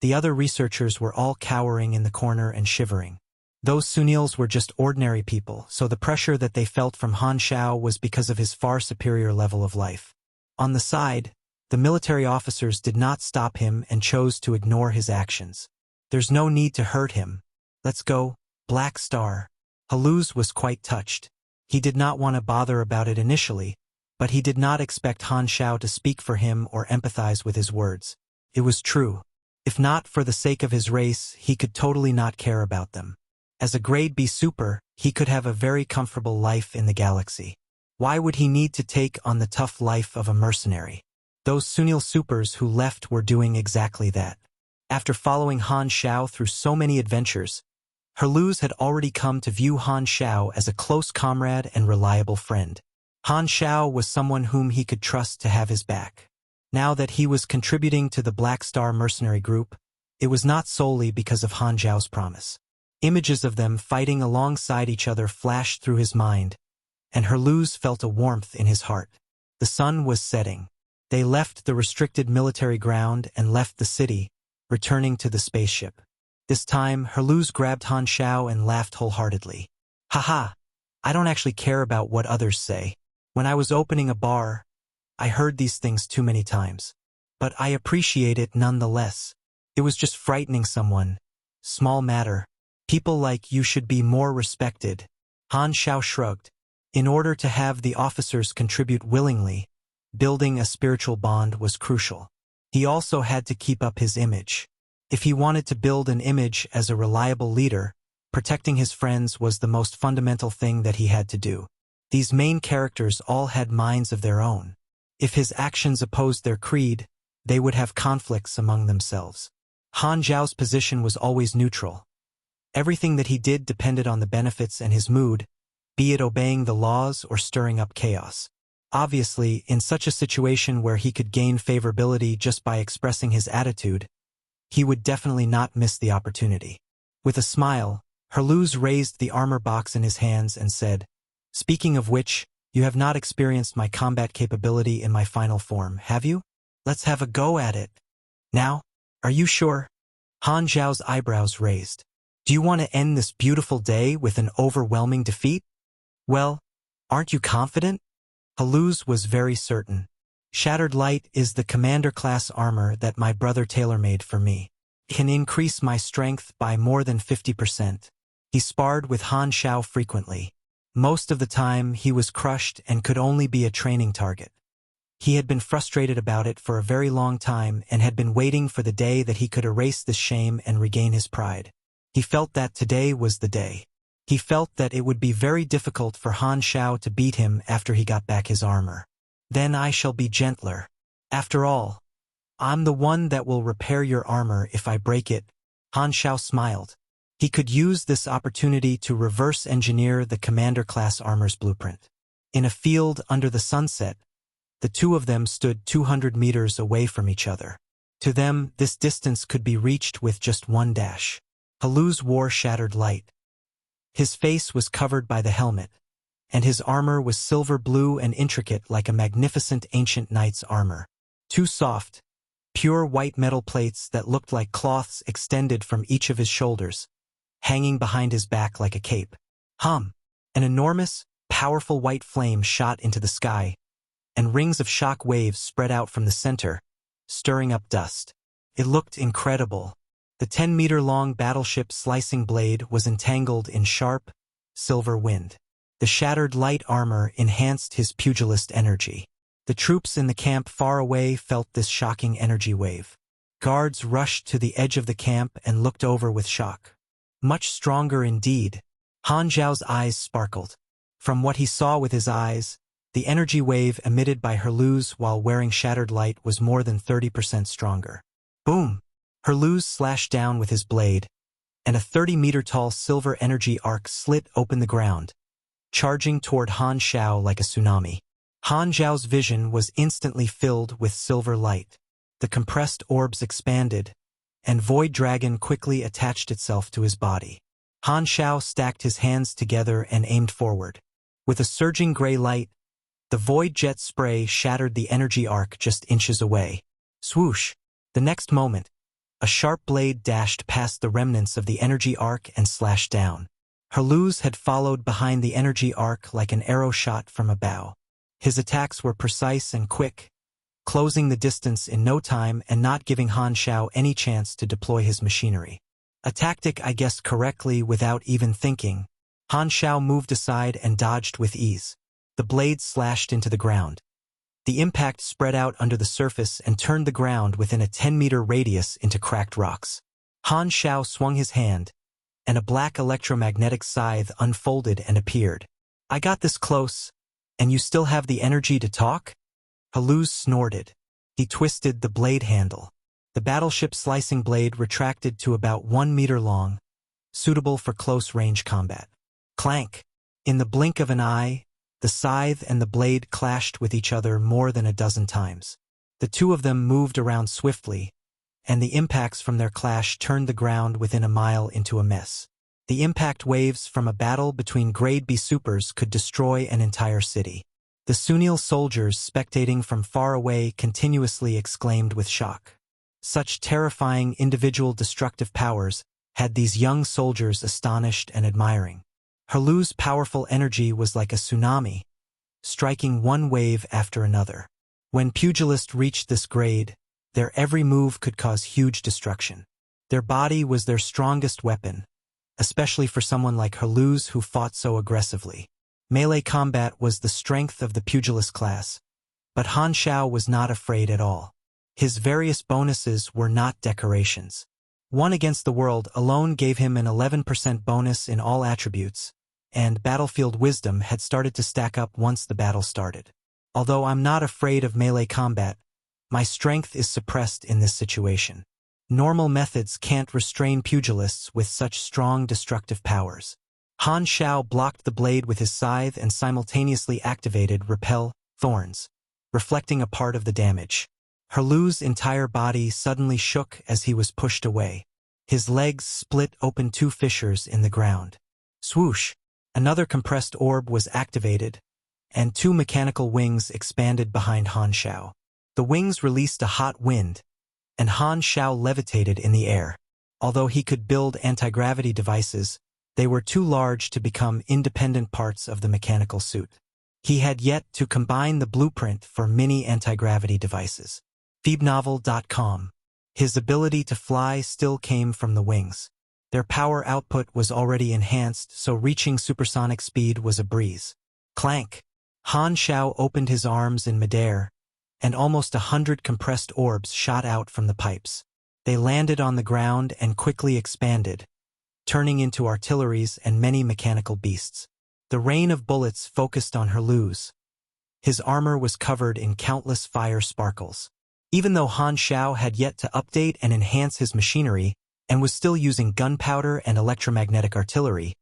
The other researchers were all cowering in the corner and shivering. Those Sunils were just ordinary people, so the pressure that they felt from Han Xiao was because of his far superior level of life. On the side, the military officers did not stop him and chose to ignore his actions. There's no need to hurt him. Let's go, Black Star. Haluz was quite touched. He did not want to bother about it initially, but he did not expect Han Xiao to speak for him or empathize with his words. It was true. If not for the sake of his race, he could totally not care about them. As a grade B super, he could have a very comfortable life in the galaxy. Why would he need to take on the tough life of a mercenary? Those Sunil supers who left were doing exactly that. After following Han Xiao through so many adventures, Haluz had already come to view Han Xiao as a close comrade and reliable friend. Han Xiao was someone whom he could trust to have his back. Now that he was contributing to the Black Star mercenary group, it was not solely because of Han Xiao's promise. Images of them fighting alongside each other flashed through his mind, and Haluz felt a warmth in his heart. The sun was setting. They left the restricted military ground and left the city, returning to the spaceship. This time, Haluz grabbed Han Xiao and laughed wholeheartedly. Haha, I don't actually care about what others say. When I was opening a bar, I heard these things too many times. But I appreciate it nonetheless. It was just frightening someone. Small matter. People like you should be more respected. Han Xiao shrugged. In order to have the officers contribute willingly, building a spiritual bond was crucial. He also had to keep up his image. If he wanted to build an image as a reliable leader, protecting his friends was the most fundamental thing that he had to do. These main characters all had minds of their own. If his actions opposed their creed, they would have conflicts among themselves. Han Xiao's position was always neutral. Everything that he did depended on the benefits and his mood, be it obeying the laws or stirring up chaos. Obviously, in such a situation where he could gain favorability just by expressing his attitude, he would definitely not miss the opportunity. With a smile, Haluz raised the armor box in his hands and said, "Speaking of which, you have not experienced my combat capability in my final form, have you? Let's have a go at it. Now, are you sure?" Han Xiao's eyebrows raised. "Do you want to end this beautiful day with an overwhelming defeat? Well, aren't you confident?" Haluz was very certain. "Shattered Light is the commander-class armor that my brother tailor-made for me. It can increase my strength by more than 50%. He sparred with Han Xiao frequently. Most of the time, he was crushed and could only be a training target. He had been frustrated about it for a very long time and had been waiting for the day that he could erase this shame and regain his pride. He felt that today was the day. He felt that it would be very difficult for Han Xiao to beat him after he got back his armor. Then I shall be gentler. After all, I'm the one that will repair your armor if I break it." Han Xiao smiled. He could use this opportunity to reverse engineer the commander-class armor's blueprint. In a field under the sunset, the two of them stood 200 meters away from each other. To them, this distance could be reached with just one dash. Haluz wore Shattered Light. His face was covered by the helmet, and his armor was silver blue and intricate like a magnificent ancient knight's armor. Two soft, pure white metal plates that looked like cloths extended from each of his shoulders, hanging behind his back like a cape. An enormous, powerful white flame shot into the sky, and rings of shock waves spread out from the center, stirring up dust. It looked incredible. The 10-meter-long battleship slicing blade was entangled in sharp, silver wind. The Shattered Light armor enhanced his pugilist energy. The troops in the camp far away felt this shocking energy wave. Guards rushed to the edge of the camp and looked over with shock. Much stronger indeed. Han Xiao's eyes sparkled. From what he saw with his eyes, the energy wave emitted by Haluz while wearing Shattered Light was more than 30% stronger. Boom! Haluz slashed down with his blade, and a 30-meter-tall silver energy arc slit open the ground, charging toward Han Xiao like a tsunami. Han Xiao's vision was instantly filled with silver light. The compressed orbs expanded, and Void Dragon quickly attached itself to his body. Han Xiao stacked his hands together and aimed forward. With a surging gray light, the Void Jet spray shattered the energy arc just inches away. Swoosh! The next moment, a sharp blade dashed past the remnants of the energy arc and slashed down. Herluz had followed behind the energy arc like an arrow shot from a bow. His attacks were precise and quick, closing the distance in no time and not giving Han Xiao any chance to deploy his machinery. A tactic I guessed correctly without even thinking. Han Xiao moved aside and dodged with ease. The blade slashed into the ground. The impact spread out under the surface and turned the ground within a 10-meter radius into cracked rocks. Han Xiao swung his hand, and a black electromagnetic scythe unfolded and appeared. "I got this close, and you still have the energy to talk?" Herluz snorted. He twisted the blade handle. The battleship slicing blade retracted to about 1 meter long, suitable for close-range combat. Clank! In the blink of an eye, the scythe and the blade clashed with each other more than a dozen times. The two of them moved around swiftly, and the impacts from their clash turned the ground within a mile into a mess. The impact waves from a battle between Grade B supers could destroy an entire city. The Sunil soldiers spectating from far away continuously exclaimed with shock. Such terrifying individual destructive powers had these young soldiers astonished and admiring. Herluz's powerful energy was like a tsunami, striking one wave after another. When pugilists reached this grade, their every move could cause huge destruction. Their body was their strongest weapon, especially for someone like Herluz who fought so aggressively. Melee combat was the strength of the pugilist class, but Han Xiao was not afraid at all. His various bonuses were not decorations. 1 against the world alone gave him an 11% bonus in all attributes, and battlefield wisdom had started to stack up once the battle started. Although I'm not afraid of melee combat, my strength is suppressed in this situation. Normal methods can't restrain pugilists with such strong destructive powers. Han Xiao blocked the blade with his scythe and simultaneously activated Repel Thorns, reflecting a part of the damage. Herluz's entire body suddenly shook as he was pushed away. His legs split open 2 fissures in the ground. Swoosh! Another compressed orb was activated, and 2 mechanical wings expanded behind Han Xiao. The wings released a hot wind, and Han Xiao levitated in the air. Although he could build anti-gravity devices, they were too large to become independent parts of the mechanical suit. He had yet to combine the blueprint for mini anti-gravity devices. Phoebnovel.com. His ability to fly still came from the wings. Their power output was already enhanced, so reaching supersonic speed was a breeze. Clank! Han Xiao opened his arms in midair, and almost 100 compressed orbs shot out from the pipes. They landed on the ground and quickly expanded, turning into artilleries and many mechanical beasts. The rain of bullets focused on Herluz. His armor was covered in countless fire sparkles. Even though Han Xiao had yet to update and enhance his machinery, and was still using gunpowder and electromagnetic artillery,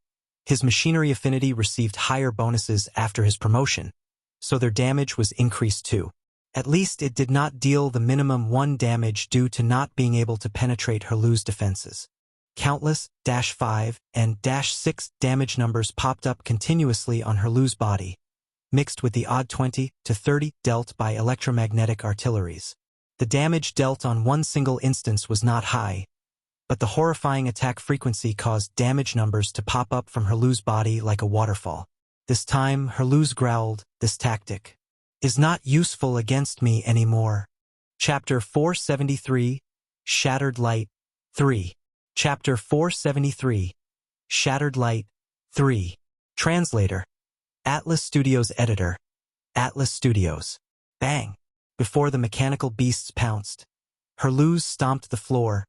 his machinery affinity received higher bonuses after his promotion, so their damage was increased too. At least it did not deal the minimum 1 damage due to not being able to penetrate Herluz's defenses. Countless -5 and -6 damage numbers popped up continuously on Herluz's body, mixed with the odd 20 to 30 dealt by electromagnetic artilleries. The damage dealt on one single instance was not high, but the horrifying attack frequency caused damage numbers to pop up from Herluz's body like a waterfall. This time, Herluz growled, "This tactic is not useful against me anymore." Chapter 473, Shattered Light, 3. Chapter 473, Shattered Light, 3. Translator, Atlas Studios Editor, Atlas Studios. Bang! Before the mechanical beasts pounced, Herluz stomped the floor,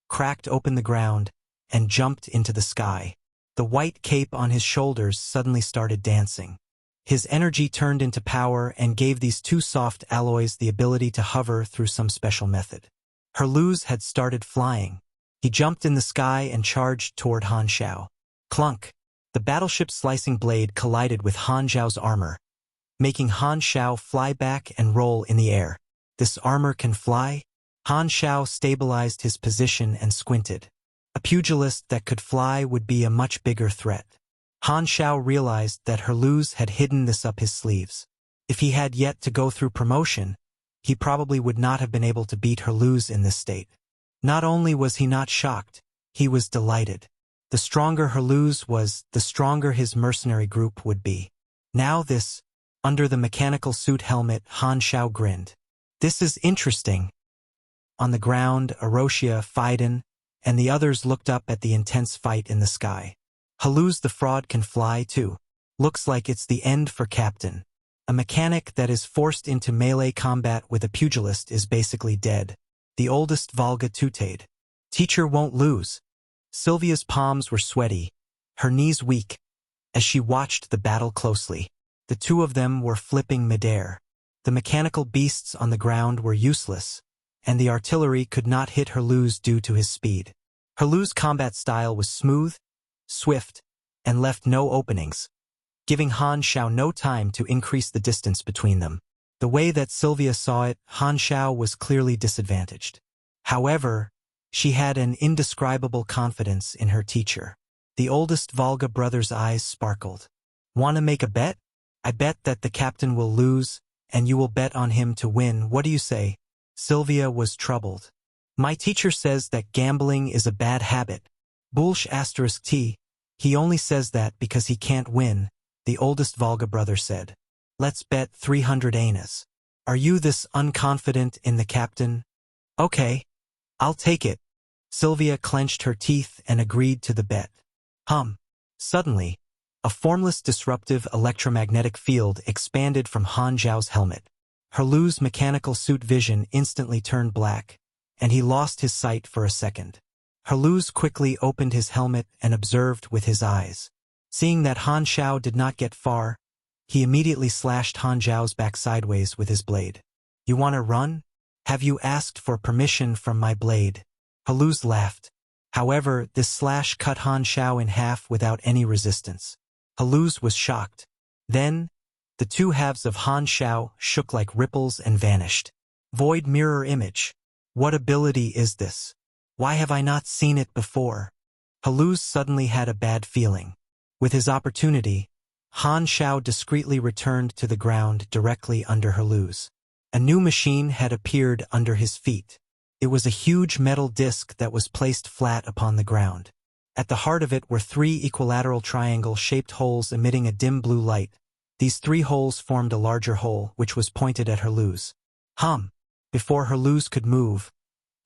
cracked open the ground, and jumped into the sky. The white cape on his shoulders suddenly started dancing. His energy turned into power and gave these 2 soft alloys the ability to hover through some special method. Herluz had started flying. He jumped in the sky and charged toward Han Xiao. Clunk! The battleship's slicing blade collided with Han Xiao's armor, making Han Xiao fly back and roll in the air. This armor can fly? Han Xiao stabilized his position and squinted. A pugilist that could fly would be a much bigger threat. Han Xiao realized that Herluz had hidden this up his sleeves. If he had yet to go through promotion, he probably would not have been able to beat Herluz in this state. Not only was he not shocked, he was delighted. The stronger Herluz was, the stronger his mercenary group would be. Now this, under the mechanical suit helmet, Han Xiao grinned. This is interesting. On the ground, Aroshia, Phaidon, and the others looked up at the intense fight in the sky. Herluz the fraud can fly too. Looks like it's the end for Captain. A mechanic that is forced into melee combat with a pugilist is basically dead. The oldest Volga tooted. Teacher won't lose. Sylvia's palms were sweaty, her knees weak, as she watched the battle closely. The two of them were flipping midair. The mechanical beasts on the ground were useless, and the artillery could not hit Herluz due to his speed. Herluz's combat style was smooth, swift, and left no openings, giving Han Xiao no time to increase the distance between them. The way that Sylvia saw it, Han Xiao was clearly disadvantaged. However, she had an indescribable confidence in her teacher. The oldest Volga brother's eyes sparkled. "Wanna make a bet? I bet that the captain will lose, and you will bet on him to win. What do you say?" Sylvia was troubled. "My teacher says that gambling is a bad habit. Bullsh *t. He only says that because he can't win," the oldest Volga brother said. "Let's bet 300 anas. Are you this unconfident in the captain?" "Okay. I'll take it." Sylvia clenched her teeth and agreed to the bet. Suddenly, a formless disruptive electromagnetic field expanded from Han Xiao's helmet. Herluz's mechanical suit vision instantly turned black, and he lost his sight for a second. Herluz quickly opened his helmet and observed with his eyes. Seeing that Han Xiao did not get far, he immediately slashed Han Xiao's back sideways with his blade. "You want to run? Have you asked for permission from my blade?" Herluz laughed. However, this slash cut Han Xiao in half without any resistance. Herluz was shocked. Then, the two halves of Han Xiao shook like ripples and vanished. Void mirror image. What ability is this? Why have I not seen it before? Herluz suddenly had a bad feeling. With his opportunity, Han Xiao discreetly returned to the ground directly under Herluz. A new machine had appeared under his feet. It was a huge metal disc that was placed flat upon the ground. At the heart of it were three equilateral triangle-shaped holes emitting a dim blue light. These three holes formed a larger hole, which was pointed at Herluz. Before Herluz could move,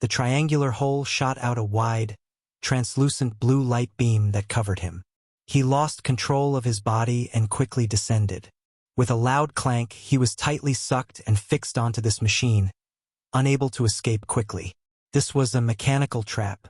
the triangular hole shot out a wide, translucent blue light beam that covered him. He lost control of his body and quickly descended. With a loud clank, he was tightly sucked and fixed onto this machine, unable to escape quickly. This was a mechanical trap.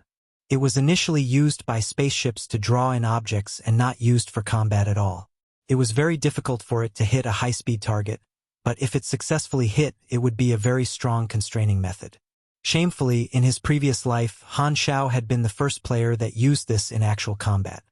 It was initially used by spaceships to draw in objects and not used for combat at all. It was very difficult for it to hit a high-speed target, but if it successfully hit, it would be a very strong constraining method. Shamefully, in his previous life, Han Xiao had been the first player that used this in actual combat.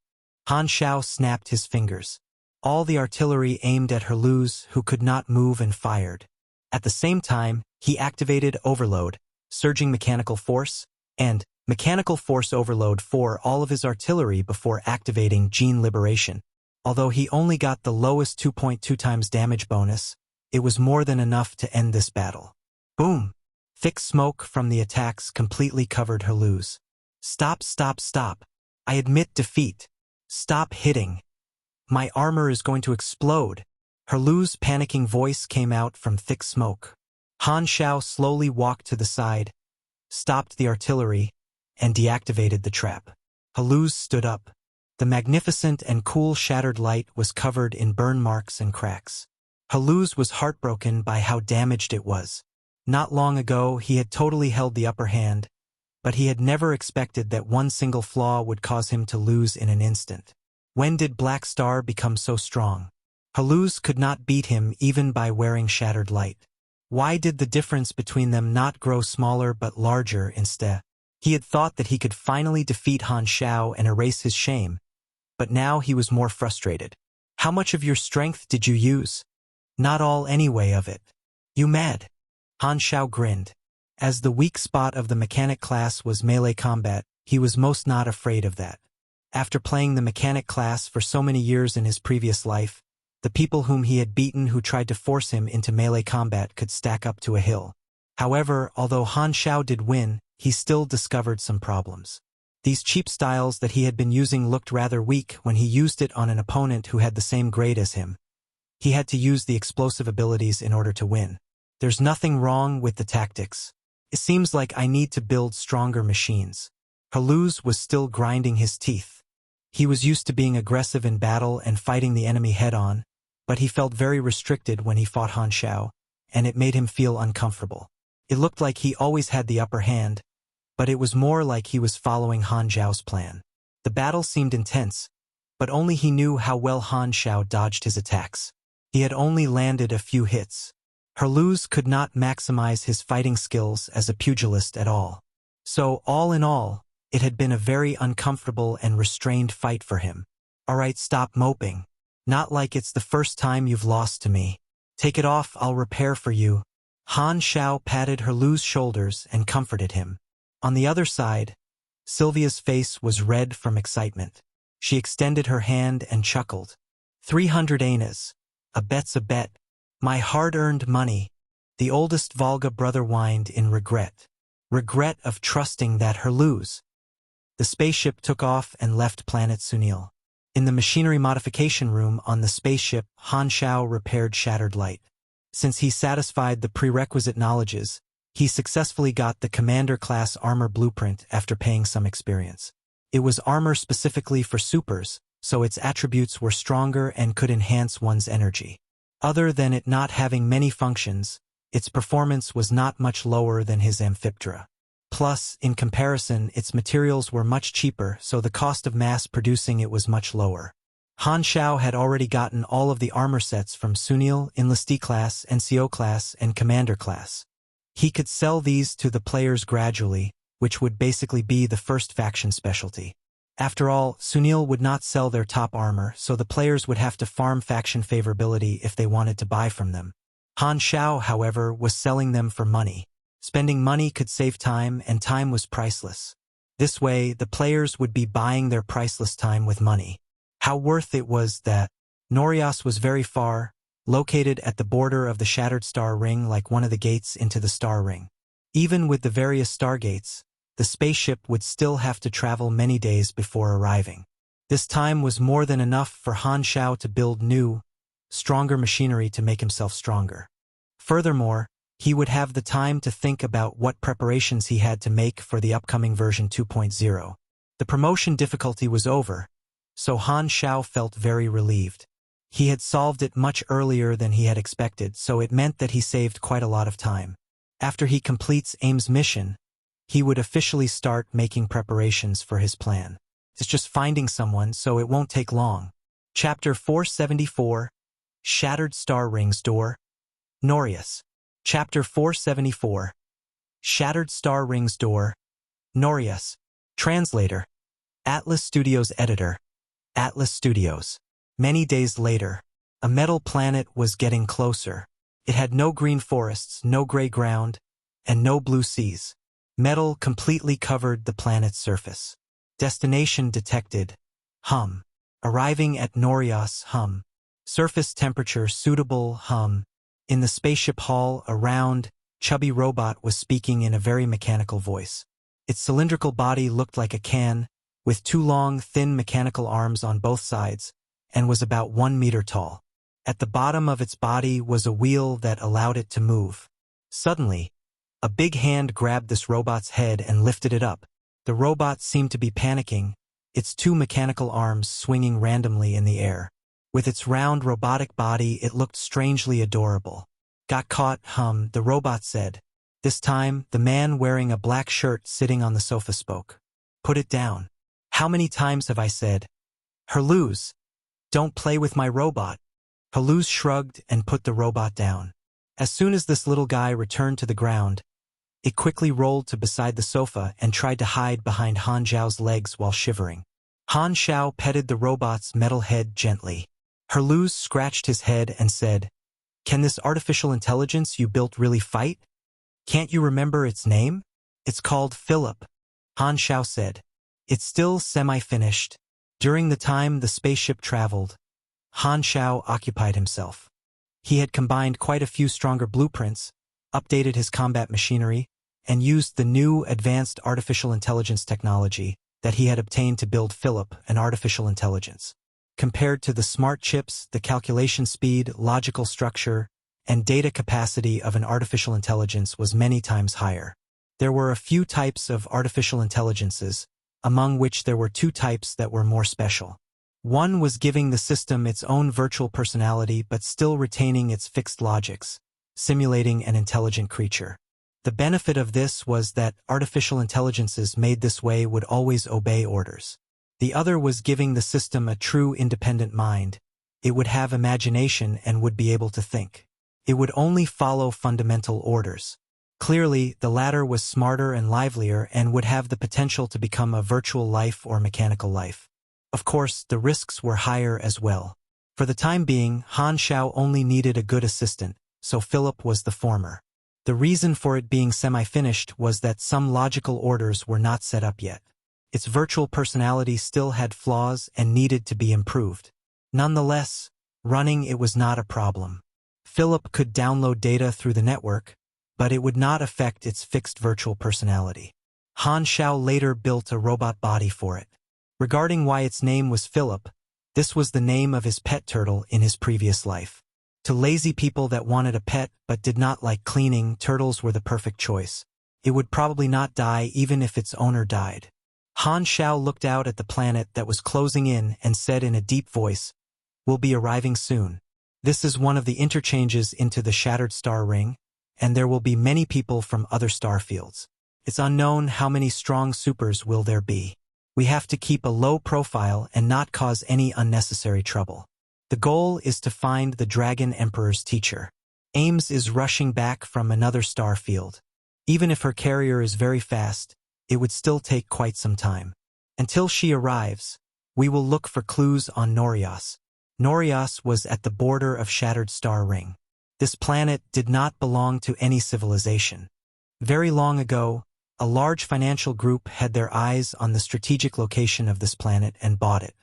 Han Xiao snapped his fingers. All the artillery aimed at Herluz, who could not move, and fired. At the same time, he activated Overload, Surging Mechanical Force, and Mechanical Force Overload for all of his artillery before activating Gene Liberation. Although he only got the lowest 2.2 times damage bonus, it was more than enough to end this battle. Boom! Thick smoke from the attacks completely covered Herluz. "Stop, stop, stop. I admit defeat. Stop hitting. My armor is going to explode." Herluz's panicking voice came out from thick smoke. Han Xiao slowly walked to the side, stopped the artillery, and deactivated the trap. Herluz stood up. The magnificent and cool shattered light was covered in burn marks and cracks. Herluz was heartbroken by how damaged it was. Not long ago, he had totally held the upper hand, but he had never expected that one single flaw would cause him to lose in an instant. When did Black Star become so strong? Herluz could not beat him even by wearing shattered light. Why did the difference between them not grow smaller but larger instead? He had thought that he could finally defeat Han Xiao and erase his shame, but now he was more frustrated. How much of your strength did you use? Not all anyway of it. You mad? Han Xiao grinned. As the weak spot of the mechanic class was melee combat, he was most not afraid of that. After playing the mechanic class for so many years in his previous life, the people whom he had beaten who tried to force him into melee combat could stack up to a hill. However, although Han Xiao did win, he still discovered some problems. These cheap styles that he had been using looked rather weak when he used it on an opponent who had the same grade as him. He had to use the explosive abilities in order to win. There's nothing wrong with the tactics. It seems like I need to build stronger machines. Haluz was still grinding his teeth. He was used to being aggressive in battle and fighting the enemy head-on, but he felt very restricted when he fought Han Xiao, and it made him feel uncomfortable. It looked like he always had the upper hand, but it was more like he was following Han Xiao's plan. The battle seemed intense, but only he knew how well Han Xiao dodged his attacks. He had only landed a few hits. Haluz could not maximize his fighting skills as a pugilist at all. So, all in all, it had been a very uncomfortable and restrained fight for him. Alright, stop moping. Not like it's the first time you've lost to me. Take it off, I'll repair for you. Han Xiao patted Haluz's shoulders and comforted him. On the other side, Sylvia's face was red from excitement. She extended her hand and chuckled. 300 anas. A bet's a bet. My hard-earned money. The oldest Volga brother whined in regret. Regret of trusting that Haluz. The spaceship took off and left planet Sunil. In the machinery modification room on the spaceship, Han Xiao repaired shattered light. Since he satisfied the prerequisite knowledges, he successfully got the Commander-class armor blueprint after paying some experience. It was armor specifically for supers, so its attributes were stronger and could enhance one's energy. Other than it not having many functions, its performance was not much lower than his Amphiptera. Plus, in comparison, its materials were much cheaper, so the cost of mass-producing it was much lower. Han Xiao had already gotten all of the armor sets from Sunil, Enlistee class, NCO class, and Commander class. He could sell these to the players gradually, which would basically be the first faction specialty. After all, Sunil would not sell their top armor, so the players would have to farm faction favorability if they wanted to buy from them. Han Xiao, however, was selling them for money. Spending money could save time, and time was priceless. This way, the players would be buying their priceless time with money. How worth it was that Norias was very far, located at the border of the Shattered Star Ring like one of the gates into the Star Ring. Even with the various stargates, the spaceship would still have to travel many days before arriving. This time was more than enough for Han Xiao to build new, stronger machinery to make himself stronger. Furthermore, he would have the time to think about what preparations he had to make for the upcoming version 2.0. The promotion difficulty was over, so Han Xiao felt very relieved. He had solved it much earlier than he had expected, so it meant that he saved quite a lot of time. After he completes AIM's mission, he would officially start making preparations for his plan. It's just finding someone, so it won't take long. Chapter 474, Shattered Star Ring's Door. Norius. Chapter 474, Shattered Star Ring's Door. Norius. Translator. Atlas Studios Editor. Atlas Studios. Many days later, a metal planet was getting closer. It had no green forests, no gray ground, and no blue seas. Metal completely covered the planet's surface. Destination detected. Hum. Arriving at Norias. Hum. Surface temperature suitable. Hum. In the spaceship hall, a round, chubby robot was speaking in a very mechanical voice. Its cylindrical body looked like a can, with two long, thin mechanical arms on both sides, and was about 1 meter tall. At the bottom of its body was a wheel that allowed it to move. Suddenly, a big hand grabbed this robot's head and lifted it up. The robot seemed to be panicking, its two mechanical arms swinging randomly in the air. With its round robotic body, it looked strangely adorable. Got caught, hum, the robot said. This time, the man wearing a black shirt sitting on the sofa spoke. Put it down. How many times have I said? Haluz, don't play with my robot. Haluz shrugged and put the robot down. As soon as this little guy returned to the ground, It quickly rolled to beside the sofa and tried to hide behind Han Xiao's legs while shivering. Han Xiao petted the robot's metal head gently. Herluz scratched his head and said, "Can this artificial intelligence you built really fight? Can't you remember its name?" "It's called Philip," Han Xiao said. "It's still semi-finished." During the time the spaceship traveled, Han Xiao occupied himself. He had combined quite a few stronger blueprints, updated his combat machinery, and used the new advanced artificial intelligence technology that he had obtained to build Philip, an artificial intelligence. Compared to the smart chips, the calculation speed, logical structure, and data capacity of an artificial intelligence was many times higher. There were a few types of artificial intelligences, among which there were two types that were more special. One was giving the system its own virtual personality but still retaining its fixed logics, simulating an intelligent creature. The benefit of this was that artificial intelligences made this way would always obey orders. The other was giving the system a true independent mind. It would have imagination and would be able to think. It would only follow fundamental orders. Clearly, the latter was smarter and livelier and would have the potential to become a virtual life or mechanical life. Of course, the risks were higher as well. For the time being, Han Xiao only needed a good assistant, so Philip was the former. The reason for it being semi-finished was that some logical orders were not set up yet. Its virtual personality still had flaws and needed to be improved. Nonetheless, running it was not a problem. Philip could download data through the network, but it would not affect its fixed virtual personality. Han Xiao later built a robot body for it. Regarding why its name was Philip, this was the name of his pet turtle in his previous life. To lazy people that wanted a pet but did not like cleaning, turtles were the perfect choice. It would probably not die even if its owner died. Han Xiao looked out at the planet that was closing in and said in a deep voice, "We'll be arriving soon. This is one of the interchanges into the Shattered Star Ring, and there will be many people from other star fields. It's unknown how many strong supers will there be. We have to keep a low profile and not cause any unnecessary trouble. The goal is to find the Dragon Emperor's teacher. Ames is rushing back from another star field. Even if her carrier is very fast, it would still take quite some time. Until she arrives, we will look for clues on Norias." Norias was at the border of Shattered Star Ring. This planet did not belong to any civilization. Very long ago, a large financial group had their eyes on the strategic location of this planet and bought it.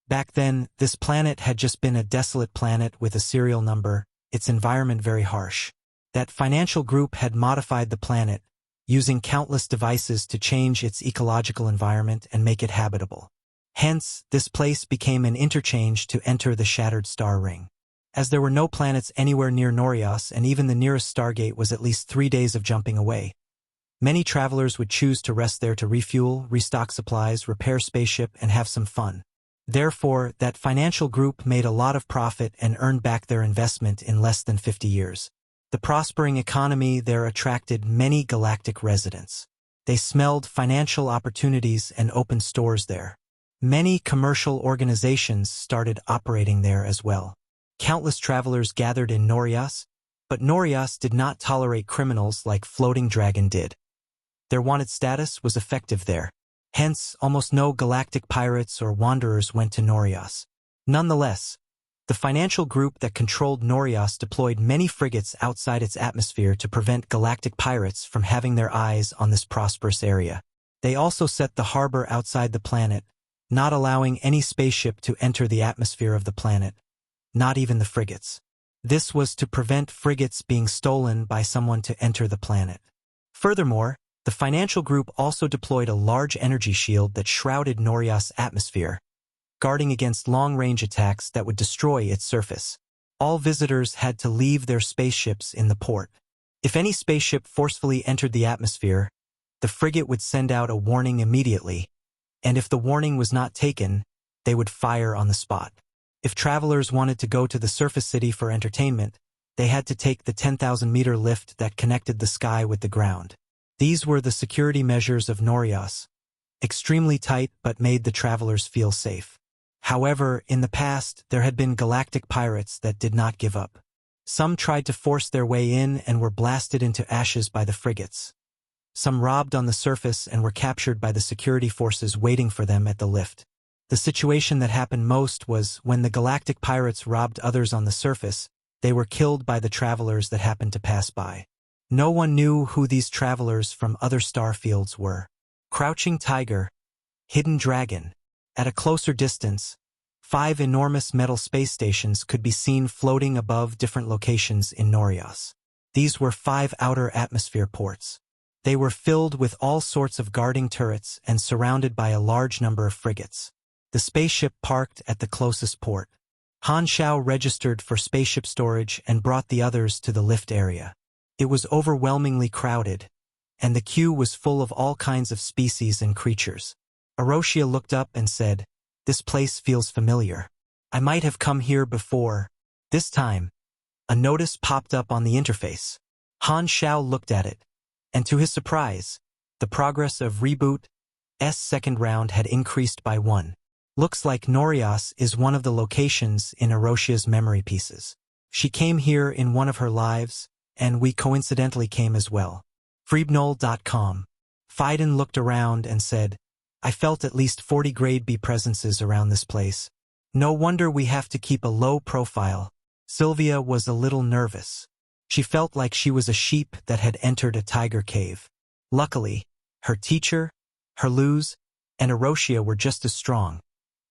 Back then, this planet had just been a desolate planet with a serial number, its environment very harsh. That financial group had modified the planet, using countless devices to change its ecological environment and make it habitable. Hence, this place became an interchange to enter the Shattered Star Ring. As there were no planets anywhere near Norias and even the nearest Stargate was at least 3 days of jumping away, many travelers would choose to rest there to refuel, restock supplies, repair spaceship, and have some fun. Therefore, that financial group made a lot of profit and earned back their investment in less than 50 years. The prospering economy there attracted many galactic residents. They smelled financial opportunities and opened stores there. Many commercial organizations started operating there as well. Countless travelers gathered in Norias, but Norias did not tolerate criminals like Floating Dragon did. Their wanted status was effective there. Hence, almost no galactic pirates or wanderers went to Norias. Nonetheless, the financial group that controlled Norias deployed many frigates outside its atmosphere to prevent galactic pirates from having their eyes on this prosperous area. They also set the harbor outside the planet, not allowing any spaceship to enter the atmosphere of the planet, not even the frigates. This was to prevent frigates being stolen by someone to enter the planet. Furthermore, the financial group also deployed a large energy shield that shrouded Norias' atmosphere, guarding against long-range attacks that would destroy its surface. All visitors had to leave their spaceships in the port. If any spaceship forcefully entered the atmosphere, the frigate would send out a warning immediately, and if the warning was not taken, they would fire on the spot. If travelers wanted to go to the surface city for entertainment, they had to take the 10,000-meter lift that connected the sky with the ground. These were the security measures of Norias, extremely tight but made the travelers feel safe. However, in the past, there had been galactic pirates that did not give up. Some tried to force their way in and were blasted into ashes by the frigates. Some robbed on the surface and were captured by the security forces waiting for them at the lift. The situation that happened most was when the galactic pirates robbed others on the surface, they were killed by the travelers that happened to pass by. No one knew who these travelers from other star fields were. Crouching Tiger, Hidden Dragon. At a closer distance, 5 enormous metal space stations could be seen floating above different locations in Norias. These were 5 outer atmosphere ports. They were filled with all sorts of guarding turrets and surrounded by a large number of frigates. The spaceship parked at the closest port. Han Xiao registered for spaceship storage and brought the others to the lift area. It was overwhelmingly crowded, and the queue was full of all kinds of species and creatures. Aroshia looked up and said, "This place feels familiar. I might have come here before." This time, a notice popped up on the interface. Han Xiao looked at it, and to his surprise, the progress of Reboot's second round had increased by 1. Looks like Norias is one of the locations in Aroshia's memory pieces. She came here in one of her lives, and we coincidentally came as well. Freebnol.com. Fiden looked around and said, "I felt at least 40 grade B presences around this place. No wonder we have to keep a low profile." Sylvia was a little nervous. She felt like she was a sheep that had entered a tiger cave. Luckily, her teacher, her Luz, and Aroshia were just as strong,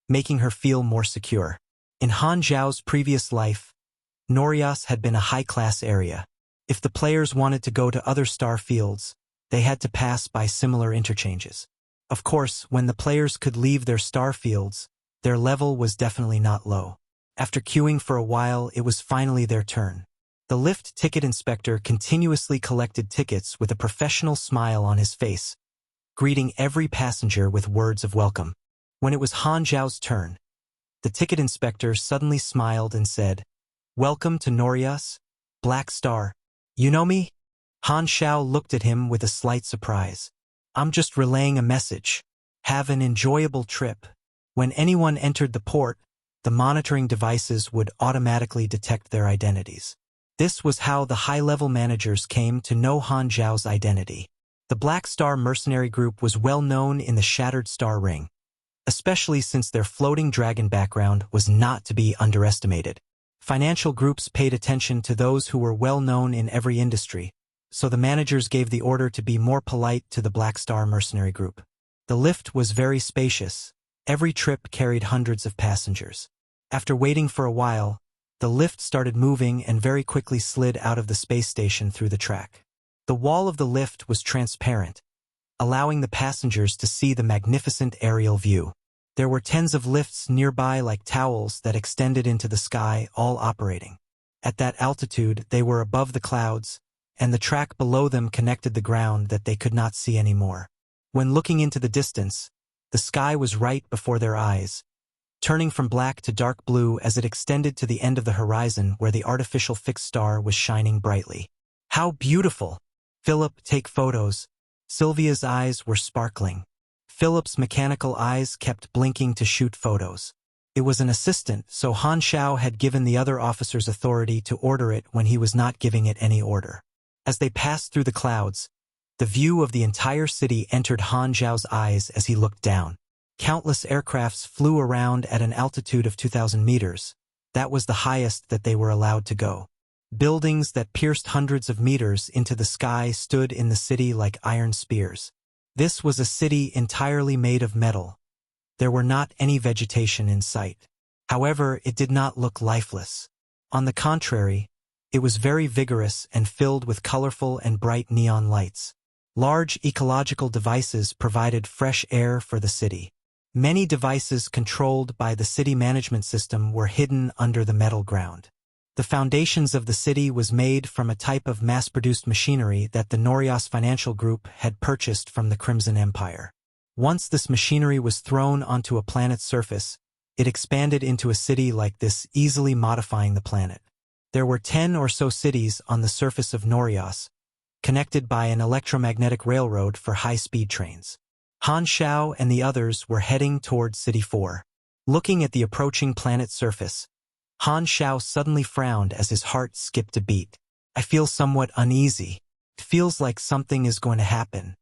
making her feel more secure. In Han Xiao's previous life, Norias had been a high-class area. If the players wanted to go to other star fields, they had to pass by similar interchanges. Of course, when the players could leave their star fields, their level was definitely not low. After queuing for a while, it was finally their turn. The lift ticket inspector continuously collected tickets with a professional smile on his face, greeting every passenger with words of welcome. When it was Han Xiao's turn, the ticket inspector suddenly smiled and said, "Welcome to Norias, Black Star. You know me?" Han Xiao looked at him with a slight surprise. "I'm just relaying a message. Have an enjoyable trip." When anyone entered the port, the monitoring devices would automatically detect their identities. This was how the high-level managers came to know Han Xiao's identity. The Black Star Mercenary Group was well known in the Shattered Star Ring, especially since their floating dragon background was not to be underestimated. Financial groups paid attention to those who were well known in every industry, so the managers gave the order to be more polite to the Black Star Mercenary Group. The lift was very spacious. Every trip carried hundreds of passengers. After waiting for a while, the lift started moving and very quickly slid out of the space station through the track. The wall of the lift was transparent, allowing the passengers to see the magnificent aerial view. There were tens of lifts nearby like towels that extended into the sky, all operating. At that altitude, they were above the clouds, and the track below them connected the ground that they could not see anymore. When looking into the distance, the sky was right before their eyes, turning from black to dark blue as it extended to the end of the horizon where the artificial fixed star was shining brightly. "How beautiful!" "Philip, take photos." Sylvia's eyes were sparkling. Philip's mechanical eyes kept blinking to shoot photos. It was an assistant, so Han Xiao had given the other officers authority to order it when he was not giving it any order. As they passed through the clouds, the view of the entire city entered Han Xiao's eyes as he looked down. Countless aircrafts flew around at an altitude of 2,000 meters. That was the highest that they were allowed to go. Buildings that pierced hundreds of meters into the sky stood in the city like iron spears. This was a city entirely made of metal. There were not any vegetation in sight. However, it did not look lifeless. On the contrary, it was very vigorous and filled with colorful and bright neon lights. Large ecological devices provided fresh air for the city. Many devices controlled by the city management system were hidden under the metal ground. The foundations of the city was made from a type of mass-produced machinery that the Norias Financial Group had purchased from the Crimson Empire. Once this machinery was thrown onto a planet's surface, it expanded into a city like this, easily modifying the planet. There were 10 or so cities on the surface of Norias, connected by an electromagnetic railroad for high-speed trains. Han Xiao and the others were heading toward City 4. Looking at the approaching planet's surface, Han Xiao suddenly frowned as his heart skipped a beat. "I feel somewhat uneasy." It feels like something is going to happen.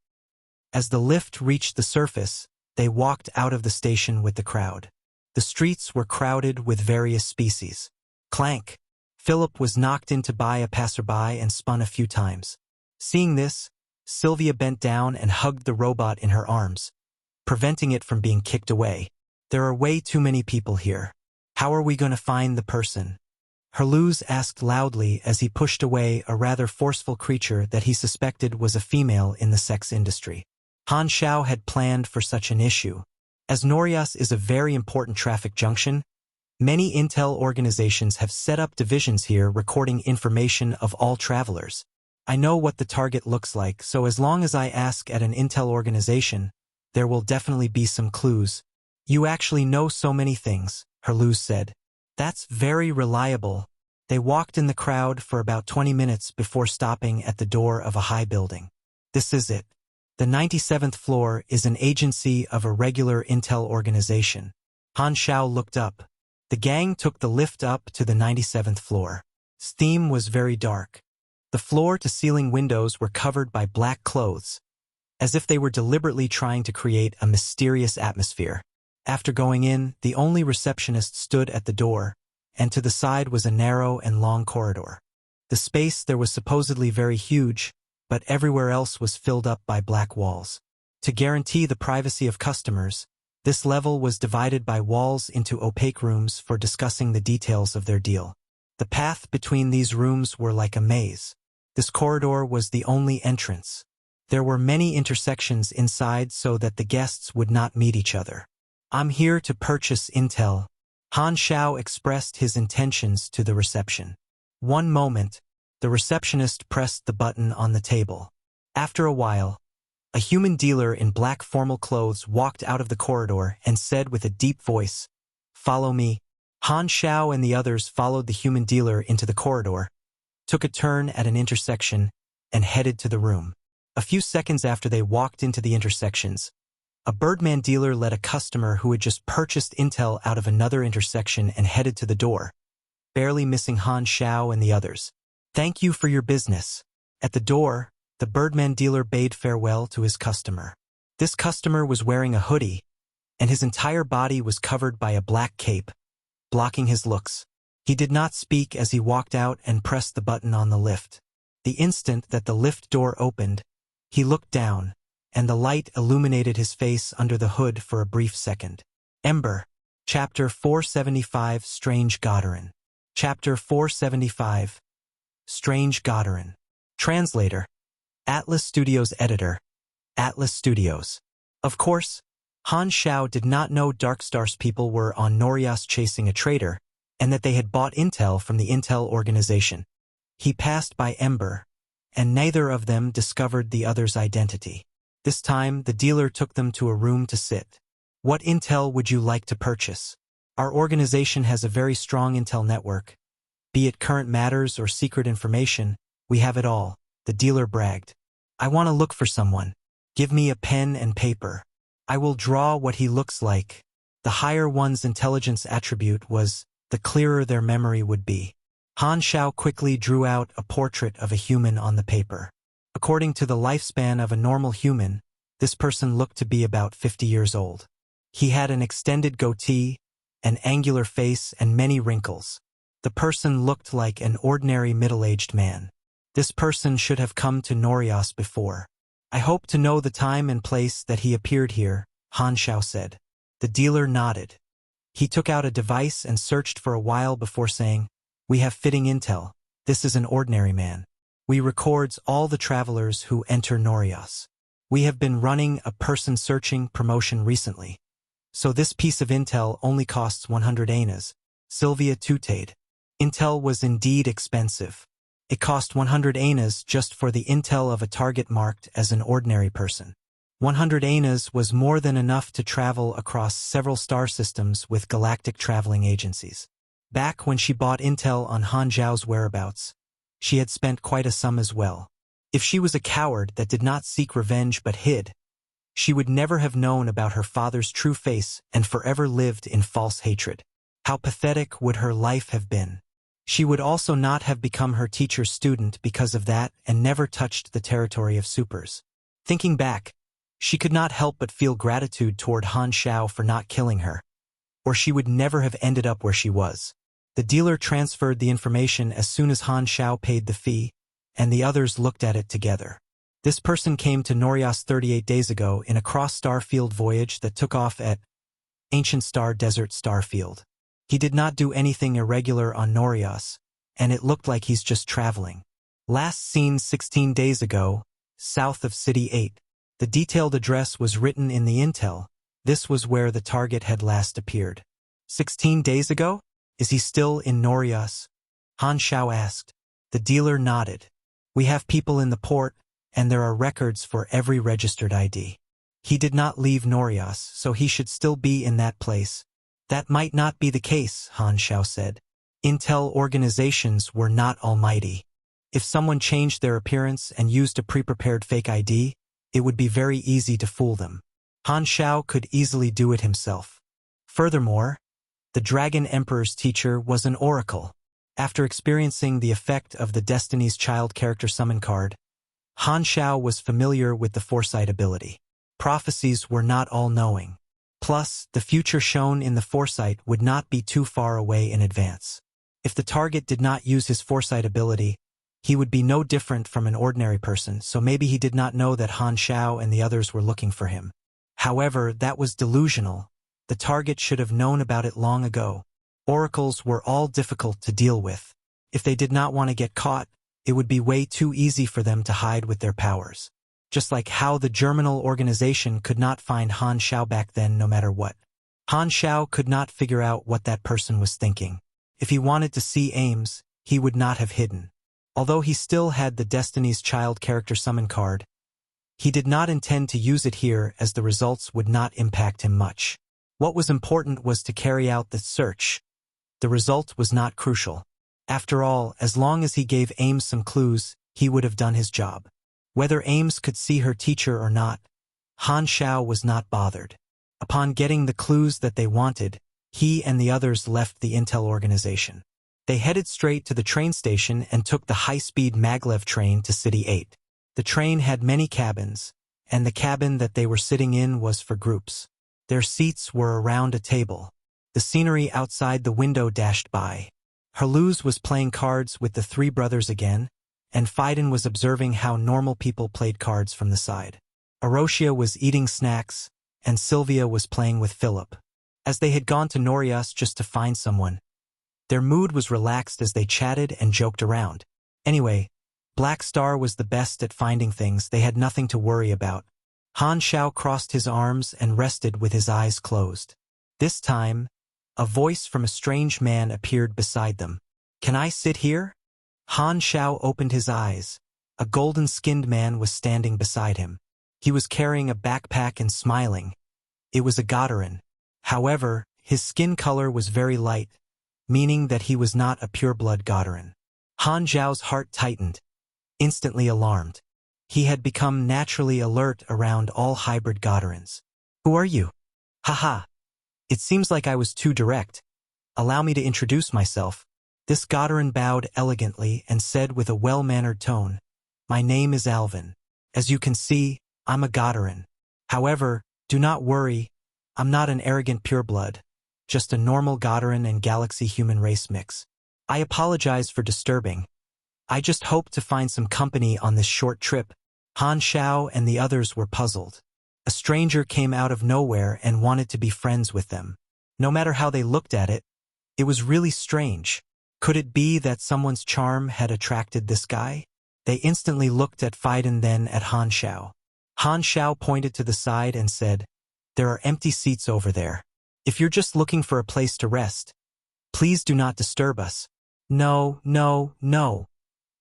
As the lift reached the surface, they walked out of the station with the crowd. The streets were crowded with various species. Clank! Philip was knocked into by a passerby and spun a few times. Seeing this, Sylvia bent down and hugged the robot in her arms, preventing it from being kicked away. There are way too many people here. How are we going to find the person? Herluz asked loudly as he pushed away a rather forceful creature that he suspected was a female in the sex industry. Han Xiao had planned for such an issue. As Norias is a very important traffic junction, many intel organizations have set up divisions here recording information of all travelers. I know what the target looks like, so as long as I ask at an intel organization, there will definitely be some clues. You actually know so many things, Herluz said. That's very reliable. They walked in the crowd for about 20 minutes before stopping at the door of a high building. This is it. The 97th floor is an agency of a regular intel organization. Han Xiao looked up. The gang took the lift up to the 97th floor. Its theme was very dark. The floor-to-ceiling windows were covered by black clothes, as if they were deliberately trying to create a mysterious atmosphere. After going in, the only receptionist stood at the door, and to the side was a narrow and long corridor. The space there was supposedly very huge, but everywhere else was filled up by black walls. To guarantee the privacy of customers, this level was divided by walls into opaque rooms for discussing the details of their deal. The path between these rooms were like a maze. This corridor was the only entrance. There were many intersections inside so that the guests would not meet each other. I'm here to purchase intel. Han Xiao expressed his intentions to the reception. One moment, the receptionist pressed the button on the table. After a while, a human dealer in black formal clothes walked out of the corridor and said with a deep voice, "Follow me." Han Xiao and the others followed the human dealer into the corridor, took a turn at an intersection, and headed to the room. A few seconds after they walked into the intersections, a Birdman dealer led a customer who had just purchased intel out of another intersection and headed to the door, barely missing Han Xiao and the others. "Thank you for your business." At the door, the Birdman dealer bade farewell to his customer. This customer was wearing a hoodie, and his entire body was covered by a black cape, blocking his looks. He did not speak as he walked out and pressed the button on the lift. The instant that the lift door opened, he looked down, and the light illuminated his face under the hood for a brief second. Ember. Chapter 475 Strange Goddard. Chapter 475 Strange Goddard. Translator. Atlas Studios Editor. Atlas Studios. Of course, Han Xiao did not know Darkstar's people were on Norias chasing a traitor, and that they had bought intel from the intel organization. He passed by Ember, and neither of them discovered the other's identity. This time, the dealer took them to a room to sit. "What intel would you like to purchase? Our organization has a very strong intel network. Be it current matters or secret information, we have it all," the dealer bragged. "I want to look for someone. Give me a pen and paper. I will draw what he looks like." The higher one's intelligence attribute was, the clearer their memory would be. Han Xiao quickly drew out a portrait of a human on the paper. According to the lifespan of a normal human, this person looked to be about 50 years old. He had an extended goatee, an angular face, and many wrinkles. The person looked like an ordinary middle-aged man. This person should have come to Norias before. "I hope to know the time and place that he appeared here," Han Xiao said. The dealer nodded. He took out a device and searched for a while before saying, "We have fitting intel. This is an ordinary man. We records all the travelers who enter Norias. We have been running a person searching promotion recently. So this piece of intel only costs 100 anas." Sylvia tooted. Intel was indeed expensive. It cost 100 anas just for the intel of a target marked as an ordinary person. 100 anas was more than enough to travel across several star systems with galactic traveling agencies. Back when she bought intel on Han Xiao's whereabouts, she had spent quite a sum as well. If she was a coward that did not seek revenge but hid, she would never have known about her father's true face and forever lived in false hatred. How pathetic would her life have been? She would also not have become her teacher's student because of that and never touched the territory of supers. Thinking back, she could not help but feel gratitude toward Han Xiao for not killing her, or she would never have ended up where she was. The dealer transferred the information as soon as Han Xiao paid the fee, and the others looked at it together. This person came to Norias 38 days ago in a cross-star field voyage that took off at Ancient Star Desert Starfield. He did not do anything irregular on Norias, and it looked like he's just traveling. Last seen 16 days ago, south of City 8. The detailed address was written in the intel. This was where the target had last appeared. 16 days ago? Is he still in Norias? Han Xiao asked. The dealer nodded. We have people in the port, and there are records for every registered ID. He did not leave Norias, so he should still be in that place. That might not be the case, Han Xiao said. Intel organizations were not almighty. If someone changed their appearance and used a pre-prepared fake ID, it would be very easy to fool them. Han Xiao could easily do it himself. Furthermore, the Dragon Emperor's teacher was an oracle. After experiencing the effect of the Destiny's Child character summon card, Han Xiao was familiar with the foresight ability. Prophecies were not all-knowing. Plus, the future shown in the foresight would not be too far away in advance. If the target did not use his foresight ability, he would be no different from an ordinary person, so maybe he did not know that Han Xiao and the others were looking for him. However, that was delusional. The target should have known about it long ago. Oracles were all difficult to deal with. If they did not want to get caught, it would be way too easy for them to hide with their powers. Just like how the Germinal organization could not find Han Xiao back then no matter what. Han Xiao could not figure out what that person was thinking. If he wanted to see Ames, he would not have hidden. Although he still had the Destiny's Child character summon card, he did not intend to use it here as the results would not impact him much. What was important was to carry out the search. The result was not crucial. After all, as long as he gave Ames some clues, he would have done his job. Whether Ames could see her teacher or not, Han Xiao was not bothered. Upon getting the clues that they wanted, he and the others left the Intel organization. They headed straight to the train station and took the high-speed maglev train to City 8. The train had many cabins, and the cabin that they were sitting in was for groups. Their seats were around a table. The scenery outside the window dashed by. Herluz was playing cards with the three brothers again, and Phaidon was observing how normal people played cards from the side. Arosia was eating snacks, and Sylvia was playing with Philip. As they had gone to Norias just to find someone, their mood was relaxed as they chatted and joked around. Anyway, Black Star was the best at finding things. They had nothing to worry about. Han Xiao crossed his arms and rested with his eyes closed. This time, a voice from a strange man appeared beside them. Can I sit here? Han Xiao opened his eyes. A golden-skinned man was standing beside him. He was carrying a backpack and smiling. It was a Godarin. However, his skin color was very light, meaning that he was not a pure-blood Godarin. Han Xiao's heart tightened, instantly alarmed. He had become naturally alert around all hybrid Godarins. Who are you? Haha. It seems like I was too direct. Allow me to introduce myself. This Godarin bowed elegantly and said with a well-mannered tone, My name is Alvin. As you can see, I'm a Godarin. However, do not worry, I'm not an arrogant pureblood, just a normal Godarin and galaxy human race mix. I apologize for disturbing. I just hope to find some company on this short trip. Han Xiao and the others were puzzled. A stranger came out of nowhere and wanted to be friends with them. No matter how they looked at it, it was really strange. Could it be that someone's charm had attracted this guy? They instantly looked at Phaidon, then at Han Xiao. Han Xiao pointed to the side and said, There are empty seats over there. If you're just looking for a place to rest, please do not disturb us. No, no, no.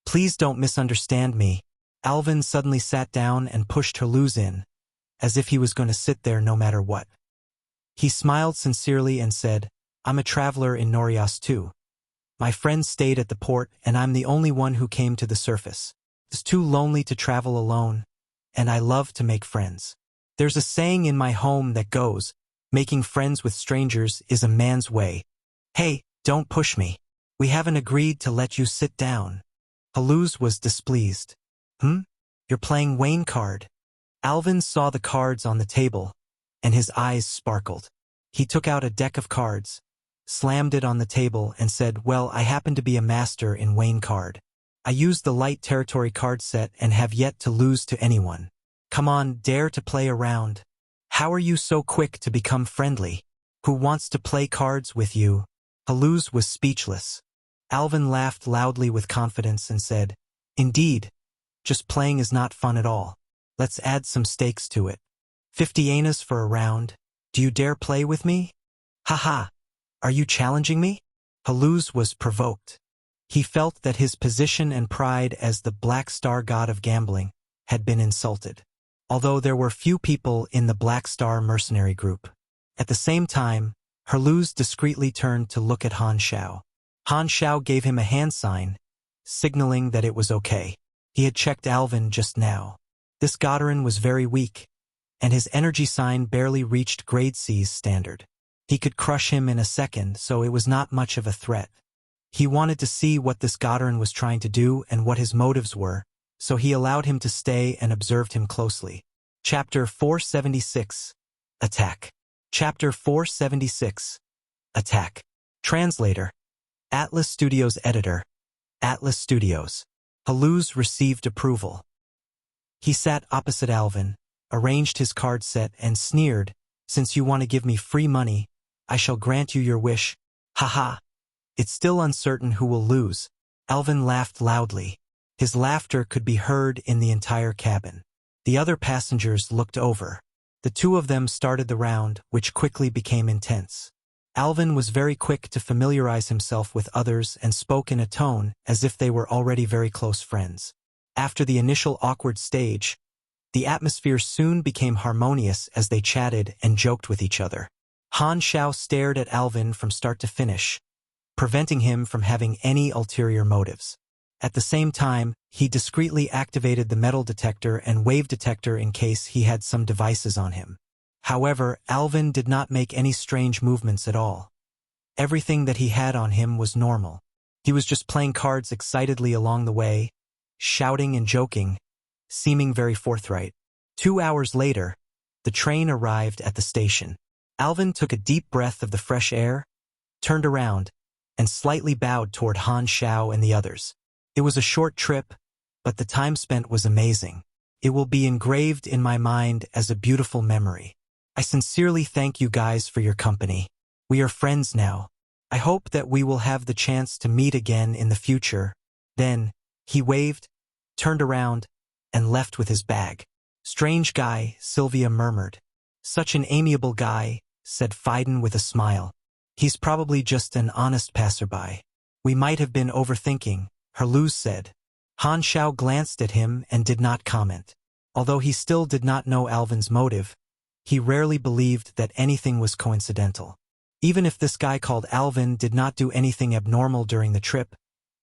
Please don't misunderstand me. Alvin suddenly sat down and pushed Herluz in, as if he was going to sit there no matter what. He smiled sincerely and said, I'm a traveler in Norias too. My friends stayed at the port, and I'm the only one who came to the surface. It's too lonely to travel alone, and I love to make friends. There's a saying in my home that goes, making friends with strangers is a man's way. Hey, don't push me. We haven't agreed to let you sit down. Haluz was displeased. You're playing Wayne card. Alvin saw the cards on the table, and his eyes sparkled. He took out a deck of cards, slammed it on the table, and said, well, I happen to be a master in Wayne card. I used the light territory card set and have yet to lose to anyone. Come on, dare to play around. How are you so quick to become friendly? Who wants to play cards with you? Haluz was speechless. Alvin laughed loudly with confidence and said, indeed, just playing is not fun at all. Let's add some stakes to it. 50 anas for a round. Do you dare play with me? Haha, are you challenging me? Haluz was provoked. He felt that his position and pride as the Black Star god of gambling had been insulted, although there were few people in the Black Star Mercenary group. At the same time, Haluz discreetly turned to look at Han Xiao. Han Xiao gave him a hand sign, signaling that it was okay. He had checked Alvin just now. This Godarin was very weak, and his energy sign barely reached Grade C's standard. He could crush him in a second, so it was not much of a threat. He wanted to see what this Godarin was trying to do and what his motives were, so he allowed him to stay and observed him closely. Chapter 476. Attack. Chapter 476. Attack. Translator. Atlas Studios Editor. Atlas Studios. Haluz received approval. He sat opposite Alvin, arranged his card set, and sneered, since you want to give me free money, I shall grant you your wish. Haha. It's still uncertain who will lose. Alvin laughed loudly. His laughter could be heard in the entire cabin. The other passengers looked over. The two of them started the round, which quickly became intense. Alvin was very quick to familiarize himself with others and spoke in a tone as if they were already very close friends. After the initial awkward stage, the atmosphere soon became harmonious as they chatted and joked with each other. Han Xiao stared at Alvin from start to finish, preventing him from having any ulterior motives. At the same time, he discreetly activated the metal detector and wave detector in case he had some devices on him. However, Alvin did not make any strange movements at all. Everything that he had on him was normal. He was just playing cards excitedly along the way, shouting and joking, seeming very forthright. 2 hours later, the train arrived at the station. Alvin took a deep breath of the fresh air, turned around, and slightly bowed toward Han Xiao and the others. It was a short trip, but the time spent was amazing. It will be engraved in my mind as a beautiful memory. I sincerely thank you guys for your company. We are friends now. I hope that we will have the chance to meet again in the future. Then, he waved, turned around, and left with his bag. Strange guy, Sylvia murmured. Such an amiable guy, said Fiden with a smile. He's probably just an honest passerby. We might have been overthinking, Haluz said. Han Xiao glanced at him and did not comment. Although he still did not know Alvin's motive, he rarely believed that anything was coincidental. Even if this guy called Alvin did not do anything abnormal during the trip,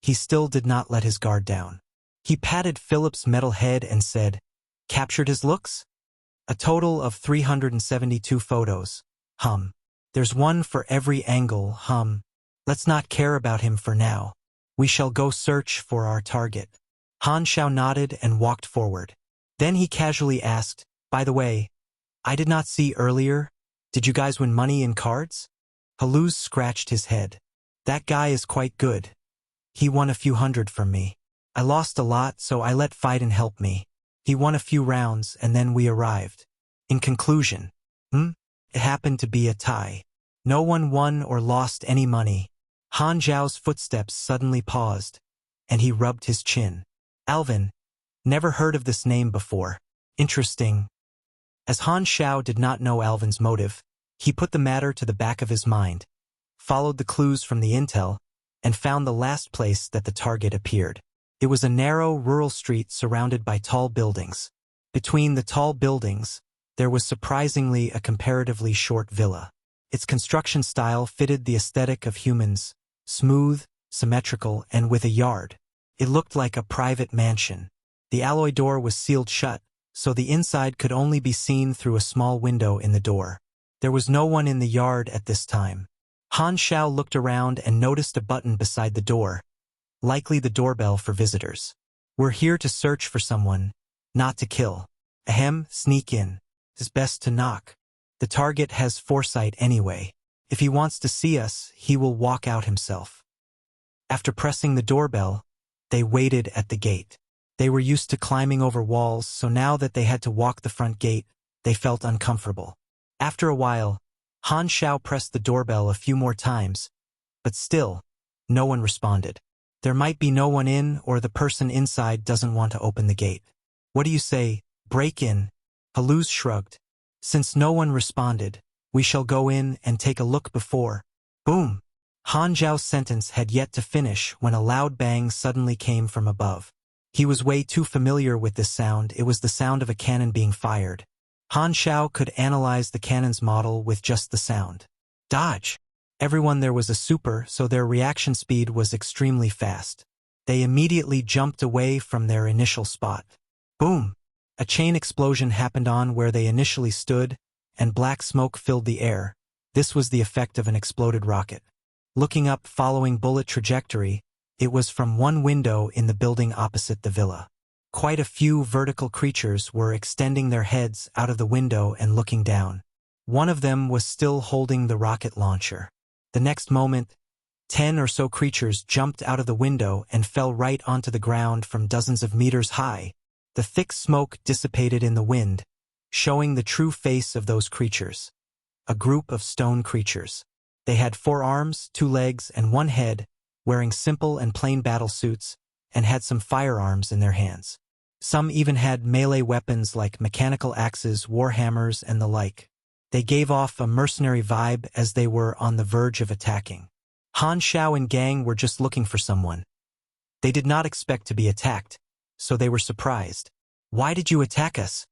he still did not let his guard down. He patted Philip's metal head and said, captured his looks? A total of 372 photos. There's one for every angle. Let's not care about him for now. We shall go search for our target. Han Xiao nodded and walked forward. Then he casually asked, by the way, I did not see earlier. Did you guys win money in cards? Haluz scratched his head. That guy is quite good. He won a few hundred from me. I lost a lot, so I let Fiden help me. He won a few rounds, and then we arrived. In conclusion, it happened to be a tie. No one won or lost any money. Han Xiao's footsteps suddenly paused, and he rubbed his chin. Alvin, never heard of this name before. Interesting. As Han Xiao did not know Alvin's motive, he put the matter to the back of his mind, followed the clues from the intel, and found the last place that the target appeared. It was a narrow, rural street surrounded by tall buildings. Between the tall buildings, there was surprisingly a comparatively short villa. Its construction style fitted the aesthetic of humans, smooth, symmetrical, and with a yard. It looked like a private mansion. The alloy door was sealed shut, so the inside could only be seen through a small window in the door. There was no one in the yard at this time. Han Xiao looked around and noticed a button beside the door, likely the doorbell for visitors. We're here to search for someone, not to kill. Ahem, sneak in. It's best to knock. The target has foresight anyway. If he wants to see us, he will walk out himself. After pressing the doorbell, they waited at the gate. They were used to climbing over walls, so now that they had to walk the front gate, they felt uncomfortable. After a while, Han Xiao pressed the doorbell a few more times, but still, no one responded. There might be no one in, or the person inside doesn't want to open the gate. What do you say, break in? Haluz shrugged. Since no one responded, we shall go in and take a look before. Boom! Han Xiao's sentence had yet to finish when a loud bang suddenly came from above. He was way too familiar with this sound. It was the sound of a cannon being fired. Han Xiao could analyze the cannon's model with just the sound. Dodge! Everyone there was a super, so their reaction speed was extremely fast. They immediately jumped away from their initial spot. Boom! A chain explosion happened on where they initially stood, and black smoke filled the air. This was the effect of an exploded rocket. Looking up following bullet trajectory, it was from one window in the building opposite the villa. Quite a few vertical creatures were extending their heads out of the window and looking down. One of them was still holding the rocket launcher. The next moment, 10 or so creatures jumped out of the window and fell right onto the ground from dozens of meters high. The thick smoke dissipated in the wind, showing the true face of those creatures. A group of stone creatures. They had 4 arms, 2 legs, and 1 head, wearing simple and plain battle suits, and had some firearms in their hands. Some even had melee weapons like mechanical axes, warhammers, and the like. They gave off a mercenary vibe as they were on the verge of attacking. Han Xiao and gang were just looking for someone. They did not expect to be attacked, so they were surprised. Why did you attack us?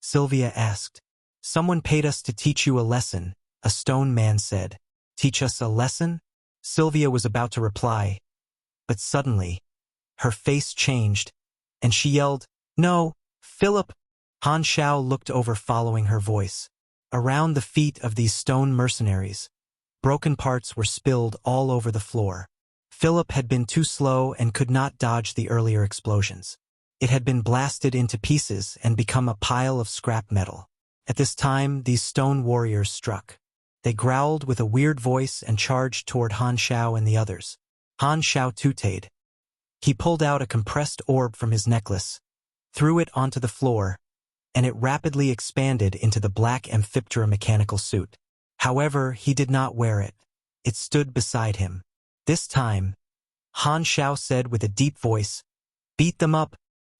Sylvia asked. Someone paid us to teach you a lesson, a stone man said. Teach us a lesson? Sylvia was about to reply, but suddenly, her face changed, and she yelled, No, Philip! Han Xiao looked over following her voice. Around the feet of these stone mercenaries, broken parts were spilled all over the floor. Philip had been too slow and could not dodge the earlier explosions. It had been blasted into pieces and become a pile of scrap metal. At this time, these stone warriors struck. They growled with a weird voice and charged toward Han Xiao and the others. Han Xiao tooted. He pulled out a compressed orb from his necklace, threw it onto the floor, and it rapidly expanded into the black Amphiptera mechanical suit. However, he did not wear it. It stood beside him. This time, Han Xiao said with a deep voice, Beat them up!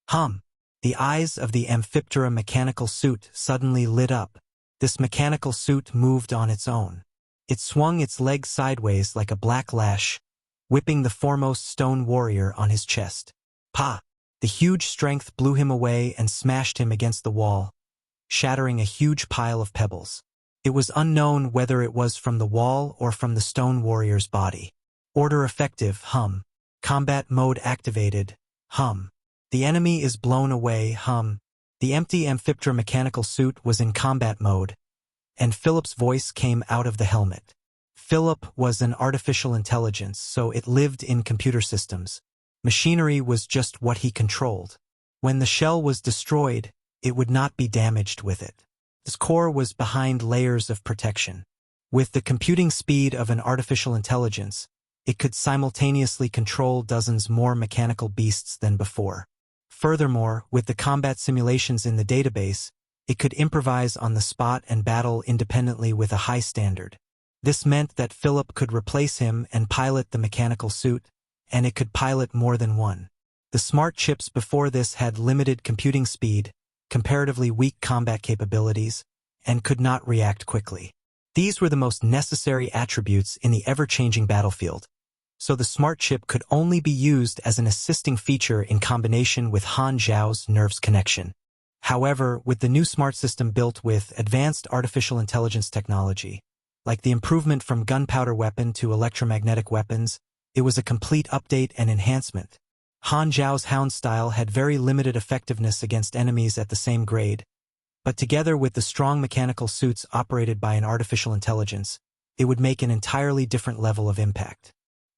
Hum! The eyes of the Amphiptera mechanical suit suddenly lit up. This mechanical suit moved on its own. It swung its legs sideways like a black lash, whipping the foremost stone warrior on his chest. Pa! The huge strength blew him away and smashed him against the wall, shattering a huge pile of pebbles. It was unknown whether it was from the wall or from the stone warrior's body. Order effective, hum. Combat mode activated, hum. The enemy is blown away, hum. The empty Amphiptera mechanical suit was in combat mode, and Philip's voice came out of the helmet. Philip was an artificial intelligence, so it lived in computer systems. Machinery was just what he controlled. When the shell was destroyed, it would not be damaged with it. Its core was behind layers of protection. With the computing speed of an artificial intelligence, it could simultaneously control dozens more mechanical beasts than before. Furthermore, with the combat simulations in the database, it could improvise on the spot and battle independently with a high standard. This meant that Philip could replace him and pilot the mechanical suit, and it could pilot more than one. The smart chips before this had limited computing speed, comparatively weak combat capabilities, and could not react quickly. These were the most necessary attributes in the ever-changing battlefield, so the smart chip could only be used as an assisting feature in combination with Han Xiao's nerves connection. However, with the new smart system built with advanced artificial intelligence technology, like the improvement from gunpowder weapon to electromagnetic weapons, it was a complete update and enhancement. Han Xiao's Hound style had very limited effectiveness against enemies at the same grade, but together with the strong mechanical suits operated by an artificial intelligence, it would make an entirely different level of impact.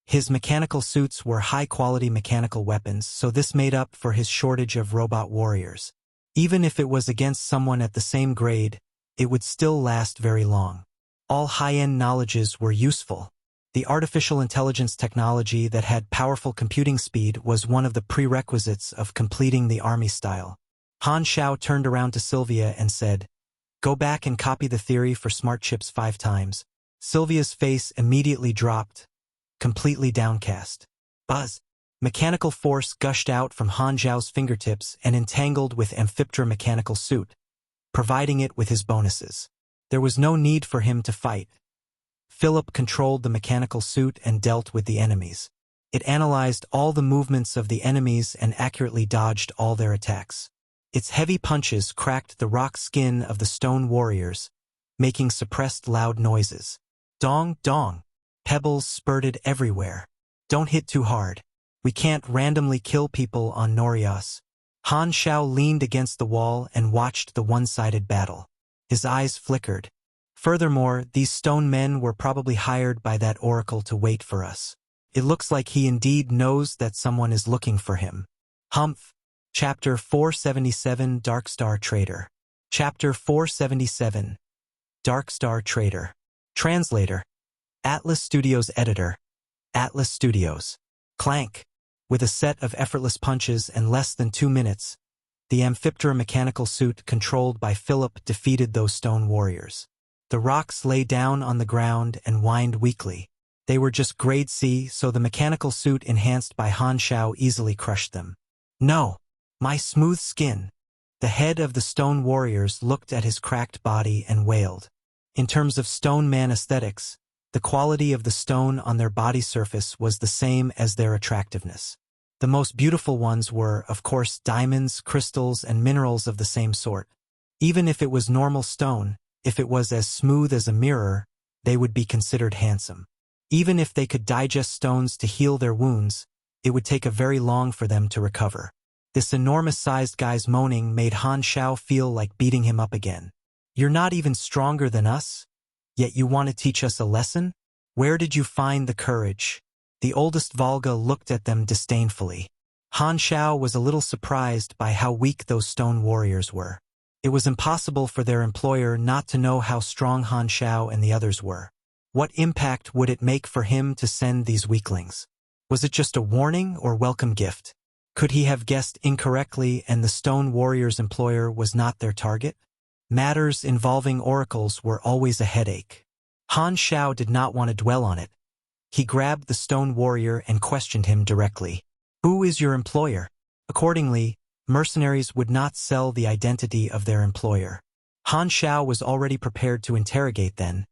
His mechanical suits were high-quality mechanical weapons, so this made up for his shortage of robot warriors. Even if it was against someone at the same grade, it would still last very long. All high-end knowledges were useful. The artificial intelligence technology that had powerful computing speed was one of the prerequisites of completing the army style. Han Xiao turned around to Sylvia and said, "Go back and copy the theory for smart chips 5 times. Sylvia's face immediately dropped, completely downcast. Buzz! Mechanical force gushed out from Han Xiao's fingertips and entangled with Amphiptera mechanical suit, providing it with his bonuses. There was no need for him to fight. Philip controlled the mechanical suit and dealt with the enemies. It analyzed all the movements of the enemies and accurately dodged all their attacks. Its heavy punches cracked the rock skin of the stone warriors, making suppressed loud noises. Dong, dong. Pebbles spurted everywhere. Don't hit too hard. We can't randomly kill people on Norias. Han Xiao leaned against the wall and watched the one-sided battle. His eyes flickered. Furthermore, these stone men were probably hired by that oracle to wait for us. It looks like he indeed knows that someone is looking for him. Humph. Chapter 477 Darkstar Trader. Chapter 477 Darkstar Trader. Translator. Atlas Studios Editor. Atlas Studios. Clank. With a set of effortless punches and less than 2 minutes, the Amphiptera mechanical suit controlled by Philip defeated those stone warriors. The rocks lay down on the ground and whined weakly. They were just grade C, so the mechanical suit enhanced by Han Xiao easily crushed them. No! My smooth skin! The head of the stone warriors looked at his cracked body and wailed. In terms of stone man aesthetics, the quality of the stone on their body surface was the same as their attractiveness. The most beautiful ones were, of course, diamonds, crystals, and minerals of the same sort. Even if it was normal stone, if it was as smooth as a mirror, they would be considered handsome. Even if they could digest stones to heal their wounds, it would take a very long for them to recover. This enormous-sized guy's moaning made Han Xiao feel like beating him up again. You're not even stronger than us? Yet you want to teach us a lesson? Where did you find the courage? The oldest Volga looked at them disdainfully. Han Xiao was a little surprised by how weak those stone warriors were. It was impossible for their employer not to know how strong Han Xiao and the others were. What impact would it make for him to send these weaklings? Was it just a warning or welcome gift? Could he have guessed incorrectly and the stone warrior's employer was not their target? Matters involving oracles were always a headache. Han Xiao did not want to dwell on it. He grabbed the stone warrior and questioned him directly. Who is your employer? Accordingly, mercenaries would not sell the identity of their employer. Han Xiao was already prepared to interrogate then,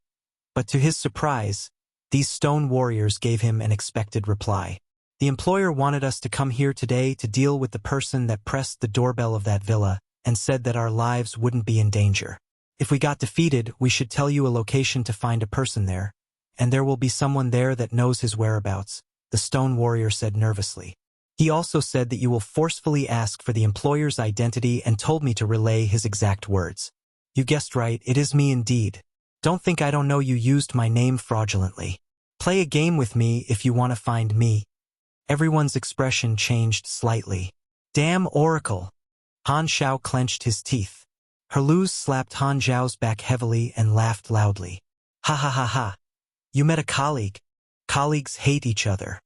but to his surprise, these stone warriors gave him an expected reply. The employer wanted us to come here today to deal with the person that pressed the doorbell of that villa and said that our lives wouldn't be in danger. If we got defeated, we should tell you a location to find a person there, and there will be someone there that knows his whereabouts, the stone warrior said nervously. He also said that you will forcefully ask for the employer's identity and told me to relay his exact words. You guessed right, it is me indeed. Don't think I don't know you used my name fraudulently. Play a game with me if you want to find me. Everyone's expression changed slightly. Damn Oracle! Han Xiao clenched his teeth. Herluz slapped Han Xiao's back heavily and laughed loudly. Ha ha ha ha. You met a colleague. Colleagues hate each other.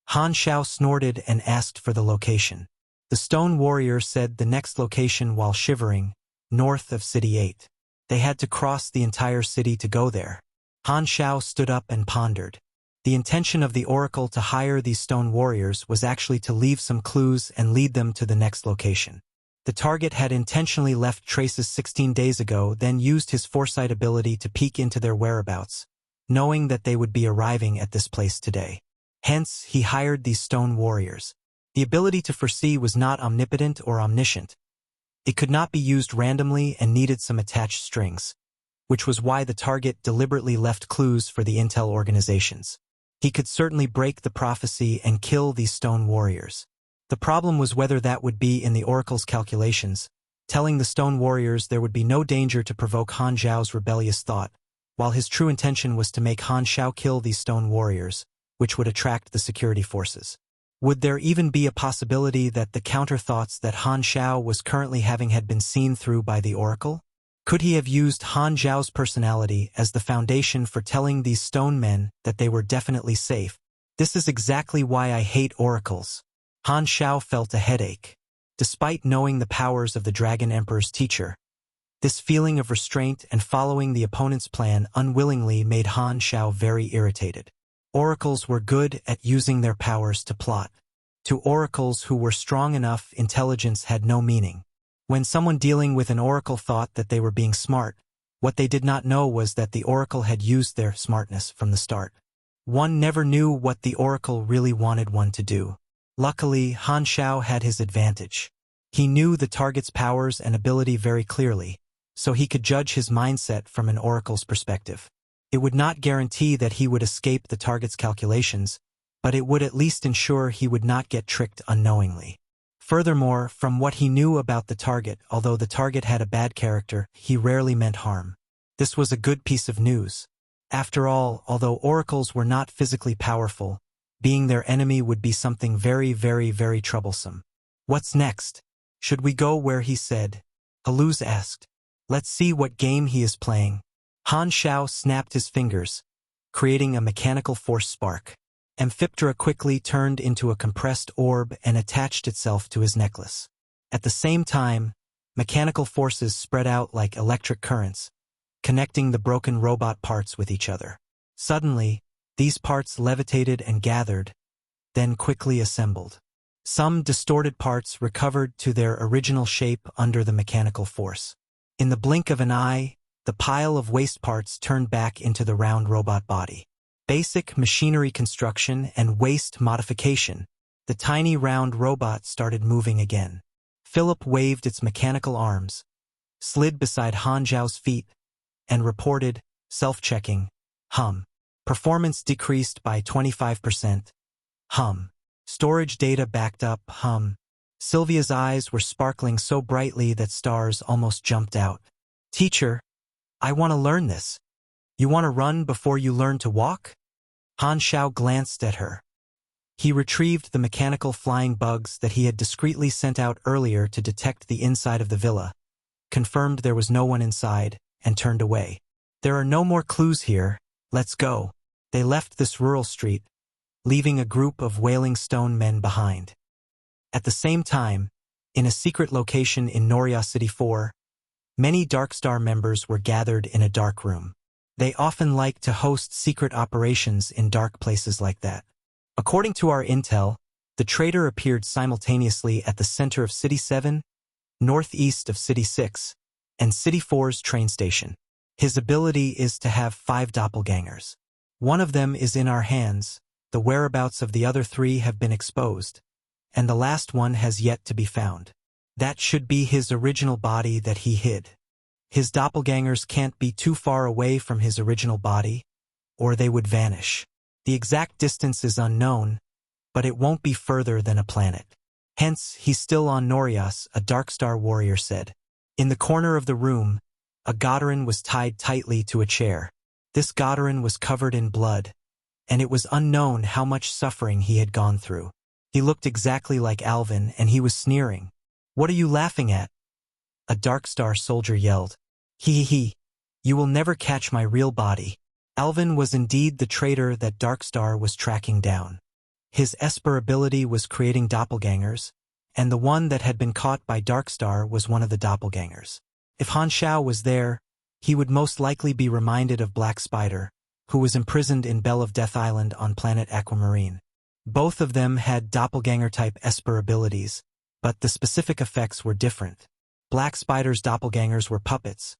Han Xiao snorted and asked for the location. The stone warrior said the next location while shivering, north of City 8. They had to cross the entire city to go there. Han Xiao stood up and pondered. The intention of the oracle to hire these stone warriors was actually to leave some clues and lead them to the next location. The target had intentionally left traces 16 days ago, then used his foresight ability to peek into their whereabouts, knowing that they would be arriving at this place today. Hence, he hired these stone warriors. The ability to foresee was not omnipotent or omniscient. It could not be used randomly and needed some attached strings, which was why the target deliberately left clues for the intel organizations. He could certainly break the prophecy and kill these stone warriors. The problem was whether that would be in the oracle's calculations, telling the stone warriors there would be no danger to provoke Han Xiao's rebellious thought, while his true intention was to make Han Xiao kill these stone warriors, which would attract the security forces. Would there even be a possibility that the counter-thoughts that Han Xiao was currently having had been seen through by the Oracle? Could he have used Han Xiao's personality as the foundation for telling these stone men that they were definitely safe? This is exactly why I hate oracles. Han Xiao felt a headache. Despite knowing the powers of the Dragon Emperor's teacher, this feeling of restraint and following the opponent's plan unwillingly made Han Xiao very irritated. Oracles were good at using their powers to plot. To oracles who were strong enough, intelligence had no meaning. When someone dealing with an oracle thought that they were being smart, what they did not know was that the oracle had used their smartness from the start. One never knew what the oracle really wanted one to do. Luckily, Han Xiao had his advantage. He knew the target's powers and ability very clearly, so he could judge his mindset from an oracle's perspective. It would not guarantee that he would escape the target's calculations, but it would at least ensure he would not get tricked unknowingly. Furthermore, from what he knew about the target, although the target had a bad character, he rarely meant harm. This was a good piece of news. After all, although oracles were not physically powerful, being their enemy would be something very, very, very troublesome. What's next? Should we go where he said? Haluz asked. Let's see what game he is playing. Han Xiao snapped his fingers, creating a mechanical force spark. Amphiptera quickly turned into a compressed orb and attached itself to his necklace. At the same time, mechanical forces spread out like electric currents, connecting the broken robot parts with each other. Suddenly, these parts levitated and gathered, then quickly assembled. Some distorted parts recovered to their original shape under the mechanical force. In the blink of an eye, the pile of waste parts turned back into the round robot body. Basic machinery construction and waste modification, the tiny round robot started moving again. Philip waved its mechanical arms, slid beside Han Xiao's feet, and reported, self-checking, hum. Performance decreased by 25%. Hum. Storage data backed up, hum. Sylvia's eyes were sparkling so brightly that stars almost jumped out. Teacher, I want to learn this. You want to run before you learn to walk? Han Xiao glanced at her. He retrieved the mechanical flying bugs that he had discreetly sent out earlier to detect the inside of the villa, confirmed there was no one inside, and turned away. There are no more clues here, let's go. They left this rural street, leaving a group of wailing stone men behind. At the same time, in a secret location in Noria City 4, many Darkstar members were gathered in a dark room. They often like to host secret operations in dark places like that. According to our intel, the traitor appeared simultaneously at the center of City 7, northeast of City 6, and City 4's train station. His ability is to have 5 doppelgangers. One of them is in our hands, the whereabouts of the other 3 have been exposed, and the last one has yet to be found. That should be his original body that he hid. His doppelgangers can't be too far away from his original body, or they would vanish. The exact distance is unknown, but it won't be further than a planet. Hence, he's still on Norias, a Darkstar warrior said. In the corner of the room, a Godaran was tied tightly to a chair. This Godaran was covered in blood, and it was unknown how much suffering he had gone through. He looked exactly like Alvin, and he was sneering. What are you laughing at? A Darkstar soldier yelled. He. You will never catch my real body. Alvin was indeed the traitor that Darkstar was tracking down. His Esper ability was creating doppelgangers, and the one that had been caught by Darkstar was one of the doppelgangers. If Han Xiao was there, he would most likely be reminded of Black Spider, who was imprisoned in Bell of Death Island on planet Aquamarine. Both of them had doppelganger-type Esper abilities, but the specific effects were different. Black Spider's doppelgangers were puppets.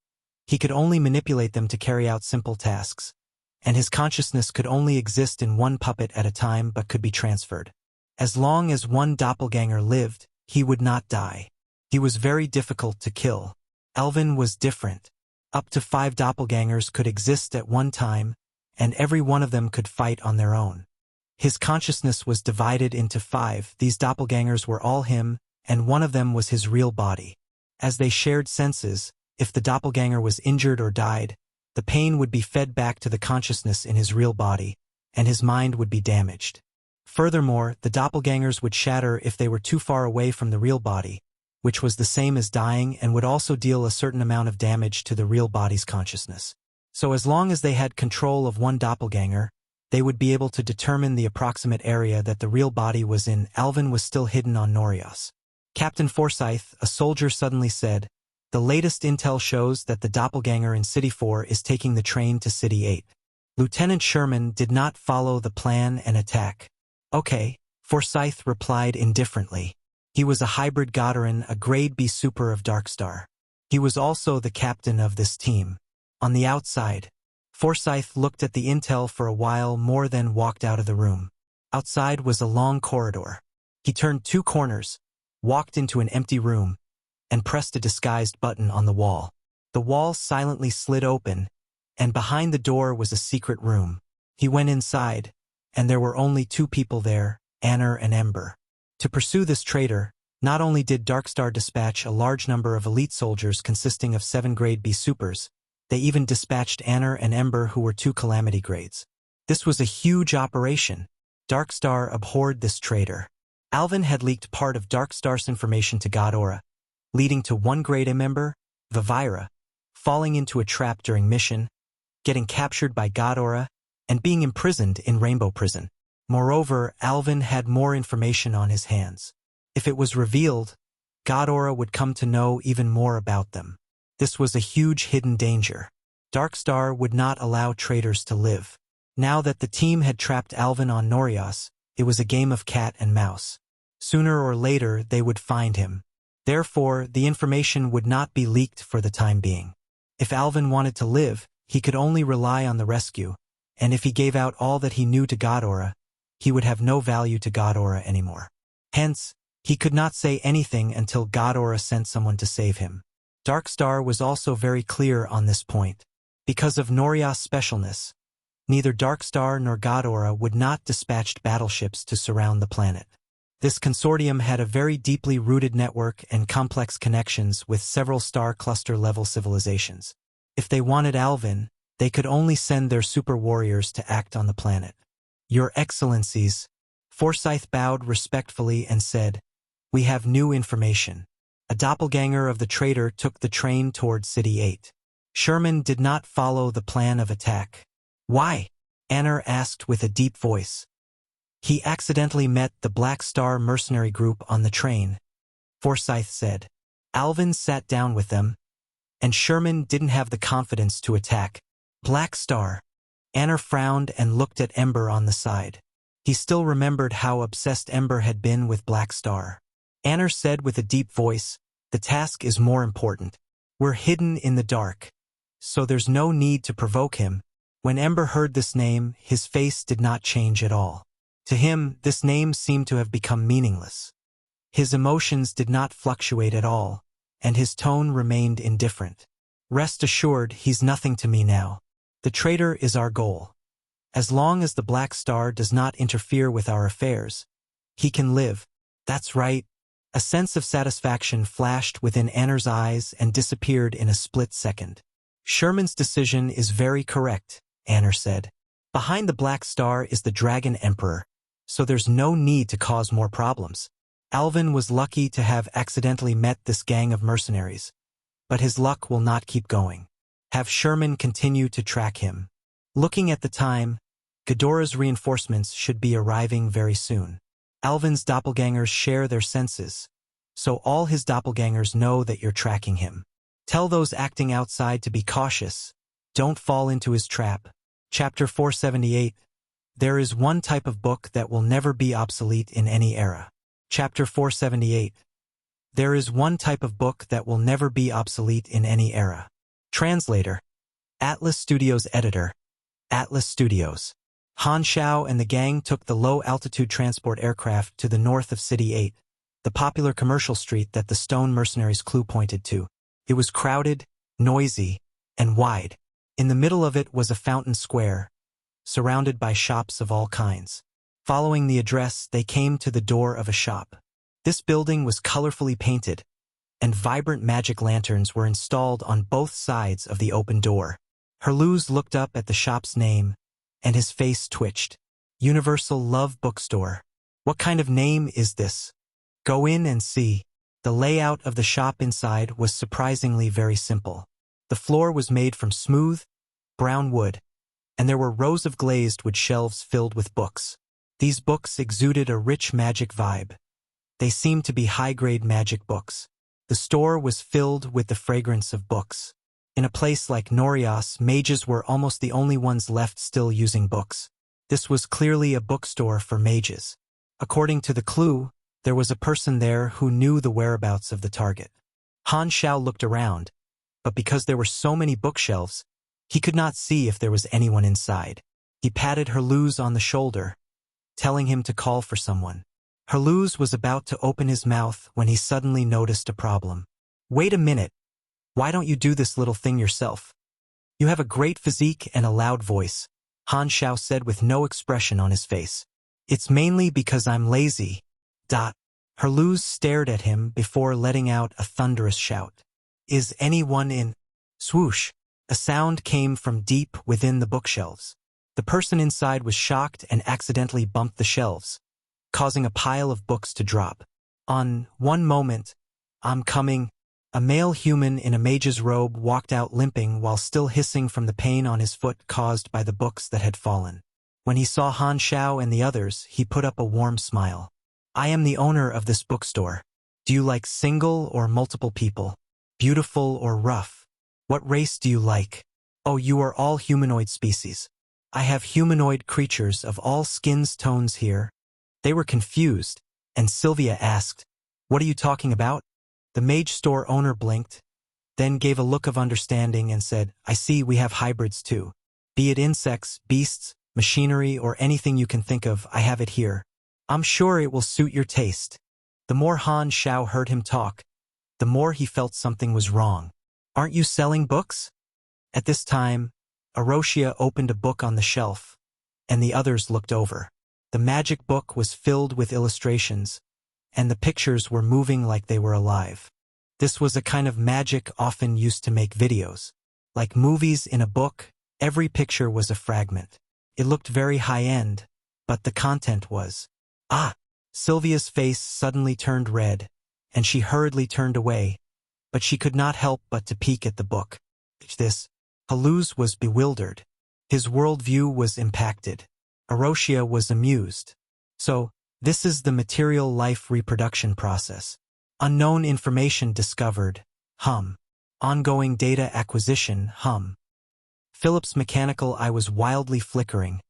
He could only manipulate them to carry out simple tasks, and his consciousness could only exist in one puppet at a time but could be transferred. As long as one doppelganger lived, he would not die. He was very difficult to kill. Alvin was different. Up to 5 doppelgangers could exist at one time, and every one of them could fight on their own. His consciousness was divided into 5. These doppelgangers were all him, and one of them was his real body. As they shared senses, if the doppelganger was injured or died, The pain would be fed back to the consciousness in his real body, and his mind would be damaged. Furthermore, the doppelgangers would shatter if they were too far away from the real body, which was the same as dying and would also deal a certain amount of damage to the real body's consciousness. So as long as they had control of one doppelganger, they would be able to determine the approximate area that the real body was in. Alvin was still hidden on Norias. Captain Forsyth, a soldier, suddenly said, "The latest intel shows that the doppelganger in City 4 is taking the train to City 8. Lieutenant Sherman did not follow the plan and attack." "Okay," Forsyth replied indifferently. He was a hybrid Godoran, a grade B super of Darkstar. He was also the captain of this team. On the outside, Forsyth looked at the intel for a while more, then walked out of the room. Outside was a long corridor. He turned 2 corners, walked into an empty room, and pressed a disguised button on the wall. The wall silently slid open, and behind the door was a secret room. He went inside, and there were only 2 people there, Anner and Ember. To pursue this traitor, not only did Darkstar dispatch a large number of elite soldiers consisting of 7 grade B supers, they even dispatched Anner and Ember, who were 2 calamity grades. This was a huge operation. Darkstar abhorred this traitor. Alvin had leaked part of Darkstar's information to Ghidorah, leading to 1 grade A member, Vivira, falling into a trap during mission, getting captured by Ghidorah, and being imprisoned in Rainbow Prison. Moreover, Alvin had more information on his hands. If it was revealed, Ghidorah would come to know even more about them. This was a huge hidden danger. Darkstar would not allow traitors to live. Now that the team had trapped Alvin on Norias, it was a game of cat and mouse. Sooner or later, they would find him. Therefore, the information would not be leaked for the time being. If Alvin wanted to live, he could only rely on the rescue, and if he gave out all that he knew to Ghidorah, he would have no value to Ghidorah anymore. Hence, he could not say anything until Ghidorah sent someone to save him. Darkstar was also very clear on this point. Because of Norias' specialness, neither Darkstar nor Ghidorah would not dispatch battleships to surround the planet. This consortium had a very deeply rooted network and complex connections with several star cluster-level civilizations. If they wanted Alvin, they could only send their super warriors to act on the planet. "Your Excellencies," Forsyth bowed respectfully and said, "We have new information. A doppelganger of the traitor took the train toward City 8. Sherman did not follow the plan of attack." "Why?" Anner asked with a deep voice. "He accidentally met the Black Star mercenary group on the train," Forsyth said. "Alvin sat down with them, and Sherman didn't have the confidence to attack." "Black Star." Anner frowned and looked at Ember on the side. He still remembered how obsessed Ember had been with Black Star. Anner said with a deep voice, "The task is more important. We're hidden in the dark, so there's no need to provoke him." When Ember heard this name, his face did not change at all. To him, this name seemed to have become meaningless. His emotions did not fluctuate at all, and his tone remained indifferent. "Rest assured, he's nothing to me now. The traitor is our goal. As long as the Black Star does not interfere with our affairs, he can live." "That's right." A sense of satisfaction flashed within Anner's eyes and disappeared in a split second. "Sherman's decision is very correct," Anner said. "Behind the Black Star is the Dragon Emperor, so there's no need to cause more problems. Alvin was lucky to have accidentally met this gang of mercenaries, but his luck will not keep going. Have Sherman continue to track him. Looking at the time, Ghidorah's reinforcements should be arriving very soon. Alvin's doppelgangers share their senses, so all his doppelgangers know that you're tracking him. Tell those acting outside to be cautious. Don't fall into his trap." Chapter 478. There is one type of book that will never be obsolete in any era. Chapter 478. There is one type of book that will never be obsolete in any era. Translator. Atlas Studios Editor. Atlas Studios. Han Xiao and the gang took the low-altitude transport aircraft to the north of City 8, the popular commercial street that the Stone Mercenaries' clue pointed to. It was crowded, noisy, and wide. In the middle of it was a fountain square, surrounded by shops of all kinds. Following the address, they came to the door of a shop. This building was colorfully painted, and vibrant magic lanterns were installed on both sides of the open door. Herluz looked up at the shop's name, and his face twitched. Universal Love Bookstore. What kind of name is this? Go in and see. The layout of the shop inside was surprisingly very simple. The floor was made from smooth, brown wood, and there were rows of glazed wood shelves filled with books. These books exuded a rich magic vibe. They seemed to be high-grade magic books. The store was filled with the fragrance of books. In a place like Norias, mages were almost the only ones left still using books. This was clearly a bookstore for mages. According to the clue, there was a person there who knew the whereabouts of the target. Han Xiao looked around, but because there were so many bookshelves, he could not see if there was anyone inside. He patted Herluz on the shoulder, telling him to call for someone. Herluz was about to open his mouth when he suddenly noticed a problem. Wait a minute. Why don't you do this little thing yourself? You have a great physique and a loud voice, Han Xiao said with no expression on his face. It's mainly because I'm lazy. Herluz stared at him before letting out a thunderous shout. Is anyone in? Swoosh. A sound came from deep within the bookshelves. The person inside was shocked and accidentally bumped the shelves, causing a pile of books to drop. On one moment, I'm coming. A male human in a mage's robe walked out limping while still hissing from the pain on his foot caused by the books that had fallen. When he saw Han Xiao and the others, he put up a warm smile. I am the owner of this bookstore. Do you like single or multiple people? Beautiful or rough? What race do you like? Oh, you are all humanoid species. I have humanoid creatures of all skins tones here. They were confused, and Sylvia asked, What are you talking about? The mage store owner blinked, then gave a look of understanding and said, I see we have hybrids too. Be it insects, beasts, machinery, or anything you can think of, I have it here. I'm sure it will suit your taste. The more Han Xiao heard him talk, the more he felt something was wrong. Aren't you selling books? At this time, Aroshia opened a book on the shelf, and the others looked over. The magic book was filled with illustrations, and the pictures were moving like they were alive. This was a kind of magic often used to make videos. Like movies in a book, every picture was a fragment. It looked very high-end, but the content was, Sylvia's face suddenly turned red, and she hurriedly turned away, but she could not help but to peek at the book. Herluz was bewildered. His worldview was impacted. Aroshia was amused. So, this is the material life reproduction process. Unknown information discovered, Ongoing data acquisition, Philip's mechanical eye was wildly flickering,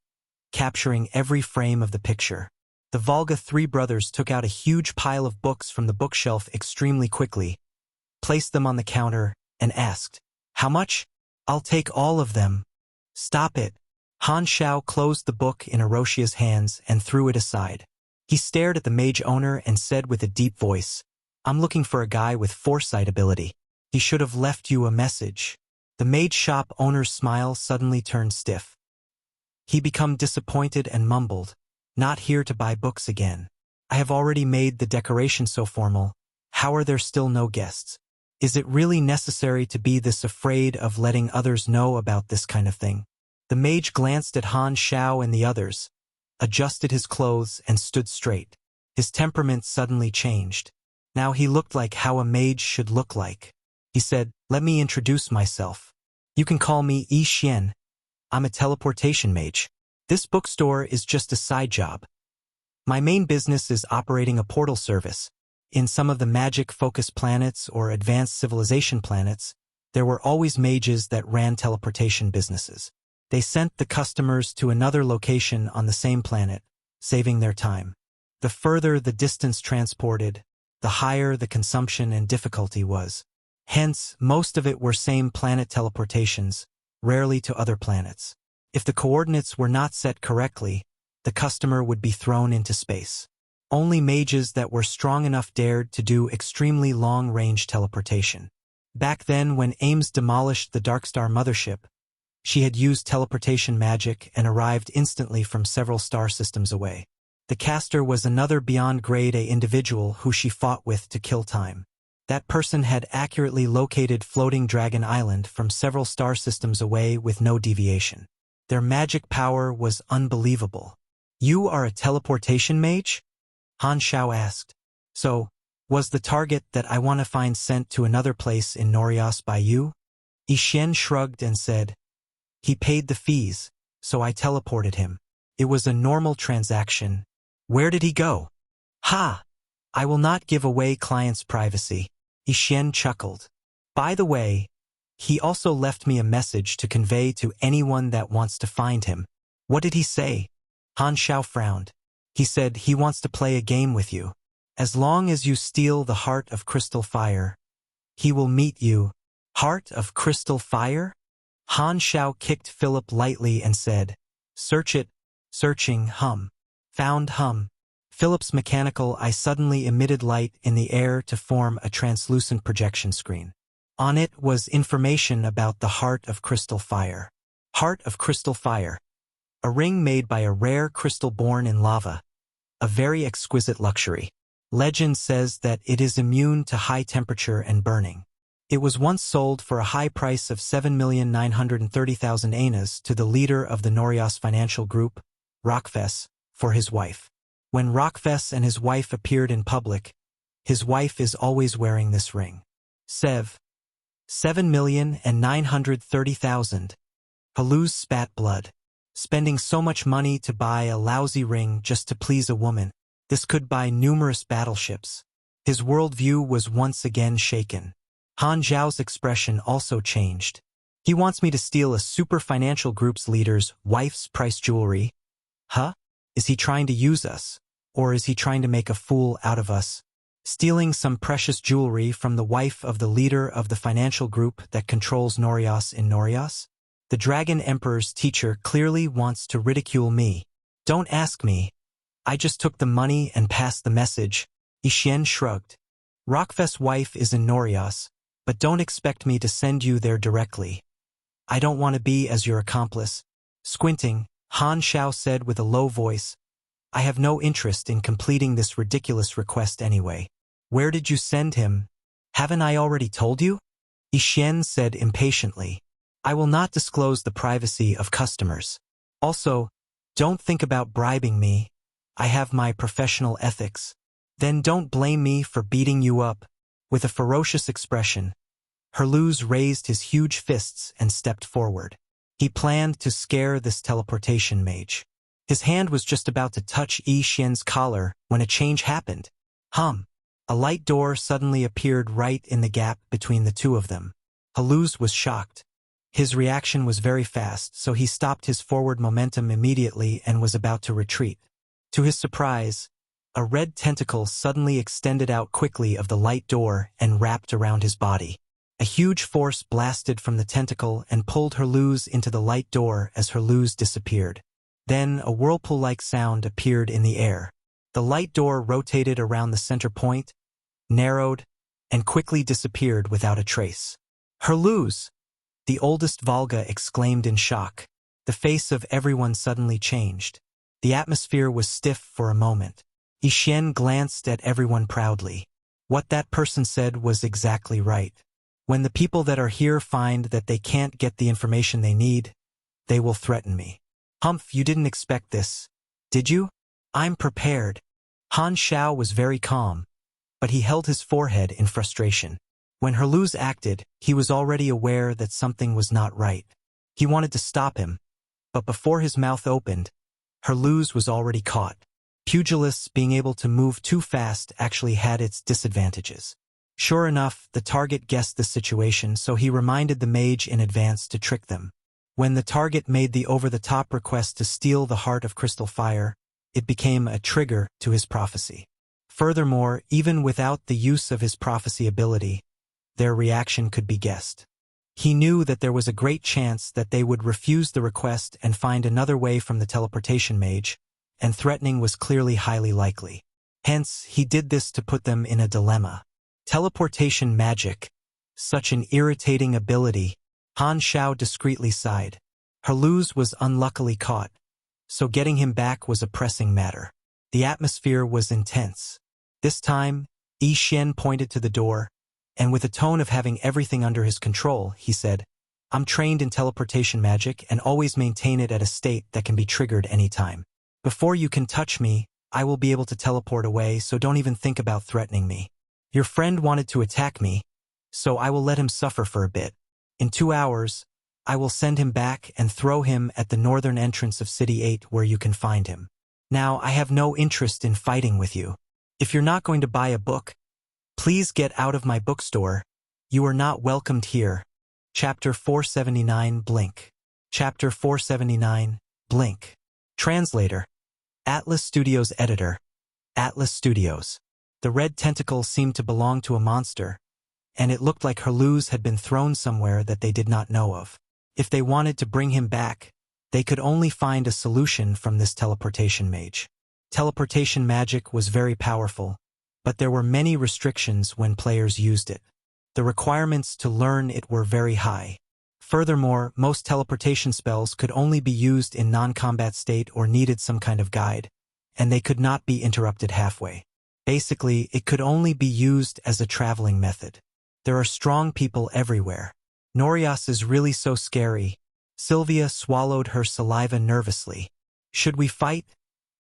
capturing every frame of the picture. The Volga three brothers took out a huge pile of books from the bookshelf extremely quickly, placed them on the counter, and asked, How much? I'll take all of them. Stop it. Han Xiao closed the book in Aroshia's hands and threw it aside. He stared at the mage owner and said with a deep voice, I'm looking for a guy with foresight ability. He should have left you a message. The mage shop owner's smile suddenly turned stiff. He became disappointed and mumbled, Not here to buy books again. I have already made the decoration so formal. How are there still no guests? Is it really necessary to be this afraid of letting others know about this kind of thing? The mage glanced at Han Xiao and the others, adjusted his clothes, and stood straight. His temperament suddenly changed. Now he looked like how a mage should look like. He said, Let me introduce myself. You can call me Yi Xian. I'm a teleportation mage. This bookstore is just a side job. My main business is operating a portal service. In some of the magic-focused planets or advanced civilization planets, there were always mages that ran teleportation businesses. They sent the customers to another location on the same planet, saving their time. The further the distance transported, the higher the consumption and difficulty was. Hence, most of it were same-planet teleportations, rarely to other planets. If the coordinates were not set correctly, the customer would be thrown into space. Only mages that were strong enough dared to do extremely long-range teleportation. Back then, when Ames demolished the Darkstar mothership, she had used teleportation magic and arrived instantly from several star systems away. The caster was another beyond grade A individual who she fought with to kill time. That person had accurately located Floating Dragon Island from several star systems away with no deviation. Their magic power was unbelievable. You are a teleportation mage? Han Xiao asked. So, was the target that I want to find sent to another place in Norias by you? Yixian shrugged and said, he paid the fees, so I teleported him. It was a normal transaction. Where did he go? Ha! I will not give away clients' privacy. Yixian chuckled. By the way, he also left me a message to convey to anyone that wants to find him. What did he say? Han Xiao frowned. He said he wants to play a game with you. As long as you steal the Heart of Crystal Fire, he will meet you. Heart of Crystal Fire? Han Xiao kicked Philip lightly and said, search it. Searching, hum. Found, hum. Philip's mechanical eye suddenly emitted light in the air to form a translucent projection screen. On it was information about the Heart of Crystal Fire. Heart of Crystal Fire. A ring made by a rare crystal born in lava. A very exquisite luxury. Legend says that it is immune to high temperature and burning. It was once sold for a high price of 7,930,000 anas to the leader of the Norias financial group, Rockfess, for his wife. When Rockfess and his wife appeared in public, his wife is always wearing this ring. 7,930,000. Haluz spat blood. Spending so much money to buy a lousy ring just to please a woman, this could buy numerous battleships. His worldview was once again shaken. Han Xiao's expression also changed. He wants me to steal a super financial group's leader's wife's price jewelry. Huh? Is he trying to use us? Or is he trying to make a fool out of us? Stealing some precious jewelry from the wife of the leader of the financial group that controls Norias in Norias? The Dragon Emperor's teacher clearly wants to ridicule me. Don't ask me. I just took the money and passed the message. Yixian shrugged. Rockfest's wife is in Norias, but don't expect me to send you there directly. I don't want to be as your accomplice. Squinting, Han Xiao said with a low voice, I have no interest in completing this ridiculous request anyway. Where did you send him? Haven't I already told you? Yixian said impatiently. I will not disclose the privacy of customers. Also, don't think about bribing me. I have my professional ethics. Then don't blame me for beating you up. With a ferocious expression, Haluz raised his huge fists and stepped forward. He planned to scare this teleportation mage. His hand was just about to touch Yixian's collar when a change happened. Hum! A light door suddenly appeared right in the gap between the two of them. Haluz was shocked. His reaction was very fast, so he stopped his forward momentum immediately and was about to retreat. To his surprise, a red tentacle suddenly extended out quickly of the light door and wrapped around his body. A huge force blasted from the tentacle and pulled Haluz into the light door as Haluz disappeared. Then a whirlpool-like sound appeared in the air. The light door rotated around the center point, narrowed, and quickly disappeared without a trace. Haluz! The oldest Volga exclaimed in shock. The face of everyone suddenly changed. The atmosphere was stiff for a moment. Yixian glanced at everyone proudly. What that person said was exactly right. When the people that are here find that they can't get the information they need, they will threaten me. Humph, you didn't expect this, did you? I'm prepared. Han Xiao was very calm, but he held his forehead in frustration. When Haluz acted, he was already aware that something was not right. He wanted to stop him, but before his mouth opened, Haluz was already caught. Pugilists being able to move too fast actually had its disadvantages. Sure enough, the target guessed the situation, so he reminded the mage in advance to trick them. When the target made the over-the-top request to steal the Heart of Crystal Fire, it became a trigger to his prophecy. Furthermore, even without the use of his prophecy ability, their reaction could be guessed. He knew that there was a great chance that they would refuse the request and find another way from the teleportation mage, and threatening was clearly highly likely. Hence, he did this to put them in a dilemma. Teleportation magic. Such an irritating ability. Han Xiao discreetly sighed. Haluz was unluckily caught, so getting him back was a pressing matter. The atmosphere was intense. This time, Yixian pointed to the door. and with a tone of having everything under his control, he said, I'm trained in teleportation magic and always maintain it at a state that can be triggered anytime. Before you can touch me, I will be able to teleport away, so don't even think about threatening me. Your friend wanted to attack me, so I will let him suffer for a bit. In 2 hours, I will send him back and throw him at the northern entrance of City 8 where you can find him. Now, I have no interest in fighting with you. If you're not going to buy a book, please get out of my bookstore. You are not welcomed here. Chapter 479 Blink. Chapter 479 Blink. Translator. Atlas Studios Editor. Atlas Studios. The red tentacle seemed to belong to a monster, and it looked like Herluz had been thrown somewhere that they did not know of. If they wanted to bring him back, they could only find a solution from this teleportation mage. Teleportation magic was very powerful, but there were many restrictions when players used it. The requirements to learn it were very high. Furthermore, most teleportation spells could only be used in non-combat state or needed some kind of guide, and they could not be interrupted halfway. Basically, it could only be used as a traveling method. There are strong people everywhere. Norias is really so scary. Sylvia swallowed her saliva nervously. Should we fight?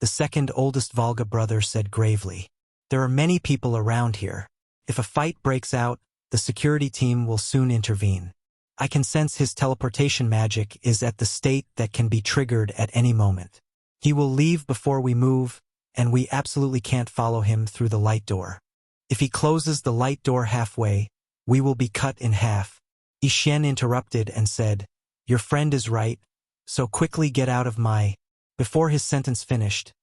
The second oldest Volga brother said gravely. There are many people around here. If a fight breaks out, the security team will soon intervene. I can sense his teleportation magic is at the state that can be triggered at any moment. He will leave before we move, and we absolutely can't follow him through the light door. If he closes the light door halfway, we will be cut in half. Ixien interrupted and said, Your friend is right, so quickly get out of my... Before his sentence finished,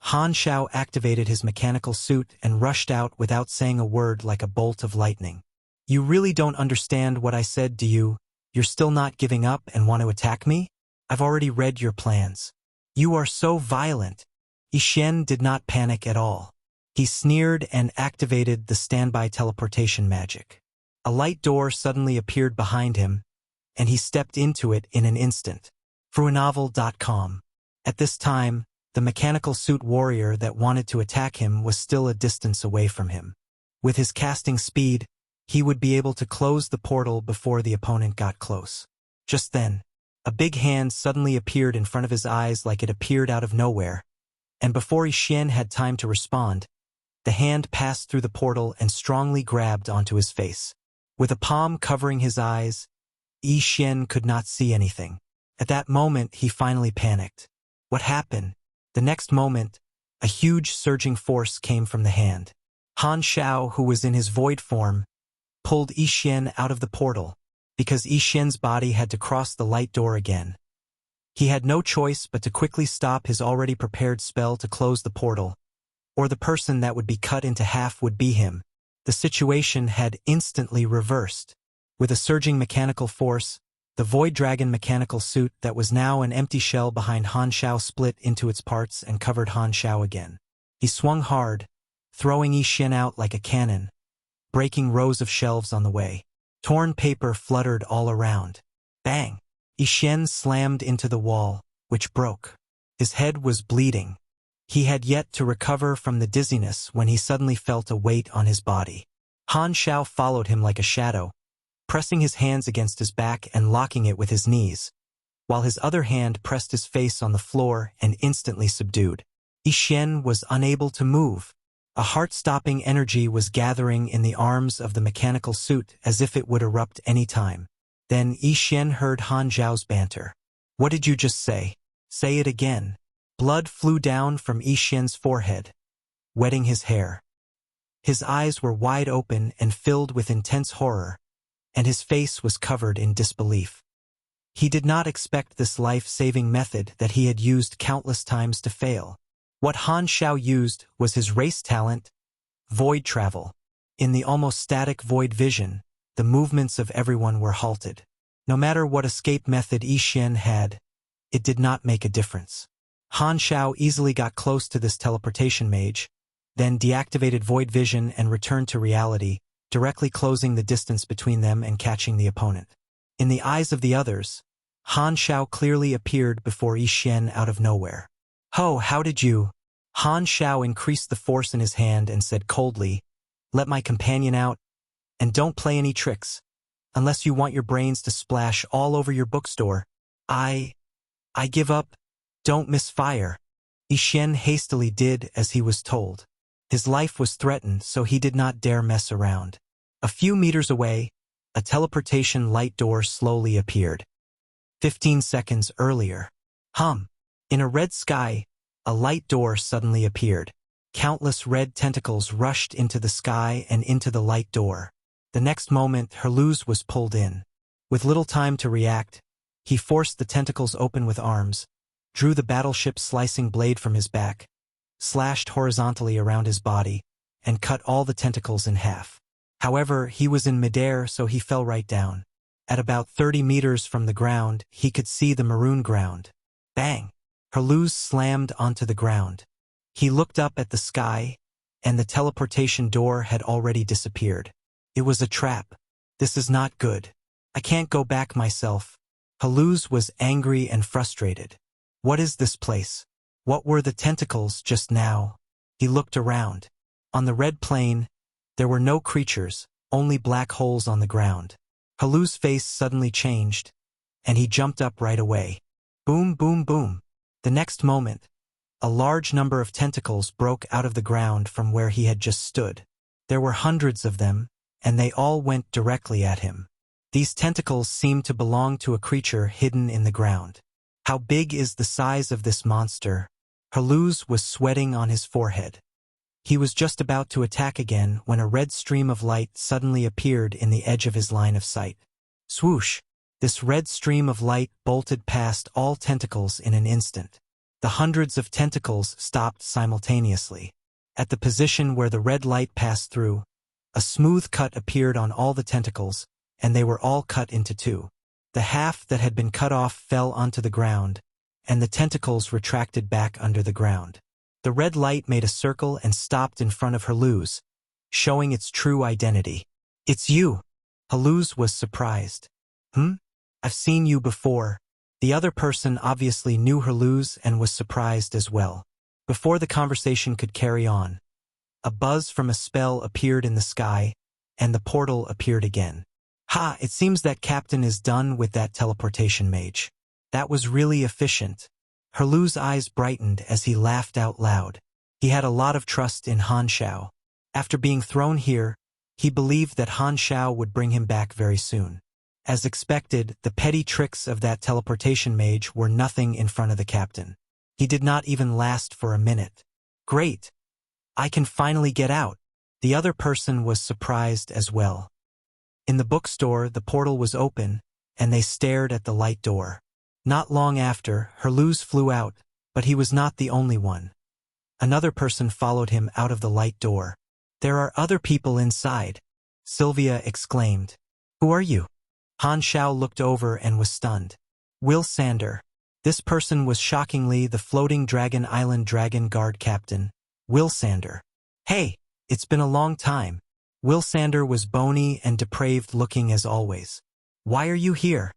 Han Xiao activated his mechanical suit and rushed out without saying a word like a bolt of lightning. You really don't understand what I said, do you? You're still not giving up and want to attack me? I've already read your plans. You are so violent. Ixien did not panic at all. He sneered and activated the standby teleportation magic. A light door suddenly appeared behind him, and he stepped into it in an instant. Fruinovel.com. At this time, the mechanical suit warrior that wanted to attack him was still a distance away from him. With his casting speed, he would be able to close the portal before the opponent got close. Just then, a big hand suddenly appeared in front of his eyes like it appeared out of nowhere, and before Ixien had time to respond, the hand passed through the portal and strongly grabbed onto his face. With a palm covering his eyes, Ixien could not see anything. At that moment, he finally panicked. What happened? The next moment, a huge surging force came from the hand. Han Xiao, who was in his void form, pulled Ixien out of the portal, because Xien's body had to cross the light door again. He had no choice but to quickly stop his already prepared spell to close the portal, or the person that would be cut into half would be him. The situation had instantly reversed. With a surging mechanical force, the Void Dragon mechanical suit that was now an empty shell behind Han Xiao split into its parts and covered Han Xiao again. He swung hard, throwing Ixien out like a cannon, breaking rows of shelves on the way. Torn paper fluttered all around. Bang! Ixien slammed into the wall, which broke. His head was bleeding. He had yet to recover from the dizziness when he suddenly felt a weight on his body. Han Xiao followed him like a shadow, pressing his hands against his back and locking it with his knees, while his other hand pressed his face on the floor and instantly subdued. Ixien was unable to move. A heart-stopping energy was gathering in the arms of the mechanical suit as if it would erupt any time. Then Ixien heard Han Xiao's banter. What did you just say? Say it again. Blood flew down from Xien's forehead, wetting his hair. His eyes were wide open and filled with intense horror, and his face was covered in disbelief. He did not expect this life-saving method that he had used countless times to fail. What Han Xiao used was his race talent, void travel. In the almost static void vision, the movements of everyone were halted. No matter what escape method Ixien had, it did not make a difference. Han Xiao easily got close to this teleportation mage, then deactivated void vision and returned to reality, directly closing the distance between them and catching the opponent. In the eyes of the others, Han Xiao clearly appeared before Ixien out of nowhere. "Ho, how did you?" Han Xiao increased the force in his hand and said coldly, "Let my companion out." And don't play any tricks, unless you want your brains to splash all over your bookstore. I give up. Don't misfire. Ixien hastily did as he was told. His life was threatened, so he did not dare mess around. A few meters away, a teleportation light door slowly appeared. 15 seconds earlier. In a red sky, a light door suddenly appeared. Countless red tentacles rushed into the sky and into the light door. The next moment, Herluz was pulled in. With little time to react, he forced the tentacles open with arms, drew the battleship's slicing blade from his back, slashed horizontally around his body, and cut all the tentacles in half. However, he was in midair, so he fell right down. At about 30 meters from the ground, he could see the maroon ground. Bang! Herluz slammed onto the ground. He looked up at the sky, and the teleportation door had already disappeared. It was a trap. This is not good. I can't go back myself. Herluz was angry and frustrated. What is this place? What were the tentacles just now? He looked around. On the red plain, there were no creatures, only black holes on the ground. Herluz's face suddenly changed, and he jumped up right away. Boom, boom, boom. The next moment, a large number of tentacles broke out of the ground from where he had just stood. There were hundreds of them, and they all went directly at him. These tentacles seemed to belong to a creature hidden in the ground. How big is the size of this monster? Herluz was sweating on his forehead. He was just about to attack again when a red stream of light suddenly appeared in the edge of his line of sight. Swoosh! This red stream of light bolted past all tentacles in an instant. The hundreds of tentacles stopped simultaneously. At the position where the red light passed through, a smooth cut appeared on all the tentacles, and they were all cut into two. The half that had been cut off fell onto the ground, and the tentacles retracted back under the ground. The red light made a circle and stopped in front of Herluz, showing its true identity. It's you! Herluz was surprised. I've seen you before. The other person obviously knew Herluz and was surprised as well. Before the conversation could carry on, a buzz from a spell appeared in the sky, and the portal appeared again. It seems that Captain is done with that teleportation mage. That was really efficient. Herluz's eyes brightened as he laughed out loud. He had a lot of trust in Han Xiao. After being thrown here, he believed that Han Xiao would bring him back very soon. As expected, the petty tricks of that teleportation mage were nothing in front of the captain. He did not even last for a minute. Great! I can finally get out. The other person was surprised as well. In the bookstore, the portal was open, and they stared at the light door. Not long after, Herluz flew out, but he was not the only one. Another person followed him out of the light door. There are other people inside, Sylvia exclaimed. Who are you? Han Xiao looked over and was stunned. Will Sander. This person was shockingly the floating Dragon Island Dragon Guard captain, Will Sander. Hey, it's been a long time. Will Sander was bony and depraved looking as always. Why are you here?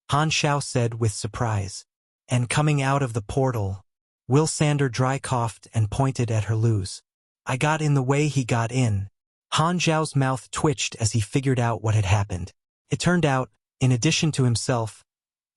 Han Xiao said with surprise. And coming out of the portal, Will Sander dry coughed and pointed at Herluz. I got in the way he got in. Han Xiao's mouth twitched as he figured out what had happened. It turned out, in addition to himself,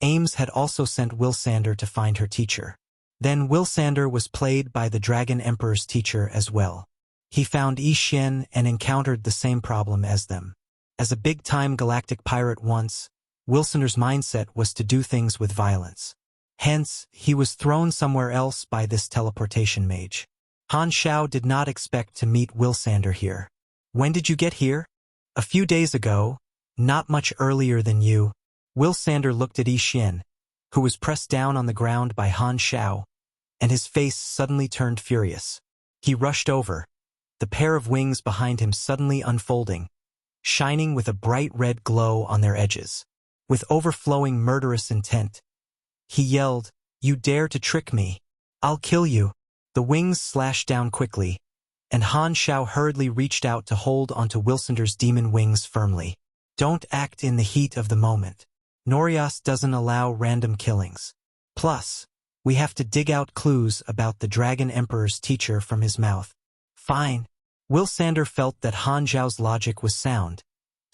Ames had also sent Will Sander to find her teacher. Then Will Sander was played by the Dragon Emperor's teacher as well. He found Ixien and encountered the same problem as them. As a big-time galactic pirate once, Will Sander's mindset was to do things with violence. Hence, he was thrown somewhere else by this teleportation mage. Han Xiao did not expect to meet Will Sander here. When did you get here? A few days ago, not much earlier than you. Will Sander looked at Ixien, who was pressed down on the ground by Han Xiao, and his face suddenly turned furious. He rushed over, the pair of wings behind him suddenly unfolding, shining with a bright red glow on their edges. With overflowing murderous intent, he yelled, "You dare to trick me? I'll kill you." The wings slashed down quickly, and Han Xiao hurriedly reached out to hold onto Will Sander's demon wings firmly. Don't act in the heat of the moment. Norias doesn't allow random killings. Plus, we have to dig out clues about the Dragon Emperor's teacher from his mouth. Fine. Will Sander felt that Han Xiao's logic was sound,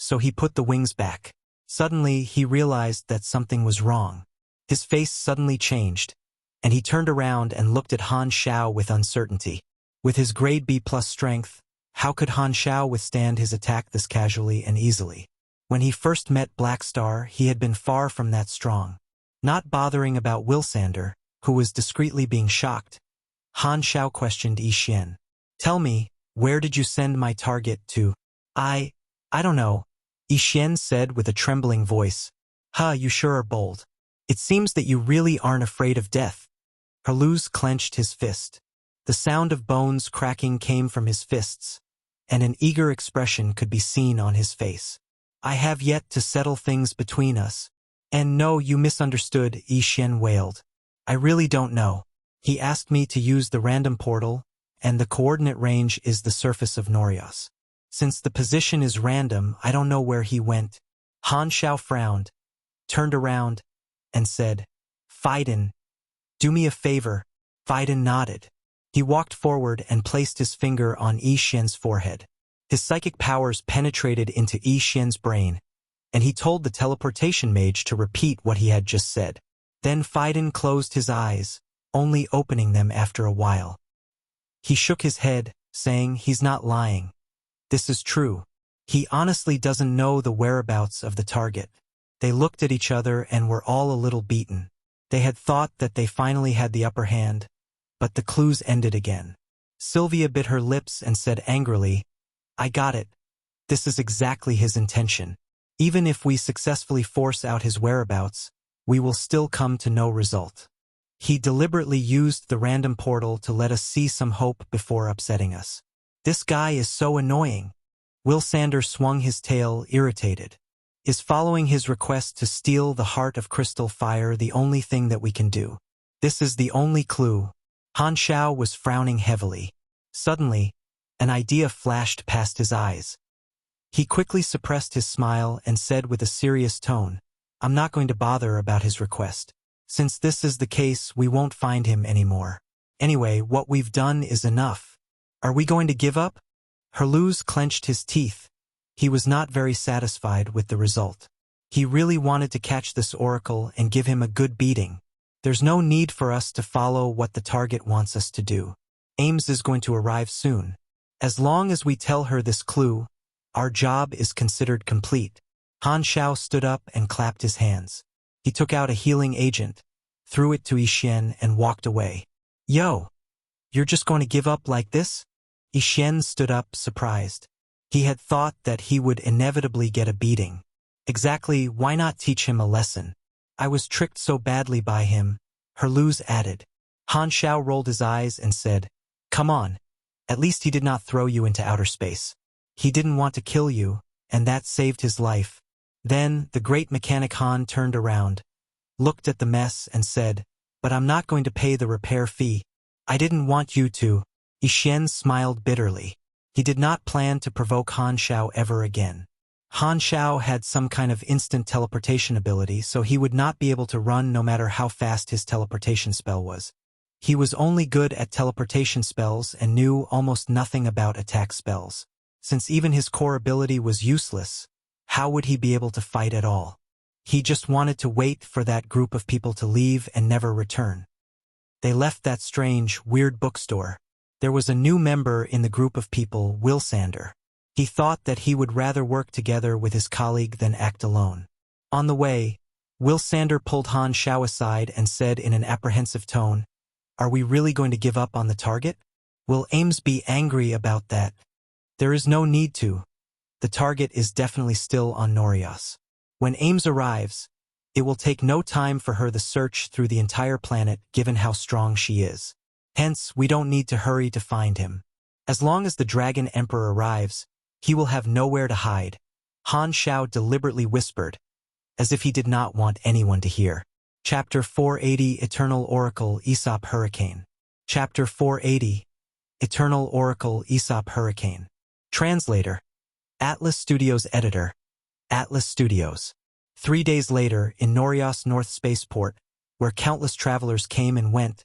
so he put the wings back. Suddenly, he realized that something was wrong. His face suddenly changed, and he turned around and looked at Han Xiao with uncertainty. With his grade B+ strength, how could Han Xiao withstand his attack this casually and easily? When he first met Black Star, he had been far from that strong. Not bothering about Wilsander, who was discreetly being shocked, Han Xiao questioned Yi Xian. "Tell me, where did you send my target to?" I don't know," Yi Xian said with a trembling voice. "Huh, you sure are bold. It seems that you really aren't afraid of death." Herluz clenched his fist. The sound of bones cracking came from his fists, and an eager expression could be seen on his face. "I have yet to settle things between us." "And no, you misunderstood," Yi Xian wailed. "I really don't know. He asked me to use the random portal, and the coordinate range is the surface of Norios. Since the position is random, I don't know where he went." Han Xiao frowned, turned around, and said, "Faiden, do me a favor." Faiden nodded. He walked forward and placed his finger on Yi Xian's forehead. His psychic powers penetrated into Yi Xian's brain, and he told the teleportation mage to repeat what he had just said. Then Faiden closed his eyes, only opening them after a while. He shook his head, saying, "He's not lying. This is true. He honestly doesn't know the whereabouts of the target." They looked at each other and were all a little beaten. They had thought that they finally had the upper hand, but the clues ended again. Sylvia bit her lips and said angrily, "I got it. This is exactly his intention. Even if we successfully force out his whereabouts, we will still come to no result. He deliberately used the random portal to let us see some hope before upsetting us. This guy is so annoying." Wilsander swung his tail, irritated. "Is following his request to steal the heart of crystal fire the only thing that we can do? This is the only clue." Han Xiao was frowning heavily. Suddenly, an idea flashed past his eyes. He quickly suppressed his smile and said with a serious tone, "I'm not going to bother about his request. Since this is the case, we won't find him anymore. Anyway, what we've done is enough. Are we going to give up?" Herluz clenched his teeth. He was not very satisfied with the result. He really wanted to catch this oracle and give him a good beating. "There's no need for us to follow what the target wants us to do. Ames is going to arrive soon. As long as we tell her this clue, our job is considered complete." Han Xiao stood up and clapped his hands. He took out a healing agent, threw it to Yi Xian, and walked away. "Yo, you're just going to give up like this?" Yi Xian stood up, surprised. He had thought that he would inevitably get a beating. "Exactly, why not teach him a lesson? I was tricked so badly by him," Herluz added. Han Xiao rolled his eyes and said, "Come on. At least he did not throw you into outer space. He didn't want to kill you, and that saved his life." Then the great mechanic Han turned around, looked at the mess, and said, "But I'm not going to pay the repair fee." "I didn't want you to." Yi Xian smiled bitterly. He did not plan to provoke Han Xiao ever again. Han Xiao had some kind of instant teleportation ability, so he would not be able to run no matter how fast his teleportation spell was. He was only good at teleportation spells and knew almost nothing about attack spells. Since even his core ability was useless, how would he be able to fight at all? He just wanted to wait for that group of people to leave and never return. They left that strange, weird bookstore. There was a new member in the group of people, Wilsander. He thought that he would rather work together with his colleague than act alone. On the way, Wilsander pulled Han Xiao aside and said in an apprehensive tone, "Are we really going to give up on the target? Will Ames be angry about that?" "There is no need to. The target is definitely still on Norios. When Ames arrives, it will take no time for her to search through the entire planet given how strong she is. Hence, we don't need to hurry to find him. As long as the Dragon Emperor arrives, he will have nowhere to hide," Han Xiao deliberately whispered, as if he did not want anyone to hear. Chapter 480 Eternal Oracle Aesop Hurricane. Chapter 480 Eternal Oracle Aesop Hurricane. Translator. Atlas Studios Editor. Atlas Studios. 3 days later, in Norios North Spaceport, where countless travelers came and went,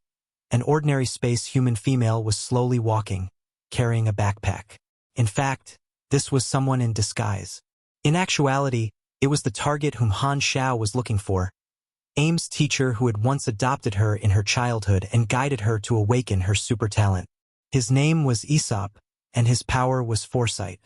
an ordinary space human female was slowly walking, carrying a backpack. In fact, this was someone in disguise. In actuality, it was the target whom Han Xiao was looking for, Aim's teacher who had once adopted her in her childhood and guided her to awaken her super talent. His name was Aesop, and his power was foresight.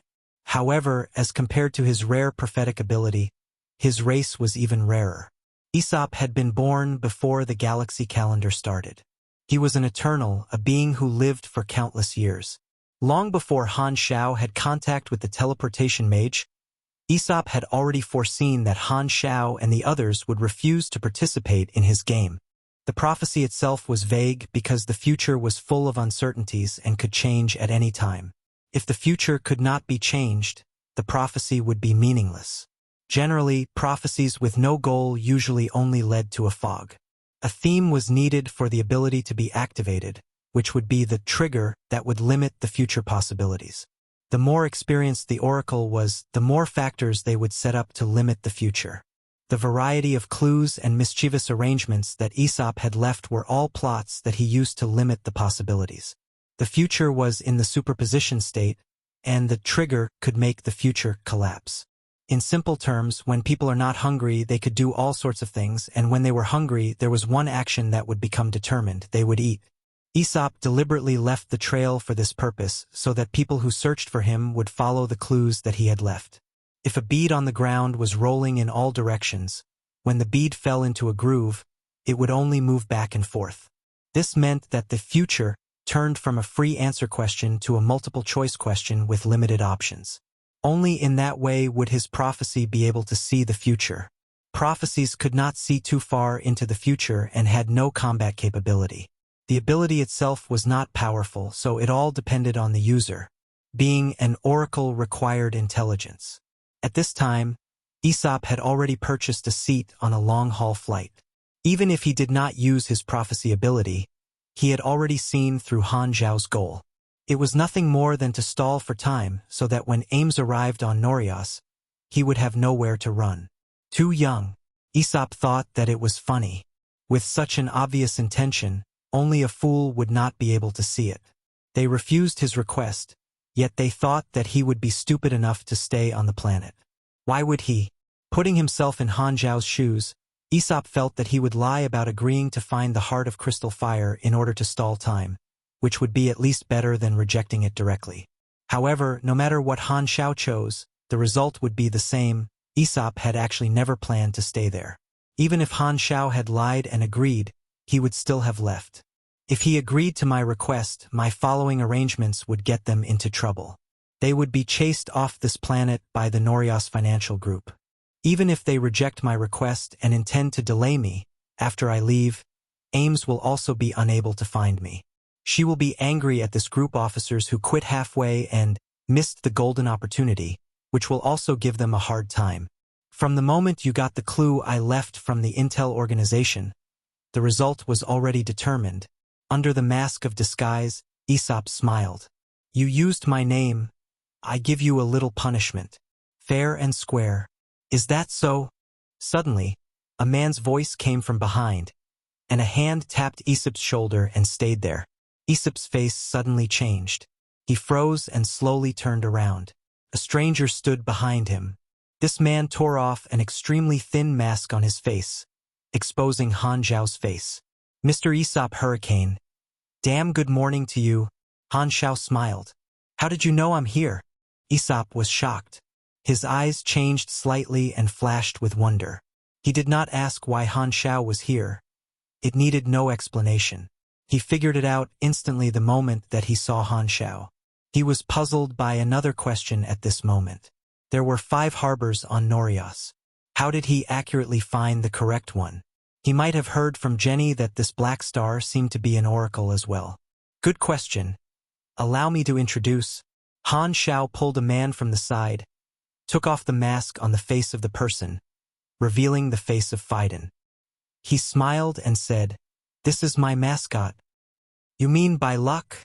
However, as compared to his rare prophetic ability, his race was even rarer. Aesop had been born before the galaxy calendar started. He was an eternal, a being who lived for countless years. Long before Han Xiao had contact with the teleportation mage, Aesop had already foreseen that Han Xiao and the others would refuse to participate in his game. The prophecy itself was vague because the future was full of uncertainties and could change at any time. If the future could not be changed, the prophecy would be meaningless. Generally, prophecies with no goal usually only led to a fog. A theme was needed for the ability to be activated, which would be the trigger that would limit the future possibilities. The more experienced the oracle was, the more factors they would set up to limit the future. The variety of clues and mischievous arrangements that Aesop had left were all plots that he used to limit the possibilities. The future was in the superposition state, and the trigger could make the future collapse. In simple terms, when people are not hungry, they could do all sorts of things, and when they were hungry, there was one action that would become determined: they would eat. Aesop deliberately left the trail for this purpose, so that people who searched for him would follow the clues that he had left. If a bead on the ground was rolling in all directions, when the bead fell into a groove, it would only move back and forth. This meant that the future turned from a free answer question to a multiple choice question with limited options. Only in that way would his prophecy be able to see the future. Prophecies could not see too far into the future and had no combat capability. The ability itself was not powerful, so it all depended on the user. Being an oracle required intelligence. At this time, Aesop had already purchased a seat on a long-haul flight. Even if he did not use his prophecy ability, he had already seen through Han Xiao's goal. It was nothing more than to stall for time so that when Ames arrived on Norias, he would have nowhere to run. Too young, Aesop thought that it was funny. With such an obvious intention, only a fool would not be able to see it. They refused his request, yet they thought that he would be stupid enough to stay on the planet. Why would he? Putting himself in Han Xiao's shoes, Aesop felt that he would lie about agreeing to find the heart of crystal fire in order to stall time, which would be at least better than rejecting it directly. However, no matter what Han Xiao chose, the result would be the same. Aesop had actually never planned to stay there. Even if Han Xiao had lied and agreed, he would still have left. If he agreed to my request, my following arrangements would get them into trouble. They would be chased off this planet by the Norias Financial Group. Even if they reject my request and intend to delay me, after I leave, Ames will also be unable to find me. She will be angry at this group officers who quit halfway and missed the golden opportunity, which will also give them a hard time. From the moment you got the clue I left from the Intel organization, the result was already determined. Under the mask of disguise, Aesop smiled. You used my name. I give you a little punishment. Fair and square. Is that so? Suddenly, a man's voice came from behind, and a hand tapped Aesop's shoulder and stayed there. Aesop's face suddenly changed. He froze and slowly turned around. A stranger stood behind him. This man tore off an extremely thin mask on his face, exposing Han Xiao's face. Mr. Aesop Hurricane. Damn good morning to you. Han Xiao smiled. How did you know I'm here? Aesop was shocked. His eyes changed slightly and flashed with wonder. He did not ask why Han Xiao was here. It needed no explanation. He figured it out instantly the moment that he saw Han Xiao. He was puzzled by another question at this moment. There were 5 harbors on Norias. How did he accurately find the correct one? He might have heard from Jenny that this black star seemed to be an oracle as well. Good question. Allow me to introduce. Han Xiao pulled a man from the side, took off the mask on the face of the person, revealing the face of Phaidon. He smiled and said, "This is my mascot." You mean by luck?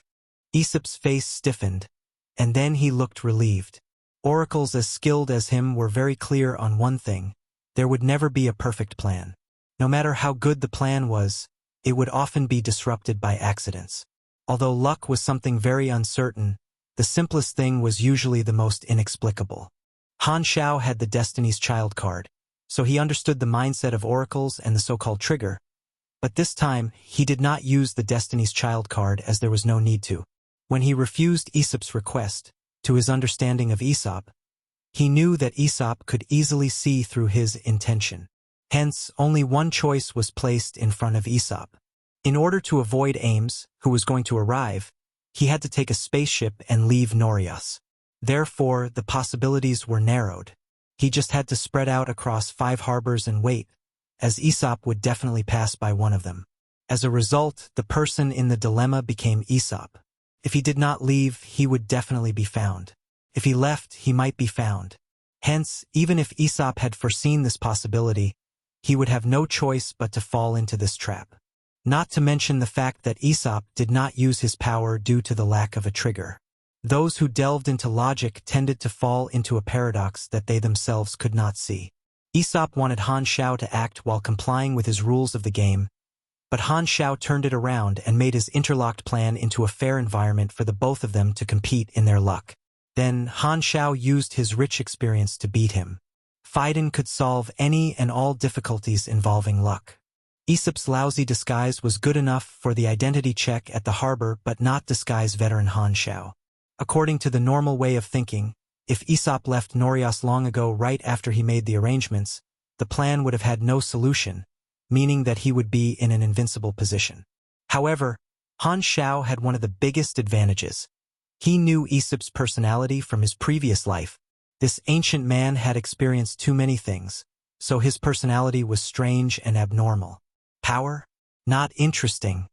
Aesop's face stiffened, and then he looked relieved. Oracles as skilled as him were very clear on one thing: there would never be a perfect plan. No matter how good the plan was, it would often be disrupted by accidents. Although luck was something very uncertain, the simplest thing was usually the most inexplicable. Han Xiao had the Destiny's Child card, so he understood the mindset of oracles and the so-called trigger, but this time he did not use the Destiny's Child card as there was no need to. When he refused Aesop's request, to his understanding of Aesop, he knew that Aesop could easily see through his intention. Hence, only one choice was placed in front of Aesop. In order to avoid Ames, who was going to arrive, he had to take a spaceship and leave Norias. Therefore, the possibilities were narrowed. He just had to spread out across 5 harbors and wait, as Aesop would definitely pass by one of them. As a result, the person in the dilemma became Aesop. If he did not leave, he would definitely be found. If he left, he might be found. Hence, even if Aesop had foreseen this possibility, he would have no choice but to fall into this trap. Not to mention the fact that Aesop did not use his power due to the lack of a trigger. Those who delved into logic tended to fall into a paradox that they themselves could not see. Aesop wanted Han Xiao to act while complying with his rules of the game, but Han Xiao turned it around and made his interlocked plan into a fair environment for the both of them to compete in their luck. Then Han Xiao used his rich experience to beat him. Phaidon could solve any and all difficulties involving luck. Aesop's lousy disguise was good enough for the identity check at the harbor but not disguise veteran Han Xiao. According to the normal way of thinking, if Aesop left Norias long ago right after he made the arrangements, the plan would have had no solution, meaning that he would be in an invincible position. However, Han Xiao had one of the biggest advantages. He knew Aesop's personality from his previous life. This ancient man had experienced too many things, so his personality was strange and abnormal. Power? Not interesting.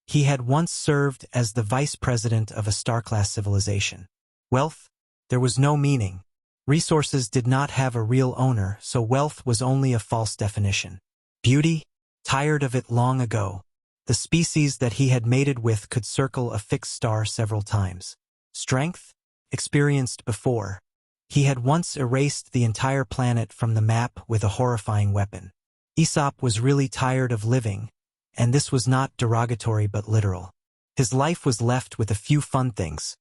He had once served as the vice president of a star-class civilization. Wealth? There was no meaning. Resources did not have a real owner, so wealth was only a false definition. Beauty? Tired of it long ago. The species that he had mated with could circle a fixed star several times. Strength? Experienced before. He had once erased the entire planet from the map with a horrifying weapon. Aesop was really tired of living, and this was not derogatory but literal. His life was left with a few fun things: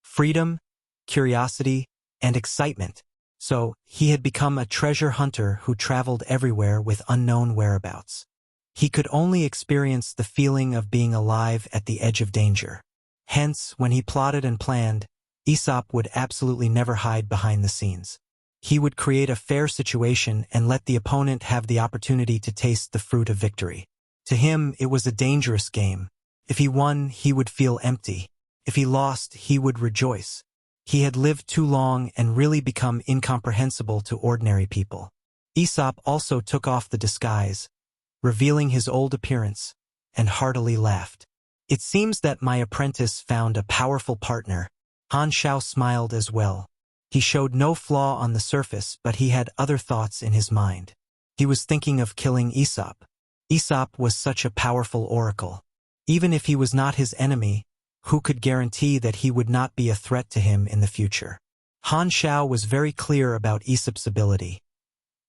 freedom, curiosity, and excitement. So, he had become a treasure hunter who traveled everywhere with unknown whereabouts. He could only experience the feeling of being alive at the edge of danger. Hence, when he plotted and planned, Aesop would absolutely never hide behind the scenes. He would create a fair situation and let the opponent have the opportunity to taste the fruit of victory. To him, it was a dangerous game. If he won, he would feel empty. If he lost, he would rejoice. He had lived too long and really become incomprehensible to ordinary people. Aesop also took off the disguise, revealing his old appearance, and heartily laughed. It seems that my apprentice found a powerful partner. Han Xiao smiled as well. He showed no flaw on the surface, but he had other thoughts in his mind. He was thinking of killing Aesop. Aesop was such a powerful oracle. Even if he was not his enemy, who could guarantee that he would not be a threat to him in the future? Han Xiao was very clear about Aesop's ability.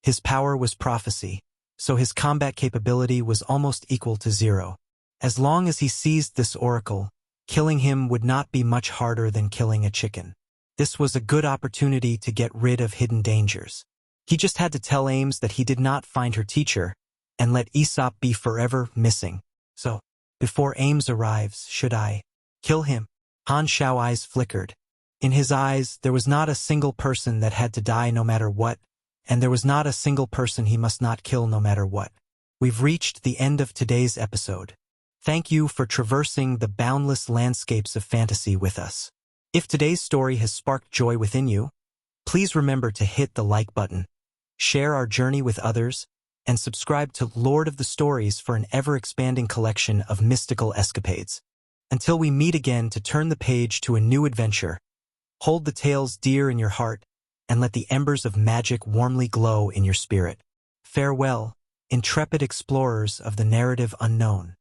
His power was prophecy, so his combat capability was almost equal to 0. As long as he seized this oracle, killing him would not be much harder than killing a chicken. This was a good opportunity to get rid of hidden dangers. He just had to tell Ames that he did not find her teacher, and let Aesop be forever missing. So, before Ames arrives, should I kill him? Han Xiao's eyes flickered. In his eyes, there was not a single person that had to die no matter what, and there was not a single person he must not kill no matter what. We've reached the end of today's episode. Thank you for traversing the boundless landscapes of fantasy with us. If today's story has sparked joy within you, please remember to hit the like button, share our journey with others, and subscribe to Lord of the Stories for an ever-expanding collection of mystical escapades. Until we meet again to turn the page to a new adventure, hold the tales dear in your heart, and let the embers of magic warmly glow in your spirit. Farewell, intrepid explorers of the narrative unknown.